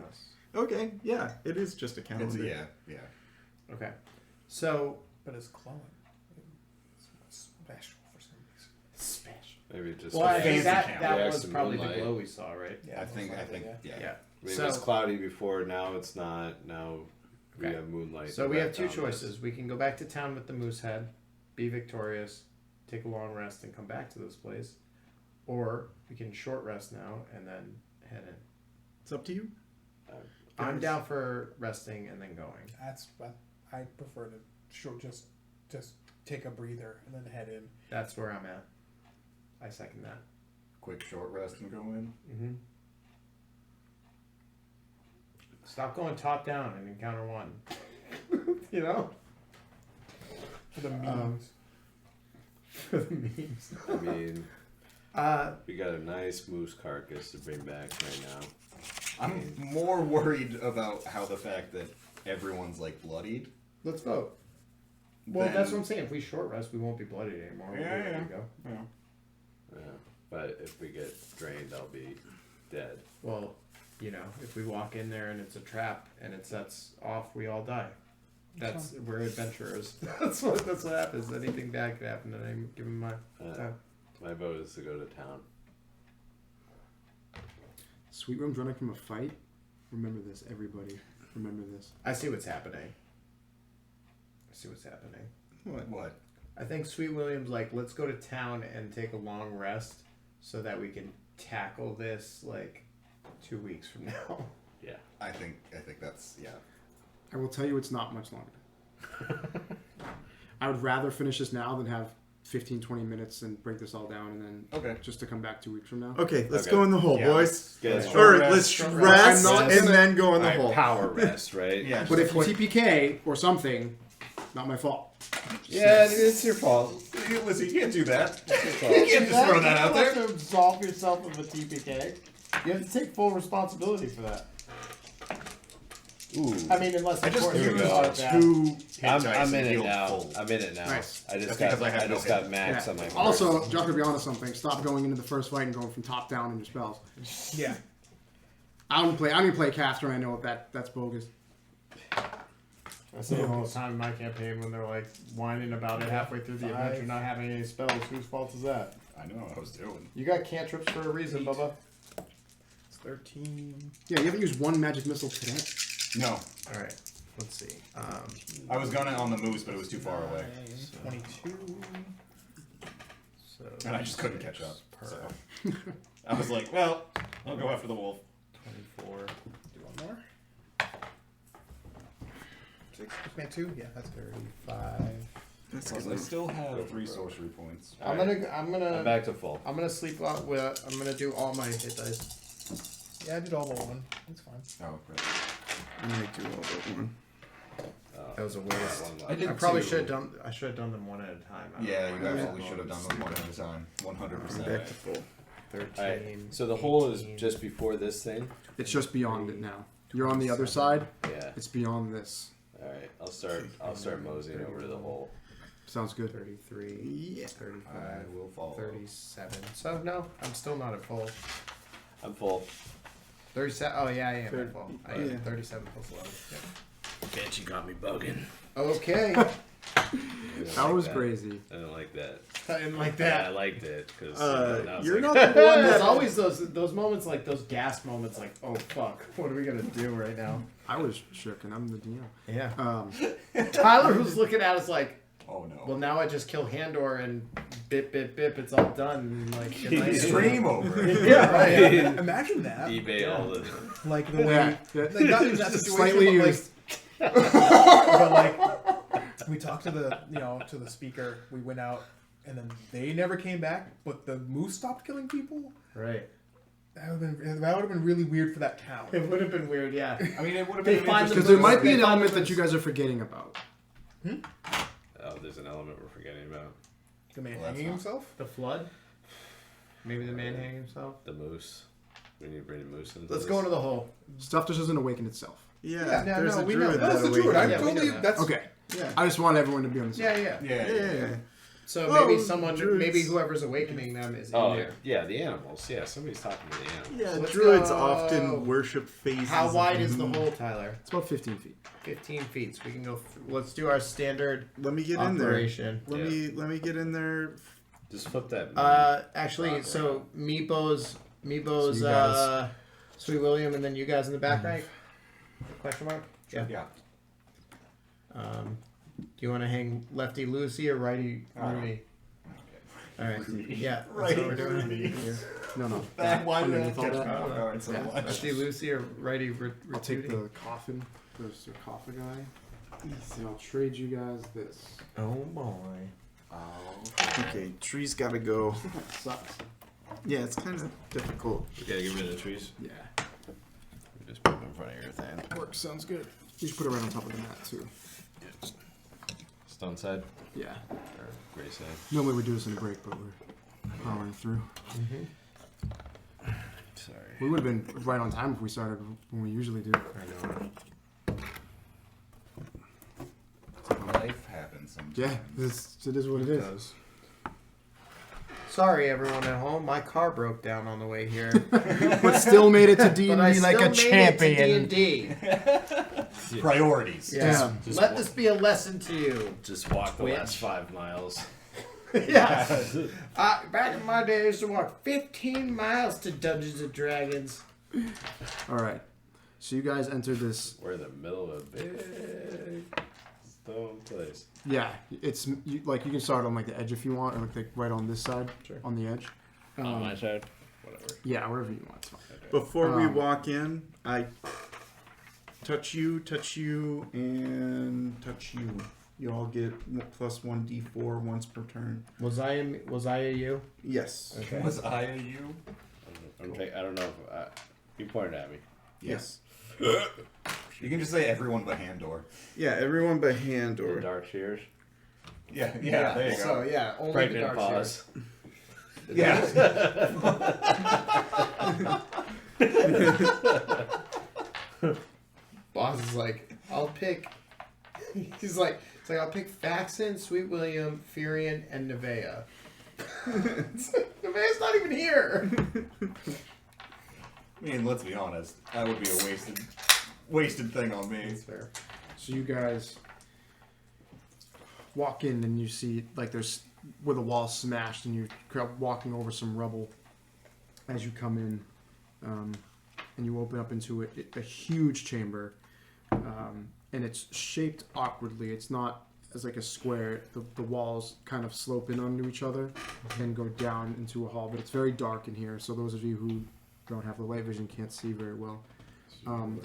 Okay, yeah, it is just a calendar. yeah. Okay. So But it's glowing. It's special for some reason. special. Maybe just Well, I think fancy that camera. Yeah, was some probably the moonlight. glow we saw, right? I think, Yeah. Maybe So- it was cloudy before. Now it's not. Now we Okay. have moonlight. So to we have back two down choices. We can go back to town with the moose head, be victorious, take a long rest, and come back to this place, or we can short rest now and then head in. It's up to you. I'm down for resting and then going. I prefer to just take a breather and then head in. That's where I'm at. I second that. Quick short rest and go in. Mm-hmm. Stop going top down and encounter one. You know? For the memes. For the memes. I mean, we got a nice moose carcass to bring back right now. I'm more worried about how the fact that everyone's like bloodied. Let's vote. Well, Then- that's what I'm saying. If we short rest, we won't be bloodied anymore. We'll be ready to go. Yeah. But if we get drained, I'll be dead. Well, if we walk in there and it's a trap and it sets off, we all die. We're adventurers. that's what happens. Anything bad could happen at any given time. My vote is to go to town. Sweet Room's running from a fight. Remember this, everybody. Remember this. I see what's happening. What? I think Sweet William's like, let's go to town and take a long rest so that we can tackle this 2 weeks from now. Yeah. I think that's I will tell you it's not much longer. I would rather finish this now than have 15, 20 minutes and break this all down and then just to come back 2 weeks from now. Okay, let's Okay. go in the hole, Yeah, boys. Let's Or let's rest I'm not and gonna- then go in the Alright, hole. power rest, right? yeah. But if you TPK or something, not my fault. Yeah, it's your fault. Listen, you can't do that. It's your fault. You can't just throw that out You have there. to absolve yourself of a TPK. You have to take full responsibility for that. Ooh. I mean, unless I of just course Here we used go. two hit dice I'm in and it healed now. full. I'm in it now. Nice. I just That's got because I had no got hit. max Yeah. on my first. Also, Jock would be honest something. Stop going into the first fight and going from top down in your spells. Yeah. I don't even play caster and I know that's bogus. I see it all the time in my campaign when they're whining about it halfway through the adventure, not having any spells. Whose fault is that? I know what I was doing. You got cantrips for a reason, Bubba. It's 13. Yeah, you haven't used one magic missile today. No, All right, let's see. I was going on the moose, but it was too far away, 22. So and I just couldn't catch up. So I was like, well, I'll go after the wolf. 24. Do one more. 6. Man, 2. Yeah, that's good. 35. Plus, I still have 3 sorcery points. I'm I'm gonna back to full. I'm gonna sleep out with. I'm gonna do all my hit dice. Yeah, I did all but one. That's fine. Oh, great. I'm gonna do all but one. That was a waste. One I did I probably two. should have done. I should have done them one at a time. I don't Yeah, know you why I absolutely did should have done bonus. them one at a time. 100%. Back to full. 13. Alright, so the hole is just before this thing? It's just beyond it now. You're on the other side. Yeah. It's beyond this. Alright, I'll start moseying over to the hole. Sounds good. 33. Yeah. 35. I will follow. 37. So no, I'm still not at full. I'm full. 37. Oh yeah, I am at full. I am yeah. 37 plus 11. Bitch, you got me bugging. Okay. That was crazy. I didn't like that. I didn't like Yeah, I that. liked it because You're not the one There's that. always those moments like those gas moments like, oh fuck, what are we gonna do right now? I was shook and I'm the DM. Yeah. Tyler was looking at us like, Oh no. well now I just kill Handor and bip bip bip, it's all done. And, like good night. Stream over. Yeah, right. Imagine that. eBay all the. Like the way. Yeah. Like, not in that situation, Slightly but, used. but like we talked to the to the speaker. We went out and then they never came back. But the moose stopped killing people. Right. That would have been really weird for that town. It would have been weird, yeah. I mean, it would have They been find interesting. Because there They might be an find element the that you guys are forgetting about. Oh, there's an element we're forgetting about. The man Well, that's hanging not- himself. The flood? Maybe the man hanging himself? The moose. We need to bring the moose into Let's this. go into the hole. Stuff just doesn't awaken itself. Yeah, Yeah, there's no, a we know druid that. That's that the druid. I awakens. Yeah, we know totally. that. That's Okay. Yeah. I just want everyone to be on the same. Yeah, yeah. Yeah. So Oh, maybe someone, druids. maybe whoever's awakening them is in Oh, there. yeah, the animals. Yeah, somebody's talking to the animals. Yeah, Let's druids go. often worship faces. How wide of is the moon. hole, Tyler? It's about 15 feet. 15 feet. So we can go. Let's do our standard Let me get in there. operation. Let me get in there. Just flip that. Actually, Rock so Meebo's, So you guys- Sweet William, and then you guys in the back, right? Question mark. Yeah. Yeah. Do you want to hang lefty Lucy or righty Rooney? All right. Yeah. That's what we're doing. No. Why did I Underneath all catch me that. off guard so much? Lefty Lucy or righty I'll take Ratuti? the coffin, the sarcophagi, and I'll trade you guys this. Oh boy. Okay, trees gotta go. That sucks. Yeah, it's kind of difficult. We gotta get rid of the trees. Yeah. Just put them in front of your thing. Works. Sounds good. You should put it right on top of the mat, too. Stone side Yeah. or gray side. Normally we do this in a break, but we're powering through. Sorry. We would have been right on time if we started when we usually do. I know. Life happens sometimes. Yeah, it is what it is. Sorry, everyone at home. My car broke down on the way here. But still made it to D&D But I like a still made champion. it to D&D. Priorities. Yeah. Just Let this be a lesson to you. Just walk the Twitch. last 5 miles. Yeah. Back in my day, I used to walk 15 miles to Dungeons and Dragons. All right. So you guys enter this. We're in the middle of a big stone place. Yeah, it's like you can start on like the edge if you want, or like right on this side, on the edge. On my side? Whatever. Yeah, wherever you want. It's fine. Before we walk in, I touch you, and touch you. You all get plus 1d4 once per turn. Was I a you? Yes. Okay. Was I a you? I don't know if you pointed at me. Yes. You can just say everyone but Handor. Yeah, everyone but hand The or. dark shears. Yeah, there you go. So yeah, only Pregnant the dark pause. Yeah. Boss is like, I'll pick. He's like, I'll pick Faxon, Sweet William, Furion, and Nevea. Nevea's not even here. I mean, let's be honest. That would be a wasted thing on me. That's fair. So you guys walk in and you see like there's where the wall's smashed and you're walking over some rubble as you come in, and you open up into a huge chamber, and it's shaped awkwardly. It's not as like a square. The walls kind of slope in onto each other and go down into a hall, but it's very dark in here. So those of you who don't have the light vision can't see very well.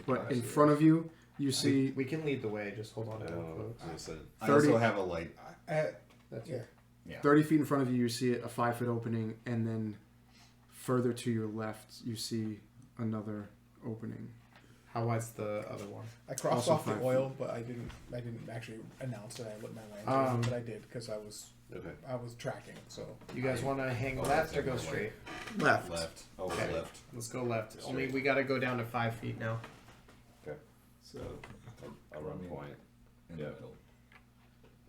But in front of you, you see We can lead the way. Just hold on to Oh, it, folks. listen. I 30 also have a light. That's Yeah. Yeah. 30 feet in front of you, you see a 5-foot opening, and then further to your left, you see another opening. How wide's the other one? I crossed Also off the 5 oil, but I didn't actually announce that I lit my lantern, but I did because I was Okay. tracking. So You guys want to hang left or go straight? Left. Left. Oh, Okay. left. Let's go left. Only we got to go down to 5 feet now. Okay. So, I'll run point. in the Yep. middle.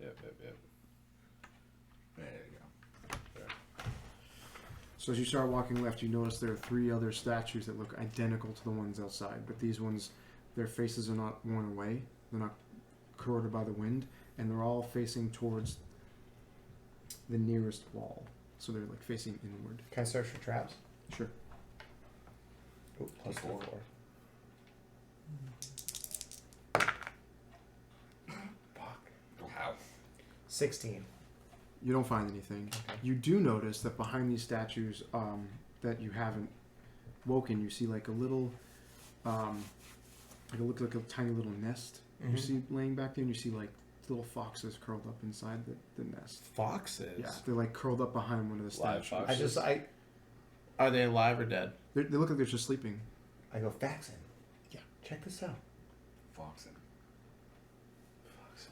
Yep. There you go. So as you start walking left, you notice there are 3 other statues that look identical to the ones outside, but these ones, their faces are not worn away. They're not corroded by the wind, and they're all facing towards the nearest wall. So they're like facing inward. Can I search for traps? Sure. Oh, plus 4. Fuck. Wow. 16. You don't find anything. You do notice that behind these statues that you haven't woken, you see like a little, like it looks like a tiny little nest. You see laying back there, and you see like little foxes curled up inside the nest. Foxes? Yeah, they're like curled up behind one of the Live statues. foxes. Are they alive or dead? They look like they're just sleeping. I go, Faxon. Yeah. Check this out. Foxing.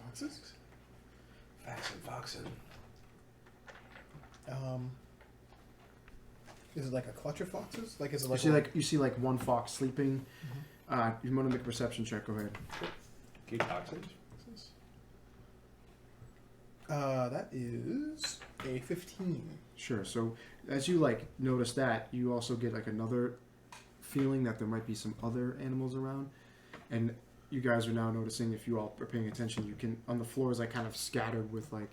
foxes. Foxin'. Is it like a clutch of foxes? Like is it You see like one fox sleeping. You want to make a perception check? Go ahead. Keep foxes? that is a 15. Sure. So as you like notice that, you also get like another feeling that there might be some other animals around, and you guys are now noticing, if you all are paying attention, you can on the floor is like kind of scattered with like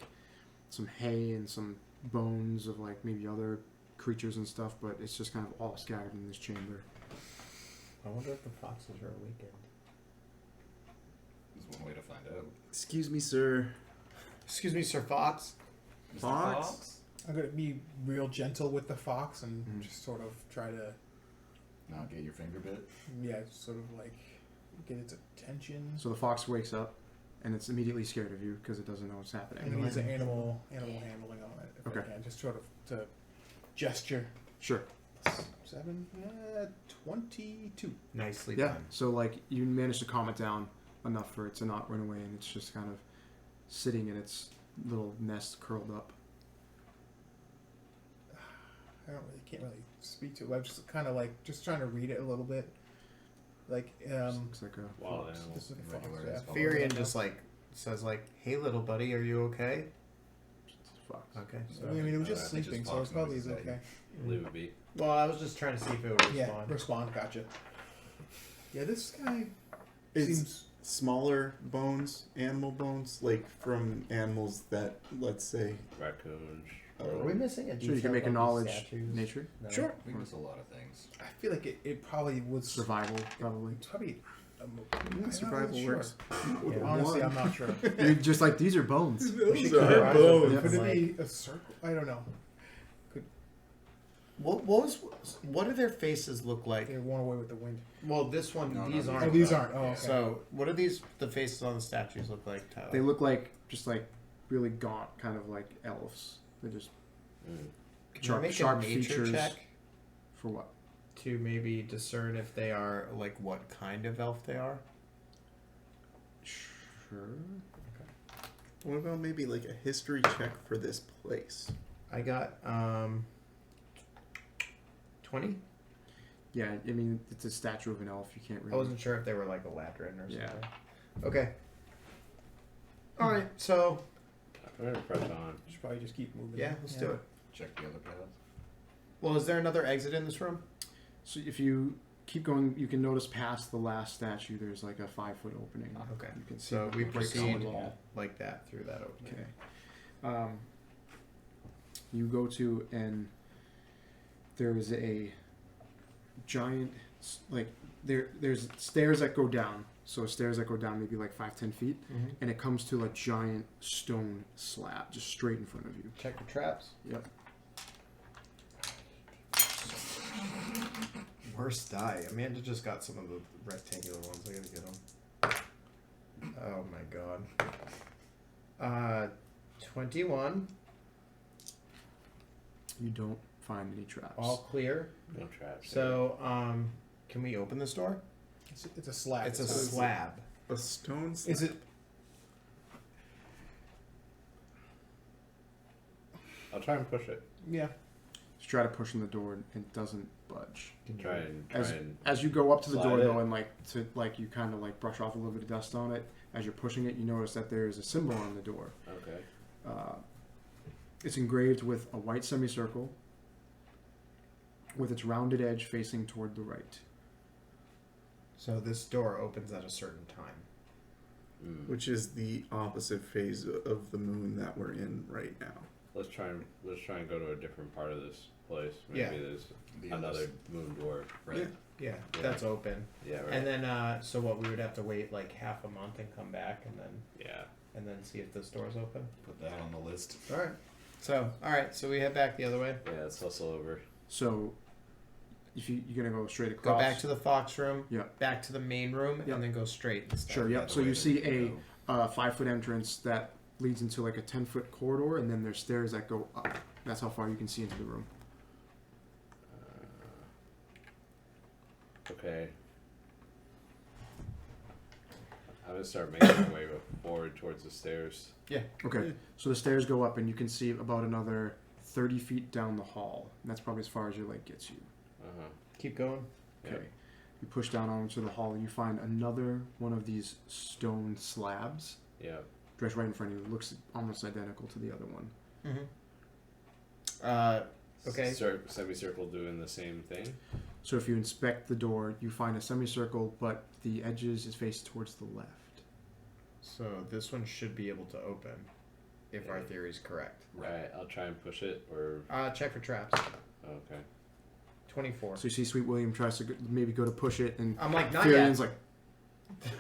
some hay and some bones of like maybe other creatures and stuff, but it's just kind of all scattered in this chamber. I wonder if the foxes are awakened. There's one way to find out. Excuse me, sir. Excuse me, Sir Fox. Mr. Fox? I'm gonna be real gentle with the fox and just sort of try to, Not get your finger bit. sort of like get its attention. So the fox wakes up, and it's immediately scared of you because it doesn't know what's happening. I'm gonna use an animal handling on it if I Okay. can, just sort of to gesture. Sure. 7, 22. Nicely Yeah. done. So like you manage to calm it down enough for it to not run away, and it's just kind of sitting in its little nest curled up. Can't really speak to it. I'm just kind of like just trying to read it a little bit. Like Looks like a Wild fox. animal. this is a fox, Regular yeah. as well. Furion just like says like, "Hey, little buddy, are you okay?" fucked. Okay. So. I mean, it was just I think sleeping, just so it's Fox probably noises okay. Leave it be. Well, I was just trying to see if it would respond. Yeah, respond. Gotcha. Yeah, this guy Is seems. smaller bones, animal bones, like from animals that, let's say, Raccoons. Are we missing a detail? Sure, you can make a about these knowledge statues? nature No. Sure. We miss a lot of things. I feel like it probably would. survival probably. It's probably. survival works. Yeah. Honestly, I'm not sure. You're just like these are bones. Those are are bones. Could Like- it be a circle? I don't know. What do their faces look like? They went away with the wind. Well, this one, No, these no, aren't. Oh, these though. aren't. Oh, okay. So, what are the faces on the statues look like, Tyler? They look like just like really gaunt, kind of like elves. They're just Mm. Can I make sharp a nature features. check For what? to maybe discern if they are like what kind of elf they are? Sure. What about maybe like a history check for this place? I got 20. Yeah, I mean it's a statue of an elf. You can't I really. wasn't sure if they were like a ladrin or something. Yeah. Okay. All right. So I'm gonna press on. Should probably just keep moving. yeah, let's do it. Check the other paths. Well, is there another exit in this room? So if you keep going, you can notice past the last statue. There's like a 5-foot opening. Okay. You can see. So we breaks the proceed wall. like that through that opening. Okay. You go to and there is a giant there's stairs that go down. So stairs that go down maybe like 5-10 feet, Mhm. and it comes to a giant stone slab just straight in front of you. Check your traps. Yep. Worst die. Amanda just got some of the rectangular ones. I gotta get them. Oh my god. 21. You don't find any traps. All clear. No traps. So, can we open this door? It's a slab. It's a So slab. A stone slab? Is it? I'll try and push it. Yeah. Just try to push on the door and it doesn't budge. Try and As you go up to the slide door it. though, and you kind of like brush off a little bit of dust on it. As you're pushing it, you notice that there is a symbol on the door. Okay. It's engraved with a white semicircle with its rounded edge facing toward the right. So this door opens at a certain time. Mm. Which is the opposite phase of the moon that we're in right now. Let's try and go to a different part of this place. Yeah. Maybe there's The another others. moon door. Right. Yeah, Yeah. that's open. Yeah. Right. And then, so what? We would have to wait like half a month and come back, yeah. and then see if this door's open. Put that on the list. All right. So, all right. So we head back the other way. Yeah. Let's hustle over. So if you're gonna go straight across. Go back to the Fox room. Yeah. Back to the main room, Yeah. and then go straight. Instead. Sure. Yeah, Yep. the So way you that see we a go. 5-foot entrance that leads into like a 10-foot corridor, and then there's stairs that go up. That's how far you can see into the room. Okay. I'm gonna start making my way forward towards the stairs. Okay. So the stairs go up, and you can see about another 30 feet down the hall. And that's probably as far as your leg gets you. Uh-huh. Keep going. Okay. Yep. You push down onto the hall, and you find another one of these stone slabs Yeah. dressed right in front of you. It looks almost identical to the other one. Mm-hmm. Okay. Semicircle doing the same thing. So if you inspect the door, you find a semicircle, but the edges is faced towards the left. So this one should be able to open, if our theory is correct. Right. I'll try and push it. Or Check for traps. okay. 24. So you see Sweet William tries to maybe go to push it, and I'm like, not Furion's yet. like,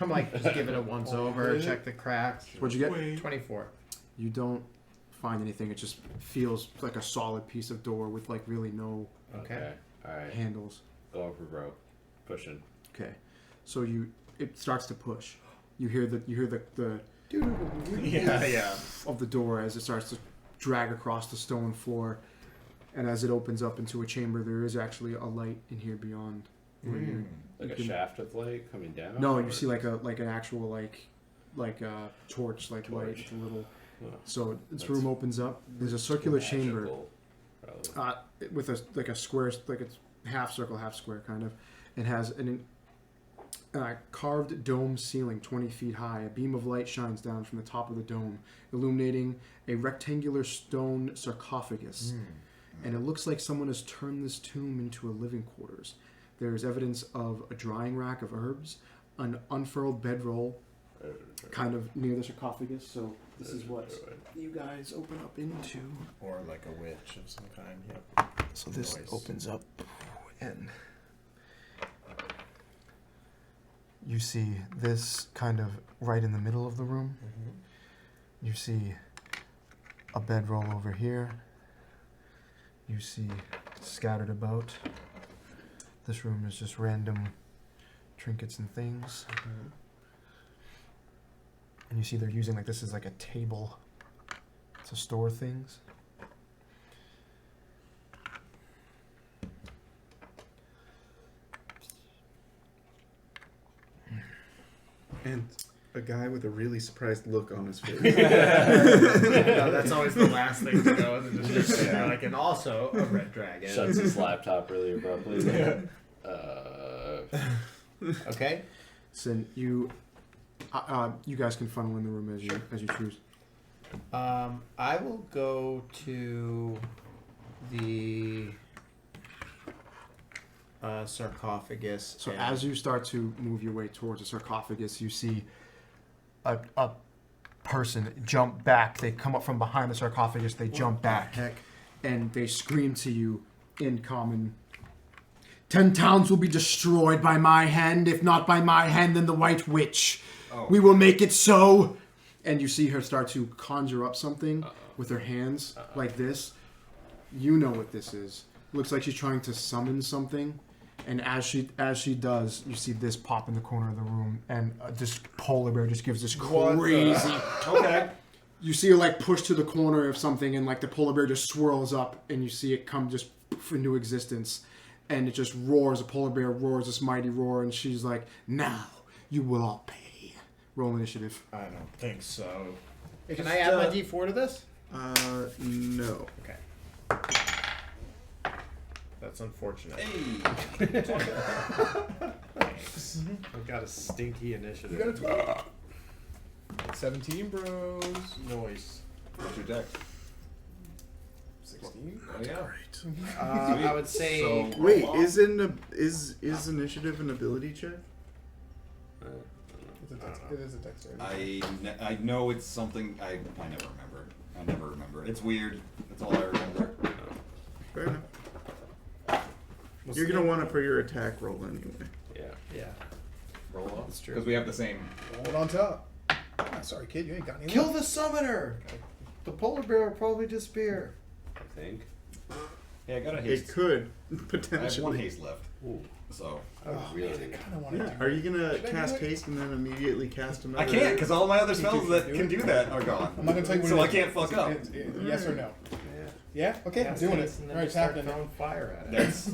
I'm like, just give it a once over, check the cracks. what'd you get? 24. You don't find anything. It just feels like a solid piece of door with like really no Okay. All right. handles. Going for broke. Pushing. Okay. So it starts to push. You hear the Yeah. of the door as it starts to drag across the stone floor, and as it opens up into a chamber, there is actually a light in here beyond. Where you're, Like you a can- shaft of light coming down. No, or- you see like an actual like a torch light. It's a little. Oh, So this That's room opens up. There's a circular chamber magical, probably. with a square, like it's half circle, half square kind of. It has carved dome ceiling 20 feet high. A beam of light shines down from the top of the dome, illuminating a rectangular stone sarcophagus. And it looks like someone has turned this tomb into a living quarters. There is evidence of a drying rack of herbs, an unfurled bedroll kind of near the sarcophagus. So this is what you guys open up into. Or like a witch of some kind. Yep. So this opens up and you see this kind of right in the middle of the room. You see a bedroll over here. You see scattered about. This room is just random trinkets and things. And you see they're using like this is like a table to store things. And a guy with a really surprised look on his face. No, that's always the last thing to go in the description. They're like, and also a red dragon. Shuts his laptop really abruptly. Okay. So you guys can funnel in the room as you choose. I will go to the sarcophagus. So and- as you start to move your way towards the sarcophagus, you see a person jump back. They come up from behind the sarcophagus. They jump back, and they scream to you in common. 10 towns will be destroyed by my hand. If not by my hand, then the White Witch. We will make it so. And you see her start to conjure up something with her hands like this. You know what this is. Looks like she's trying to summon something. And as she does, you see this pop in the corner of the room, and this polar bear just gives this crazy. Okay. You see her like push to the corner of something, and like the polar bear just swirls up, and you see it come just into existence, and it just roars. A polar bear roars this mighty roar, and she's like, "Now you will all pay." Roll initiative. I don't think so. Can I add my D4 to this? No. Okay. That's unfortunate. Hey! I've got a stinky initiative. You got a 12. 17, bros. Noise. What's your deck? 16. Oh, yeah. I would say. So, Wait, is initiative an ability check? It is a dexterity. I know it's something I never remember. It's weird. That's all I remember. Fair enough. You're gonna want to put your attack roll anyway. Yeah. Roll up. That's true. Because we have the same. Hold on top. Ah, sorry, kid. You ain't got any Kill luck. the summoner! The polar bear will probably disappear. I think. Yeah, I got a It haste. could I have potentially. one haste left. Ooh, So. really? I kind of want to Yeah. do Are you gonna Should I cast do it? haste and then immediately cast another? I can't, because all my other spells that do can it? do that are gone. I'm not gonna tell you what So it I is. can't fuck up. Yes or no? Yeah. Yeah? Okay, I'm doing it. Alright, it's happening. Throwing fire at it. That's.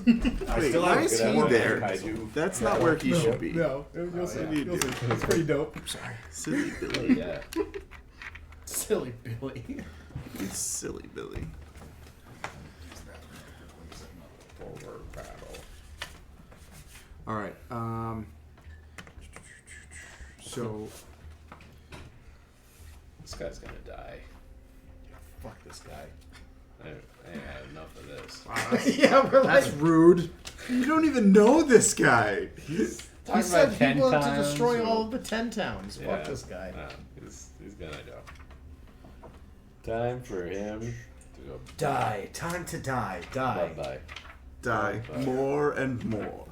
I Wait, still why have is Good he at there? kaiju. That's not where he should be. No, you'll see. yeah. You'll see. It's pretty dope. Sorry. Silly Billy. Yeah. Silly Billy. It's silly Billy. Forward battle. All right. So This guy's gonna die. Fuck this guy. I ain't had enough of this. Yeah, we're like. that's rude. You don't even know this guy. He Talking said about he 10 wanted to times, destroy or- all of the 10 towns. Yeah. Fuck this guy. He's gonna go. Time for him to go Die. Time to die. Die. bye-bye. Die Bye. more and more.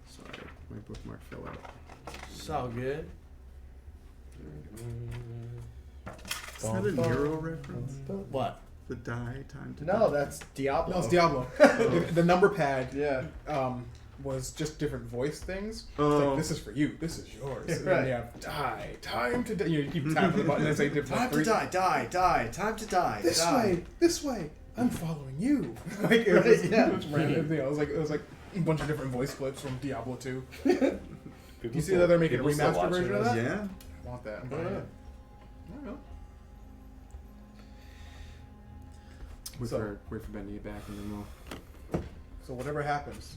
Sorry, my bookmark fell out. It's all good. Is that a Nero reference? What? The die time to No, die. that's Diablo. No, it's Diablo. the number pad Yeah. was just different voice things. It's Oh. like, this is for you. This is yours. And Right. then you have die. Time to die. You keep tapping the button and say different. Time to die. Die. Die. Time to die. This die. way. This way. I'm following you. Like it was, Yeah. it was random. It was like a bunch of different voice clips from Diablo 2. People You see that they're making a people still remaster watching version of this? that? Yeah. I want that. I'm buying it. I don't know. Wait So- for Ben to get back, and then we'll. So whatever happens,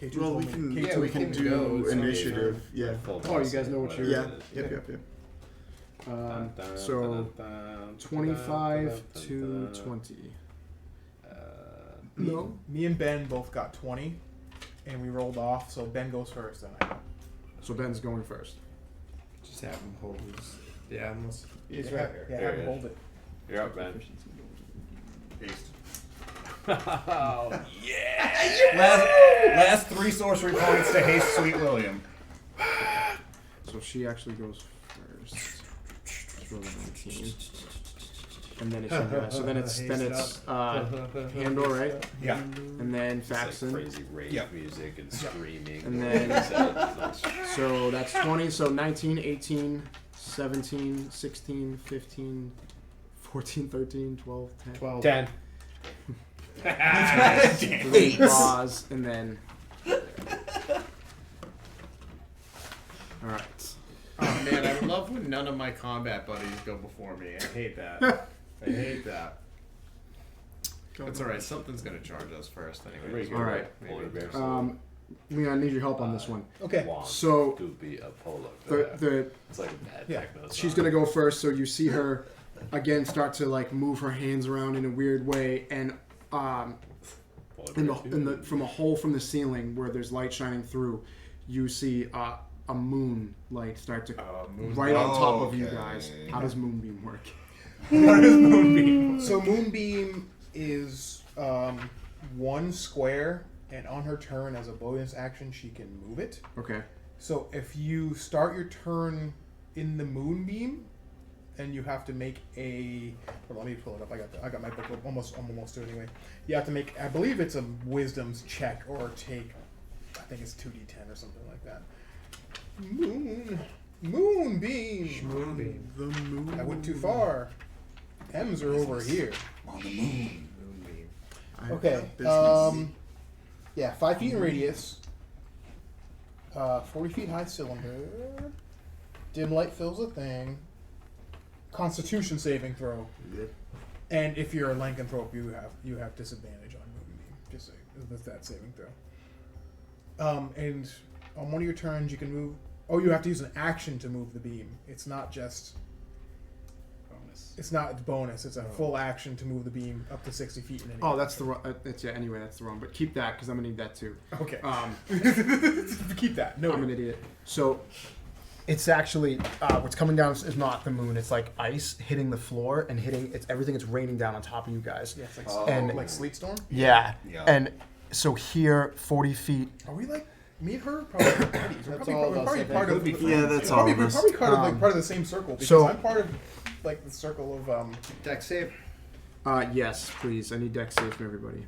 K2's Well, we only- can K2 Yeah, we we can can do go, it's initiative. Yeah. Full Oh, you boss guys know or what whatever you're- Yeah. it is. Yep. Yep. Yep. So 25 to 20. No. Me and Ben both got 20, and we rolled off. So Ben goes first, then I. So Ben's going first. Just have him hold his. Yeah, unless. He's yeah, right here. Yeah, There have he him is. hold it. You're up, man. Haste. Oh, Last 3 sorcery points to haste Sweet William. So she actually goes first. She's rolling 19. And then it's so then it's Handor, right? Yeah. And then it's like Faxon. crazy rave Yep. music and screaming. And then so that's 20, so 19, 18, 17, 16, 15, 14, 13, 12, 10. 12. 10. 8 claws, and then. Alright. Oh man, I love when none of my combat buddies go before me. I hate that. I hate that. That's alright, something's gonna charge us first anyway. All right. Polar bear. Leon, I need your help on this one. Okay. So, to be a polo. The It's like a bad Yeah. techno she's song. gonna go first, so you see her again start to like move her hands around in a weird way, and Polar in bear the too. from a hole from the ceiling where there's light shining through, you see a moon light start to right on top of you Okay. guys. How does moonbeam work? So Moonbeam is 1 square, and on her turn, as a bonus action, she can move it. Okay. So if you start your turn in the Moonbeam, and you have to make a. Well, let me pull it up. I got my book. I'm almost there anyway. You have to make. I believe it's a Wisdom's check or take. I think it's 2d10 or something like that. Moonbeam. Moonbeam. The moon. I went too far. M's are over here. On the moon. Moonbeam. Okay. Business. Yeah, 5 feet in radius. 40 feet high cylinder. Dim light fills a thing. Constitution saving throw. Yep. And if you're a lycanthrope, you have disadvantage on Moonbeam. Just saying, with that saving throw. And on one of your turns, you can move. Oh, you have to use an action to move the beam. It's not just. Bonus. It's not bonus. It's a full action to move the beam up to 60 feet in any. Oh, that's the wrong. Anyway, that's the wrong. But keep that because I'm gonna need that too. Okay. Keep that. No, I'm an idiot. So, it's actually what's coming down is not the moon. It's like ice hitting the floor and hitting. It's everything. It's raining down on top of you guys. Yeah, it's like, And- like sleet storm. Yeah. Yeah. And so here, 40 feet. Are we like me and her? Probably buddies. We're That's probably, all we're of us, probably I think. part of. Yeah, that's probably, all of us. We're probably part of, part of the same circle because I'm part of like the circle of. Deck save. Yes, please. I need deck save from everybody.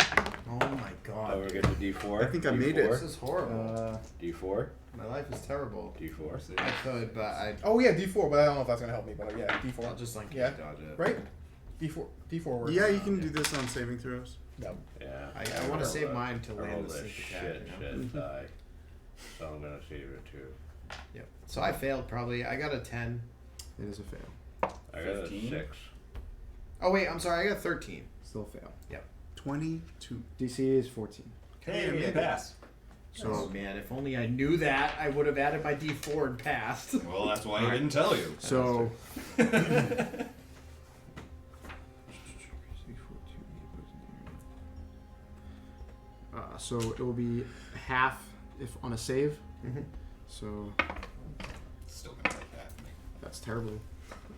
Oh my Oh, god. we're getting to D4. I think I made it. This is horrible. D4. My life is terrible. D4. I could, but Oh yeah, D4, but I don't know if that's gonna help me. But yeah, D4. I'll just like Yeah. dodge it. Right? D4 works. Yeah, you can do this on saving throws. No. Yeah. I want to save mine to I land rolled the a sneak attack. shit, You know? shit die. So I'm gonna save it too. Yep. So I failed probably. I got a 10. It is a fail. I got a 15? 6. Oh wait, I'm sorry. I got 13. Still a fail. 22. DC is 14. Hey, we pass. So Oh man, if only I knew that, I would have added my D4 and passed. Well, that's why I didn't tell you. So. So it will be half if on a save. Mhm. So Still gonna like that. that's terrible.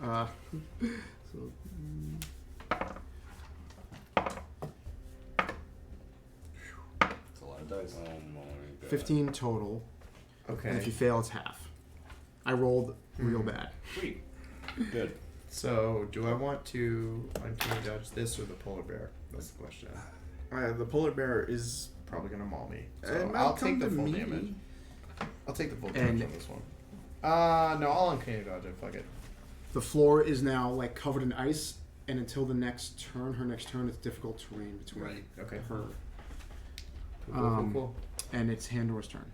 So It's a lot of dice. Oh my god. 15 total. Okay. And if you fail, it's half. I rolled real bad. Sweet. Good. So, do I want to uncanny dodge this or the polar bear? That's the question. The polar bear is. Probably gonna maul me. It So might I'll come take the to full me. damage. I'll take the full And- damage on this one. No, I'll uncanny dodge it. Fuck it. The floor is now like covered in ice, and until the next turn, her next turn, it's difficult terrain between Okay. her Cool, cool. and it's Handor's turn.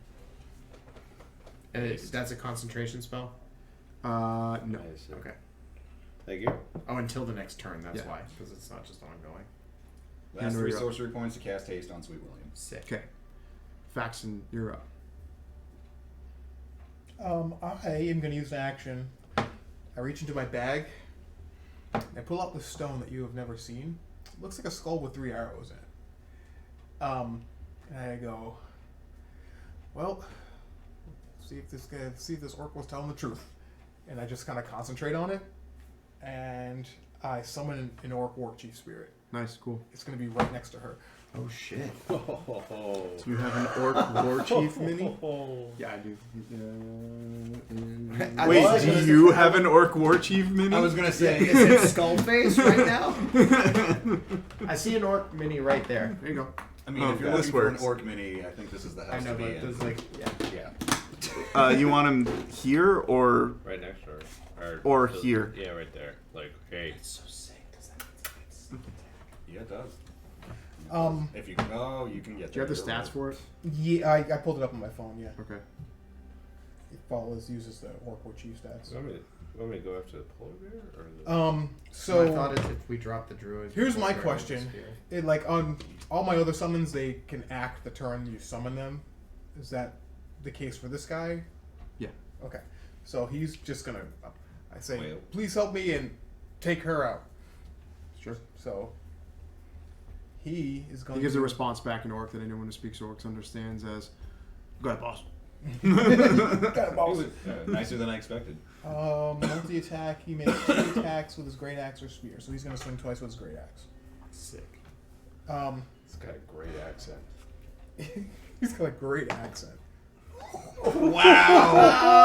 And that's a concentration spell? No. Nice. Okay. Thank you. Oh, until the next turn, that's Yeah. why. Because it's not just ongoing. Last Henry, 3 you're up. sorcery points to cast haste on Sweet William. Sick. Okay. Faxon, you're up. I am going to use an action. I reach into my bag. I pull out the stone that you have never seen. It looks like a skull with 3 arrows in it. And I go, well, see if this orc was telling the truth. And I just kind of concentrate on it, and I summon an orc war chief spirit. Nice, cool. It's going to be right next to her. Oh shit. Do you have an orc war chief mini? Yeah, I do. I Wait, was do gonna you have an orc war chief mini? I was gonna say, is it Skullface right now? I see an orc mini right there. There you go. I mean, Oh, if you're this looking for an works. orc mini, I think this is the house I know, to be but in. there's like, Yeah. You want him here or Right next to her. Or here. Yeah, right there. Like, hey. so sick. Does that Yeah, it does. If you can, you can get. Do you have the there, you're stats for it? Yeah, I pulled it up on my phone, yeah. Okay. It uses the orc war chief stats. You want me to go after the polar bear? Or the... So I thought if we drop the druid. here's my we're question. gonna disappear. It, like, on all my other summons, they can act the turn you summon them. Is that the case for this guy? Yeah. Okay. So he's just gonna, I say, Whale. please help me and take her out. Sure. So he is going He gives to a response back in orc that anyone who speaks orcs understands as, "Go ahead, boss." Got it, boss. nicer than I expected. Multi-attack, he makes 2 attacks with his great axe or spear. So he's going to swing twice with his great axe. Sick. It's got a great accent. He's got a great accent.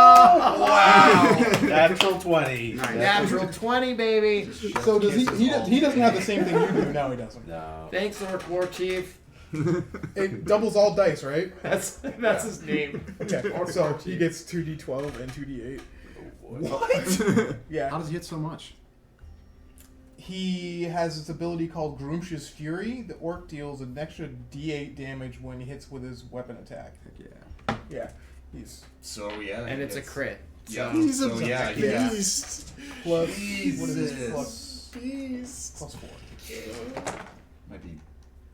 Wow! Natural 20. Natural 20, baby. So does he doesn't have the same thing you do. No, he doesn't. No. Thanks, Orc War Chief. It doubles all dice, right? That's his name. Yeah. So he gets 2d12 and 2d8. How Yeah. does he hit so much? He has this ability called Groomsh's Fury. The orc deals an extra d8 damage when he hits with his weapon attack. Heck yeah. Yeah. He's So yeah, And it's a crit. Yeah. He's a so yeah, beast. plus, what is this? Jesus. Beast. Plus 4. Might be.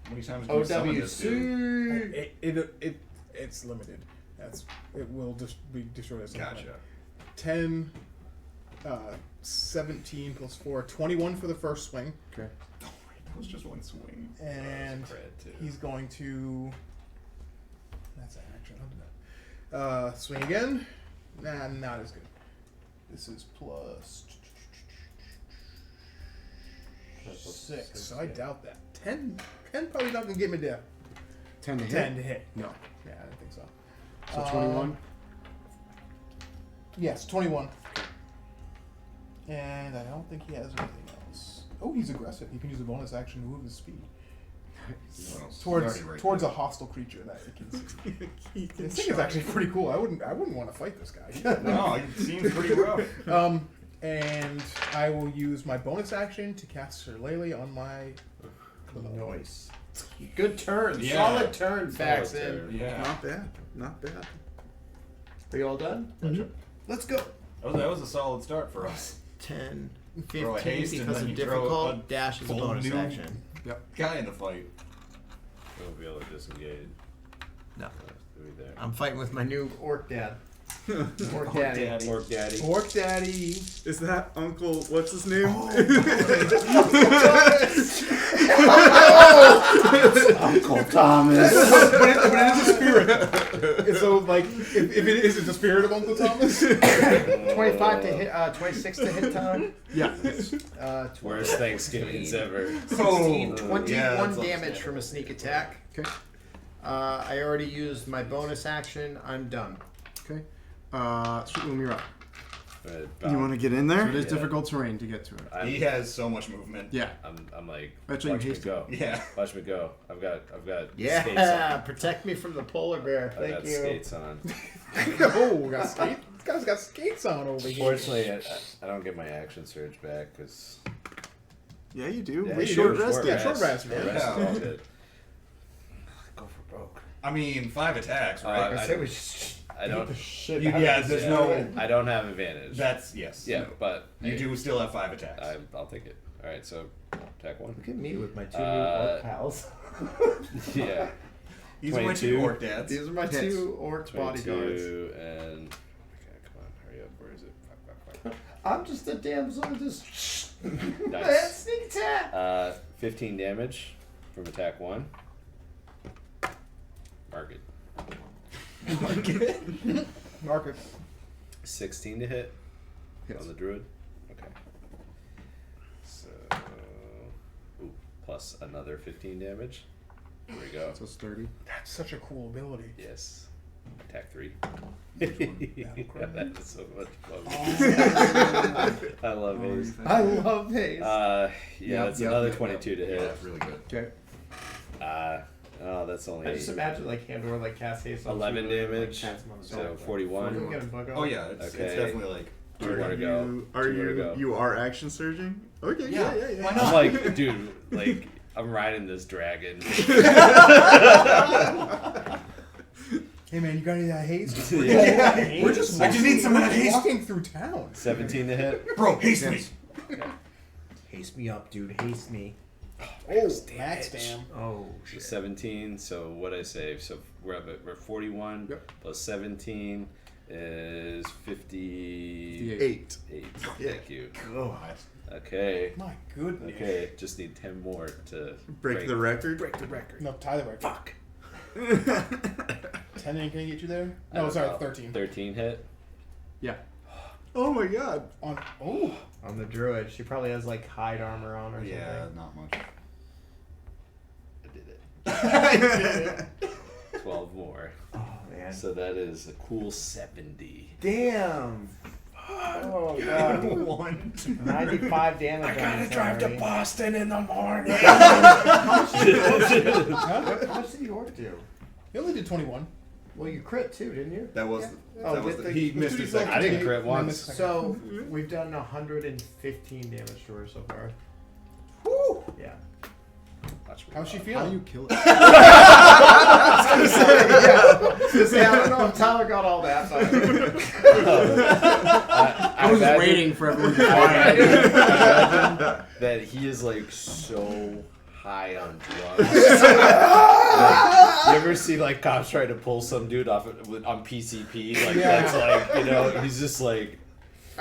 How many times do you summon this dude? It's limited. It will just be destroyed at some point. Gotcha. 10, 17 plus 4, 21 for the first swing. Okay. That was just one swing. And Crit, too. he's going to. That's an action. I'll do that. Swing again. Nah, not as good. This is plus 6. So I doubt that. 10 probably not going to get me there. 10 to hit. 10 to hit. No. Yeah, I don't think so. So 21. Yes, 21. And I don't think he has anything else. Oh, he's aggressive. He can use a bonus action to move his speed Well, towards already right a there. hostile creature that he can see. This thing is actually pretty cool. I wouldn't want to fight this guy. No, it seems pretty rough. And I will use my bonus action to cast Shillelagh on my. Nice. Good turn. Yeah. Solid turn, Solid Faxon. turn. Yeah. Not bad. Not bad. Are you all done? Let's go. That was a solid start for us. 10, Throw a 15 haste and because then of you throw a difficult. Dash is a full bonus new- action. Guy in the fight. Won't be able to disengage. No. Be there. I'm fighting with my new orc dad. Orc daddy. Orc daddy. Orc Daddy. Is that Uncle? What's his name? Uncle Thomas. but it is a spirit. And so, like, if it is the spirit of Uncle Thomas. 25 to hit, 26 to hit time. Yeah. 20, Worst Thanksgivings ever. 16, 21 yeah, that's damage understandable. from a sneak attack. Okay. I already used my bonus action. I'm done. Okay. Shoot, you're up. You want to get in So there? it is difficult terrain to get to it. He has so much movement. Yeah. I'm like, That's why you watch me hasted. go. Yeah. Watch me go. I've got skates Yeah, on. protect me from the polar bear. I've Thank got you. skates on. Oh, we got skates. This guy's got skates on over here. Fortunately, I don't get my action surge back because Yeah, you do. Yeah, we you short do. rested. Yeah, short rest, Short man. rest is Yeah. all good. Go for broke. I mean, 5 attacks, right? I I say we just I don't. shit. Yeah, there's no. I don't have advantage. That's yes. yeah, no. but You hey, do still have 5 attacks. I'll take it. All right, so attack 1. Look at me with my 2 new Uh, orc pals. Yeah. These are my 22. two orc dads. These are my Hits. 2 orc bodyguards. 22 and okay, come on, hurry up. Where is it? Fuck. I'm just a damsel with this. Nice. Sneak attack. 15 damage from attack 1. Mark it. Mark it. 16 to hit Hits. on the druid. Okay. So, plus another 15 damage. There we go. So it's 30. That's such a cool ability. Yes. Attack 3. cry. That is so much fun. I love haste. I love haste. It's another 22 to Yeah, hit. that's really good. Okay. That's only I just imagine like Handor like cast haste. on 11 two, like, damage. cast him on the So side. 41. Can we get a bug Oh on? yeah, it's Okay. definitely like. Two more to go. Are Two more to go. you are action surging? Okay, Yeah, yeah. why I'm not? like, dude, like, I'm riding this dragon. Hey man, you got any of that haste? Yeah. We're just I just need some of that haste. walking through town. 17 to hit. Bro, haste me. Haste me up, dude. Haste me. Oh, max damn. Oh So shit. 17. So what I save? So we're at 41 Yep. plus 17 is 58. 8. Thank you. God. Okay. My goodness. Okay. Just need 10 more to Break the record. Break the record. No, tie the record. Fuck. 10 ain't gonna get you there? I No, don't sorry, know. 13. 13 hit. Yeah. Oh my god. Oh. On the druid, she probably has like hide armor on or something. Yeah, not much. I did it. 12 more. Oh man. So that is a cool 70. Damn. Oh god. 95 damage. I gotta drive to Boston in the morning. How much did the orc do? He only did 21. Well, you crit too, didn't you? That was. Oh, That was with the, the- he missed his second. I didn't crit I once. missed a second. So we've done 115 damage to her so far. Woo! Yeah. Watch me. How's she How do feeling? you kill it? I don't know if Tyler got all that. But I was imagine- waiting for everyone to I quiet. imagine that he is like so high on drugs. You ever see like cops try to pull some dude off on PCP? Like Yeah. that's like, you know, he's just like,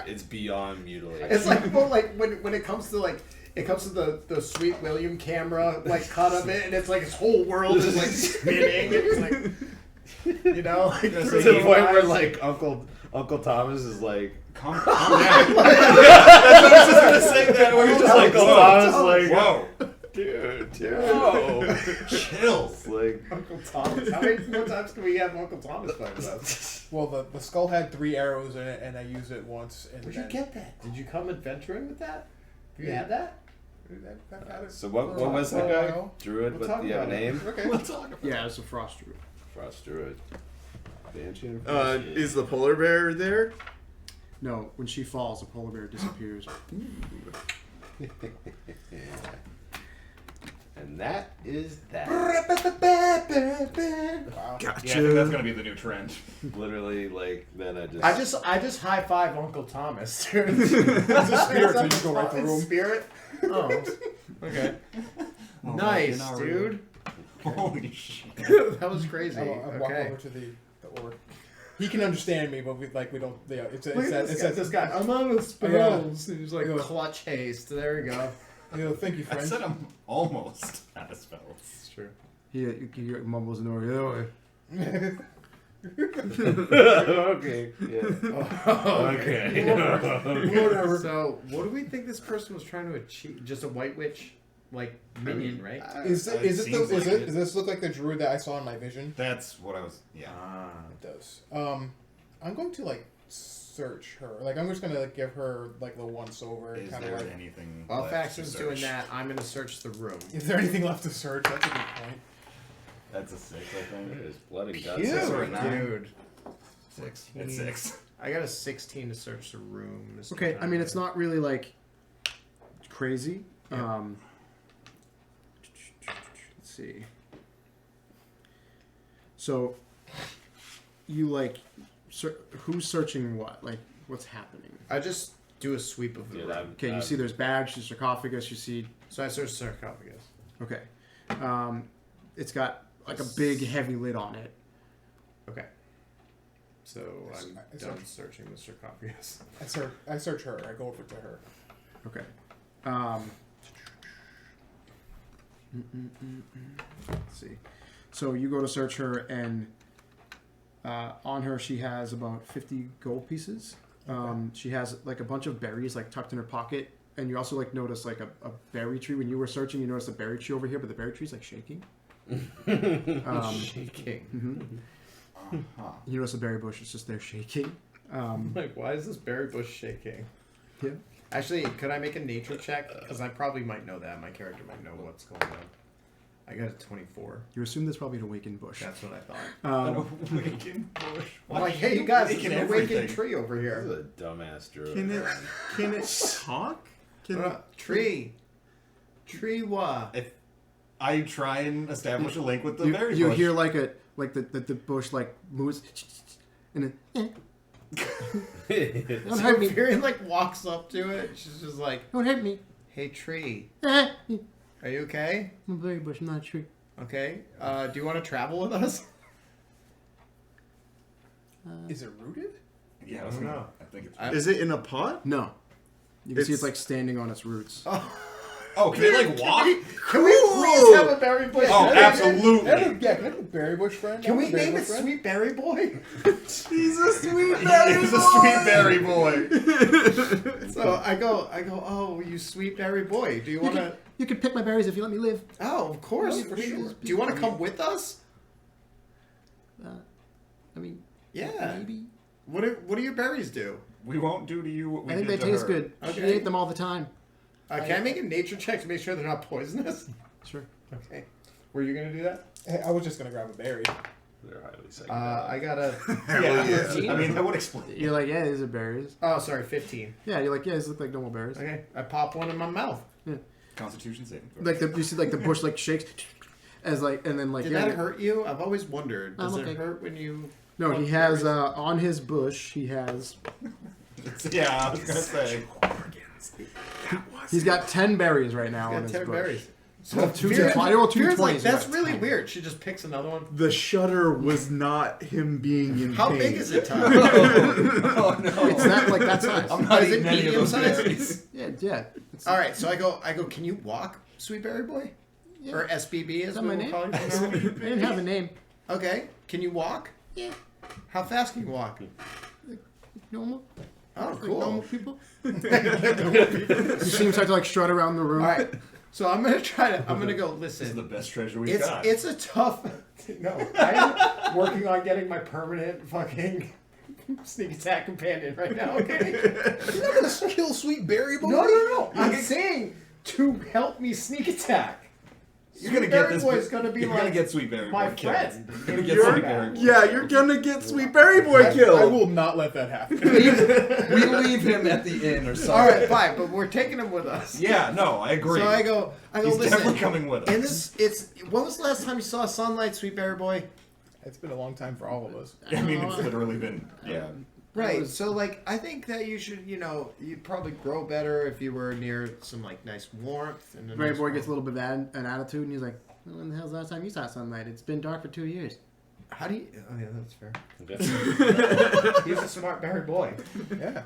it's beyond mutilating. it's like, well, like when it comes to like. It comes to the Sweet William camera like cut of it, and it's like his whole world is like spinning. It's like, you know, like, to the point where like Uncle Thomas is like, Calm down. that's what I was just gonna say that. Where he's just like Uncle Thomas, like, Whoa. dude, no, Chills. like. Uncle Thomas. How many more times can we have Uncle Thomas fight with us? Well, the skull had 3 arrows in it, and I used it once. And Where'd you then- get that? Did you come adventuring with that? You had that? I've had it So what for was a the guy? while. Druid, We'll but talk do you have a about it. name? Okay. Yeah, it's a frost druid. Frost Druid. Banshee and Frost Druid. Is the polar bear there? No, when she falls, the polar bear disappears. And that is that. Wow. Gotcha. Yeah, I think that's gonna be the new trend. Literally, like, then I just high five Uncle Thomas. Dude. It's a spirit, so you just go right through the room. Spirit? Oh. Okay. Nice, Now dude. Holy shit. That was crazy. I walk Okay. over to the orc. He can understand me, but we don't. Yeah, it's Look at this guy. I'm out of spells. He's like Yeah. clutch haste. There you go. Thank you, I friend. said I'm almost out of spells. It's true. He mumbles an order. okay. Yeah. Okay. Whatever. So, what do we think this person was trying to achieve? Just a white witch, like minion, right? Does seems like it. does this look like the druid that I saw in my vision? That's what I was. Yeah. It does. I'm going to like search her. Like I'm just gonna like, give her like the once over. Is Kind there of like. anything? While left to Faxon's doing search? that, I'm gonna search the room. Is there anything left to search? That's a good point. That's a 6, I think. There's blood and guts. Cute, Six or a nine? dude. 6. It's 6. I got a 16 to search the room. This Okay, time. I mean, it's not really like crazy. Let's see. So, you like, who's searching what? Like, what's happening? I just do a sweep of the Dude, room. Okay, you see there's bags, there's sarcophagus, you see. So I search sarcophagus. Okay. It's got like a big heavy lid on it. Okay. So I'm I done search. searching the sarcophagus. I search her. I go over to her. Okay. Let's see. So you go to search her, and on her she has about 50 gold pieces. She has like a bunch of berries like tucked in her pocket, and you also like notice like a berry tree. When you were searching, you noticed a berry tree over here, but the berry tree's like shaking. Shaking. Uh-huh. You notice a berry bush; it's just there shaking. Like, why is this berry bush shaking? Yeah. Actually, could I make a nature check? Because I probably might know that. My character might know what's going on. I got a 24. You assume there's probably an awakened bush. That's what I thought. Awakened bush. I'm like, hey, you guys, there's Awaken an awakened everything. tree over This here. is a dumbass druid. Can it talk? Can it, Tree. Tree what? If I try and establish a link with the berry you bush. hear like the bush like moves, and then don't hurt me, Fury like walks up to it. She's just like, don't hurt me. hey, tree. I'm Are you okay? a berry bush, I'm not a tree. Okay. Do you want to travel with us? Is it rooted? Yeah, I don't know. I think it's. is it in a pot? No, you can see It's- it's like standing on its roots. Oh, can it like walk? Can we please have a berry bush? Oh, friend? absolutely. Yeah, can I have a berry bush friend? Can we Berry name bush it friend? Sweet Berry Boy? He's a sweet He's a sweet berry boy. So I go, oh, you sweet berry boy. Do you want to? You can pick my berries if you let me live. Oh, of course. Yeah, for sure. Do you want to come with us? I mean, Yeah. maybe. What do your berries do? We won't do to you what we I think did they to taste her. good. She Okay. ate them all the time. Can I make a nature check to make sure they're not poisonous? Sure. Okay. Were you gonna do that? Hey, I was just gonna grab a berry. They're highly psychedelic. I got a. Yeah, I mean, that would explain. You're like, yeah, these are berries. Oh, sorry, 15. Yeah, you're like, yeah, these look like normal berries. Okay, I pop one in my mouth. Constitution saving throw. Like you see, like the bush like shakes, as like, and then like Did yeah. that hurt you? I've always wondered. Does okay. it hurt when you? No, he has on his bush. He has. Yeah, I was gonna say. He's got 10 berries right now on Got his 10 bush. berries. Well, I rolled two Fear's like, 20s, that's so really 10. weird. She just picks another one. The shudder was not him being in How pain. big is it, Tom? Oh no. It's not like that size. I'm not Is it eating any of medium those size? berries. Yeah, yeah. It's, All right, so I go. Can you walk, Sweet Berry Boy? yeah. Or SBB Is as that we my will name? call you I from now on? didn't have a name. Okay, can you walk? Yeah. How fast can you walk? Normal. Oh, Like cool. normal people. You see him start to like strut around the room. All right, so I'm gonna try to. I'm gonna go. This is the Listen, best treasure we've got. it's a tough. No, I'm working on getting my permanent fucking sneak attack companion right now. Okay. You're not gonna kill sweet berry boy? No. I'm saying to help me sneak attack. You're gonna Sweet get Berry this. Boy's gonna be you're like gonna get Sweet Berry my Boy killed. friend. You're gonna get You're Sweet bad. Berry Boy. Yeah, you're gonna get Sweet Berry Boy I killed. will not let that happen. We leave him at the inn or something. All right, fine, but we're taking him with us. Yeah, no, I agree. So I go. He's Listen. definitely coming with us. And it's. When was the last time you saw sunlight, Sweet Berry Boy? It's been a long time for all of us. I mean, it's literally been Right. So like, I think that you should, you'd probably grow better if you were near some like nice warmth and. Berry boy gets a little bit of an attitude, and he's like, "When the hell's the last time you saw sunlight? It's been dark for 2 years." How do you? Oh yeah, that's fair. Okay. He's a smart berry boy. Yeah.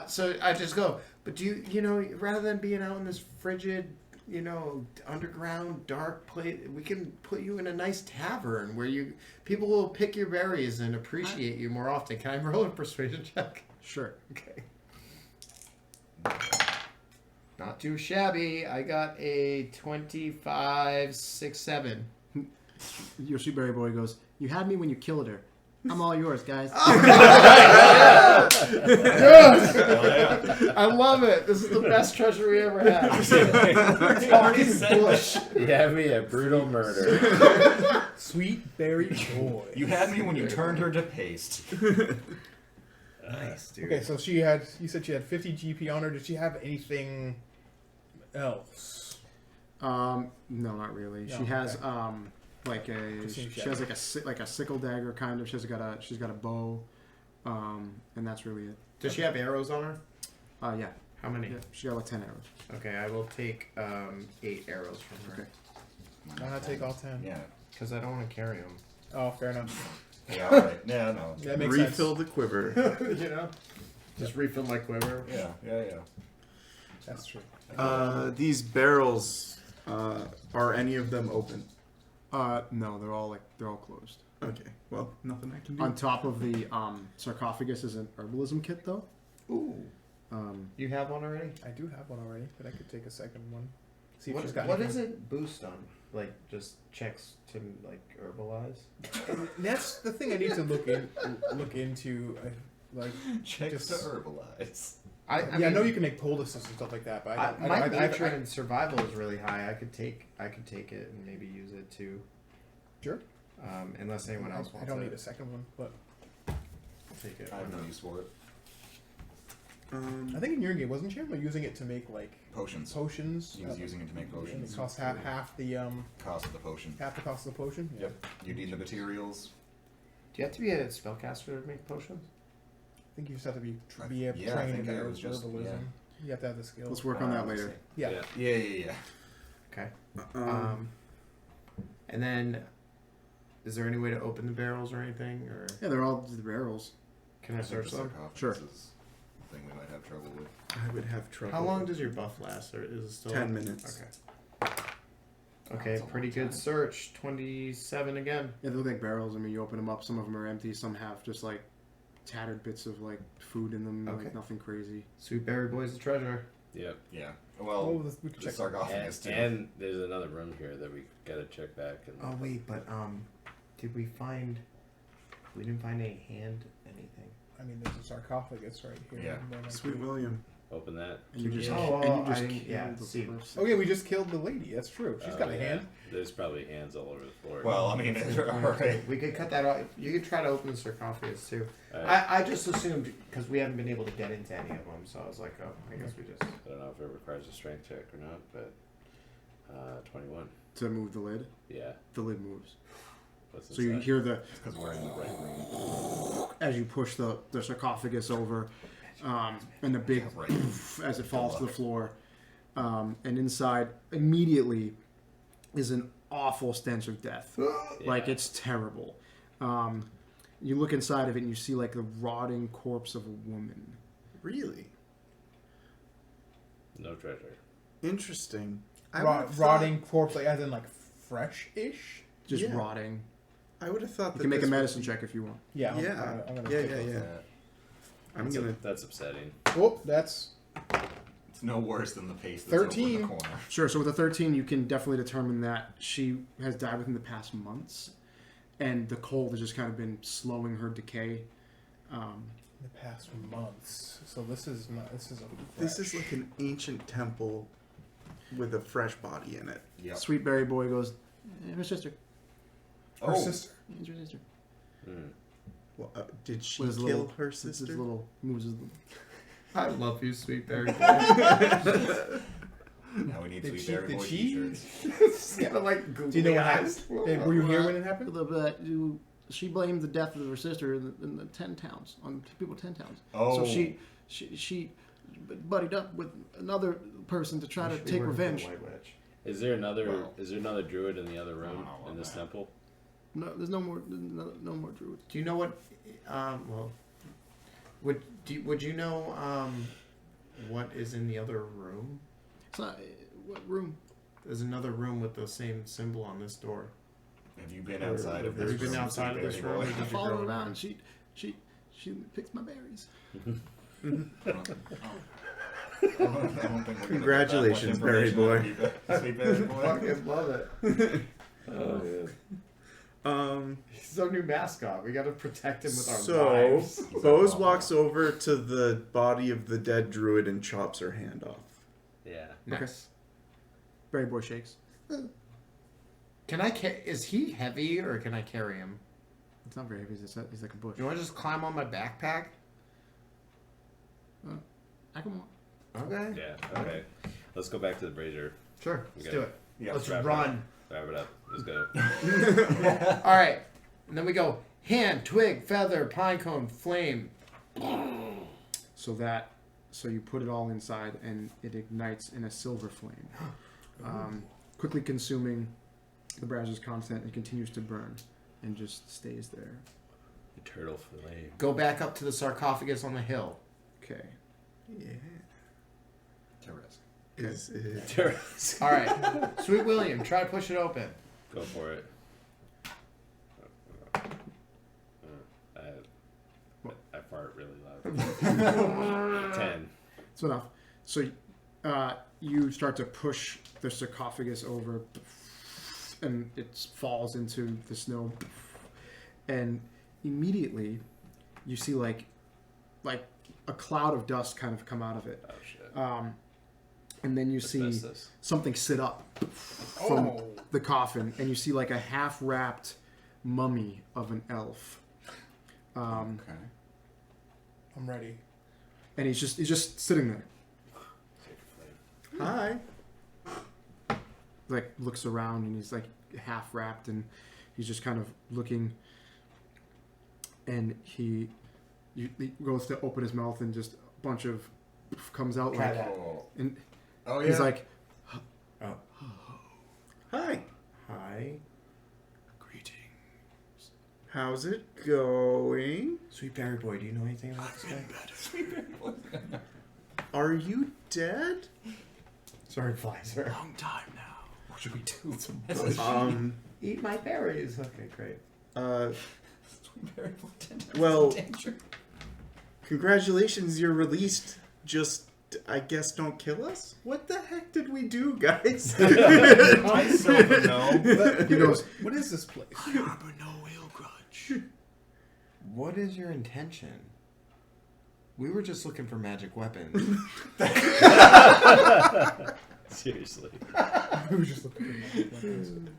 So I just go, but do you, rather than being out in this frigid, underground dark place, we can put you in a nice tavern where people will pick your berries and appreciate you more often. Can I roll a persuasion check? Sure. Okay. Not too shabby. I got a 25, 6, 7. Your sweet berry boy goes, "You had me when you killed her. I'm all yours, guys." Good. I love it. This is the best treasure we ever had. We're talking bush. You have me at brutal murder. Sweet berry boy. You had me when you turned her to paste. Nice, dude. Okay, so you said she had 50 GP on her. Did she have anything else? No, not really. No, She has okay. she has like a sickle dagger kind of. She's got a bow, and that's really it. Does she have arrows on her? Yeah. How many? Yeah, she got like 10 arrows. Okay, I will take 8 arrows from her. Okay. Why not take all 10? Yeah. Because I don't want to carry them. Oh, fair enough. Yeah, all right. Yeah, no. That makes Refill sense. the quiver. You know? Just refill my quiver. Yeah. That's true. These barrels, are any of them open? No, they're all closed. Okay, well, nothing I can do. On top of the sarcophagus is an herbalism kit, though. Ooh. You have one already? I do have one already, but I could take a second one. See if What, she's got what anything. does it boost on? Like, just checks to, like, herbalize? That's the thing I need to look into. Like, Checks just, to herbalize. I know you can make poultices and stuff like that, but my nature and survival is really high. I could take it and maybe use it too. Sure. Unless anyone else wants it. I don't need a second one, but I'll take it. I have no use for it. I think in your game wasn't Chandler using it to make like Potions. Potions. He was using it to make And potions. it costs half the Cost of the potion. half the cost of the potion. Yeah. Yep. You need the materials. Do you have to be a spellcaster to make potions? I think you just have to be Yeah, I trained think in it was just- herbalism. yeah. You have to have the skills. Let's work on that later. Yeah. Yeah. Okay. And then, is there any way to open the barrels or anything, or Yeah, they're all the barrels. can I search them? Sure. Is a thing we might have trouble with. I would have trouble. How long does your buff last, or is it still 10 minutes. Okay. Okay, That's a pretty long good time. search. 27 again. Yeah, they look like barrels. I mean, you open them up. Some of them are empty. Some have just like tattered bits of like food in them. Okay. Like nothing crazy. Sweet Berry Boy's the treasure. Yep. Yeah. Oh, Well, we could the check. sarcophagus too. And there's another room here that we gotta check back. And Oh wait, but did we find? We didn't find any hand anything. I mean, there's a sarcophagus right here. Yeah. And then I Sweet could- William. open that. And you just, Oh, and you just I didn't- yeah, killed the see. person. Oh yeah, we just killed the lady. That's true. She's got a yeah. hand. There's probably hands all over the floor. Well, I mean, all right. We could cut that off. You could try to open the sarcophagus too. I I just assumed because we haven't been able to get into any of them, so I was like, oh, I guess we just. don't know if it requires a strength check or not, but 21. To move the lid. Yeah. The lid moves. What's So you inside? hear the Because we're in the right room. as you push the sarcophagus over, and the big Right. as it falls to the floor, and inside immediately is an awful stench of death. Like Yeah. it's terrible. You look inside of it and you see like the rotting corpse of a woman. Really? No treasure. Interesting. I would have Rotting corpse, like as in like fresh-ish. Just Yeah. rotting. I would have thought You that can make a this would medicine be- check if you want. Yeah. Yeah. I'm gonna Yeah, take yeah, those. yeah. I'm That's, gonna. that's upsetting. Oh, that's It's no worse than the paste that's 13. over in the corner. Sure. So with a 13, you can definitely determine that she has died within the past months, and the cold has just kind of been slowing her decay. the past months. So this is not. This is a. This is like an ancient temple with a fresh body in it. Yep. Sweet Berry Boy goes, her sister. her Oh, sister. It's your sister. Mm. Well, did she With his kill little- her His sister? little moves his little. I love you, Sweet Berry Boy. now we need Did Sweet she- Berry did Boy she- t-shirts. Yeah, like Do you know what eyes. happened? Hey, were you here when it happened? She blamed the death of her sister in the 10 towns on people in 10 towns. Oh. So she buddied up with another person to try to Should be take working for the revenge. White Witch. Is there another? Well- Is there another druid in the other room Oh, in this okay. temple? No, there's no more druids. Do you know what? Well, would you know what is in the other room? It's not what room. There's another room with the same symbol on this door. Have you been outside of this Have you been room, outside Sweet of this Berry room? Boy? Or I did you follow grow her it around. in? She picks my berries. I don't think we're Congratulations, gonna get that Berry much information out of you, Sweet Berry Boy. Fucking love it. Oh yeah. He's our new mascot. We got to protect him with our So lives. Bose walks over to the body of the dead druid and chops her hand off. Yeah. Nice. Berry Boy shakes. Can I? Is he heavy or can I carry him? It's not very heavy. He's like a bush. You want to just climb on my backpack? I can walk. Okay. Yeah. Okay. Let's go back to the brazier. Sure. Let's Okay. do it. Yeah, Let's wrap it run. Wrap it up. Let's go. All right. And then we go hand, twig, feather, pine cone, flame. So you put it all inside and it ignites in a silver flame, quickly consuming The brass is constant and continues to burn and just stays there. Eternal flame. Go back up to the sarcophagus on the hill. Okay. Yeah. Terrace. Is it? All right, Sweet William, try to push it open. Go for it. I fart really loud. 10. That's enough. So you start to push the sarcophagus over, and it falls into the snow, and immediately you see like a cloud of dust kind of come out of it. Oh shit. And then you see Asbestos. something sit up from the coffin, and you see like a half-wrapped mummy of an elf. Okay. I'm ready. And he's just sitting there. Hi. Like looks around, and he's like half wrapped, and he's just kind of looking. And he goes to open his mouth, and just a bunch of comes out Try like, that. and Oh yeah. he's like, Hi. Hi. greetings. How's it going? Sweet Berry Boy, do you know anything about this guy? Are you dead? Sorry, fly, sir. Long time now. What should we do? Eat my berries. Okay, great. Well, congratulations, you're released. Just, I guess, don't kill us? What the heck did we do, guys? I still don't know. He goes, What is this place? I harbor no ill grudge. What is your intention? We were just looking for magic weapons. Seriously. We were just looking for magic weapons.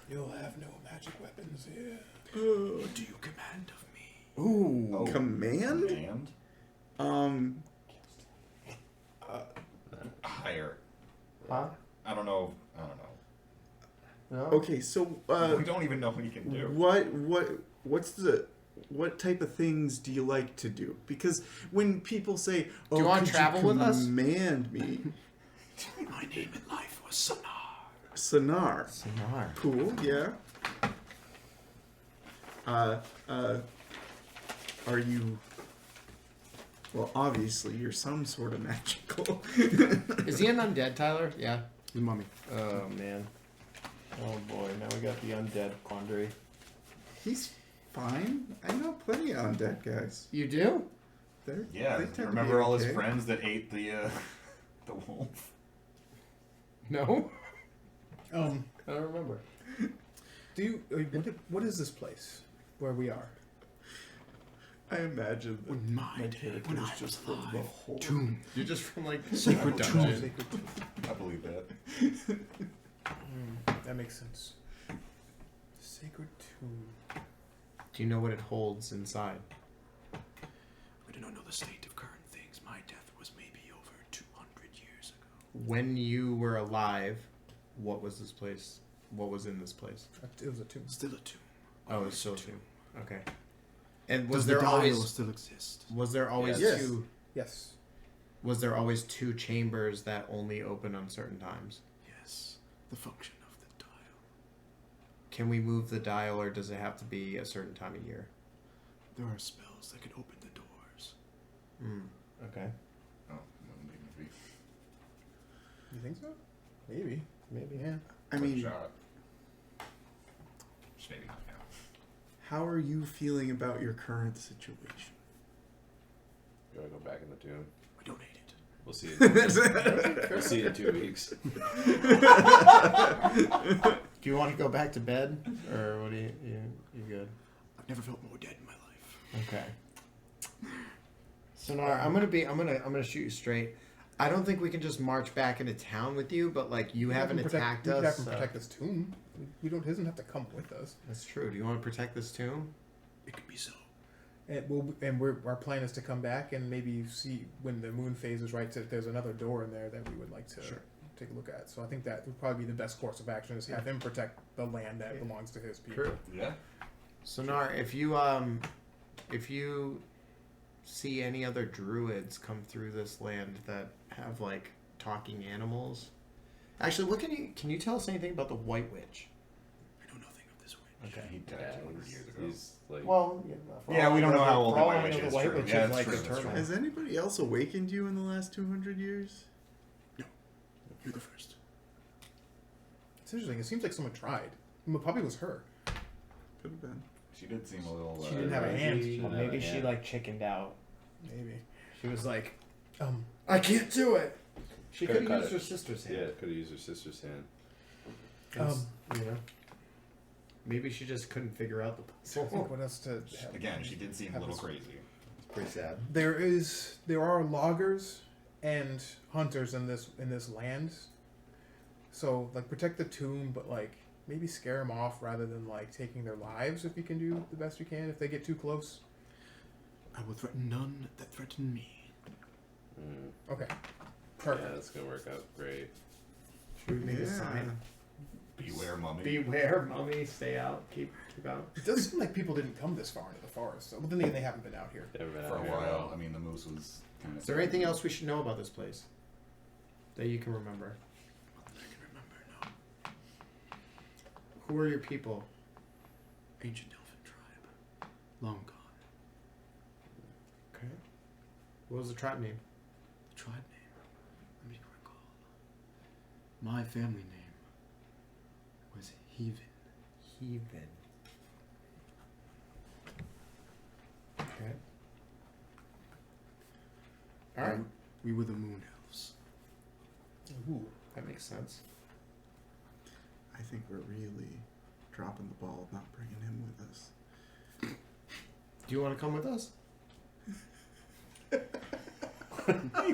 You'll have no magic weapons here. What do you command of me? Ooh, Oh. command? And Um, higher. Huh? I don't know. No? okay, so, We don't even know what he can do. what type of things do you like to do? Because when people say, "Oh, Do you wanna could travel with us?" command me," My name in life was Sonar. Sonar. Sonar. Cool, yeah. Are you? Well, obviously, you're some sort of magical. Is he an undead, Tyler? Yeah. His mummy. Oh, man. Oh, boy. Now we got the undead quandary. He's fine. I know plenty of undead guys. You do? Yeah. they tend to be Remember all his okay. friends that ate the wolf? No? I I don't remember. Do you? What is this place where we are? I imagine that When my character when is I just was from the alive. whole Tomb. You're just from like Sacred dungeon. tomb. I believe that. That makes sense. Sacred tomb. Do you know what it holds inside? I do not know the state of current things. My death was maybe over 200 years ago. When you were alive, what was this place? What was in this place? It was a tomb. Still a tomb. Oh, it's still a tomb. Okay. And Does was the there dial always still exist? was there always Yes. two Yes. was there always two chambers that only open on certain times? Yes. The function of the dial. Can we move the dial, or does it have to be a certain time of year? There are spells that can open the doors. Okay. Oh, maybe. You think so? Maybe. Maybe. Yeah. I mean, shot. Just maybe not now. how are you feeling about your current situation? You want to go back in the tomb? I don't hate it. We'll see. We'll see you in 2 weeks. Do you want to go back to bed, or what? Do you good? I've never felt more dead in my life. Okay. Sonar, I'm gonna shoot you straight. I don't think we can just march back into town with you, but like you haven't attacked We us. have to protect this tomb. He doesn't have to come with us. That's true. Do you want to protect this tomb? It could be so. Our plan is to come back and maybe see when the moon phase is right. There's another door in there that we would like to take a look at. So I think that would probably be the best course of action, is have him protect the land that belongs to his people. True. Yeah. Sonar, if you see any other druids come through this land that have like talking animals, Actually, what can you tell us anything about the White Witch? I know nothing of this witch. Okay. He died Yeah, 200 years ago. he's like Well, Yeah, we don't know how old the White Witch The is. White True. Witch Yeah, is that's like true, that's eternal. true. Has anybody else awakened you in the last 200 years? You're the first. It's interesting. It seems like someone tried. Well, probably was her. Could have been. She did seem a little. She didn't have a hand. Well, maybe she like chickened out. Maybe. She was like, I can't do it. she Could've could have cut used it. her sister's hand. Yeah, could have used her sister's hand. You know, maybe she just couldn't figure out the I think puzzle. what else to have? Again, she did seem a little crazy. It's pretty sad. There are loggers and hunters in this land. So like protect the tomb, but like maybe scare them off rather than like taking their lives if you can do the best you can. If they get too close. I will threaten none that threaten me. Okay. Yeah, Perfect. that's gonna work out great. Should we make a sign? Beware, mummy. Beware, mummy. Stay out. Keep out. It does seem like people didn't come this far into the forest. So, but then again, they haven't been out here. Never been For out a here at while. all. I mean, the moose was kind of. Is there anything else we should know about this place that you can remember? I can remember now. Who are your people? Ancient elfin tribe. Long gone. Okay. What was the tribe name? The tribe name. Let me recall. My family name was Heaven. Heathen. Okay. All right. We were the Moon Elves. Ooh, that makes sense. I think we're really dropping the ball of not bringing him with us. Do you want to come with us?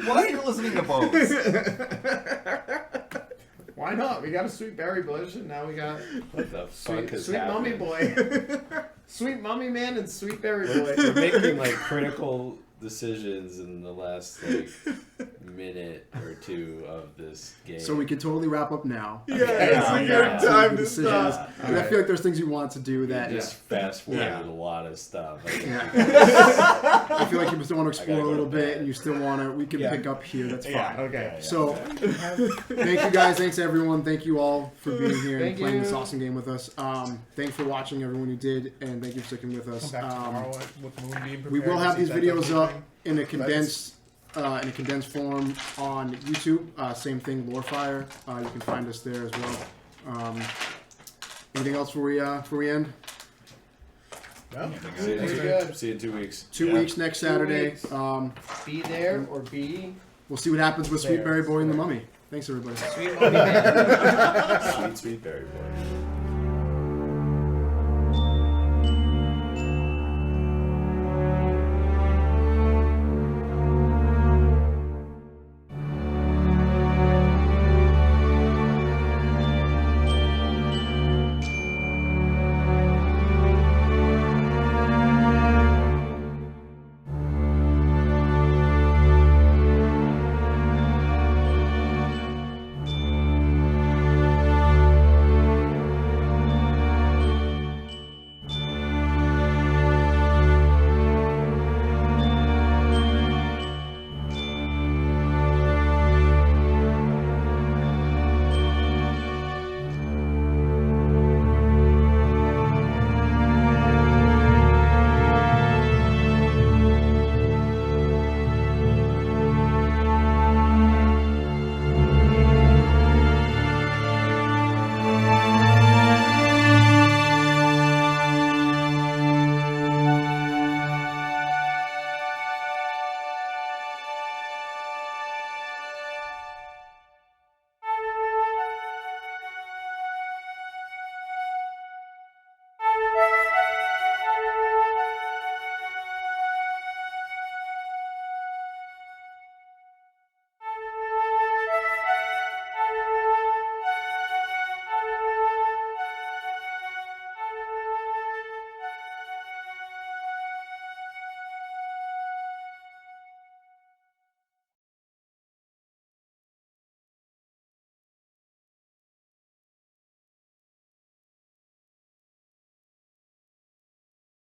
Why are you listening to both? Why not? We got a sweet berry bush, and now we got What the fuck sweet, is sweet mummy happening? boy, sweet mummy man, and sweet berry boy. We're making like critical decisions in the last like minute or two of this game. So we can totally wrap up now. Yeah, it's a yeah. good time to Decisions. stop. I feel like there's things you want to do that. just fast forwarded Yeah. a lot of stuff. I think I feel like you still want to I explore gotta a go little to bit, bed. and you still want to. We can Yeah. pick up here. That's fine. Yeah, Okay. So, thank you guys. Thanks everyone. Thank you all for being here and Thank playing this you. awesome game with us. Thanks for watching, everyone who did, and thank you for sticking with us. Come back tomorrow with Moonbeam. We will prepared have to these see if that does videos up anything. in a condensed form on YouTube. Same thing, Lorefire. You can find us there as well. Anything else before we end? No. see, you Pretty in good. see you in 2 weeks. 2 weeks next 2 Saturday. weeks. Be there or be We'll see what happens with There. Sweetberry Boy and the Mummy. Thanks everybody. sweet mummy man. Sweet, sweet berry boy.